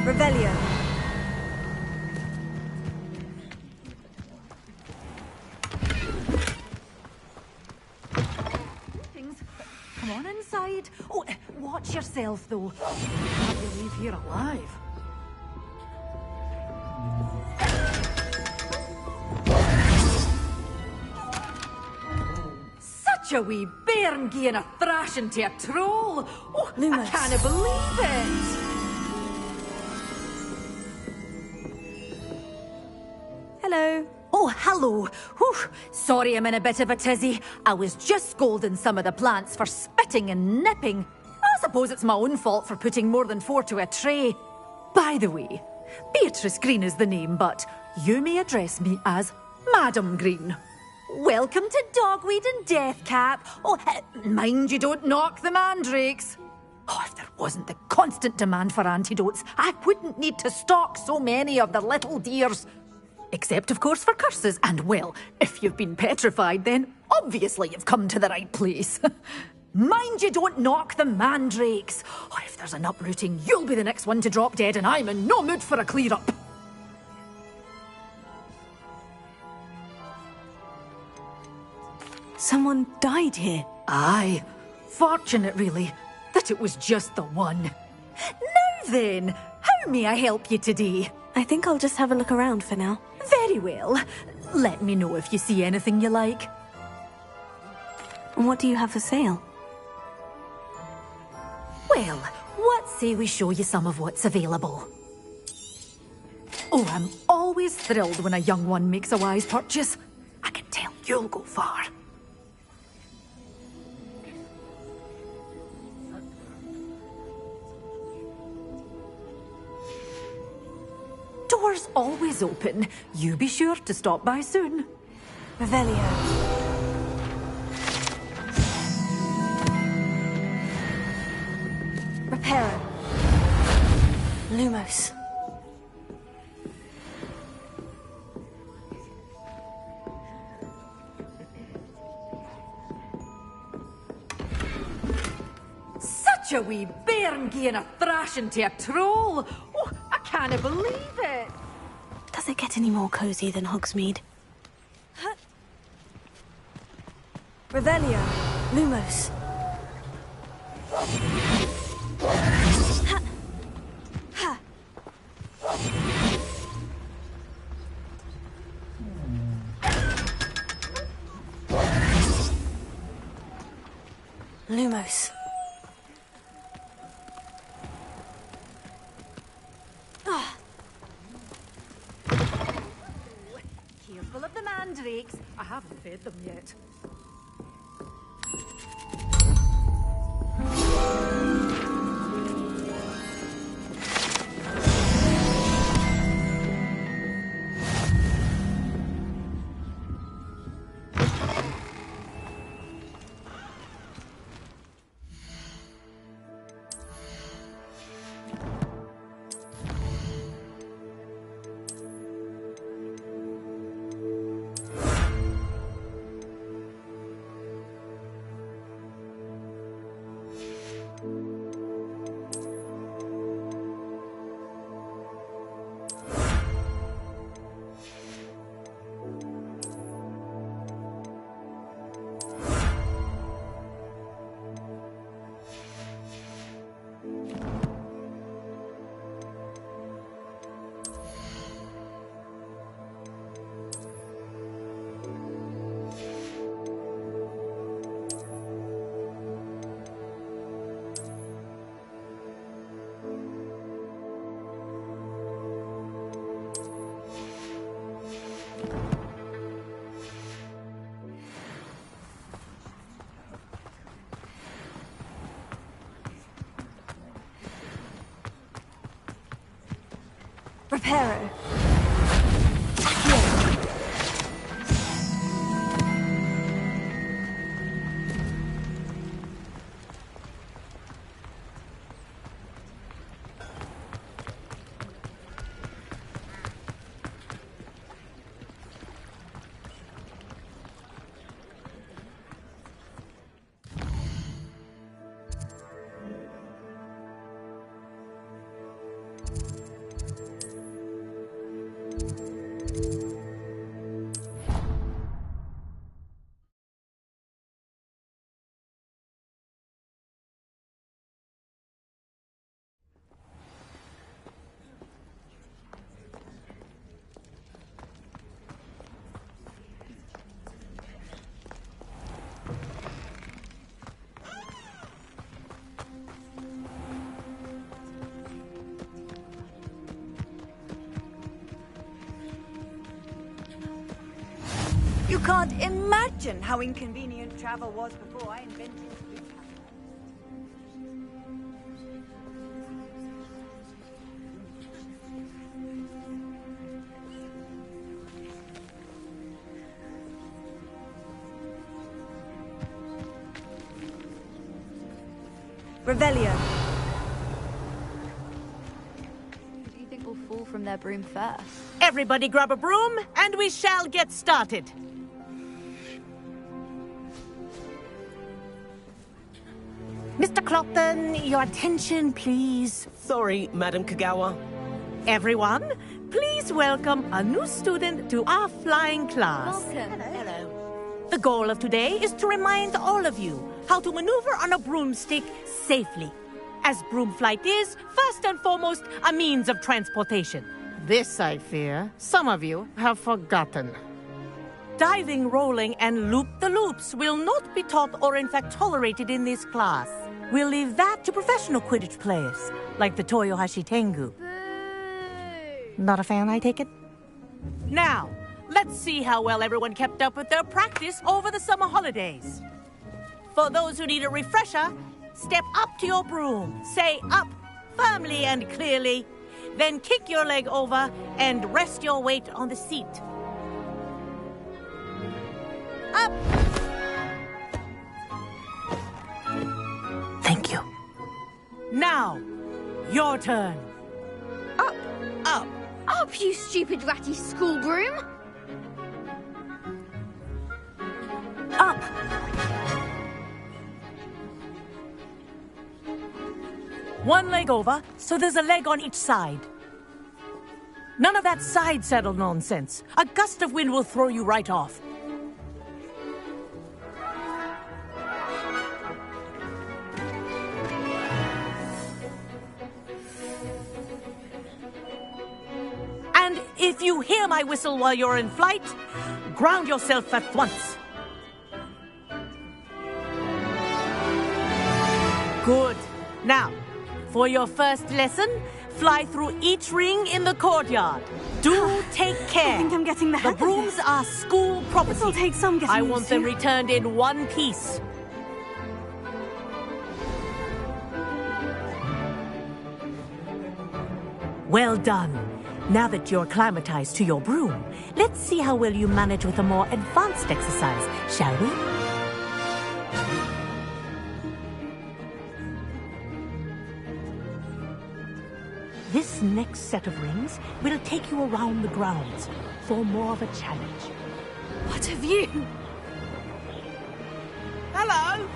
Revelio. Come on inside. Oh, watch yourself, though. I can't believe you're alive. Such a wee bairn gieing a thrashing to a troll. Oh, Lumos. I can't believe it. Hello. Oh, hello. Whew. Sorry I'm in a bit of a tizzy. I was just scolding some of the plants for spitting and nipping. I suppose it's my own fault for putting more than 4 to a tray. By the way, Beatrice Green is the name, but you may address me as Madam Green. Welcome to Dogweed and Deathcap. Oh, mind you don't knock the mandrakes. Oh, if there wasn't the constant demand for antidotes, I wouldn't need to stock so many of the little dears. Except, of course, for curses. And, well, if you've been petrified, then obviously you've come to the right place. Mind you don't knock the mandrakes. Oh, if there's an uprooting, you'll be the next one to drop dead, and I'm in no mood for a clear-up. Someone died here. Aye. Fortunate, really, that it was just the one. Now then, how may I help you today? I think I'll just have a look around for now. Very well. Let me know if you see anything you like. And what do you have for sale? Well, what say we show you some of what's available? Oh, I'm always thrilled when a young one makes a wise purchase. I can tell you'll go far. Doors always open. You be sure to stop by soon. Revelio. Reparo. Lumos. Such a wee bairn gieing a thrashing to a troll. Oh, I can't believe it. Does it get any more cozy than Hogsmeade? Revelio. Lumos. Lumos. Careful of the mandrakes. I haven't fed them yet. Reparo. You can't imagine how inconvenient travel was before I invented blue Revelio. Who do you think will fall from their broom first? Everybody grab a broom, and we shall get started. Mr. Clopton, your attention, please. Sorry, Madam Kagawa. Everyone, please welcome a new student to our flying class. Welcome. Hello. The goal of today is to remind all of you how to maneuver on a broomstick safely, as broom flight is, first and foremost, a means of transportation. This, I fear, some of you have forgotten. Diving, rolling, and loop-the-loops will not be taught or in fact tolerated in this class. We'll leave that to professional Quidditch players, like the Toyohashi Tengu. Not a fan, I take it? Now, let's see how well everyone kept up with their practice over the summer holidays. For those who need a refresher, step up to your broom, say up firmly and clearly, then kick your leg over and rest your weight on the seat. Up! Thank you. Now, your turn. Up! Up! Up, you stupid ratty school broom! Up! One leg over, so there's a leg on each side. None of that side saddle nonsense. A gust of wind will throw you right off. And if you hear my whistle while you're in flight, ground yourself at once. Good. Now, for your first lesson, fly through each ring in the courtyard. Do take care. I think I'm getting the hang of The brooms this. are school property. This'll take some getting I want used them to. returned in one piece. Well done. Now that you're acclimatized to your broom, let's see how well you manage with a more advanced exercise, shall we? This next set of rings will take you around the grounds for more of a challenge. What have you? Hello!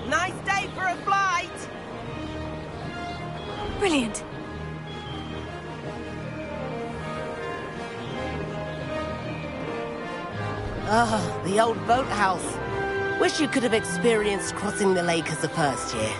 Nice day for a flight! Brilliant. Ah, the old boathouse. Wish you could have experienced crossing the lake as the first year.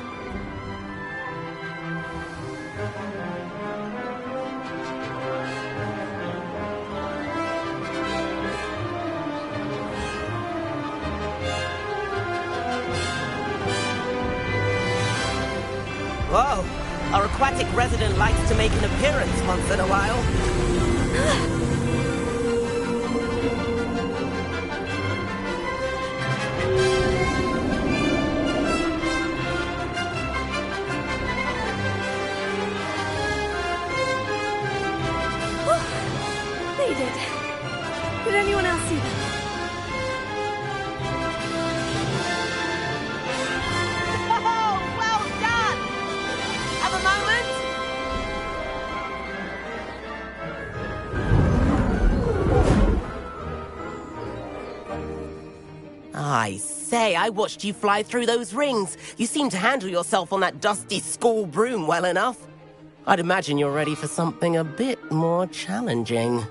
Whoa! Our aquatic resident likes to make an appearance once in a while. They did. Did anyone else see them? Oh, well done! Have a moment? I say, I watched you fly through those rings. You seem to handle yourself on that dusty school broom well enough. I'd imagine you're ready for something a bit more challenging.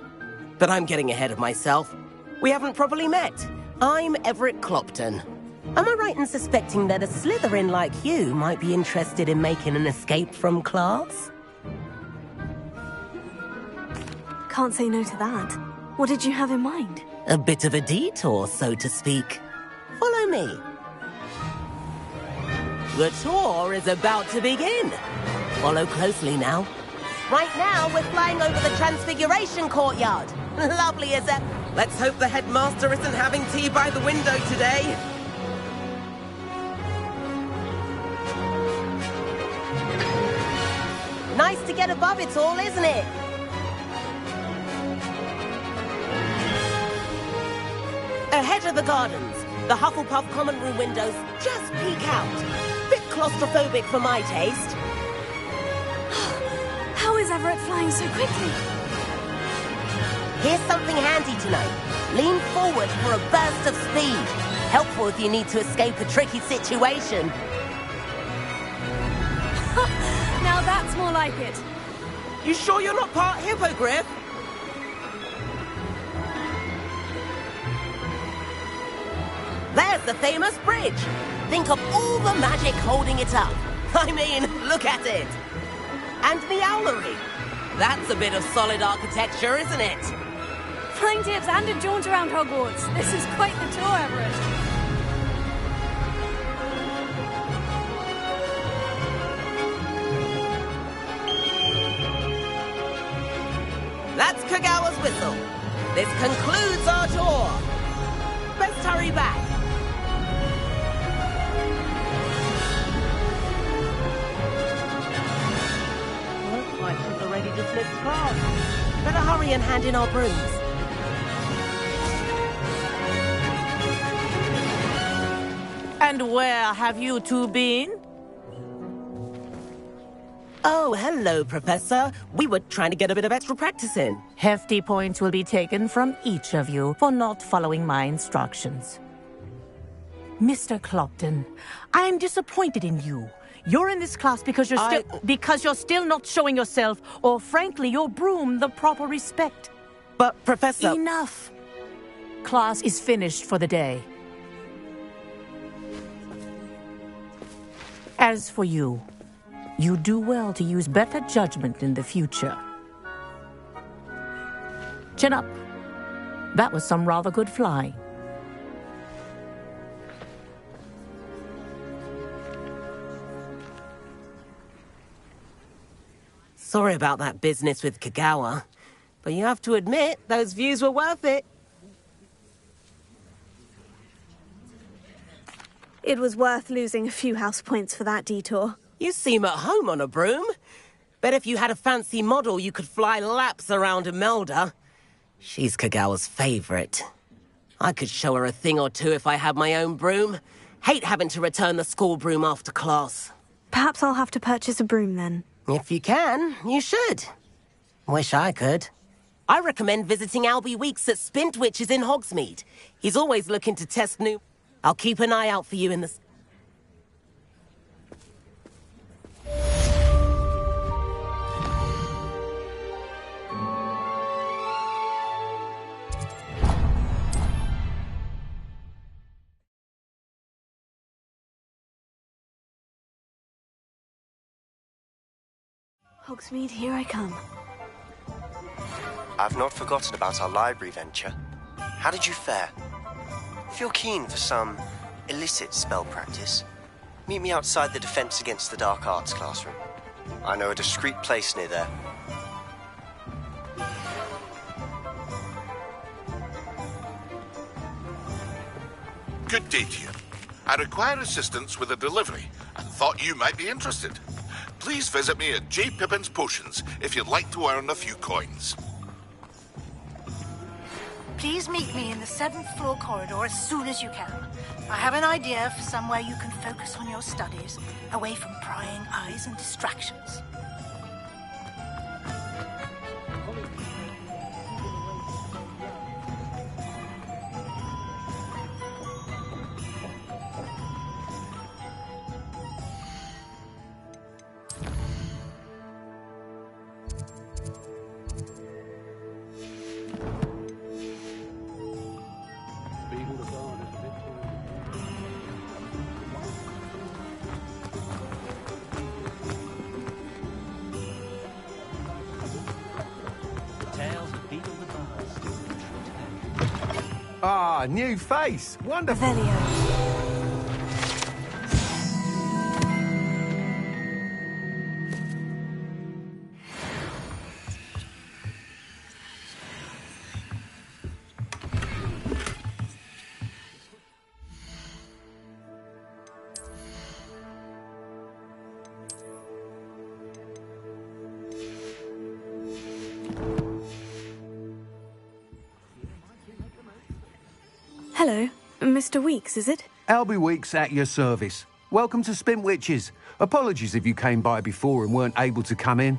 But I'm getting ahead of myself. We haven't properly met. I'm Everett Clopton. Am I right in suspecting that a Slytherin like you might be interested in making an escape from class? Can't say no to that. What did you have in mind? A bit of a detour, so to speak. Follow me. The tour is about to begin. Follow closely now. Right now, we're flying over the Transfiguration Courtyard. Lovely as ever. Let's hope the headmaster isn't having tea by the window today. Nice to get above it all, isn't it? Ahead of the gardens, the Hufflepuff common room windows just peek out. Bit claustrophobic for my taste. How is Everett flying so quickly? Here's something handy to know. Lean forward for a burst of speed. Helpful if you need to escape a tricky situation. Now that's more like it. You sure you're not part hippogriff? There's the famous bridge. Think of all the magic holding it up. I mean, look at it. And the owlery. That's a bit of solid architecture, isn't it? Flying tips and a jaunt around Hogwarts. This is quite the tour, Everett. Kagawa's whistle. This concludes our tour. Best hurry back. Well, I think we're ready to flip class. Better hurry and hand in our brooms. And where have you two been? Oh, hello, Professor. We were trying to get a bit of extra practice in. Hefty points will be taken from each of you for not following my instructions. Mr. Clopton, I am disappointed in you. You're in this class because you're still not showing yourself, or frankly, your broom, the proper respect. But, Professor... Enough. Class is finished for the day. As for you, you do well to use better judgment in the future. Chin up. That was some rather good flying. Sorry about that business with Kagawa, but you have to admit, those views were worth it. It was worth losing a few house points for that detour. You seem at home on a broom. Bet if you had a fancy model, you could fly laps around Imelda. She's Kagawa's favorite. I could show her a thing or two if I had my own broom. Hate having to return the school broom after class. Perhaps I'll have to purchase a broom then. If you can, you should. Wish I could. I recommend visiting Albie Weeks at Spintwitches in Hogsmeade. He's always looking to test new... I'll keep an eye out for you in the... Hogsmeade, here I come. I've not forgotten about our library venture. How did you fare? If you're keen for some illicit spell practice, meet me outside the Defense Against the Dark Arts classroom. I know a discreet place near there. Good day to you. I require assistance with a delivery and thought you might be interested. Please visit me at J. Pippin's Potions if you'd like to earn a few coins. Please meet me in the 7th floor corridor as soon as you can. I have an idea for somewhere you can focus on your studies, away from prying eyes and distractions. Ah, new face. Wonderful. Hello. Mr. Weeks, is it? Albie Weeks at your service. Welcome to Spintwitches. Apologies if you came by before and weren't able to come in.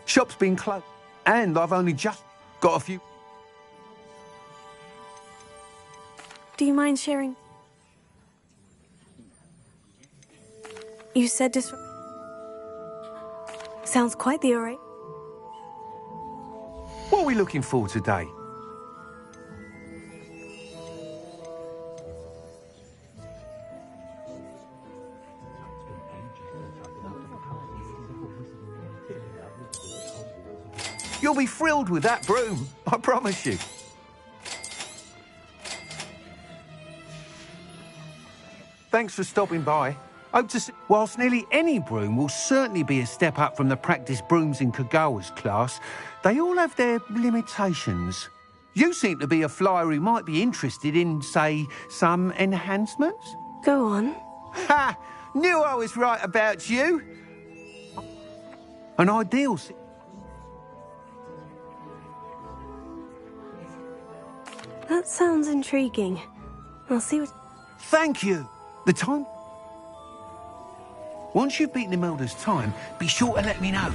Shop's been closed, and I've only just got a few... Do you mind sharing? You said this... Sounds quite the array. What are we looking for today? You'll be thrilled with that broom, I promise you. Thanks for stopping by. Hope to see. Whilst nearly any broom will certainly be a step up from the practice brooms in Kagawa's class, they all have their limitations. You seem to be a flyer who might be interested in, say, some enhancements? Go on. Ha! Knew I was right about you. An ideal... That sounds intriguing. I'll see what... Thank you. The time... Once you've beaten Imelda's time, be sure to let me know.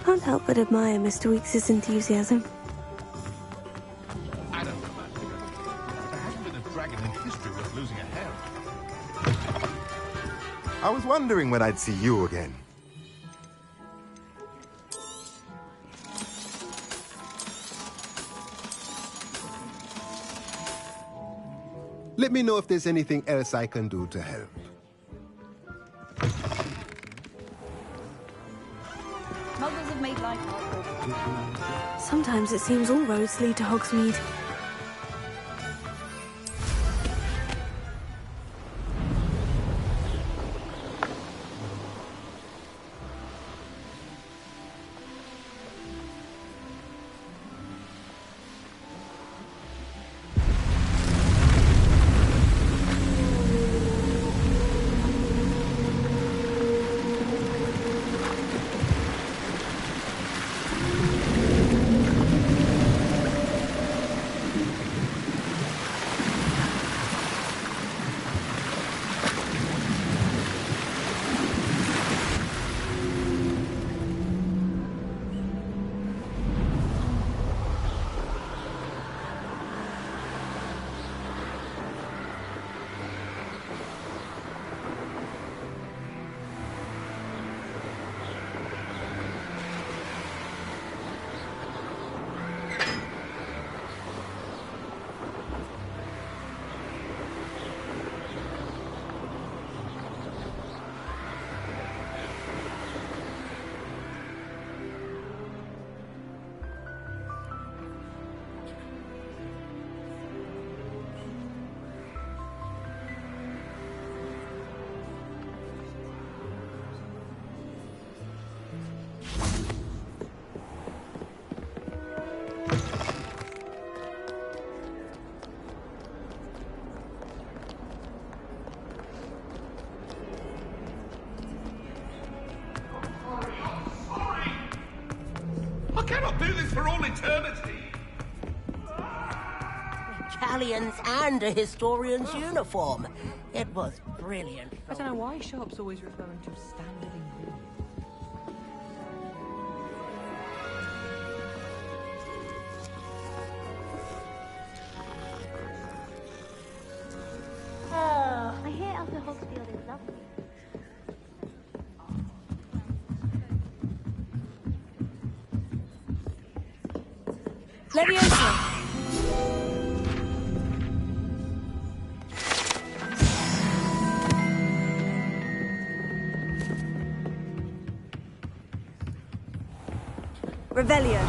Can't help but admire Mr. Weeks' enthusiasm. I don't know about you. There hasn't been a dragon in history worth losing a hair on. I was wondering when I'd see you again. Let me know if there's anything else I can do to help. Muggles have made life hard. Sometimes it seems all roads lead to Hogsmeade. do this for all eternity. Galleons and a historian's uniform. It was brilliant. I don't know why Sharp's always referring to standard English. I hear Elder Hogsfield is lovely. Leviosa! Revelio.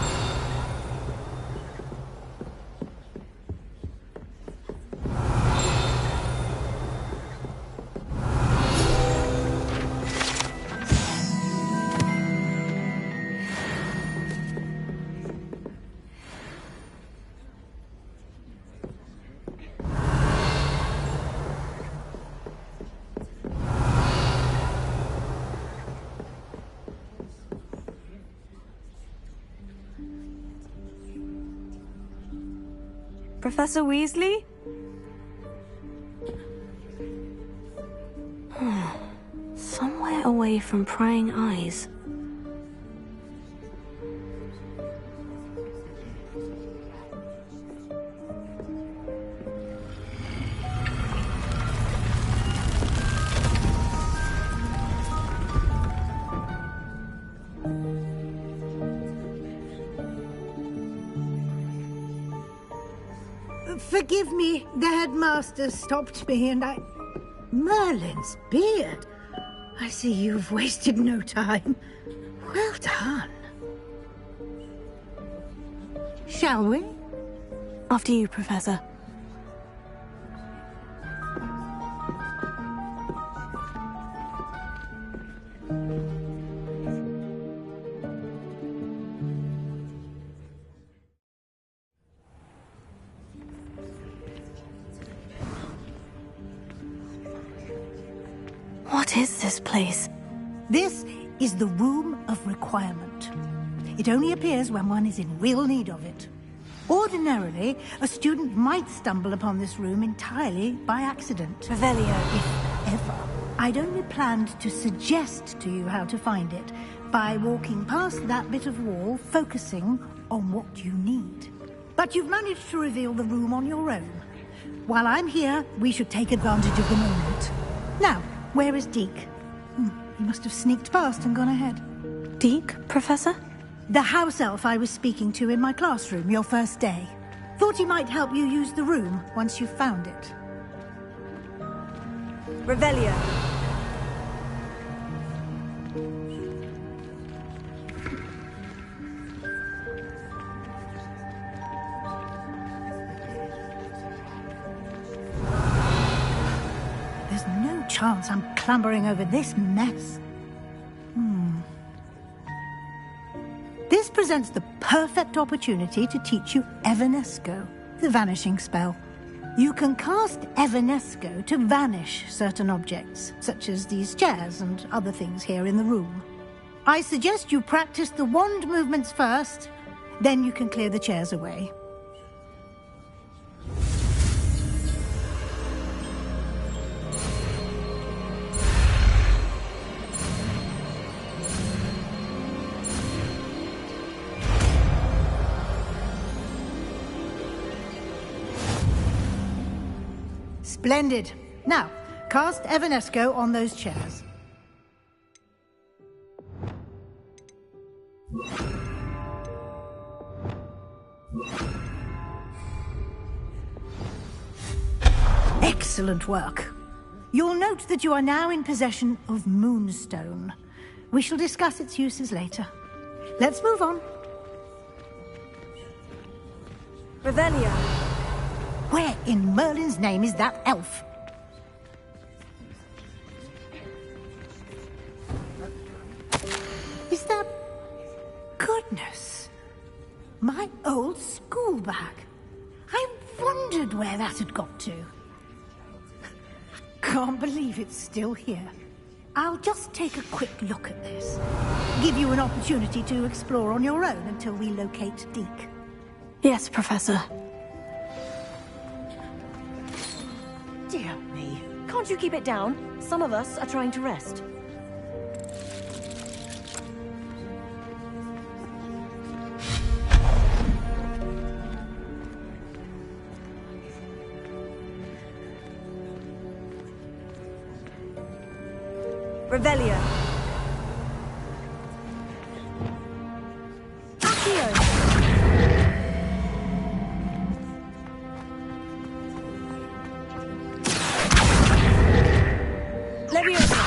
Professor Weasley? Somewhere away from prying eyes. Forgive me, the headmaster stopped me and I... Merlin's beard. I see you've wasted no time. Well done. Shall we? After you, Professor. What is this place? This is the Room of Requirement. It only appears when one is in real need of it. Ordinarily, a student might stumble upon this room entirely by accident. Revelio. If ever. I'd only planned to suggest to you how to find it by walking past that bit of wall, focusing on what you need. But you've managed to reveal the room on your own. While I'm here, we should take advantage of the moment. Now, where is Deke? He must have sneaked past and gone ahead. Deke, Professor? The house elf I was speaking to in my classroom your first day. Thought he might help you use the room once you've found it. Revelio. There's no chance I'm clambering over this mess. This presents the perfect opportunity to teach you Evanesco, the vanishing spell. You can cast Evanesco to vanish certain objects, such as these chairs and other things here in the room. I suggest you practice the wand movements first, then you can clear the chairs away. Splendid. Now, cast Evanesco on those chairs. Excellent work. You'll note that you are now in possession of Moonstone. We shall discuss its uses later. Let's move on. Revelio. Where in Merlin's name is that elf? Is that... Goodness. My old school bag. I wondered where that had got to. Can't believe it's still here. I'll just take a quick look at this. Give you an opportunity to explore on your own until we locate Deke. Yes, Professor. Dear me. Can't you keep it down? Some of us are trying to rest. Revelio. Accio. Leviosa.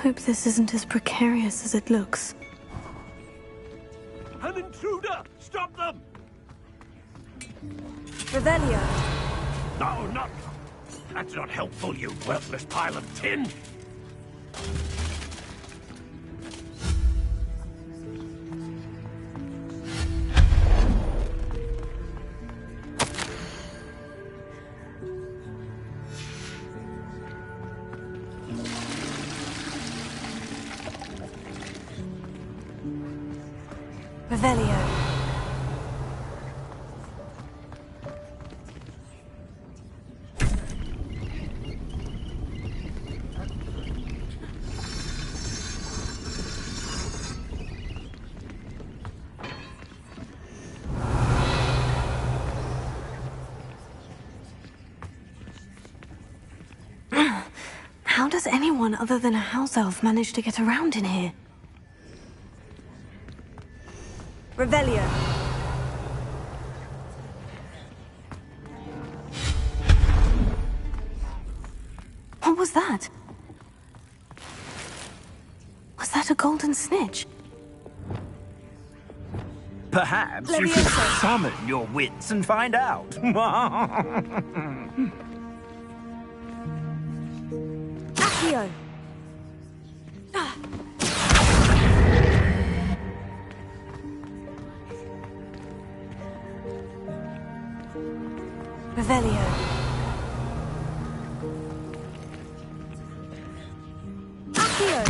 Hope this isn't as precarious as it looks. An intruder! Stop them! Revelio. No, not... That's not helpful, you worthless pile of tin! Revelio. How does anyone other than a house elf manage to get around in here? Revelio. What was that? Was that a golden snitch? Perhaps you should summon your wits and find out. Accio. Revelio. Accio.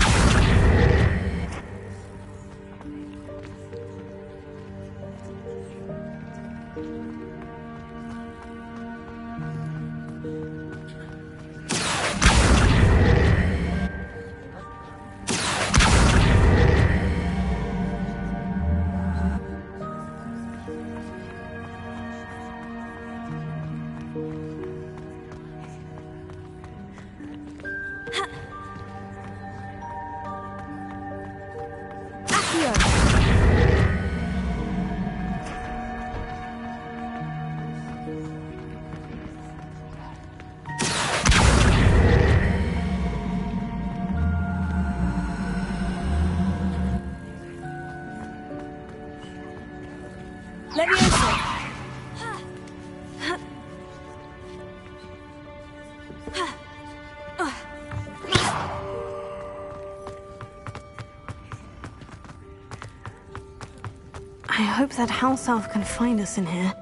I hope that house elf can find us in here.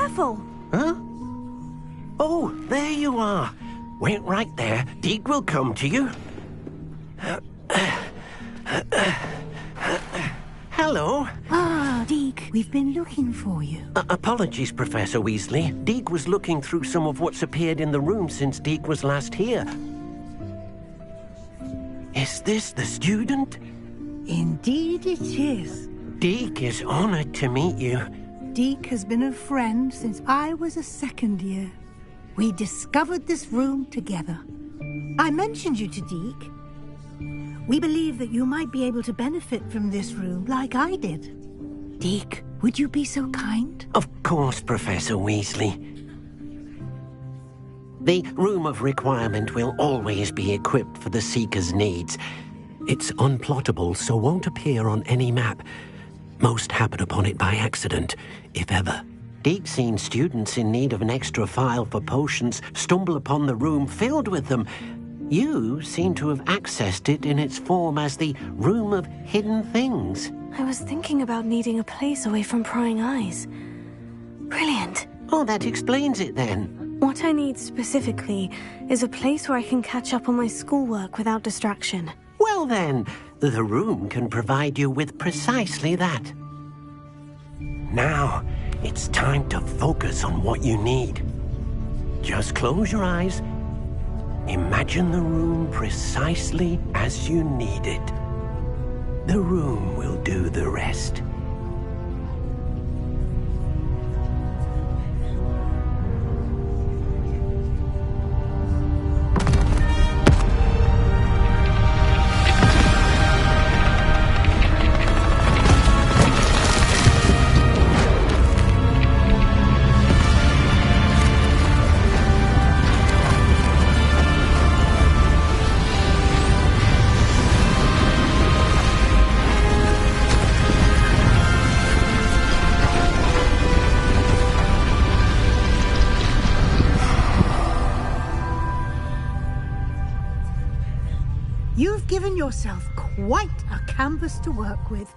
careful! Huh? Oh, there you are. Wait right there. Deke will come to you. Hello. Ah, Deke, we've been looking for you. Apologies, Professor Weasley. Deke was looking through some of what's appeared in the room since Deke was last here. Is this the student? Indeed it is. Deke is honored to meet you. Deke has been a friend since I was a second year. We discovered this room together. I mentioned you to Deke. We believe that you might be able to benefit from this room like I did. Deke, would you be so kind? Of course, Professor Weasley. The Room of Requirement will always be equipped for the Seeker's needs. It's unplottable, so won't appear on any map. Most happen upon it by accident, if ever. Deke's seen students in need of an extra file for potions stumble upon the room filled with them. You seem to have accessed it in its form as the Room of Hidden Things. I was thinking about needing a place away from prying eyes. Brilliant. Oh, that explains it then. What I need specifically is a place where I can catch up on my schoolwork without distraction. Well then, the room can provide you with precisely that. Now, it's time to focus on what you need. Just close your eyes. Imagine the room precisely as you need it. The room will do the rest. You've given yourself quite a canvas to work with.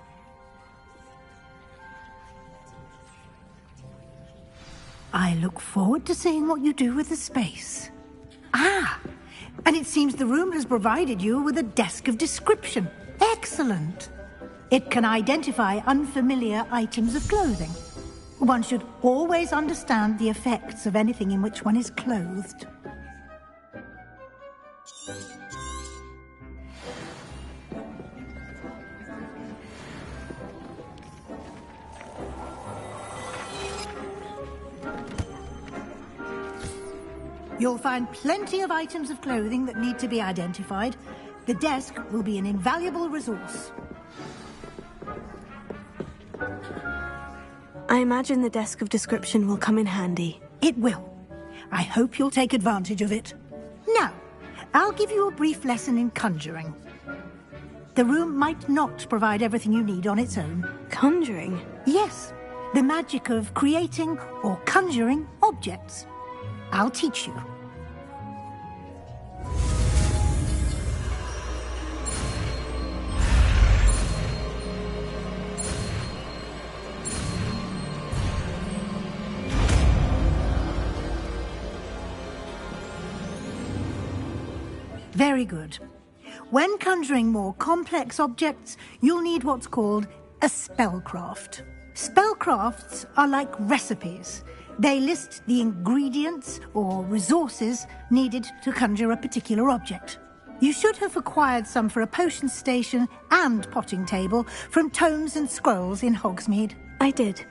I look forward to seeing what you do with the space. Ah, and it seems the room has provided you with a desk of description. Excellent. It can identify unfamiliar items of clothing. One should always understand the effects of anything in which one is clothed. You'll find plenty of items of clothing that need to be identified. The desk will be an invaluable resource. I imagine the desk of description will come in handy. It will. I hope you'll take advantage of it. Now, I'll give you a brief lesson in conjuring. The room might not provide everything you need on its own. Conjuring? Yes, the magic of creating or conjuring objects. I'll teach you. Very good. When conjuring more complex objects, you'll need what's called a spellcraft. Spellcrafts are like recipes. They list the ingredients or resources needed to conjure a particular object. You should have acquired some for a potion station and potting table from tomes and scrolls in Hogsmeade. I did.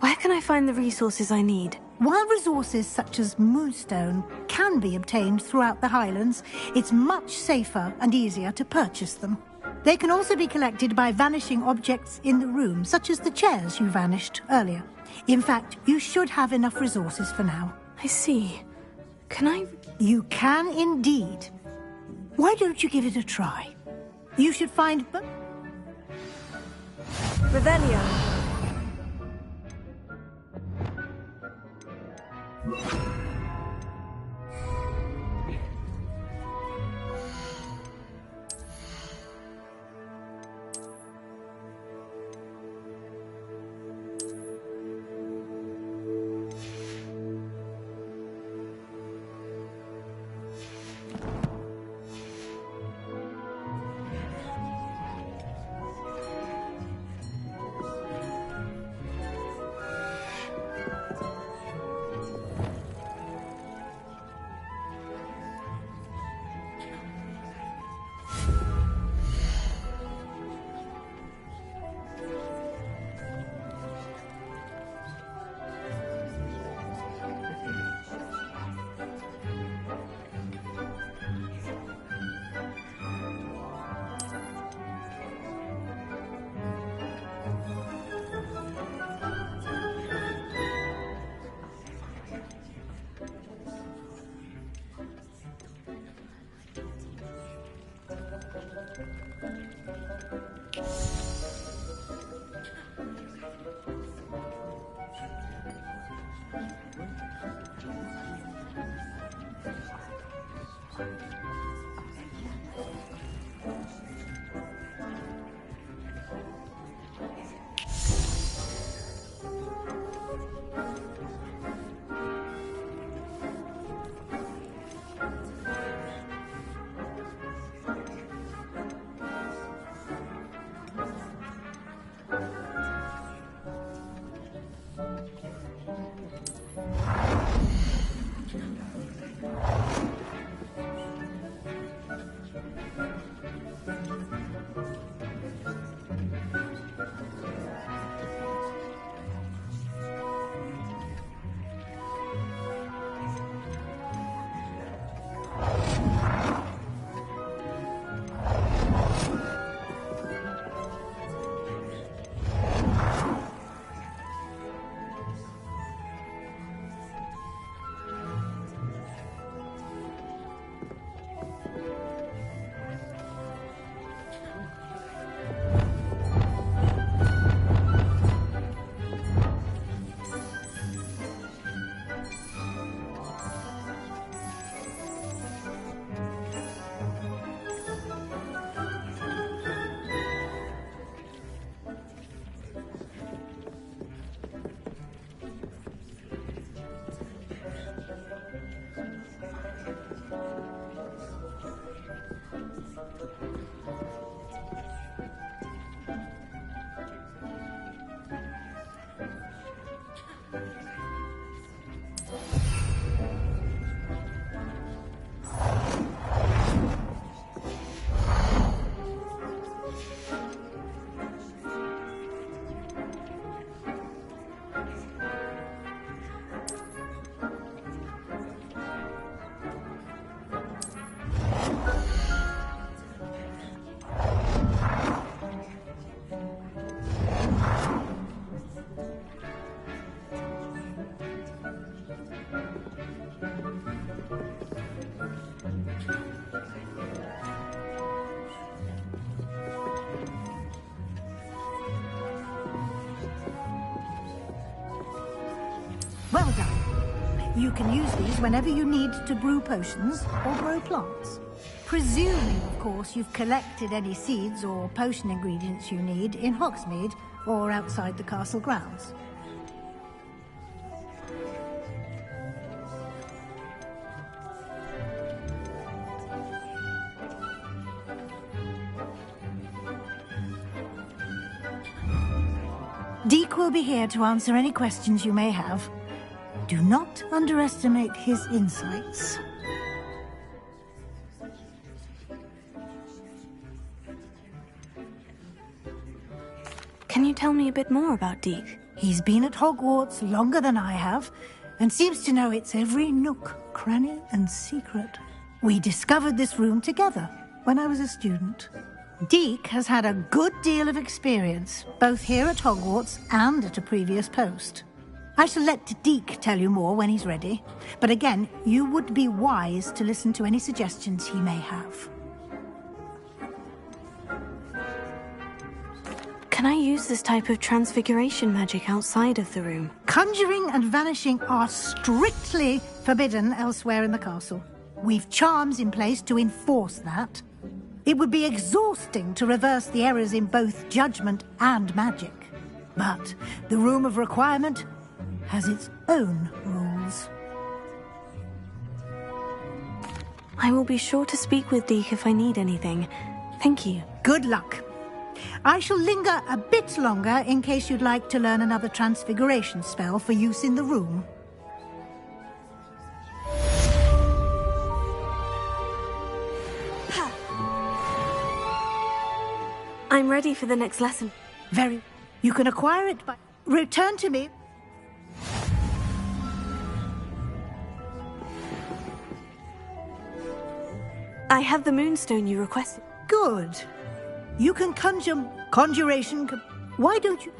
Where can I find the resources I need? While resources such as moonstone can be obtained throughout the Highlands, it's much safer and easier to purchase them. They can also be collected by vanishing objects in the room, such as the chairs you vanished earlier. In fact, you should have enough resources for now. I see. Can I? You can indeed. Why don't you give it a try? You should find... Revelio. Well done. You can use these whenever you need to brew potions or grow plants. Presuming, of course, you've collected any seeds or potion ingredients you need in Hogsmeade or outside the castle grounds. Deek will be here to answer any questions you may have. Do not underestimate his insights. Can you tell me a bit more about Deek? He's been at Hogwarts longer than I have, and seems to know its every nook, cranny, and secret. We discovered this room together when I was a student. Deek has had a good deal of experience, both here at Hogwarts and at a previous post. I shall let Deek tell you more when he's ready, but again, you would be wise to listen to any suggestions he may have. Can I use this type of transfiguration magic outside of the room? Conjuring and vanishing are strictly forbidden elsewhere in the castle. We've charms in place to enforce that. It would be exhausting to reverse the errors in both judgment and magic. But the Room of Requirement has its own rules. I will be sure to speak with Deek if I need anything. Thank you. Good luck. I shall linger a bit longer in case you'd like to learn another transfiguration spell for use in the room. I'm ready for the next lesson. Very. You can acquire it by... Return to me. I have the moonstone you requested. Good. You can conjuration... Why don't you...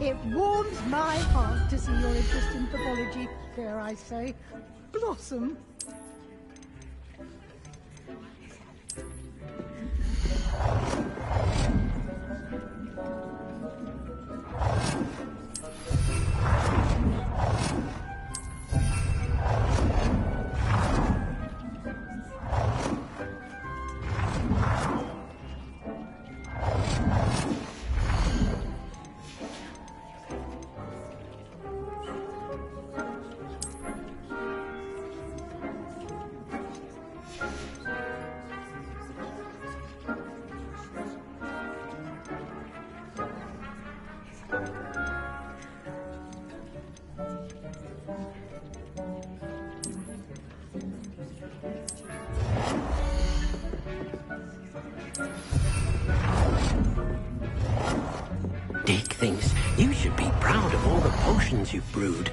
It warms my heart to see your interest in pathology, dare I say, blossom. Dick thinks you should be proud of all the potions you've brewed.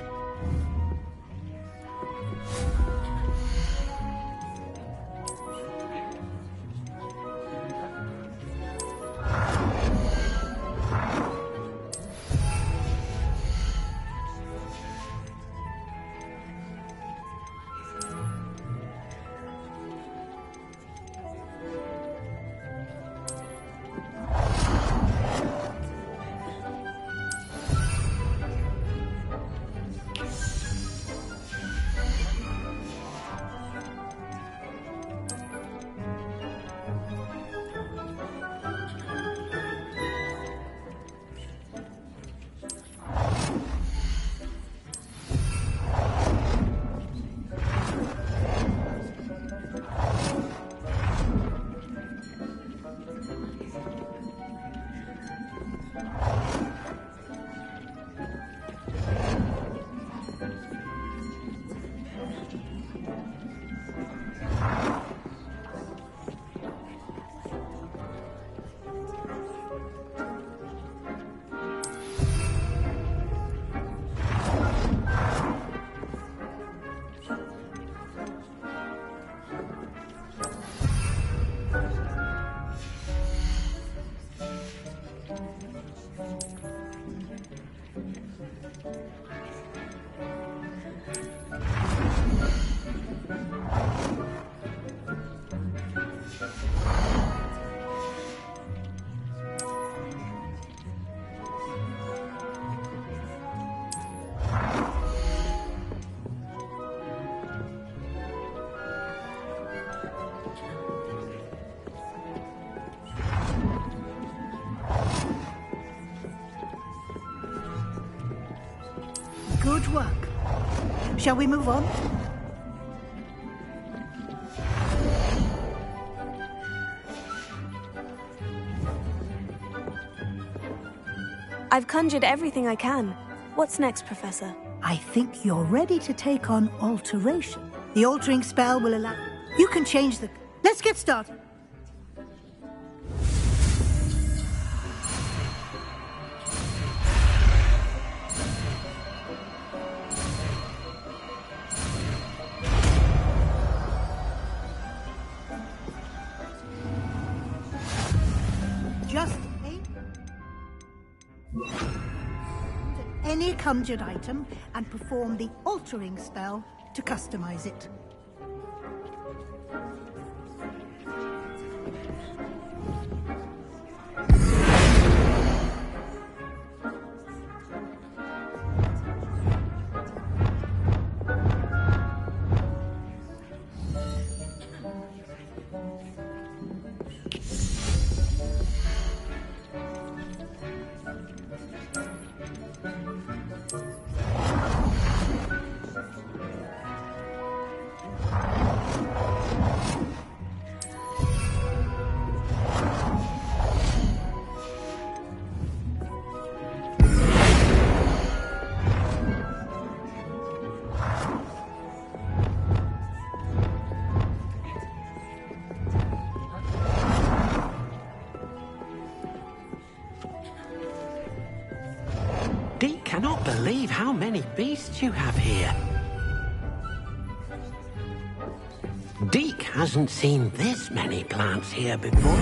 Good work. Shall we move on? I've conjured everything I can. What's next, Professor? I think you're ready to take on alteration. The altering spell will allow... You can change the... Let's get started. Just aim at any conjured item and perform the altering spell to customize it. Deke cannot believe how many beasts you have here. Deke hasn't seen this many plants here before.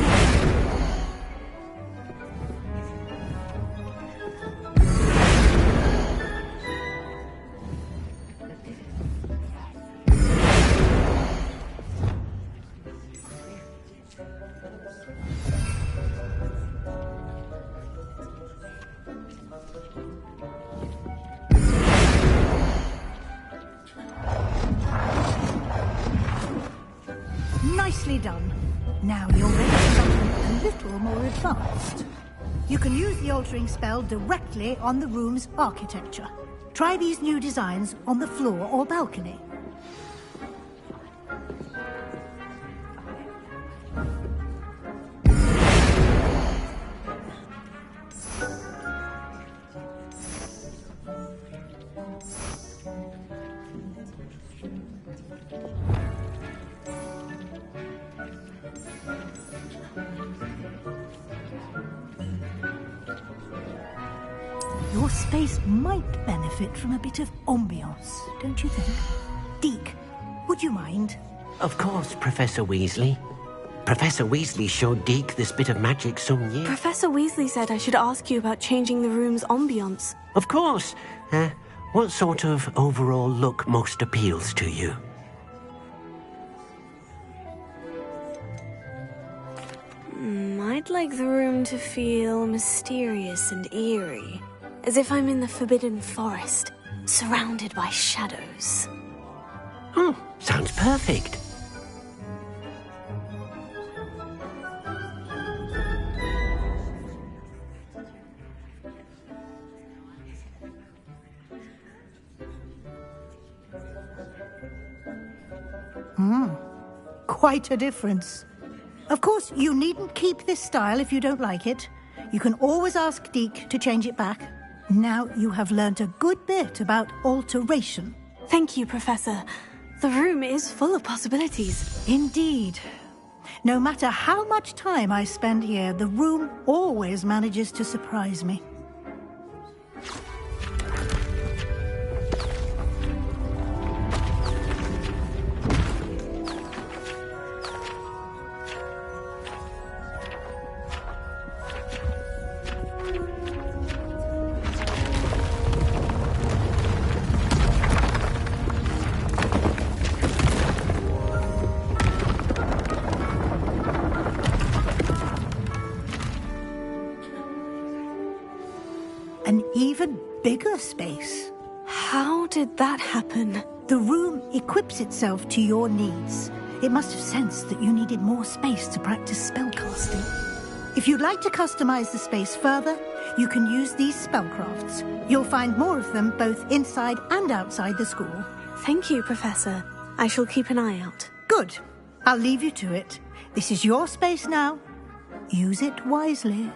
Nicely done. Now you're ready for something a little more advanced. You can use the altering spell directly on the room's architecture. Try these new designs on the floor or balcony. Your space might benefit from a bit of ambiance, don't you think? Deke, would you mind? Of course, Professor Weasley. Professor Weasley showed Deke this bit of magic some years. Professor Weasley said I should ask you about changing the room's ambience. Of course. What sort of overall look most appeals to you? I'd like the room to feel mysterious and eerie, as if I'm in the Forbidden Forest, surrounded by shadows. Oh, sounds perfect. Quite a difference. Of course, you needn't keep this style if you don't like it. You can always ask Deke to change it back. Now you have learnt a good bit about alteration. Thank you, Professor. The room is full of possibilities. Indeed. No matter how much time I spend here, the room always manages to surprise me. An even bigger space. How did that happen? The room equips itself to your needs. It must have sensed that you needed more space to practice spellcasting. If you'd like to customize the space further, you can use these spellcrafts. You'll find more of them both inside and outside the school. Thank you, Professor. I shall keep an eye out. Good. I'll leave you to it. This is your space now. Use it wisely.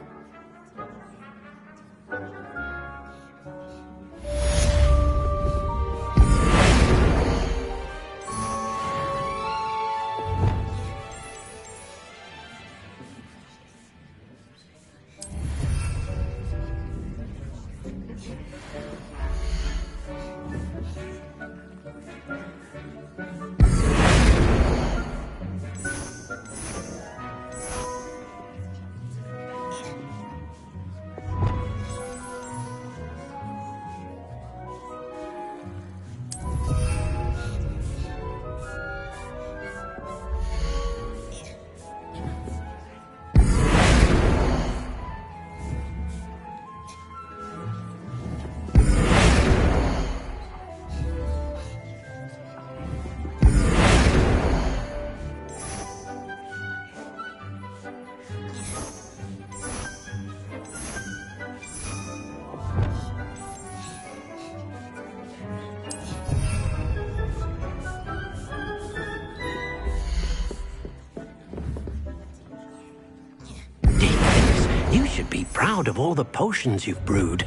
You should be proud of all the potions you've brewed.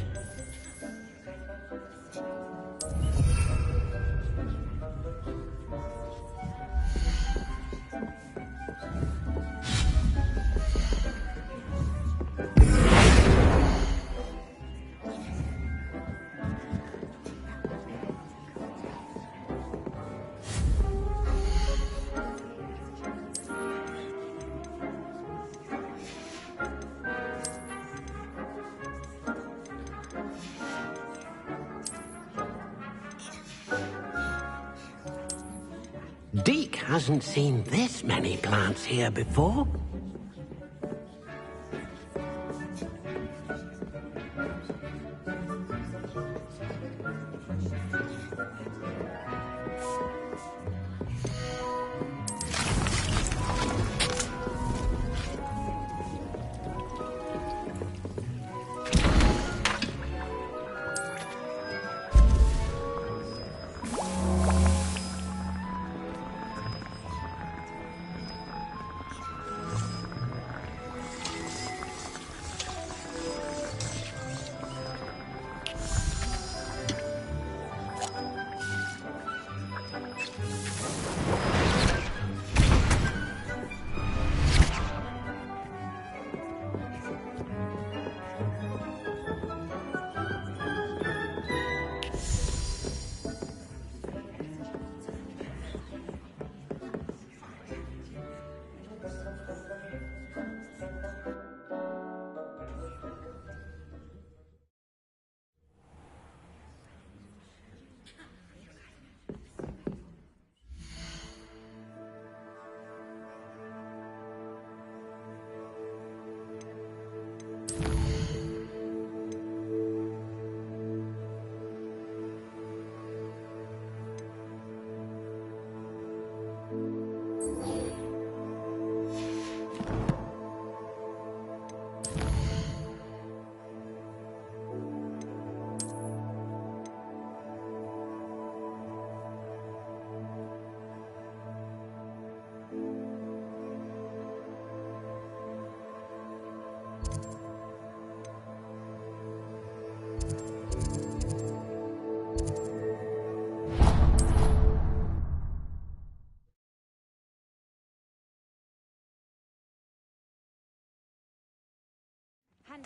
Deke hasn't seen this many plants here before.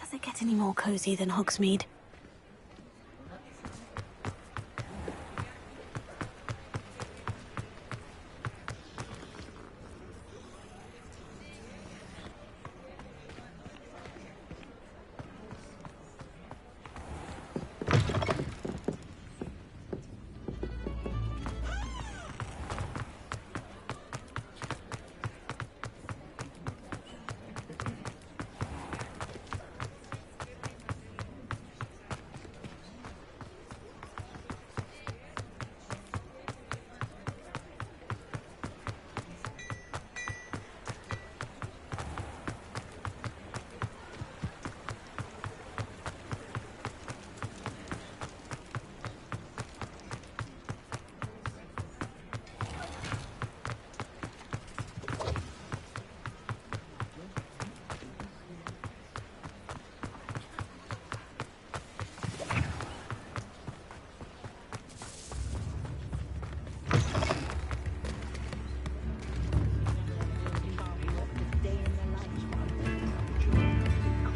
Does it get any more cozy than Hogsmeade?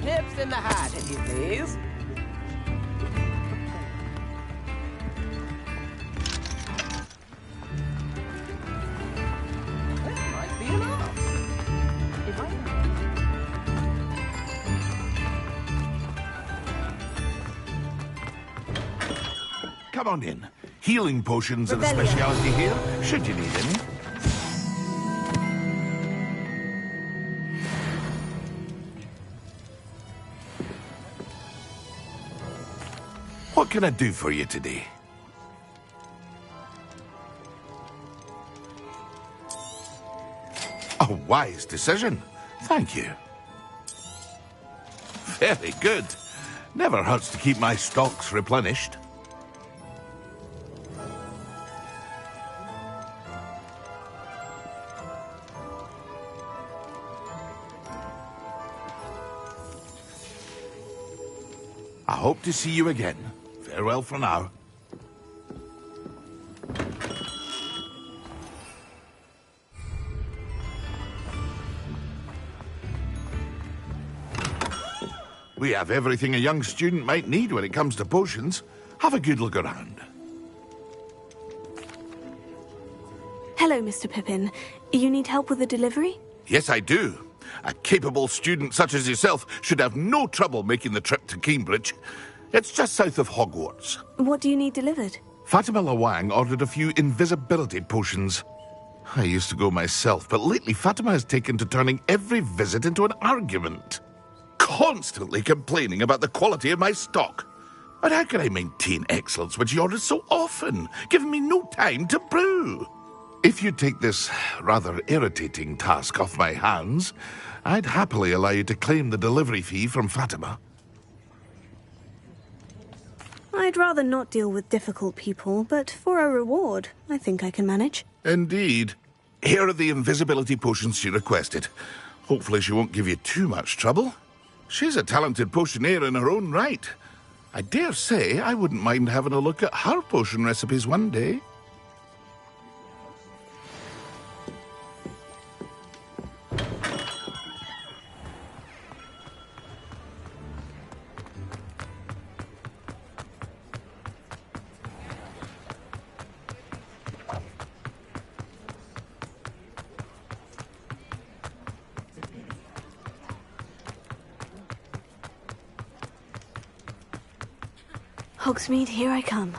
Nips in the hat, if you please. This might be enough. If I... Come on in. Healing potions are the speciality here, should you need any. What can I do for you today? A wise decision. Thank you. Very good. Never hurts to keep my stocks replenished. I hope to see you again. Farewell for now. We have everything a young student might need when it comes to potions. Have a good look around. Hello, Mr. Pippin. You need help with a delivery? Yes, I do. A capable student such as yourself should have no trouble making the trip to Cambridge. It's just south of Hogwarts. What do you need delivered? Fatima Lawang ordered a few invisibility potions. I used to go myself, but lately Fatima has taken to turning every visit into an argument. Constantly complaining about the quality of my stock. But how can I maintain excellence when she orders so often, giving me no time to brew? If you take this rather irritating task off my hands, I'd happily allow you to claim the delivery fee from Fatima. I'd rather not deal with difficult people, but for a reward, I think I can manage. Indeed. Here are the invisibility potions she requested. Hopefully she won't give you too much trouble. She's a talented potioneer in her own right. I dare say I wouldn't mind having a look at her potion recipes one day. Hogsmeade, here I come.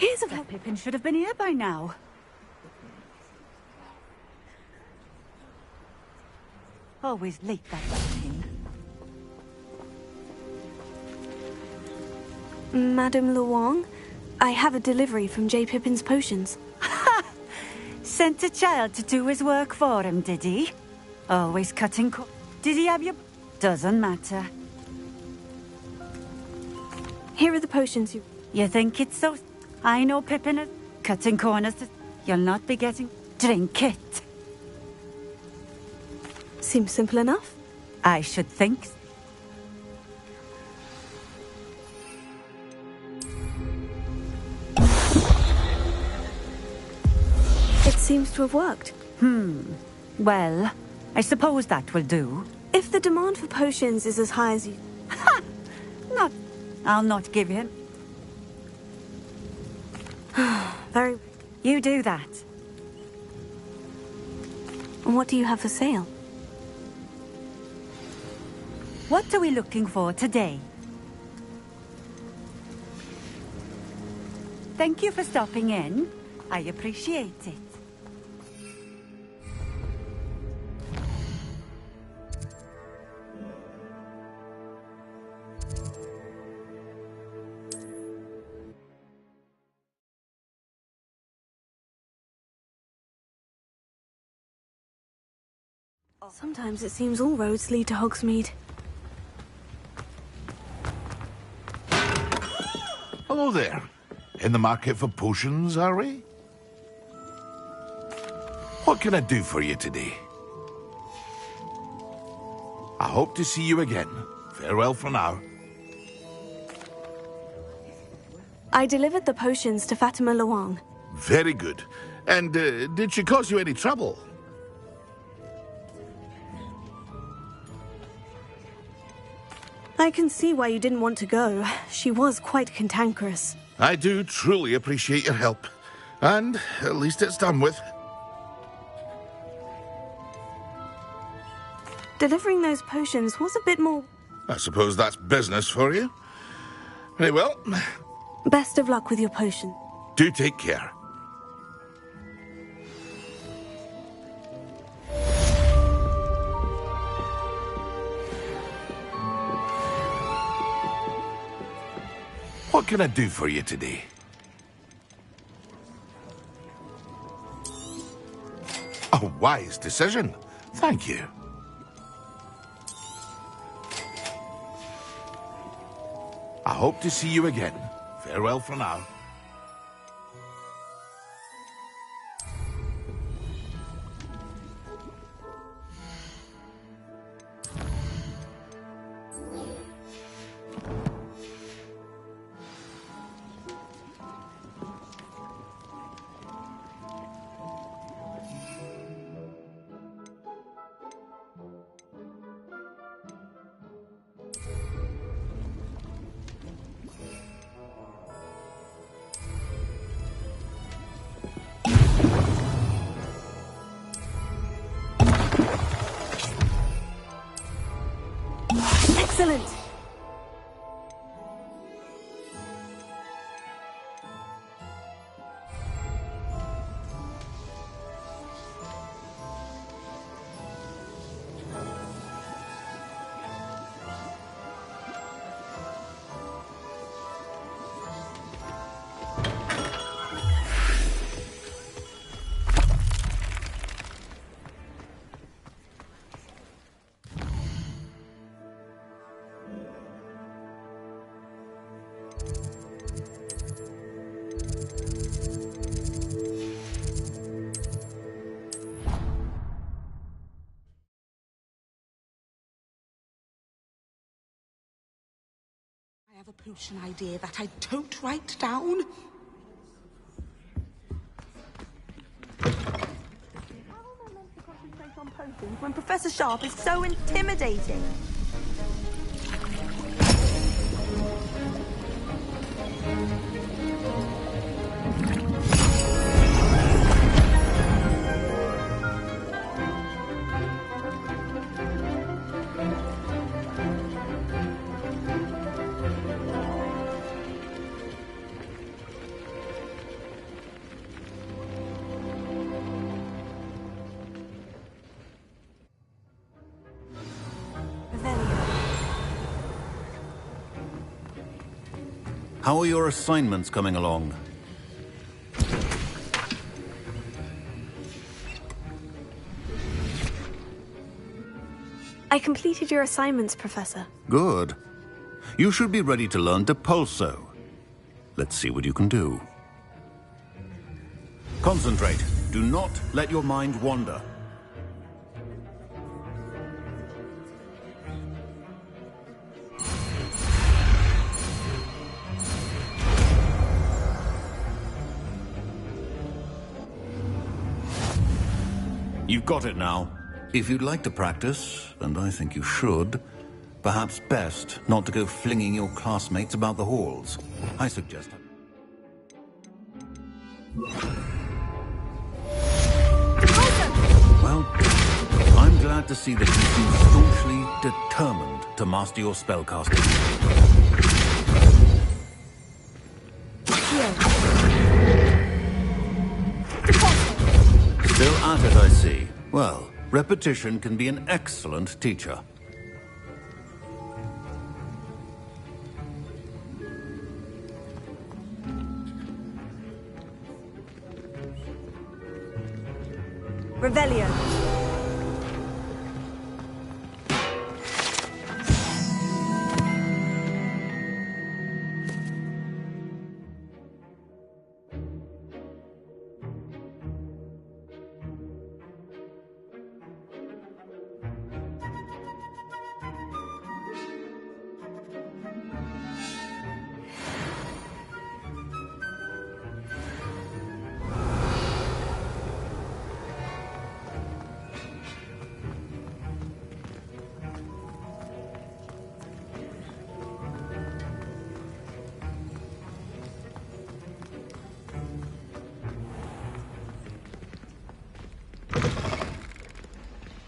Here's a... Pippin should have been here by now. Always late, that thing. Madame Luong, I have a delivery from J. Pippin's potions. Ha! Sent a child to do his work for him, did he? Always cutting Did he have your... Doesn't matter. Here are the potions you... You think it's so... I know Pippin is cutting corners. You'll not be getting... Drink it. Seems simple enough. I should think so. It seems to have worked. Well, I suppose that will do. If the demand for potions is as high as you... Ha! I'll not give him. Very... You do that. And what do you have for sale? What are we looking for today? Thank you for stopping in. I appreciate it. Sometimes it seems all roads lead to Hogsmeade. Hello there. In the market for potions, are we? What can I do for you today? I hope to see you again. Farewell for now. I delivered the potions to Fatima Luong. Very good. And did she cause you any trouble? I can see why you didn't want to go. She was quite cantankerous. I do truly appreciate your help. And at least it's done with. Delivering those potions was a bit more... I suppose that's business for you. Very well. Best of luck with your potion. Do take care. What can I do for you today? A wise decision. Thank you. I hope to see you again. Farewell for now. Excellent! I have a potion idea that I don't write down. When Professor Sharp is so intimidating. How are your assignments coming along? I completed your assignments, Professor. Good. You should be ready to learn Depulso. Let's see what you can do. Concentrate. Do not let your mind wander. You've got it now. If you'd like to practice, and I think you should, perhaps best not to go flinging your classmates about the halls. I suggest... Well, I'm glad to see that you seem staunchly determined to master your spellcasting. Still at it, I see. Well, repetition can be an excellent teacher. Revelio.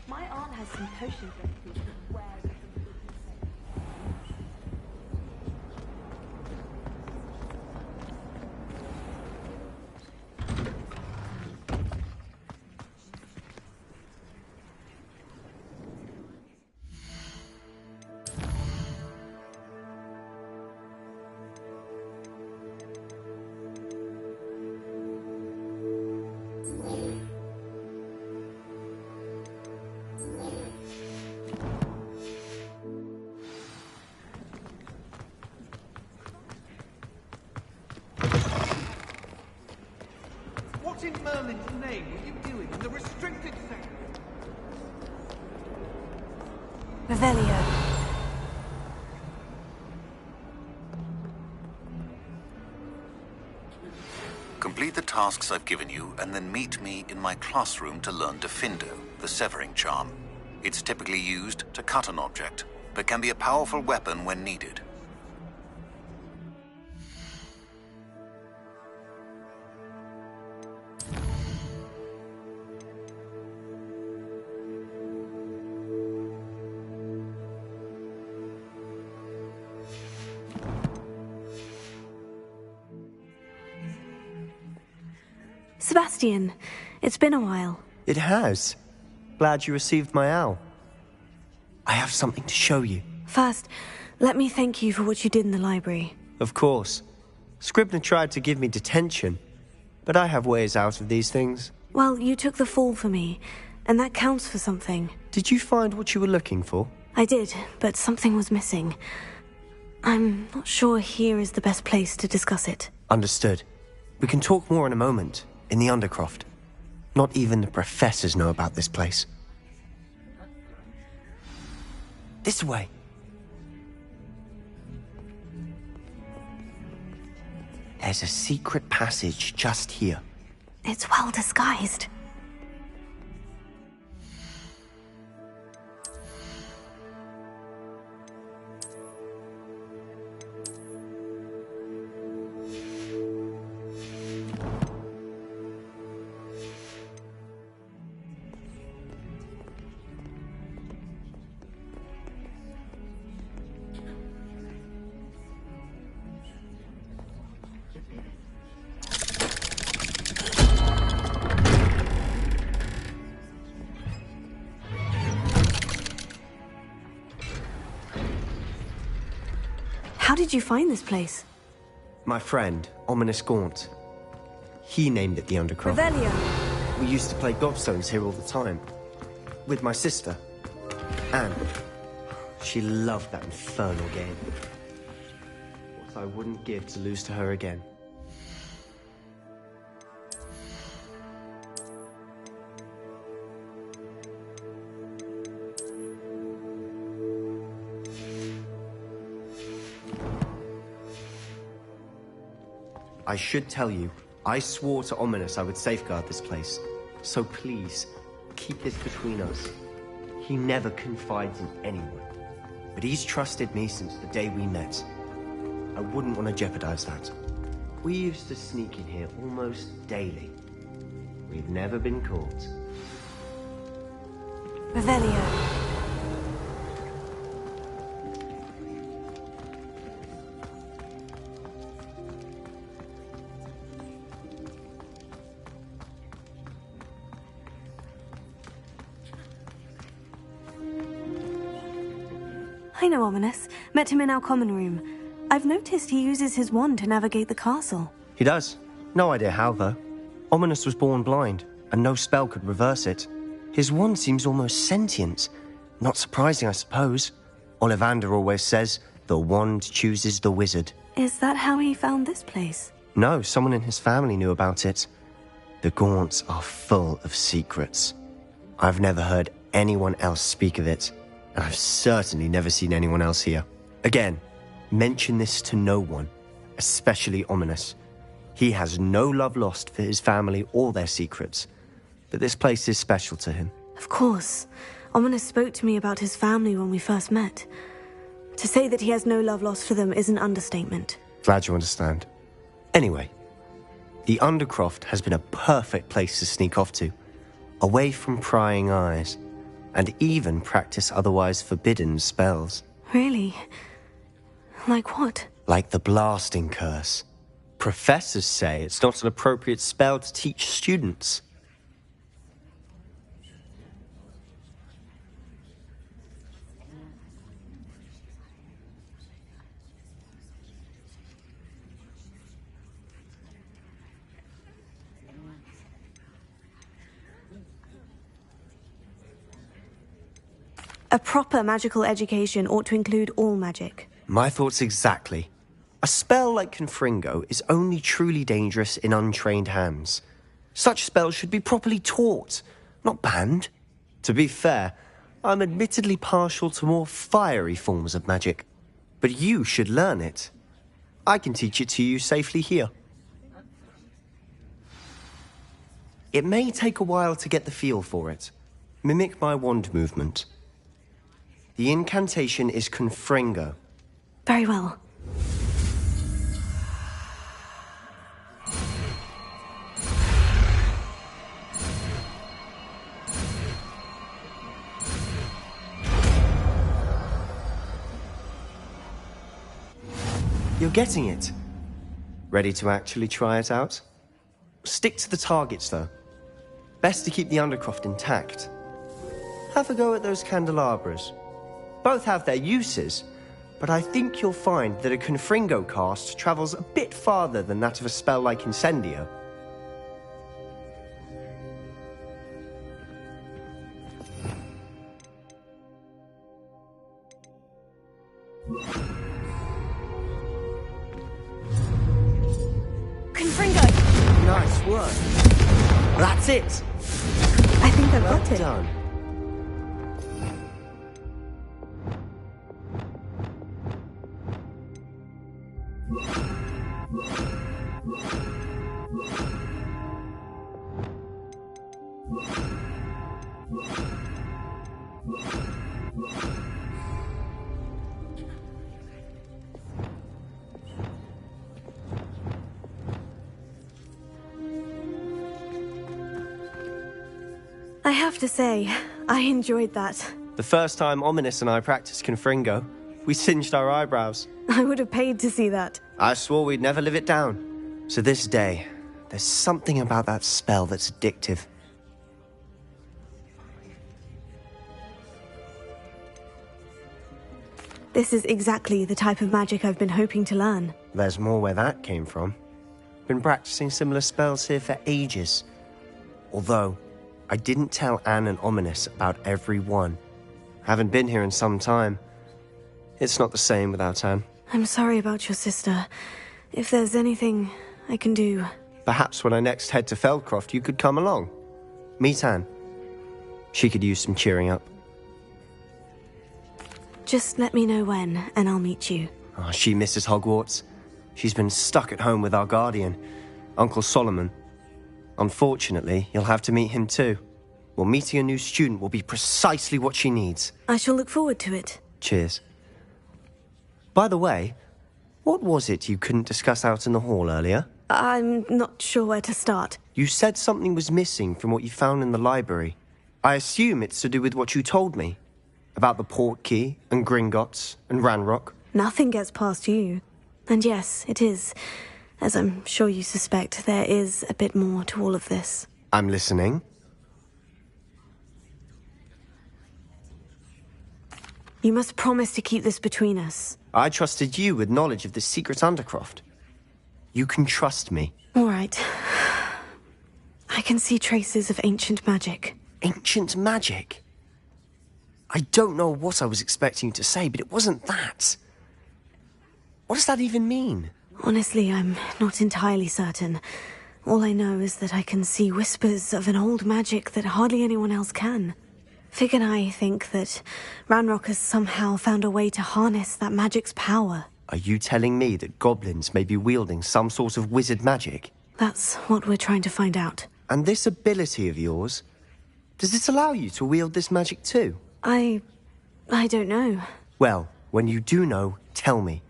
My aunt has some potions recipes. What in Merlin's name are you doing in the restricted section? Revelio. Complete the tasks I've given you, and then meet me in my classroom to learn Defindo, the severing charm. It's typically used to cut an object, but can be a powerful weapon when needed. Sebastian, it's been a while. It has. Glad you received my owl. I have something to show you. First, let me thank you for what you did in the library. Of course. Scribner tried to give me detention, but I have ways out of these things. Well, you took the fall for me, and that counts for something. Did you find what you were looking for? I did, but something was missing. I'm not sure here is the best place to discuss it. Understood. We can talk more in a moment, in the Undercroft. Not even the professors know about this place. This way. There's a secret passage just here. It's well disguised. How did you find this place? My friend, Ominous Gaunt. He named it the Undercroft. Revelio. We used to play gobstones here all the time. With my sister, Anne. She loved that infernal game. What I wouldn't give to lose to her again. I should tell you, I swore to Ominous I would safeguard this place. So please, keep this between us. He never confides in anyone. But he's trusted me since the day we met. I wouldn't want to jeopardize that. We used to sneak in here almost daily. We've never been caught. Revelio. I know Ominous. Met him in our common room. I've noticed he uses his wand to navigate the castle. He does. No idea how, though. Ominous was born blind, and no spell could reverse it. His wand seems almost sentient. Not surprising, I suppose. Ollivander always says, the wand chooses the wizard. Is that how he found this place? No, someone in his family knew about it. The Gaunts are full of secrets. I've never heard anyone else speak of it. And I've certainly never seen anyone else here. Again, mention this to no one, especially Ominous. He has no love lost for his family or their secrets, but this place is special to him. Of course. Ominous spoke to me about his family when we first met. To say that he has no love lost for them is an understatement. Glad you understand. Anyway, the Undercroft has been a perfect place to sneak off to, away from prying eyes, and even practice otherwise forbidden spells. Really? Like what? Like the blasting curse. Professors say it's not an appropriate spell to teach students. A proper magical education ought to include all magic. My thoughts exactly. A spell like Confringo is only truly dangerous in untrained hands. Such spells should be properly taught, not banned. To be fair, I'm admittedly partial to more fiery forms of magic. But you should learn it. I can teach it to you safely here. It may take a while to get the feel for it. Mimic my wand movement. The incantation is Confringo. Very well. You're getting it. Ready to actually try it out? Stick to the targets, though. Best to keep the Undercroft intact. Have a go at those candelabras. Both have their uses, but I think you'll find that a Confringo cast travels a bit farther than that of a spell like Incendio. Confringo! Nice work. That's it! I think I've got it. Well done. I have to say, I enjoyed that. The first time Ominous and I practiced Confringo, we singed our eyebrows. I would have paid to see that. I swore we'd never live it down. So this day, there's something about that spell that's addictive. This is exactly the type of magic I've been hoping to learn. There's more where that came from. Been practicing similar spells here for ages. Although, I didn't tell Anne and Ominous about every one. Haven't been here in some time. It's not the same without Anne. I'm sorry about your sister. If there's anything I can do... Perhaps when I next head to Feldcroft, you could come along. Meet Anne. She could use some cheering up. Just let me know when, and I'll meet you. Oh, she misses Hogwarts. She's been stuck at home with our guardian, Uncle Solomon. Unfortunately, you'll have to meet him too. Well, meeting a new student will be precisely what she needs. I shall look forward to it. Cheers. By the way, what was it you couldn't discuss out in the hall earlier? I'm not sure where to start. You said something was missing from what you found in the library. I assume it's to do with what you told me. About the Portkey, and Gringotts, and Ranrock. Nothing gets past you. And yes, it is. As I'm sure you suspect, there is a bit more to all of this. I'm listening. You must promise to keep this between us. I trusted you with knowledge of the secret Undercroft. You can trust me. All right. I can see traces of ancient magic. Ancient magic? I don't know what I was expecting you to say, but it wasn't that. What does that even mean? Honestly, I'm not entirely certain. All I know is that I can see whispers of an old magic that hardly anyone else can. Fig and I think that Ranrock has somehow found a way to harness that magic's power. Are you telling me that goblins may be wielding some sort of wizard magic? That's what we're trying to find out. And this ability of yours, does it allow you to wield this magic too? I don't know. Well, when you do know, tell me.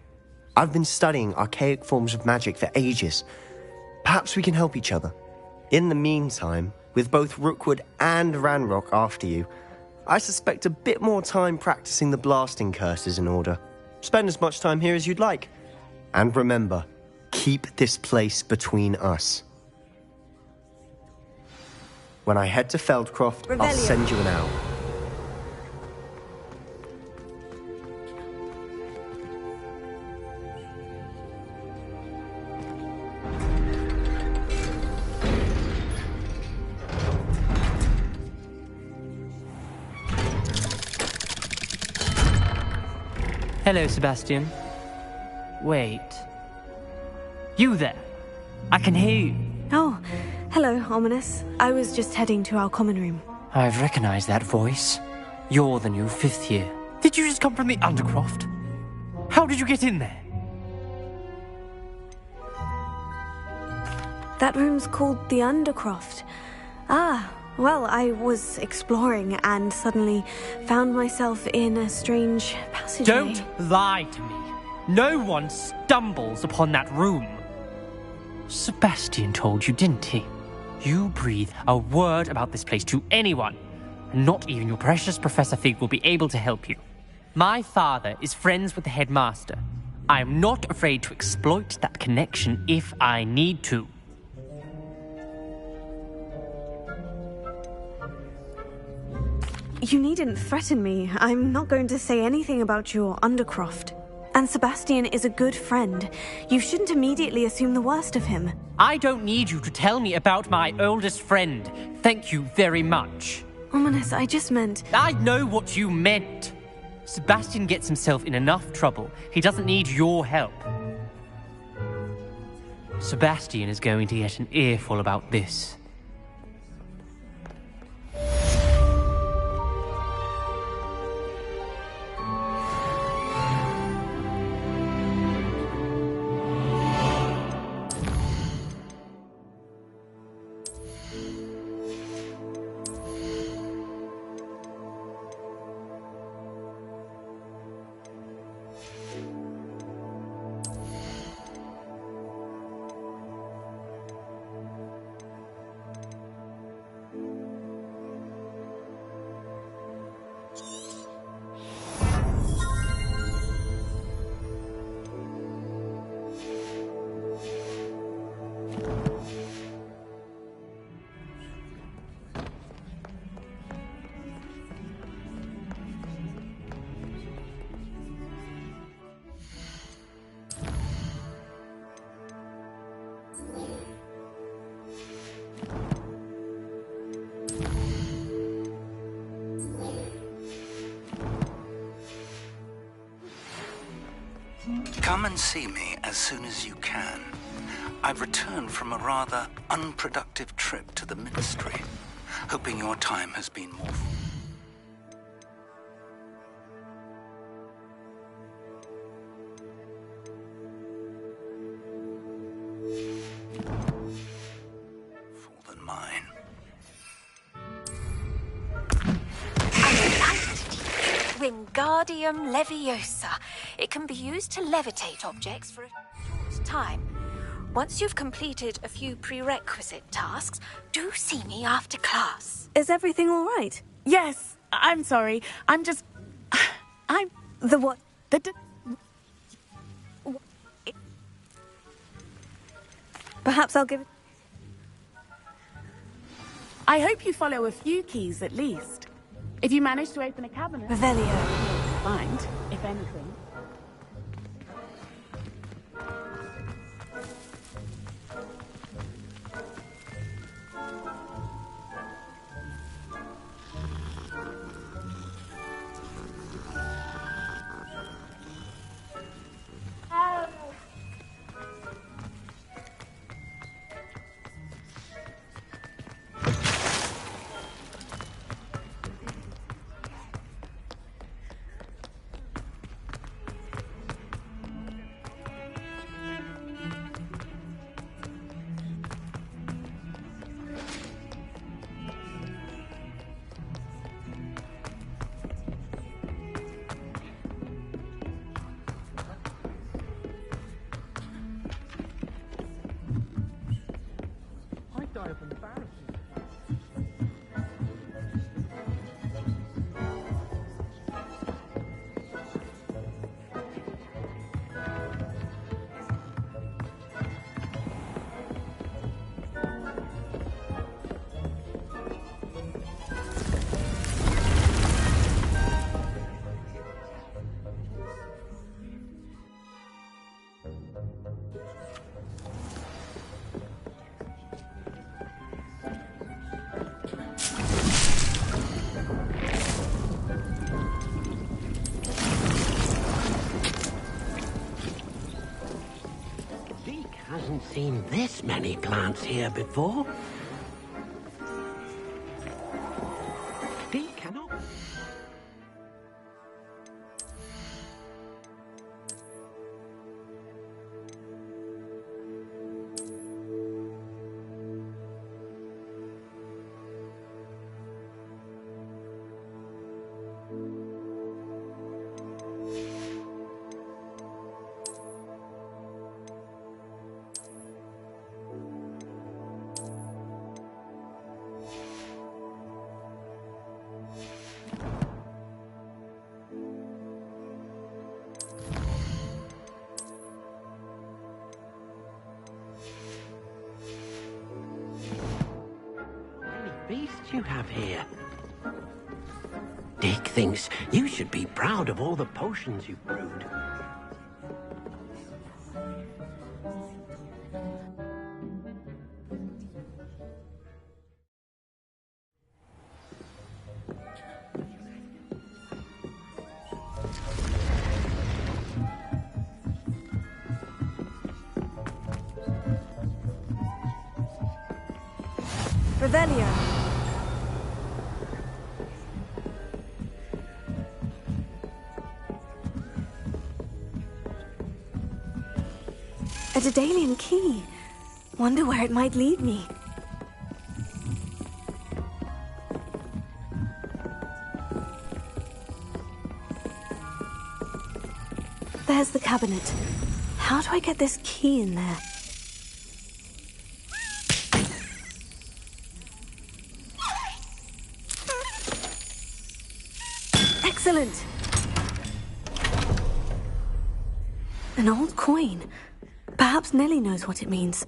I've been studying archaic forms of magic for ages. Perhaps we can help each other. In the meantime, with both Rookwood and Ranrock after you, I suspect a bit more time practicing the blasting curse is in order. Spend as much time here as you'd like. And remember, keep this place between us. When I head to Feldcroft, I'll send you an owl. Hello, Sebastian. Wait. You there? I can hear you. Oh, hello, Ominous. I was just heading to our common room. I've recognized that voice. You're the new 5th year. Did you just come from the Undercroft? How did you get in there? That room's called the Undercroft. Ah, well, I was exploring and suddenly found myself in a strange passageway. Don't lie to me. No one stumbles upon that room. Sebastian told you, didn't he? You breathe a word about this place to anyone, and not even your precious Professor Fig will be able to help you. My father is friends with the headmaster. I am not afraid to exploit that connection if I need to. You needn't threaten me. I'm not going to say anything about your Undercroft. And Sebastian is a good friend. You shouldn't immediately assume the worst of him. I don't need you to tell me about my oldest friend. Thank you very much. Ominous, I just meant... I know what you meant. Sebastian gets himself in enough trouble. He doesn't need your help. Sebastian is going to get an earful about this. Come and see me as soon as you can. I've returned from a rather unproductive trip to the Ministry, hoping your time has been more... full than mine. Wingardium Leviosa. It can be used to levitate objects for a short time. Once you've completed a few prerequisite tasks, do see me after class. Is everything all right? Yes, I'm sorry. I'm just... I'm... The what? Perhaps I'll give it... I hope you follow a few keys at least. If you manage to open a cabinet... Revelio. Find, if anything. Hasn't seen this many plants here before. Deke cannot... beasts you have here. Dick thinks you should be proud of all the potions you've brewed. Revelio. A Daedalian key. Wonder where it might lead me. There's the cabinet. How do I get this key in there? Excellent! An old coin. Perhaps Nellie knows what it means.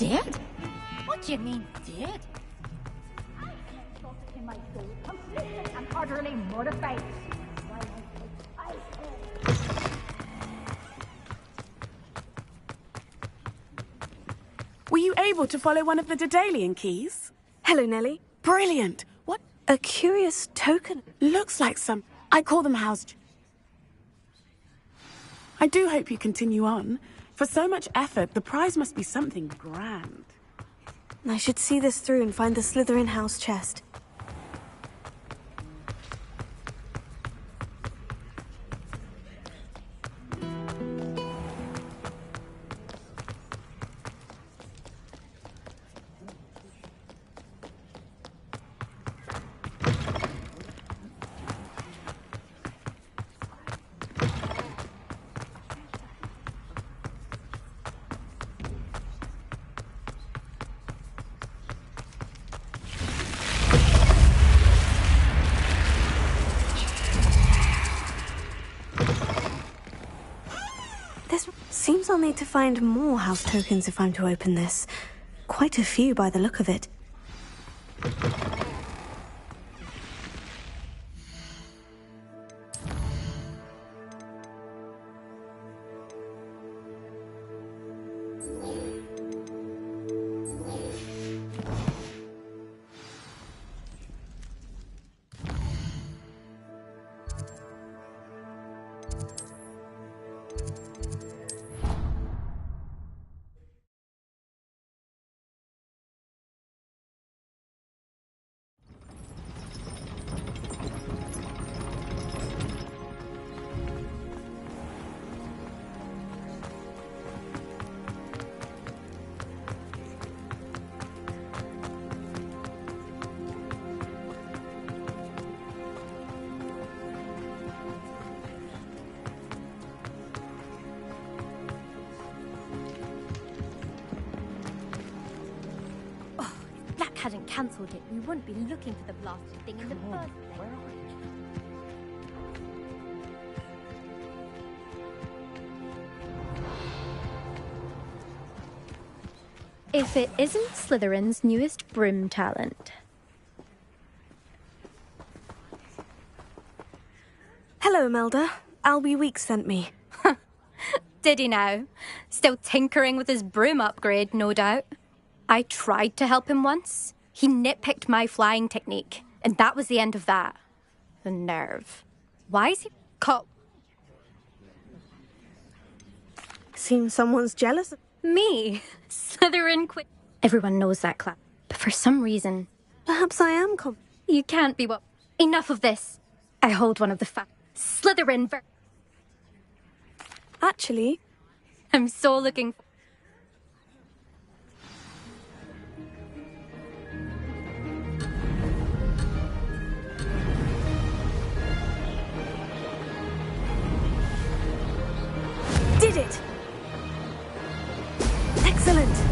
Dead? What do you mean, dead? In my soul, complicit and utterly mortified. Were you able to follow one of the Daedalian keys? Hello, Nellie. Brilliant. What? A curious token. Looks like some... I call them house... I do hope you continue on. For so much effort, the prize must be something grand. I should see this through and find the Slytherin house chest. Seems I'll need to find more house tokens if I'm to open this. Quite a few by the look of it. Hadn't cancelled it, we wouldn't be looking for the blasted thing in the first place. If it isn't Slytherin's newest broom talent. Hello, Imelda. Albie Weeks sent me. Did he now? Still tinkering with his broom upgrade, no doubt. I tried to help him once. He nitpicked my flying technique, and that was the end of that. The nerve. Why is he caught? Seems someone's jealous. Me? Slytherin quit. Everyone knows that, Clap. But for some reason... Perhaps I am You can't be what... Enough of this. I hold one of the Slytherin Actually... I'm so looking... Did it! Excellent!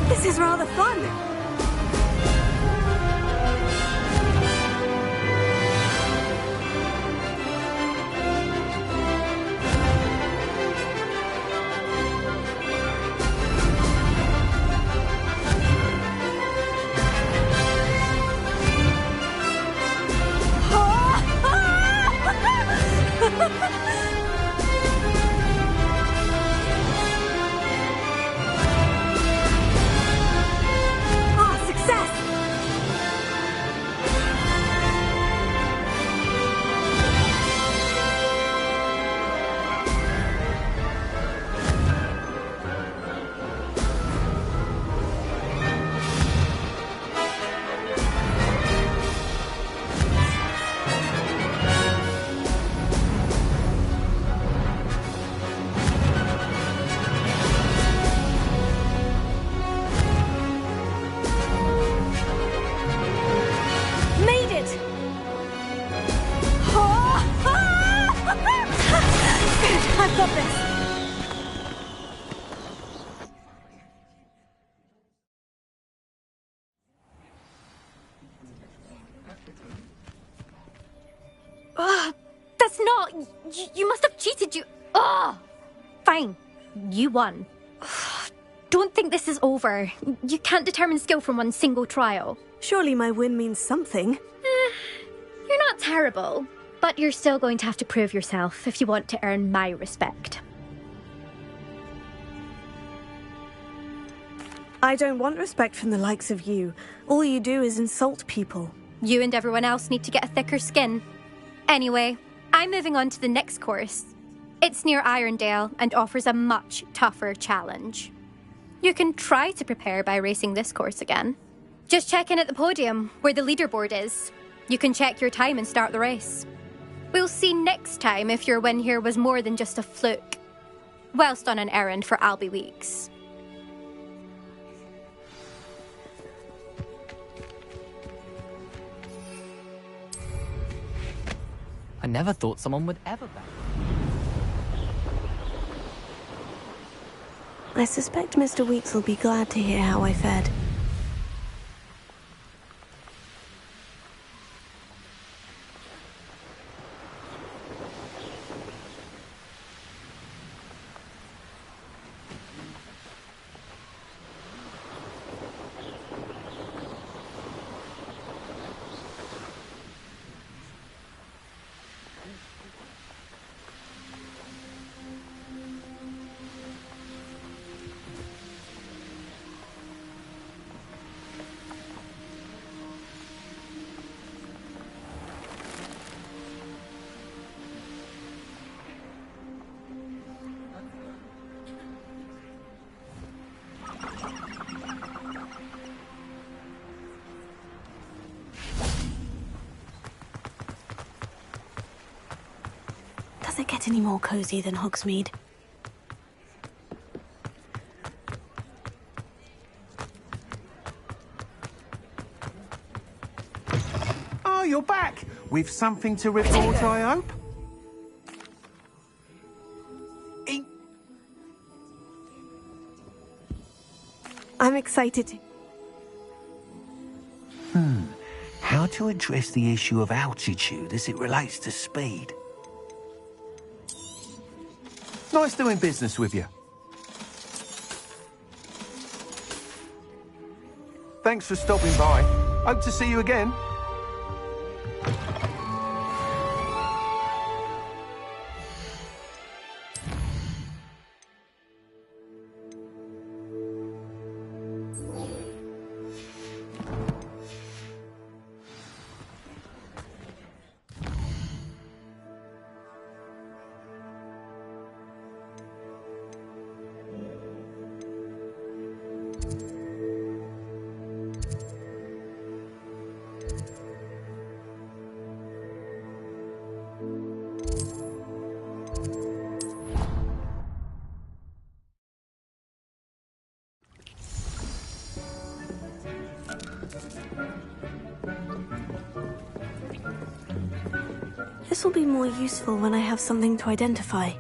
This is rather fun. You must have cheated, you... Oh! Fine. You won. Don't think this is over. You can't determine skill from one single trial. Surely my win means something. You're not terrible, but you're still going to have to prove yourself if you want to earn my respect. I don't want respect from the likes of you. All you do is insult people. You and everyone else need to get a thicker skin. Anyway, I'm moving on to the next course. It's near Irondale and offers a much tougher challenge. You can try to prepare by racing this course again. Just check in at the podium, where the leaderboard is. You can check your time and start the race. We'll see next time if your win here was more than just a fluke, whilst on an errand for Albie Weeks. I never thought someone would ever back. I suspect Mr. Weeks will be glad to hear how I fared. Does it get any more cozy than Hogsmeade? Oh, you're back! With something to report, I hope? I'm excited to... How to address the issue of altitude as it relates to speed? Nice doing business with you. Thanks for stopping by. Hope to see you again. This will be more useful when I have something to identify.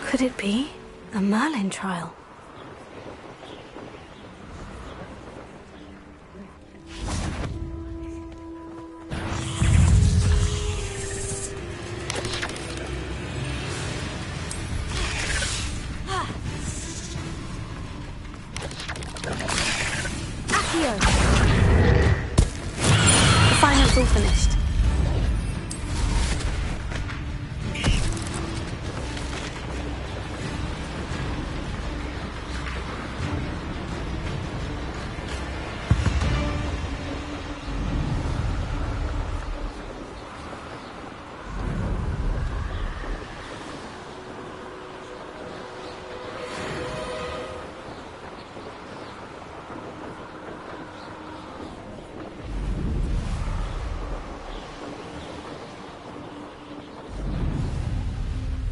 Could it be a Merlin trial? Accio! The final's all finished.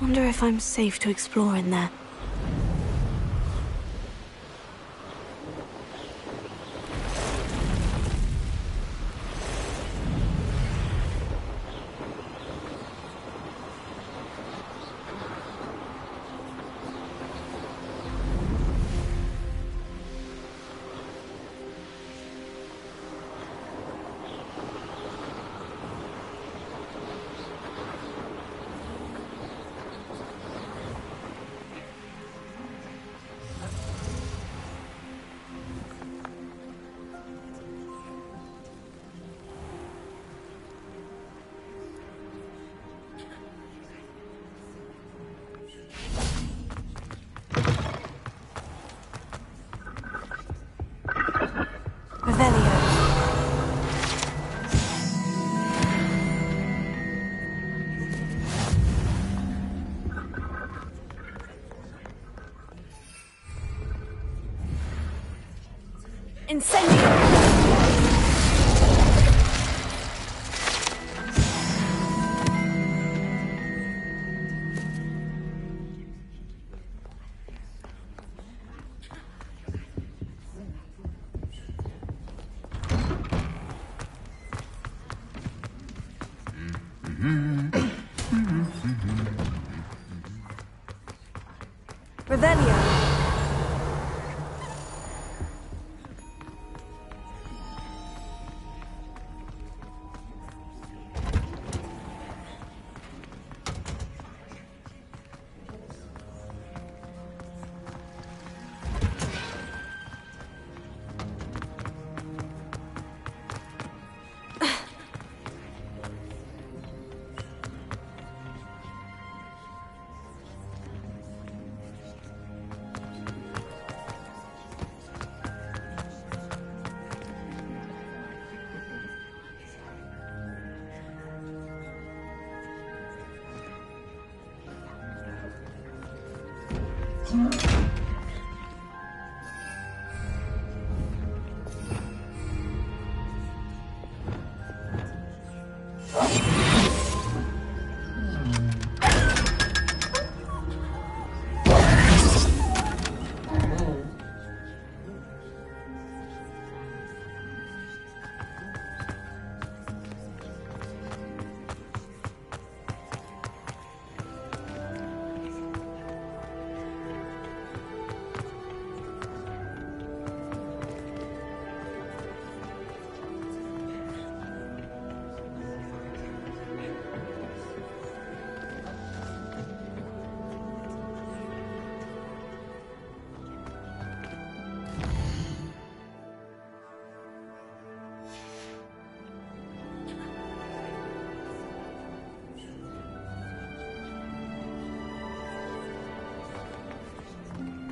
Wonder if I'm safe to explore in there.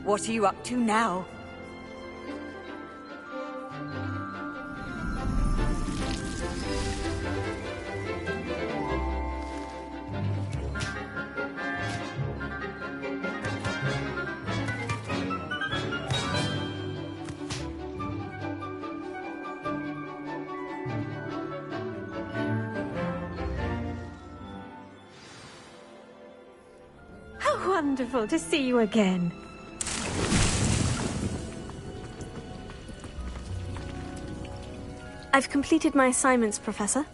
What are you up to now? How wonderful to see you again. I've completed my assignments, Professor.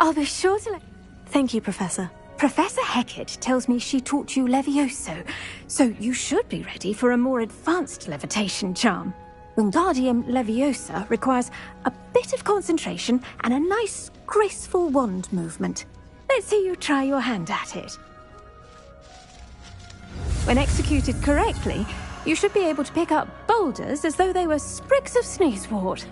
I'll be sure to let... Thank you, Professor. Professor Hecat tells me she taught you Levioso, so you should be ready for a more advanced levitation charm. Wingardium Leviosa requires a bit of concentration and a nice, graceful wand movement. Let's see you try your hand at it. When executed correctly, you should be able to pick up boulders as though they were sprigs of sneezewort.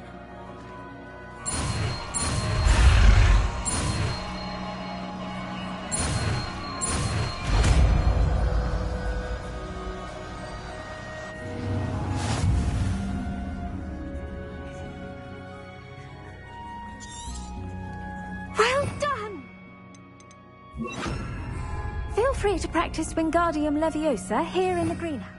Feel free to practice Wingardium Leviosa here in the greenhouse.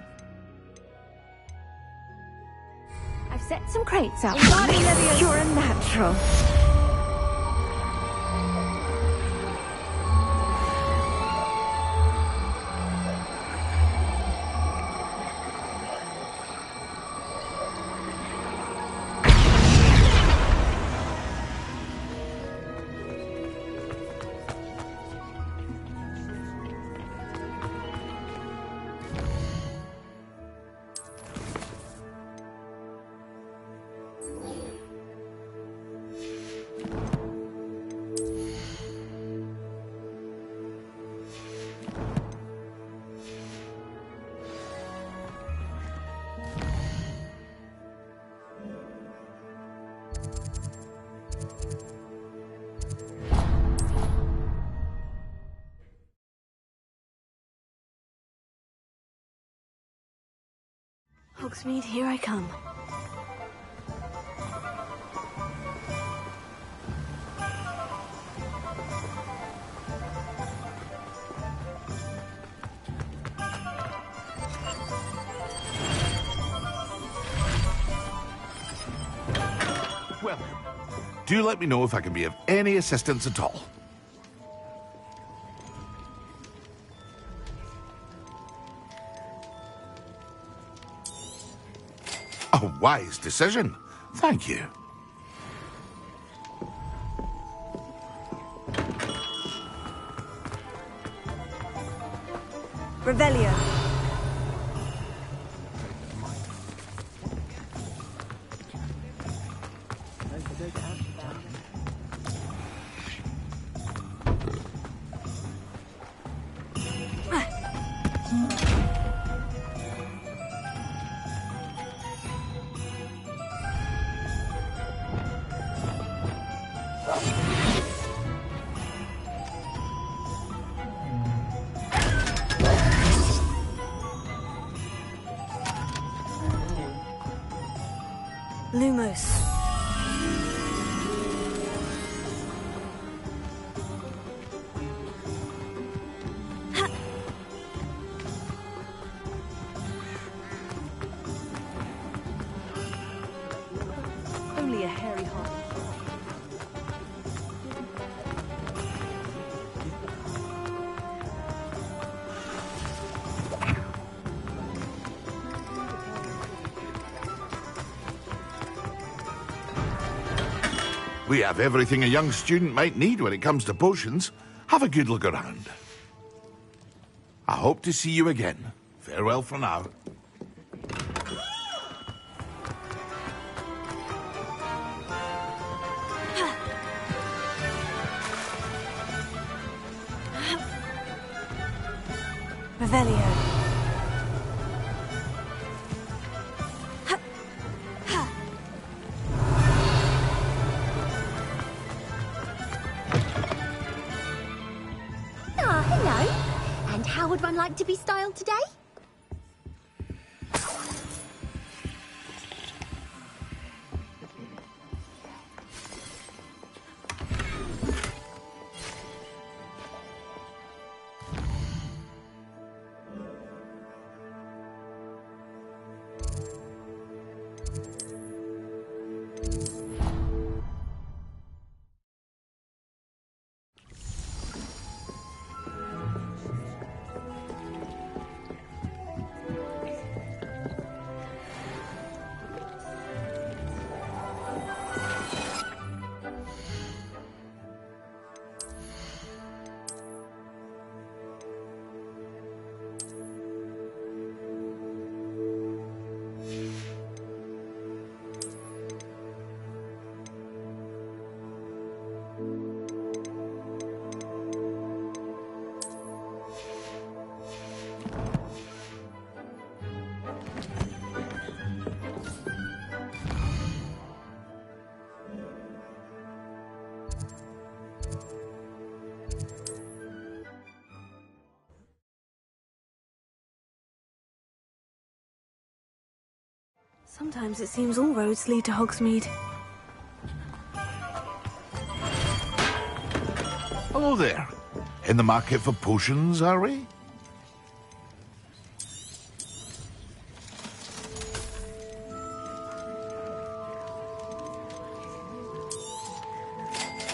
I've set some crates out. Wingardium Leviosa. You're a natural. Hogsmeade, here I come. Welcome. Do let me know if I can be of any assistance at all. A wise decision. Thank you. Revelio. Lumos. Only a hairy heart. We have everything a young student might need when it comes to potions. Have a good look around. I hope to see you again. Farewell for now. Revelio. Hello. And how would one like to be styled today? Sometimes it seems all roads lead to Hogsmeade. Hello there. In the market for potions, are we?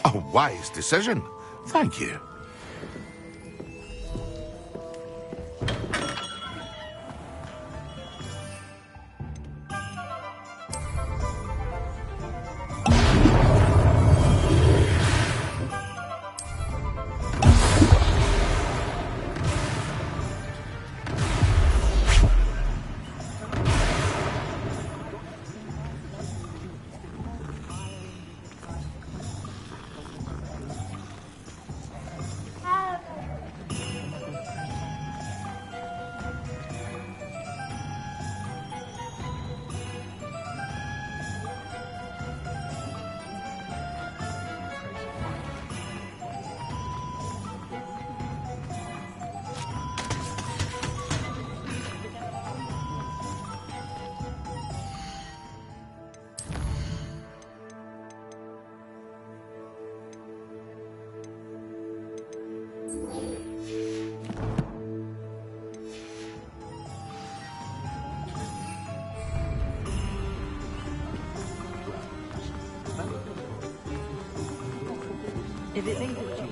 A wise decision. Thank you. If it ain't with you.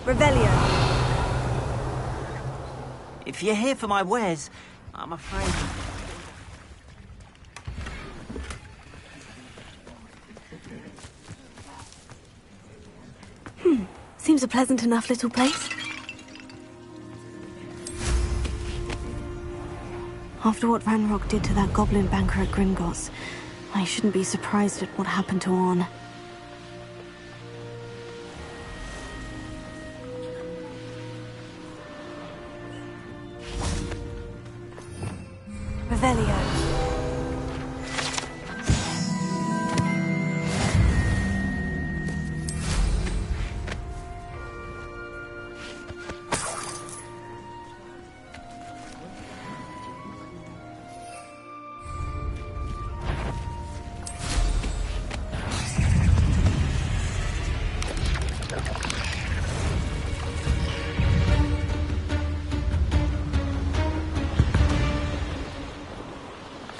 Revelio. If you're here for my wares, I'm afraid... Seems a pleasant enough little place. After what Ranrock did to that goblin banker at Gringotts, I shouldn't be surprised at what happened to Orn. Revelio.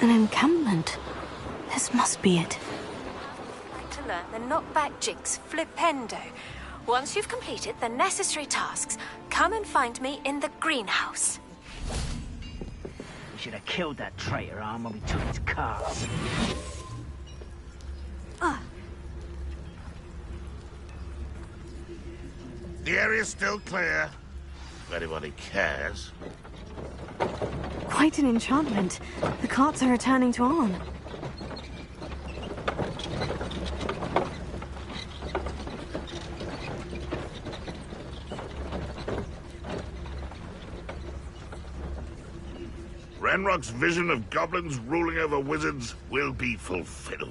An encampment. This must be it. To learn the knockback jigs flipendo. Once you've completed the necessary tasks, come and find me in the greenhouse. We should have killed that traitor arm when we took his cars. The area's still clear. If anybody cares. Quite an enchantment. The carts are returning to Arn. Ranrock's vision of goblins ruling over wizards will be fulfilled.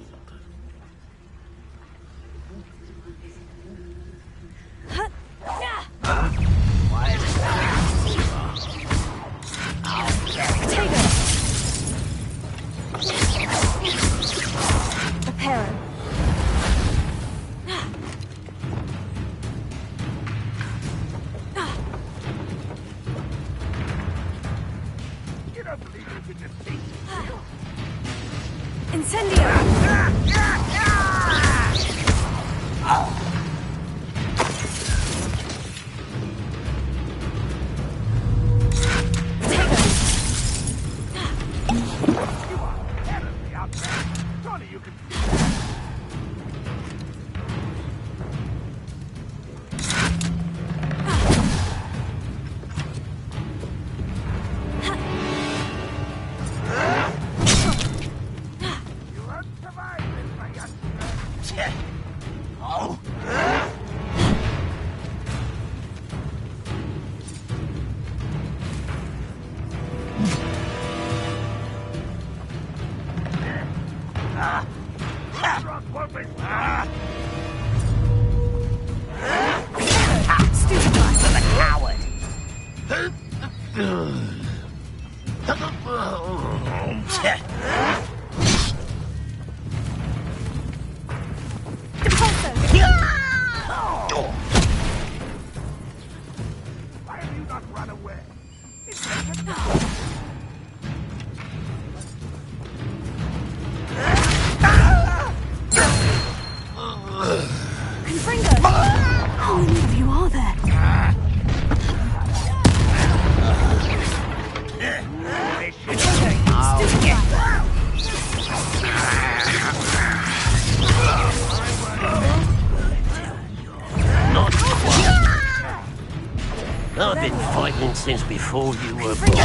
I've been fighting since before you were born.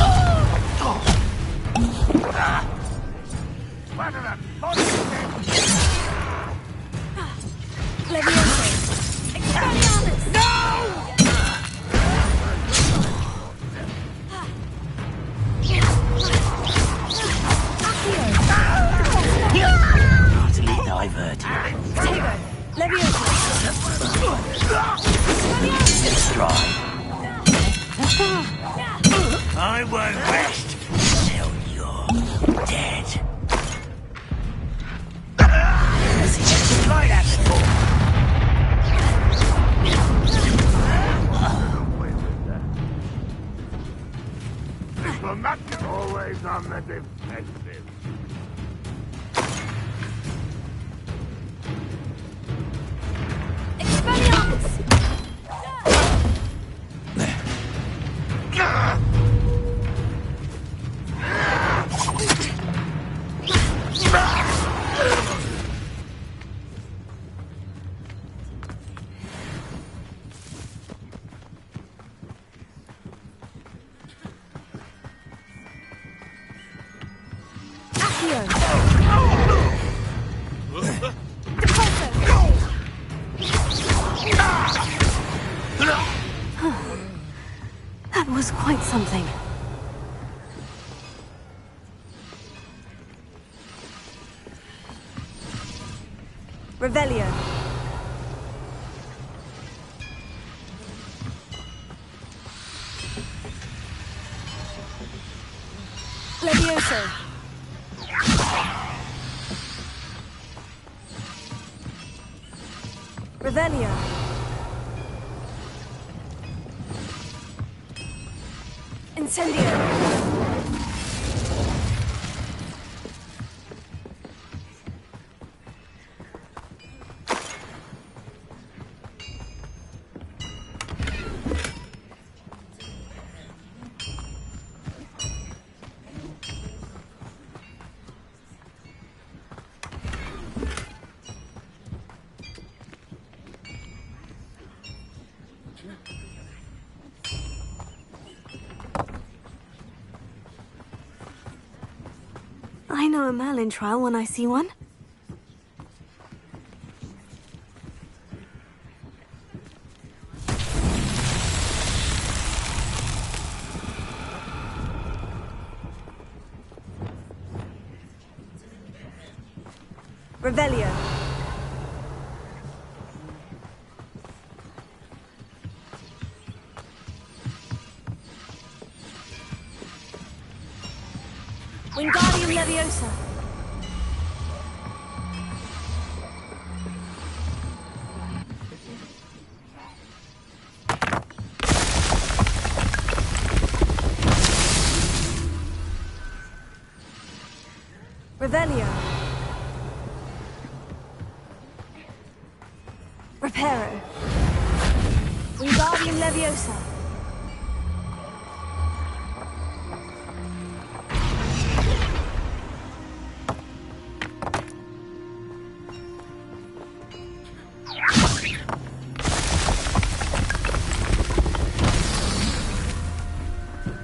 Easily diverted. Stride. I won't rest till you're dead. Has he ever tried that before? Diplomat always on the defensive. That was quite something. Revelio. Levioso. Revelio. Incendio. I know a Merlin trial when I see one. Revelio. Wingardium Leviosa. Revelio. Reparo. Wingardium Leviosa.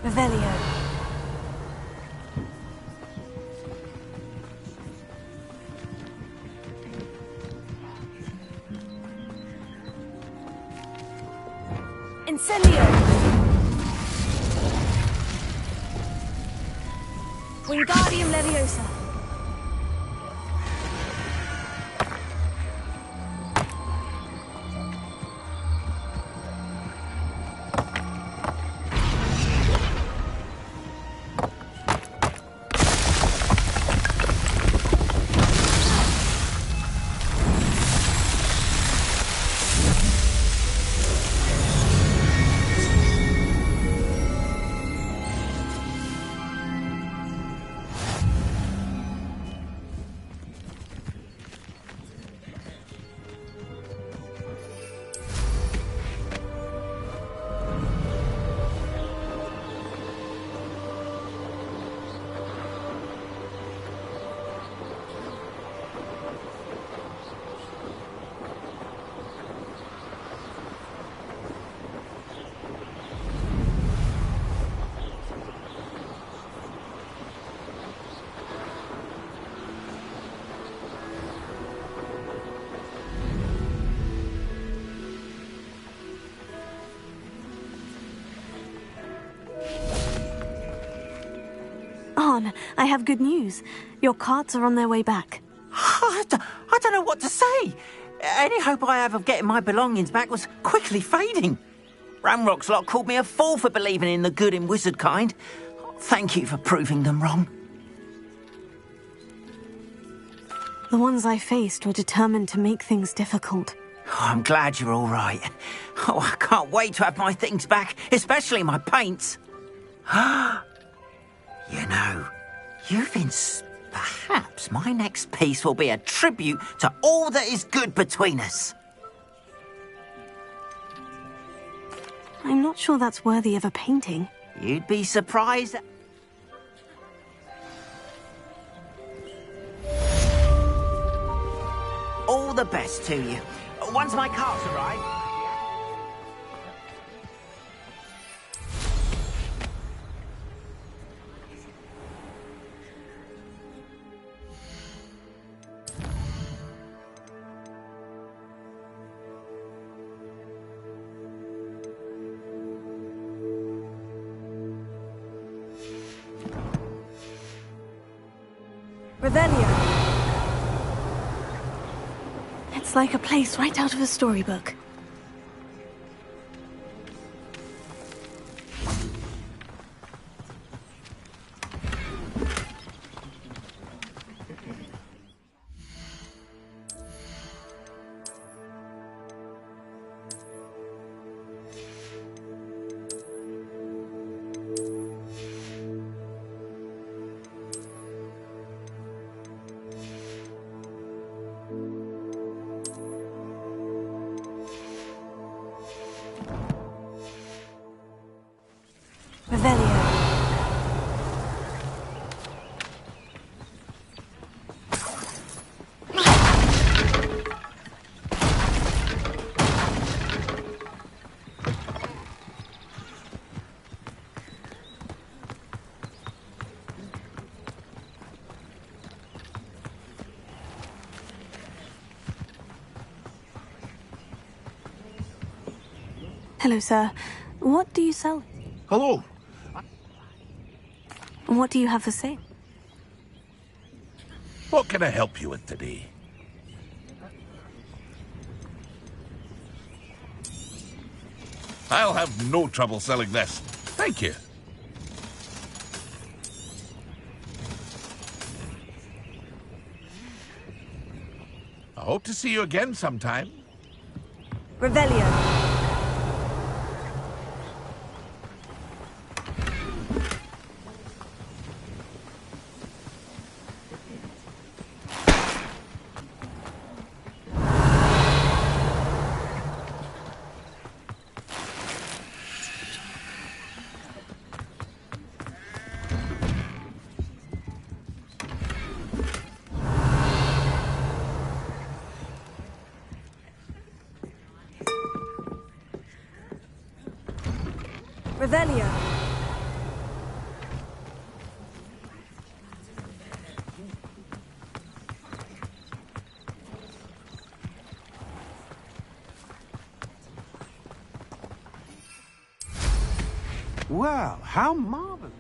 Revelio. Incendio. Wingardium Leviosa. John, I have good news. Your carts are on their way back. I don't know what to say. Any hope I have of getting my belongings back was quickly fading. Ramrock's lot called me a fool for believing in the good in wizard kind. Thank you for proving them wrong. The ones I faced were determined to make things difficult. Oh, I'm glad you're all right. Oh, I can't wait to have my things back, especially my paints. You know, perhaps my next piece will be a tribute to all that is good between us. I'm not sure that's worthy of a painting. You'd be surprised. All the best to you. Once my carts arrive... Revelio. It's like a place right out of a storybook. Hello, sir. What do you sell? Hello. What do you have for sale? What can I help you with today? I'll have no trouble selling this. Thank you. I hope to see you again sometime. Revelio. Revelio. Well, how marvelous.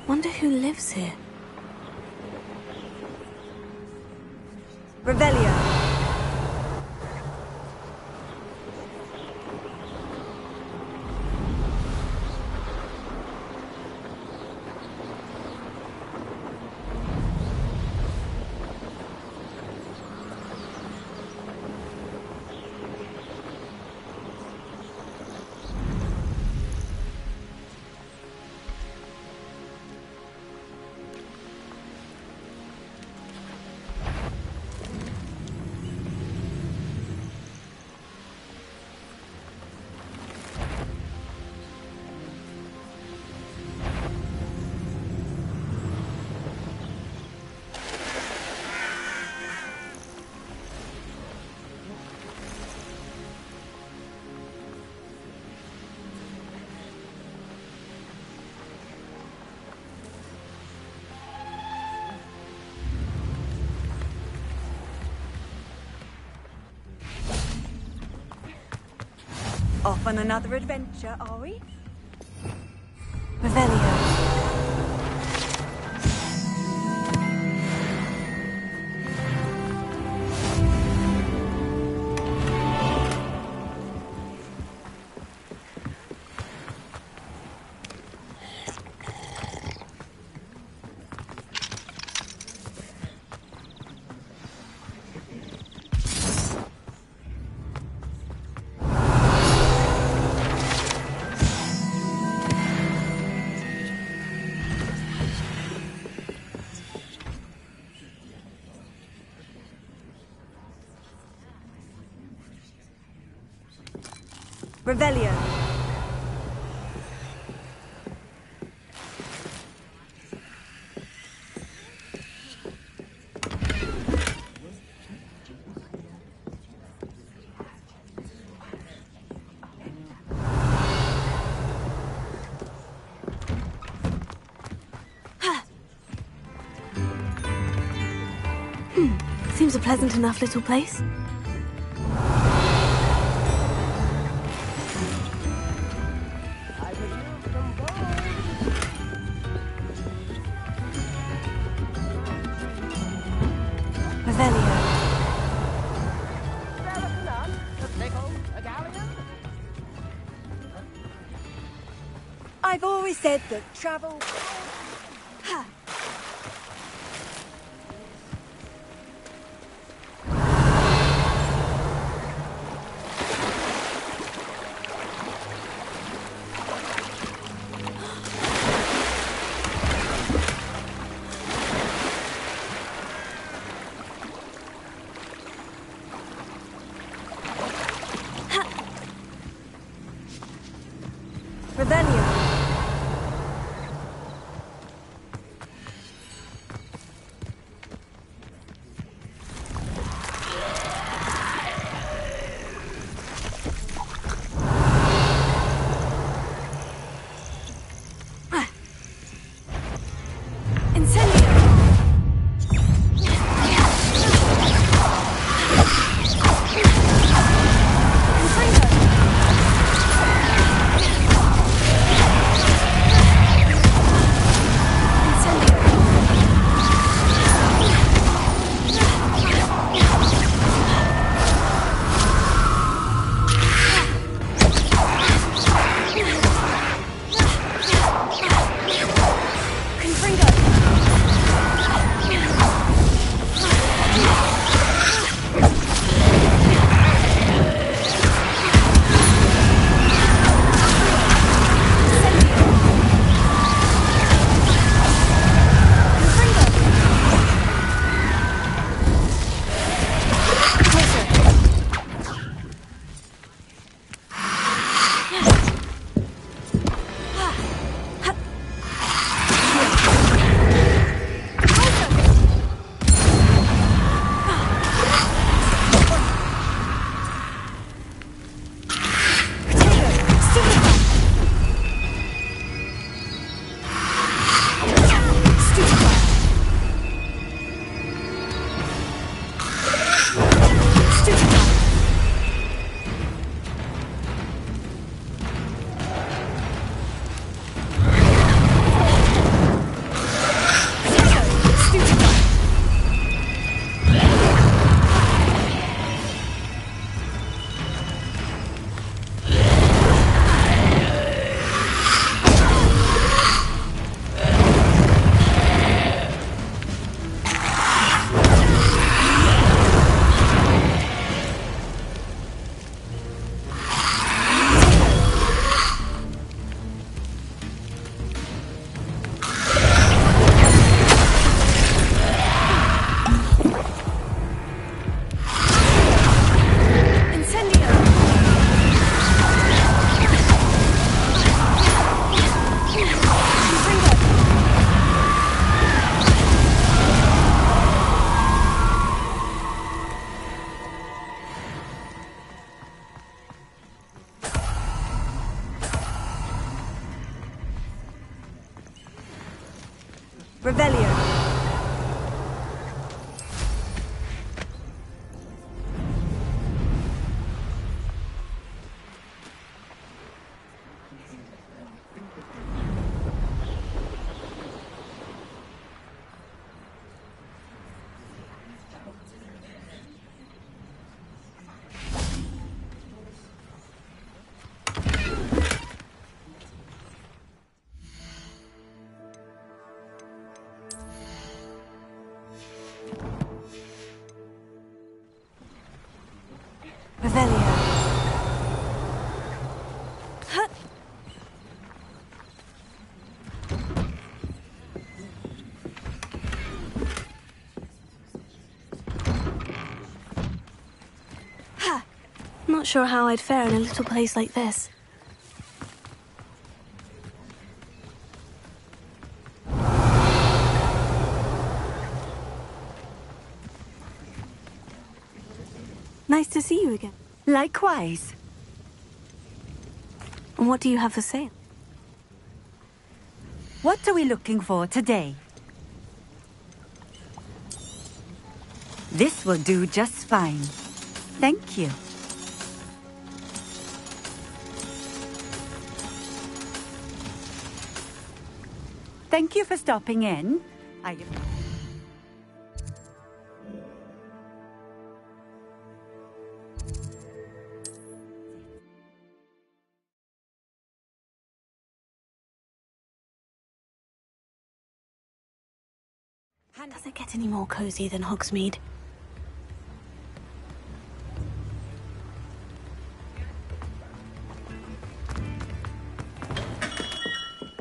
Wonder who lives here. Revelio. Off on another adventure, are we? Revelio. Revelio. Seems a pleasant enough little place. I've always said that travel... Ha! Revelio. Revelio. not sure how I'd fare in a little place like this. Nice to see you again. Likewise. And what do you have for sale? What are we looking for today? This will do just fine. Thank you. Thank you for stopping in. Does it get any more cozy than Hogsmeade?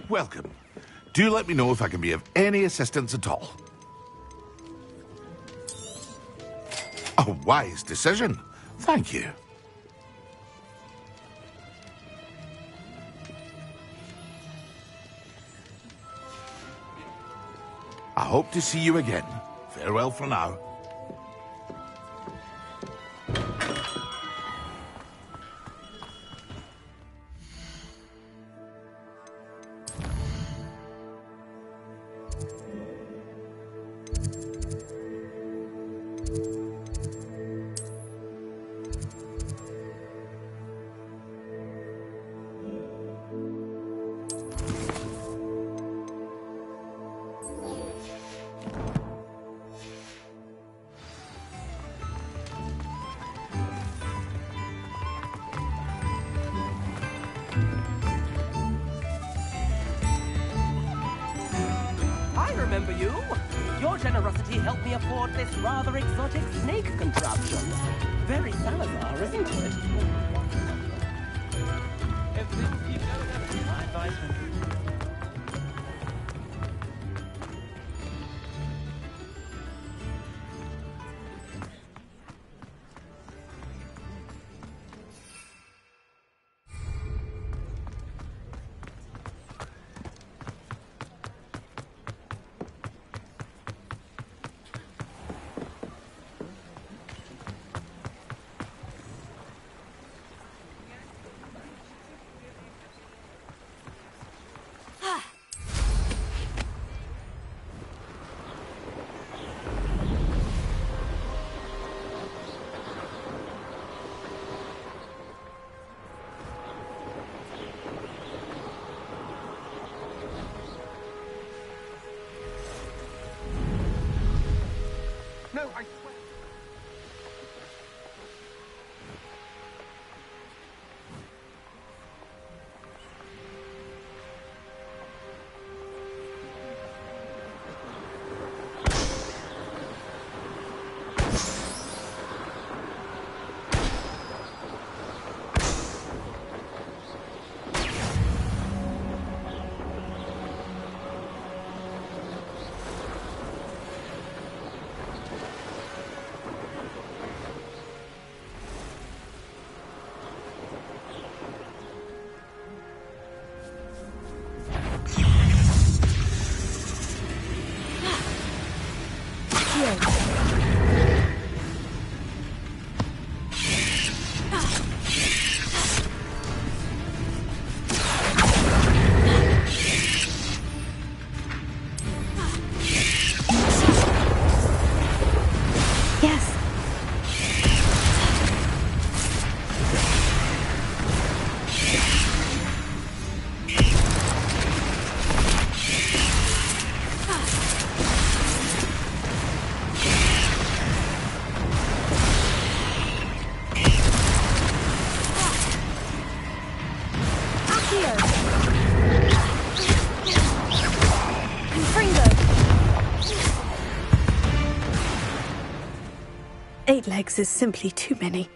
Welcome. Do let me know if I can be of any assistance at all. A wise decision. Thank you. I hope to see you again. Farewell for now. I remember you. Your generosity helped me afford this rather exotic snake contraption. Very Salazar, isn't it? If things keep going up, my advice would be... No, I swear. Eight legs is simply too many.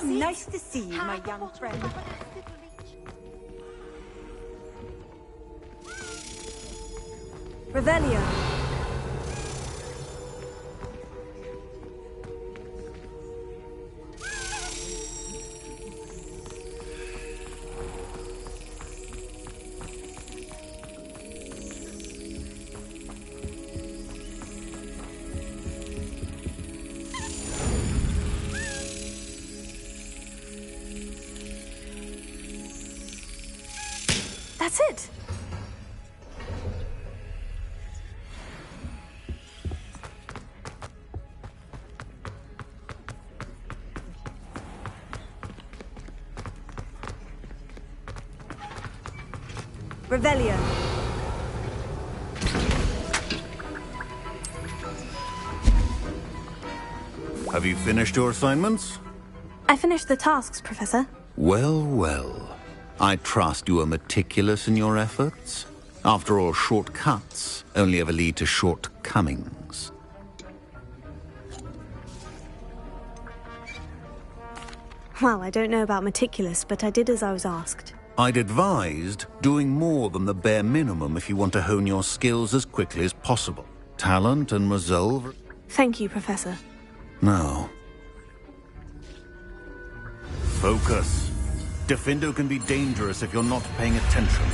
Oh, nice to see you, my young friend. Revelio. That's it. Revelio. Have you finished your assignments? I finished the tasks, Professor. Well, well. I trust you are meticulous in your efforts. After all, shortcuts only ever lead to shortcomings. Well, I don't know about meticulous, but I did as I was asked. I'd advised doing more than the bare minimum if you want to hone your skills as quickly as possible. Talent and resolve... Thank you, Professor. Now. Focus. Diffindo can be dangerous if you're not paying attention.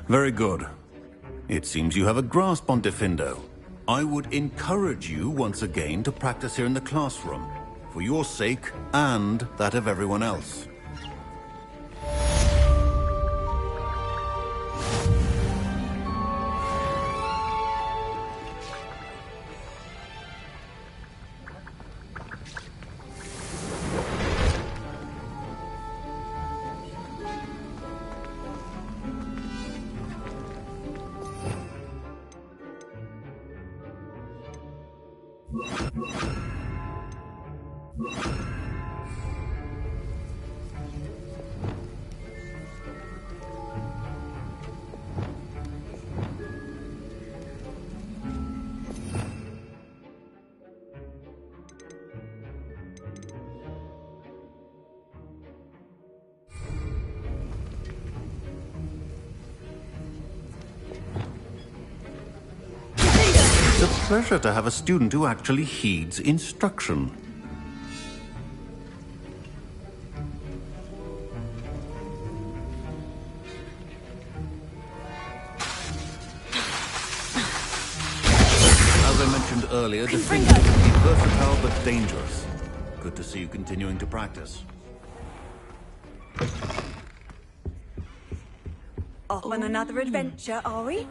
Very good. It seems you have a grasp on Diffindo. I would encourage you once again to practice here in the classroom, for your sake and that of everyone else. It's a pleasure to have a student who actually heeds instruction. As I mentioned earlier, Diffindo can be versatile but dangerous. Good to see you continuing to practice. Off on another adventure, are we?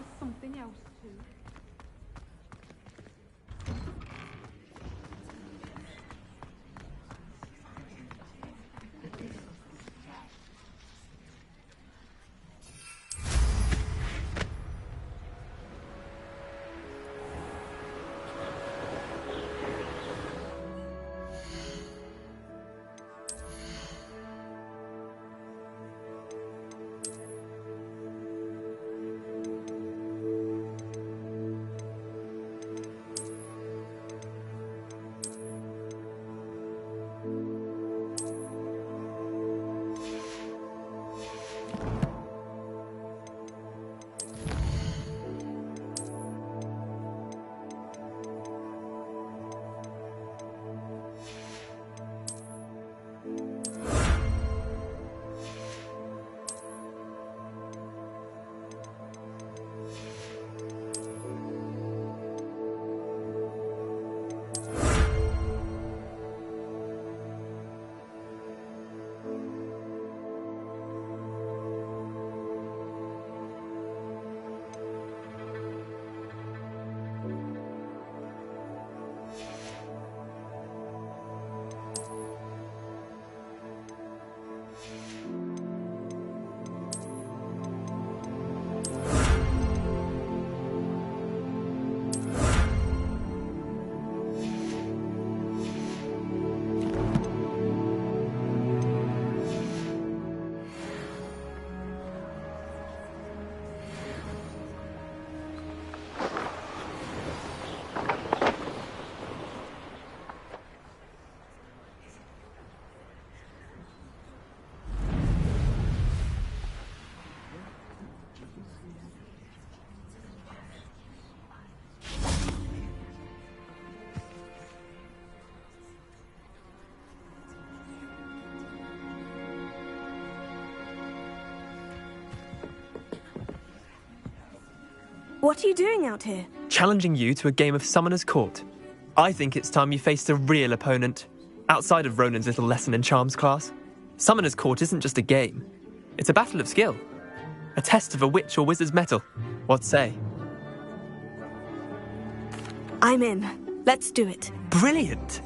What are you doing out here? Challenging you to a game of Summoner's Court. I think it's time you faced a real opponent, outside of Ronan's little lesson in charms class. Summoner's Court isn't just a game. It's a battle of skill. A test of a witch or wizard's mettle. What say? I'm in. Let's do it. Brilliant!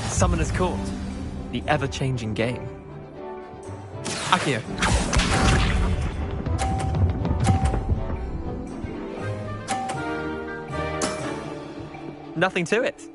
Summoner's Court. The ever-changing game. Akio. Nothing to it.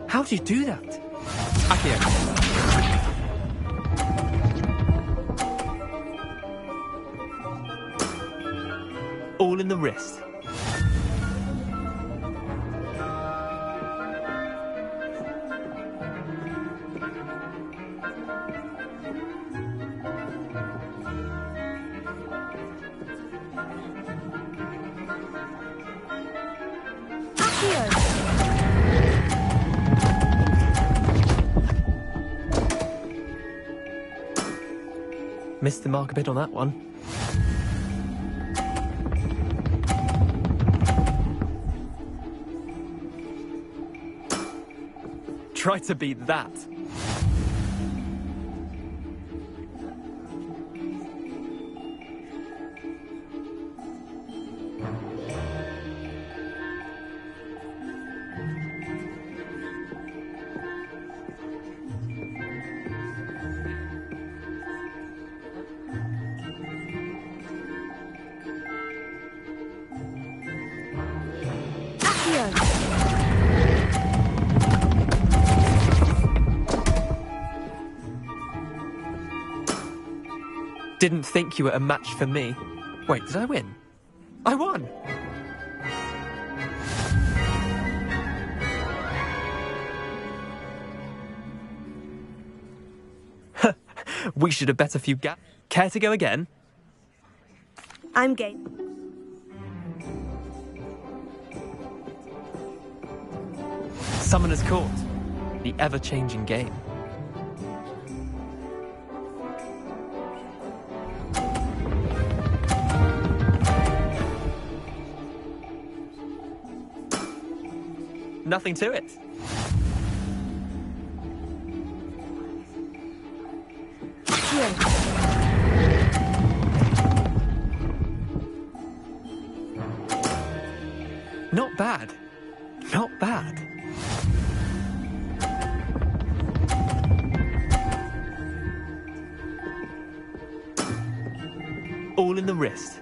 How do you do that? Akio. All in the wrist. Missed the mark a bit on that one. Try to beat that. Didn't think you were a match for me. Wait, did I win? I won! We should have bet a few Care to go again? I'm game. Summoner's Court. The ever-changing game. Nothing to it. Not bad. Not bad. All in the wrist.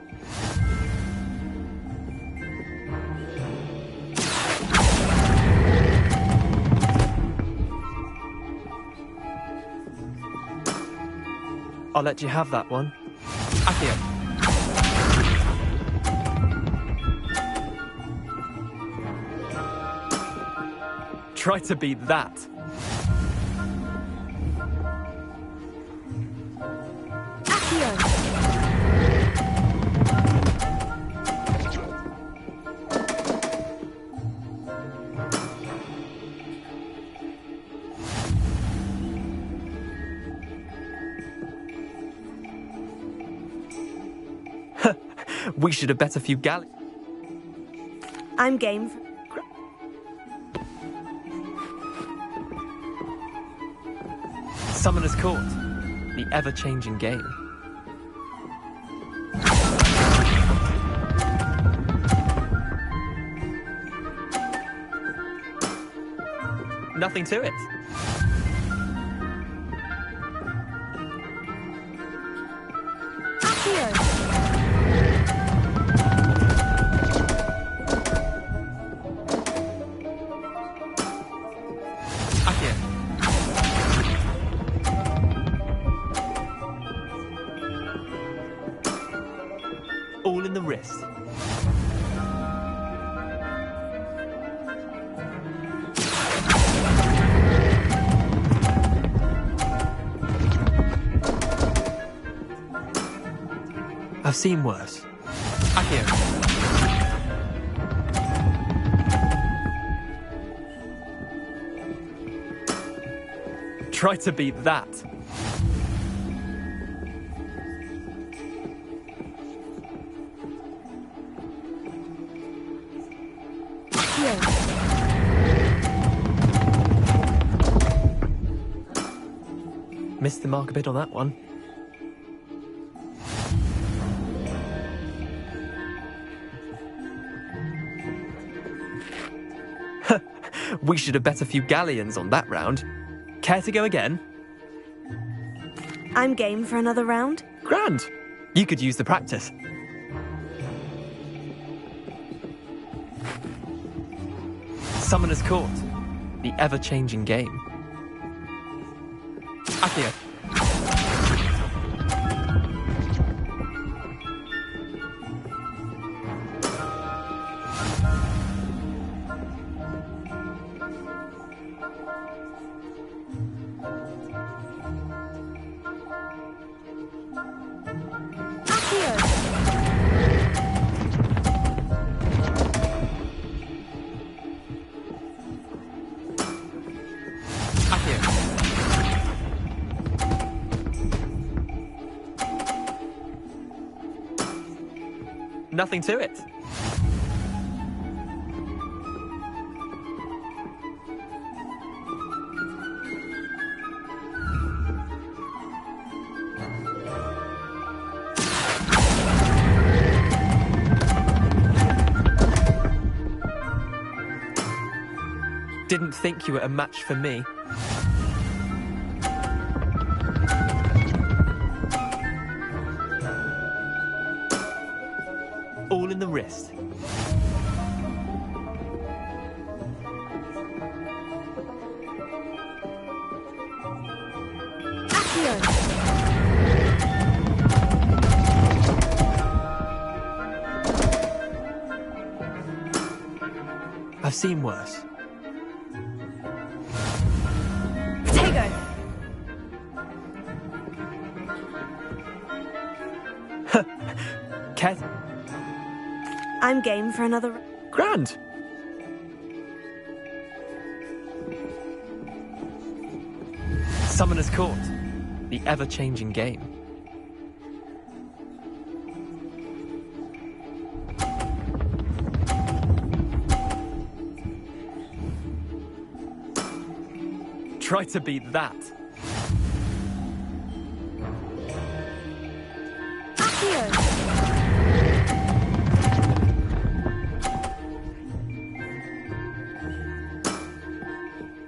I'll let you have that one. Akio. Try to beat that. We should have bet a few I'm game. Summoner's Court. The ever-changing game. Nothing to it. I've seen worse. Accio. Try to beat that. Missed the mark a bit on that one. We should have bet a few galleons on that round. Care to go again? I'm game for another round. Grand. You could use the practice. Summoner's Court. The ever-changing game. Accio. Nothing to it. Didn't think you were a match for me. All in the wrist. I've seen worse. Ket. I'm game for another... Grand. Summoner's Court. The ever-changing game. Try to beat that.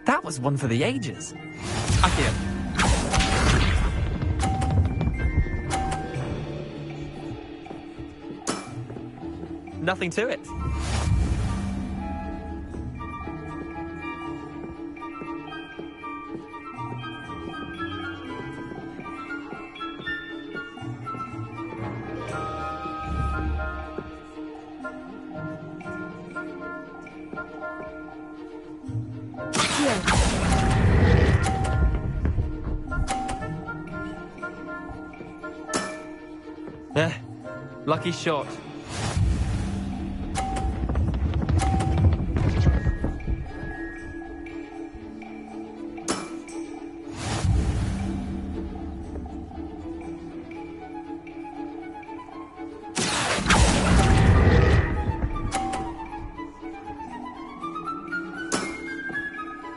That was one for the ages. Accio. Nothing to it. Lucky shot.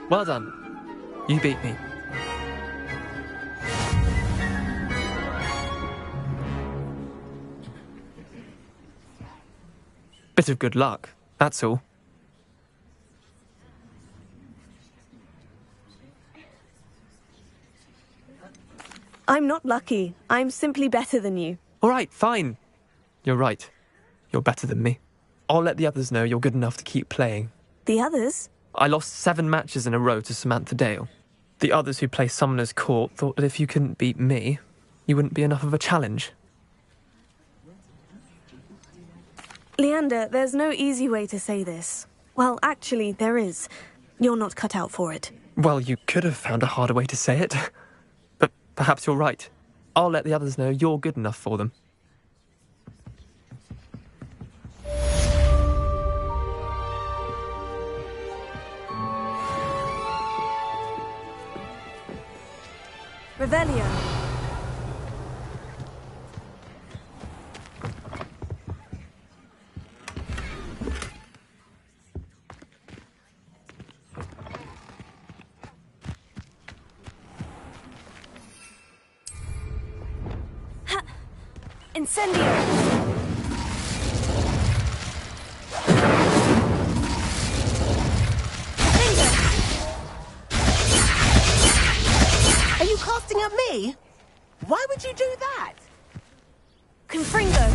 Well done. You beat me. Bit of good luck, that's all. I'm not lucky. I'm simply better than you. All right, fine. You're right. You're better than me. I'll let the others know you're good enough to keep playing. The others? I lost 7 matches in a row to Samantha Dale. The others who play Summoner's Court thought that if you couldn't beat me, you wouldn't be enough of a challenge. Leander, there's no easy way to say this. Well, actually, there is. You're not cut out for it. Well, you could have found a harder way to say it. But perhaps you're right. I'll let the others know you're good enough for them. Revelio. Incendio! Are you casting at me? Why would you do that? Confringo!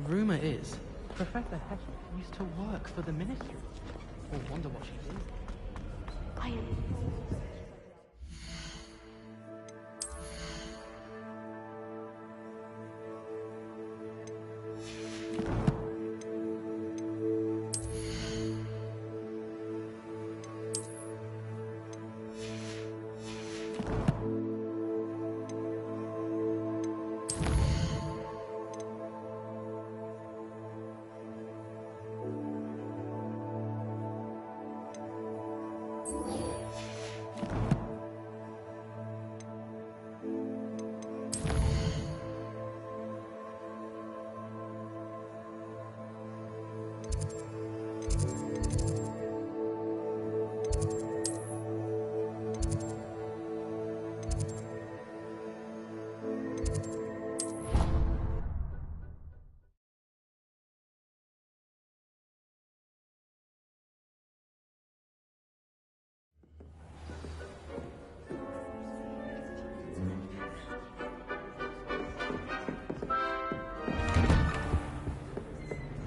Rumor is, Professor Hesh used to work for the Ministry. Or wonder what she did.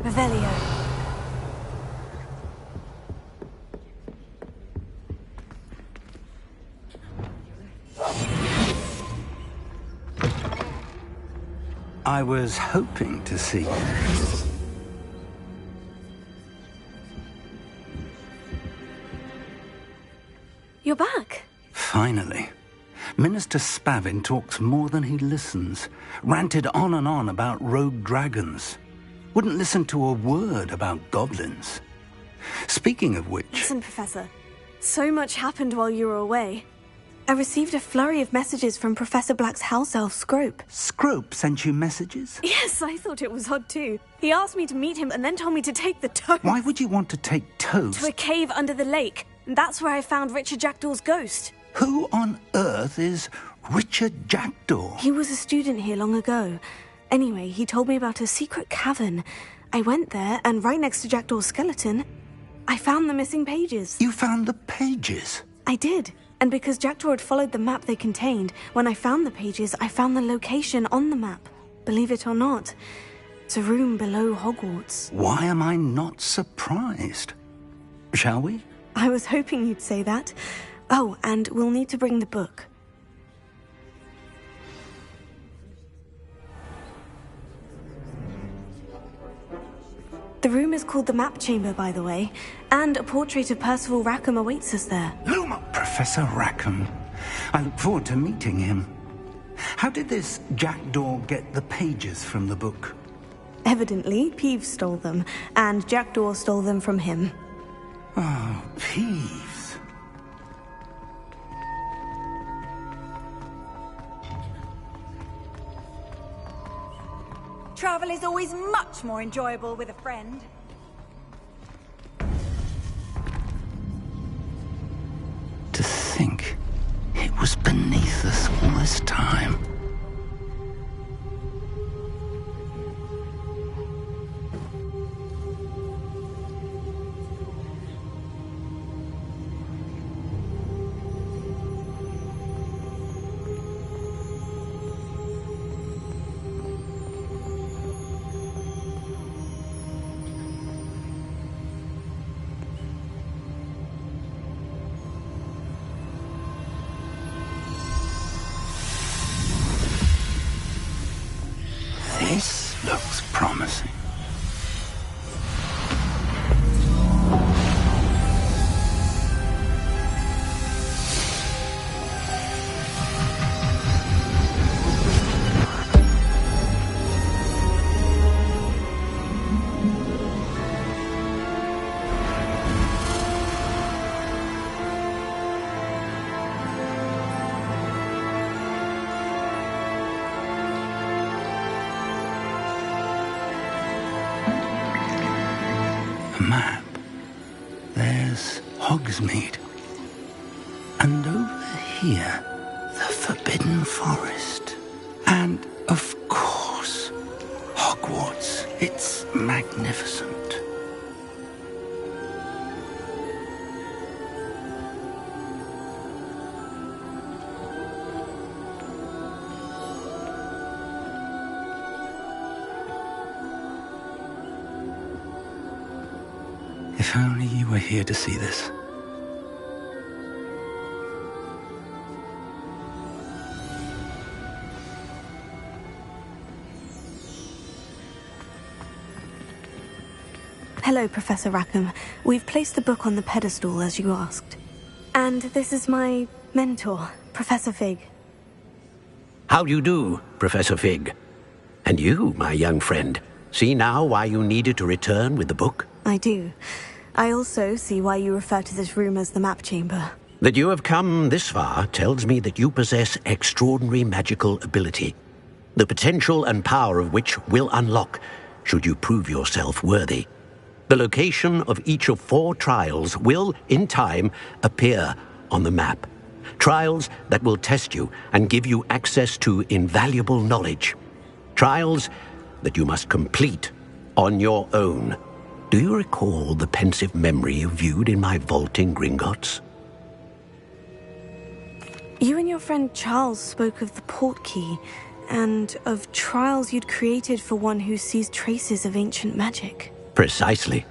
Revelio. I was hoping to see you. You're back. Finally. Minister Spavin talks more than he listens. Ranted on and on about rogue dragons. Wouldn't listen to a word about goblins. Speaking of which... Listen, Professor. So much happened while you were away. I received a flurry of messages from Professor Black's house elf, Scrope. Scrope sent you messages? Yes, I thought it was odd too. He asked me to meet him and then told me to take the toad. Why would you want to take toads? To a cave under the lake. And that's where I found Richard Jackdaw's ghost. Who on earth is Richard Jackdaw? He was a student here long ago. Anyway, he told me about a secret cavern. I went there, and right next to Jackdaw's skeleton, I found the missing pages. You found the pages? I did. And because Jackdaw had followed the map they contained, when I found the pages, I found the location on the map. Believe it or not, it's a room below Hogwarts. Why am I not surprised? Shall we? I was hoping you'd say that. Oh, and we'll need to bring the book. The room is called the Map Chamber, by the way, and a portrait of Percival Rackham awaits us there. Luma! Professor Rackham. I look forward to meeting him. How did this Jackdaw get the pages from the book? Evidently, Peeves stole them, and Jackdaw stole them from him. Oh, Peeves. Travel is always much more enjoyable with a friend. To think it was beneath us all this time. The map. There's Hogsmeade. And over here, the Forbidden Forest. And, of course, Hogwarts. It's magnificent. If only you were here to see this. Hello, Professor Rackham. We've placed the book on the pedestal as you asked. And this is my mentor, Professor Fig. How do you do, Professor Fig? And you, my young friend, see now why you needed to return with the book? I do. I also see why you refer to this room as the map chamber. That you have come this far tells me that you possess extraordinary magical ability, the potential and power of which will unlock should you prove yourself worthy. The location of each of 4 trials will, in time, appear on the map. Trials that will test you and give you access to invaluable knowledge. Trials that you must complete on your own. Do you recall the pensive memory you viewed in my vault in Gringotts? You and your friend Charles spoke of the portkey, and of trials you'd created for one who sees traces of ancient magic. Precisely.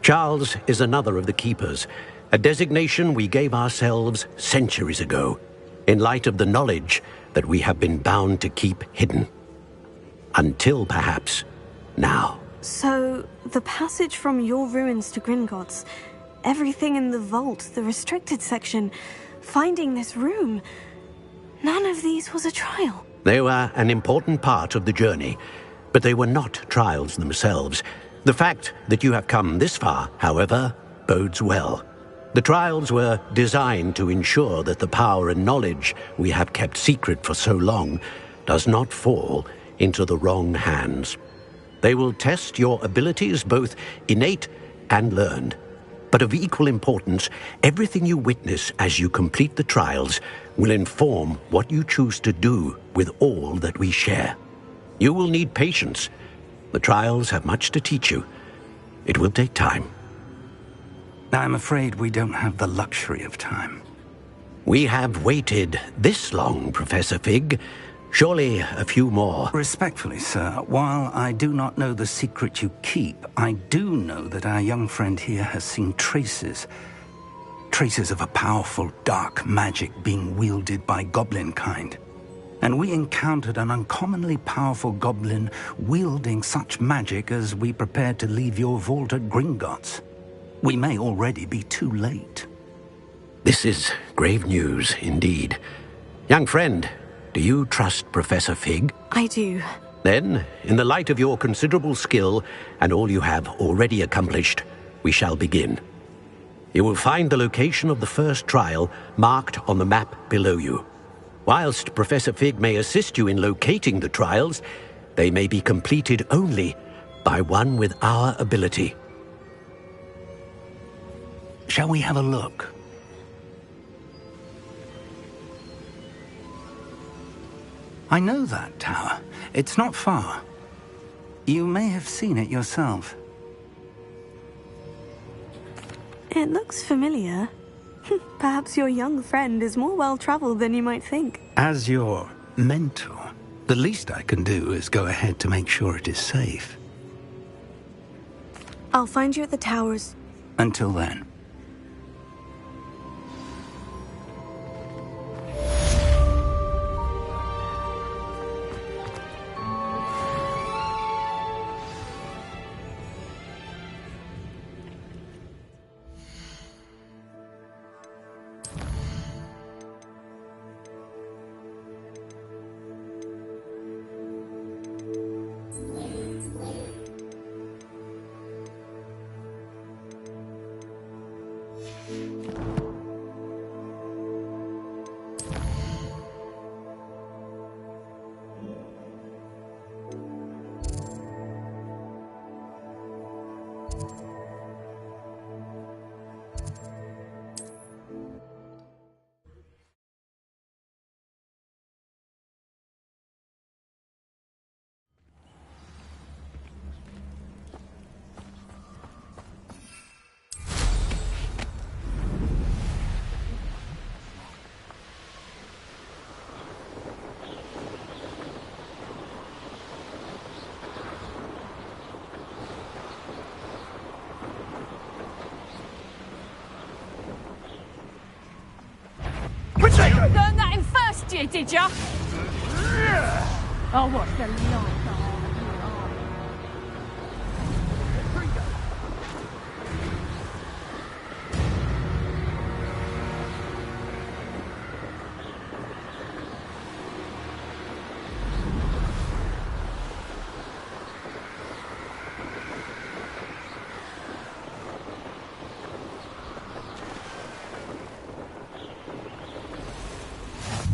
Charles is another of the Keepers, a designation we gave ourselves centuries ago, in light of the knowledge that we have been bound to keep hidden. Until, perhaps, now. So, the passage from your ruins to Gringotts, everything in the vault, the restricted section, finding this room, none of these was a trial. They were an important part of the journey, but they were not trials themselves. The fact that you have come this far, however, bodes well. The trials were designed to ensure that the power and knowledge we have kept secret for so long does not fall into the wrong hands. They will test your abilities, both innate and learned. But of equal importance, everything you witness as you complete the trials will inform what you choose to do with all that we share. You will need patience. The trials have much to teach you. It will take time. I'm afraid we don't have the luxury of time. We have waited this long, Professor Fig. Surely a few more. Respectfully, sir, while I do not know the secret you keep, I do know that our young friend here has seen traces. Traces of a powerful dark magic being wielded by goblin kind. And we encountered an uncommonly powerful goblin wielding such magic as we prepared to leave your vault at Gringotts. We may already be too late. This is grave news indeed. Young friend, do you trust Professor Fig? I do. Then, in the light of your considerable skill and all you have already accomplished, we shall begin. You will find the location of the first trial marked on the map below you. Whilst Professor Fig may assist you in locating the trials, they may be completed only by one with our ability. Shall we have a look? I know that tower. It's not far. You may have seen it yourself. It looks familiar. Perhaps your young friend is more well-traveled than you might think. As your mentor, the least I can do is go ahead to make sure it is safe. I'll find you at the towers. Until then. you, did ya? Oh, what's the light?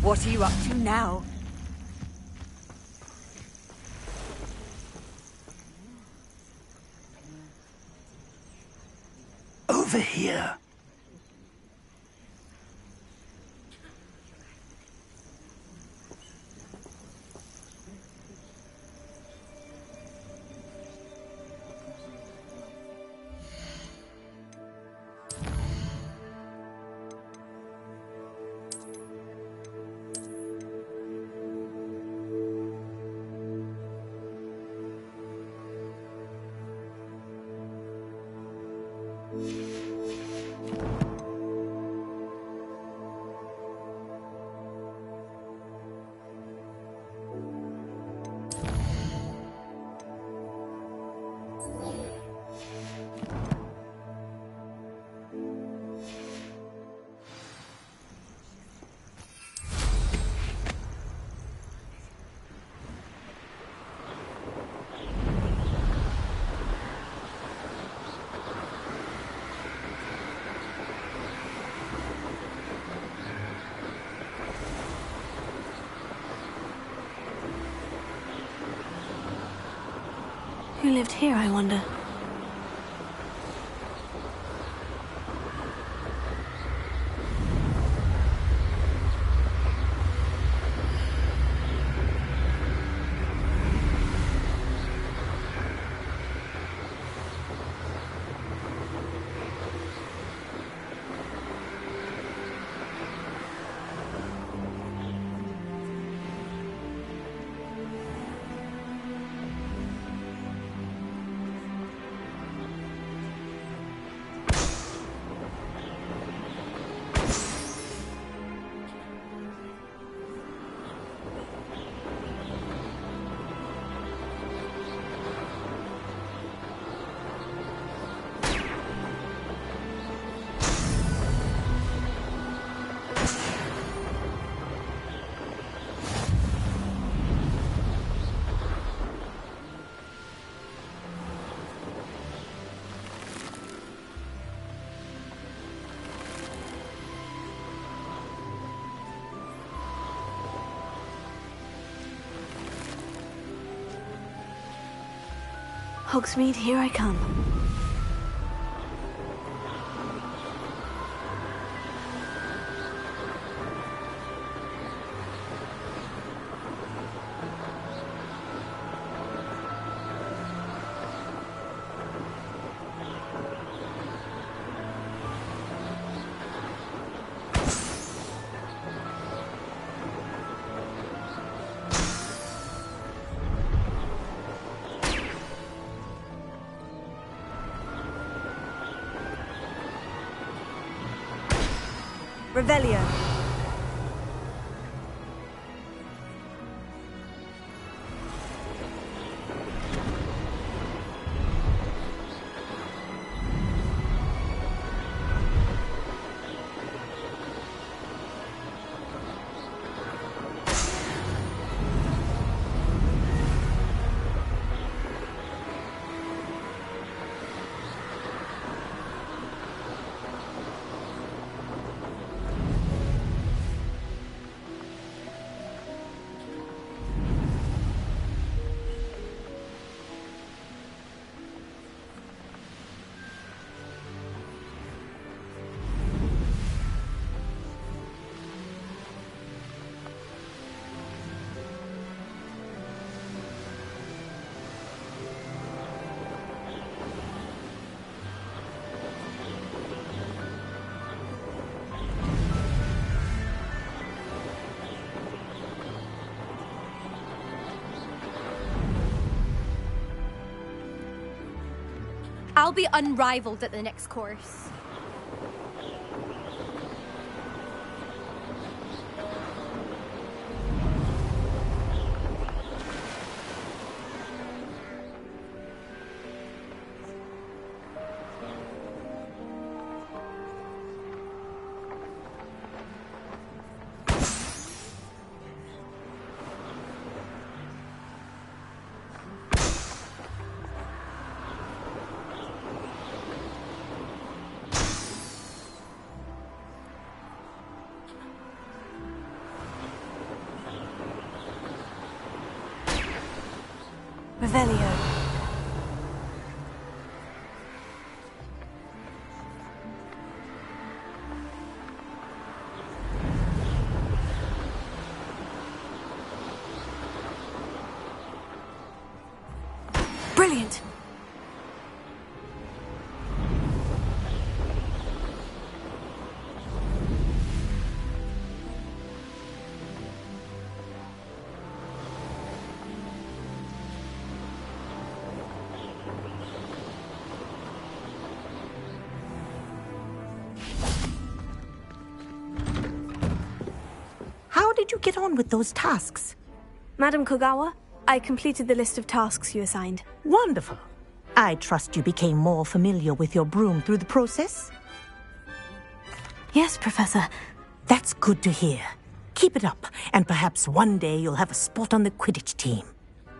What are you up to now? Over here. Who lived here, I wonder? Hogsmeade, here I come. Revelio. I'll be unrivaled at the next course. Revelio. Brilliant. How did you get on with those tasks? Madam Kogawa, I completed the list of tasks you assigned. Wonderful. I trust you became more familiar with your broom through the process? Yes, Professor. That's good to hear. Keep it up, and perhaps one day you'll have a spot on the Quidditch team.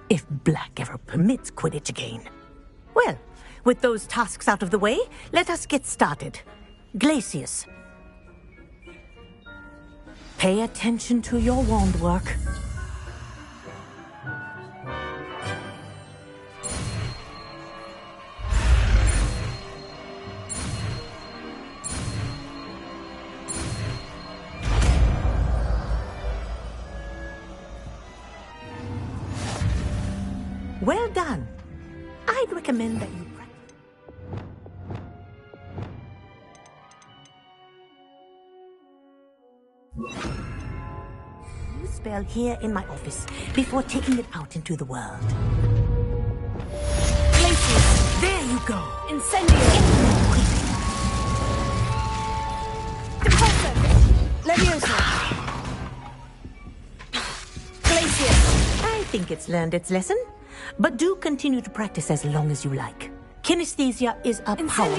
If Black ever permits Quidditch again. Well, with those tasks out of the way, let us get started. Glacius. Pay attention to your wand work. Well done. I'd recommend that you practice. Spell here in my office before taking it out into the world. Glacius. There you go. Incendio. Depulso. Leviosa. Glacius. I think it's learned its lesson. But do continue to practice as long as you like. Kinesthesia is a power.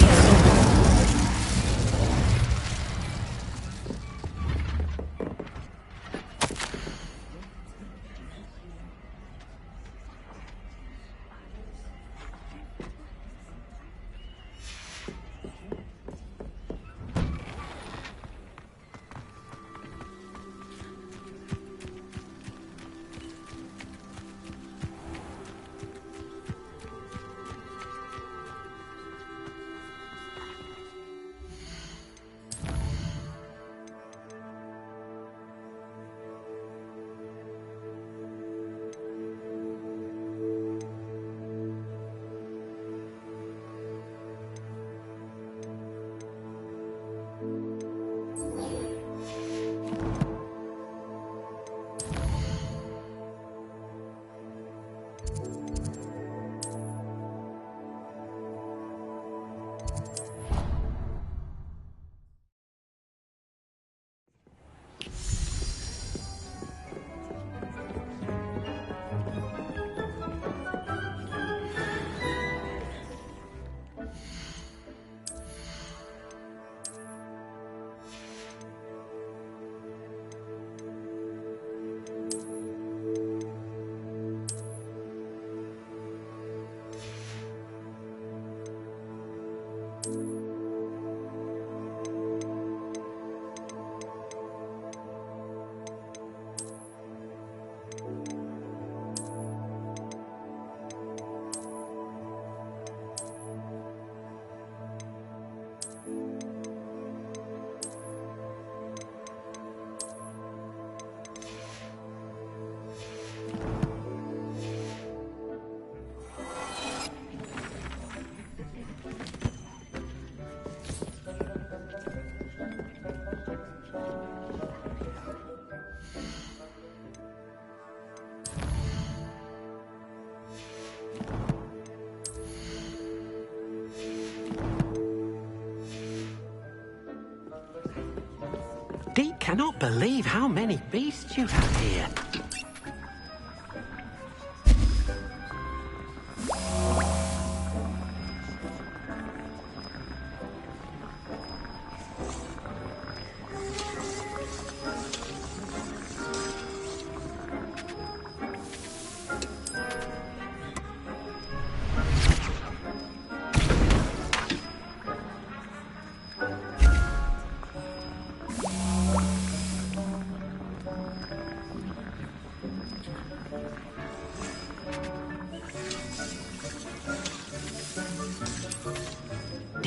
Dee cannot believe how many beasts you have here.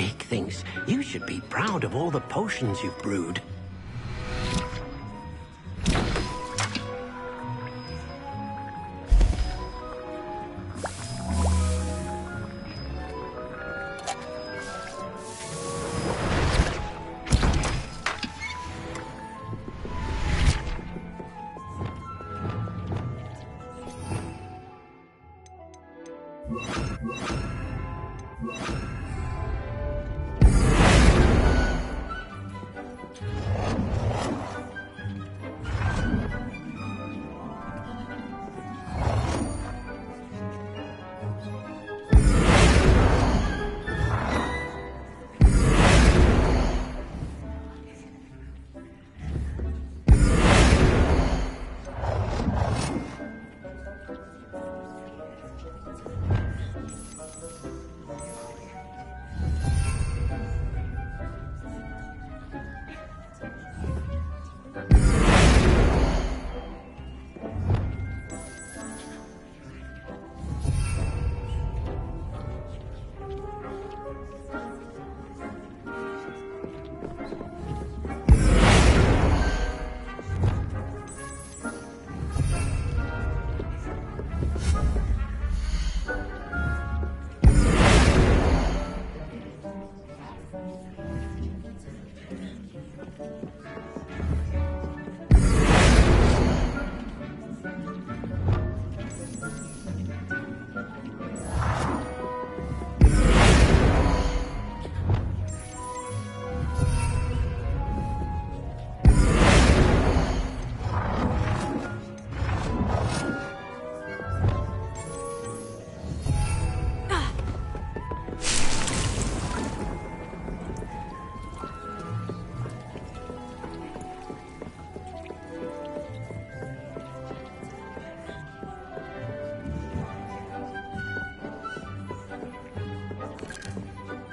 Dick thinks you should be proud of all the potions you've brewed.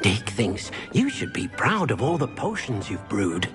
Dick thinks you should be proud of all the potions you've brewed.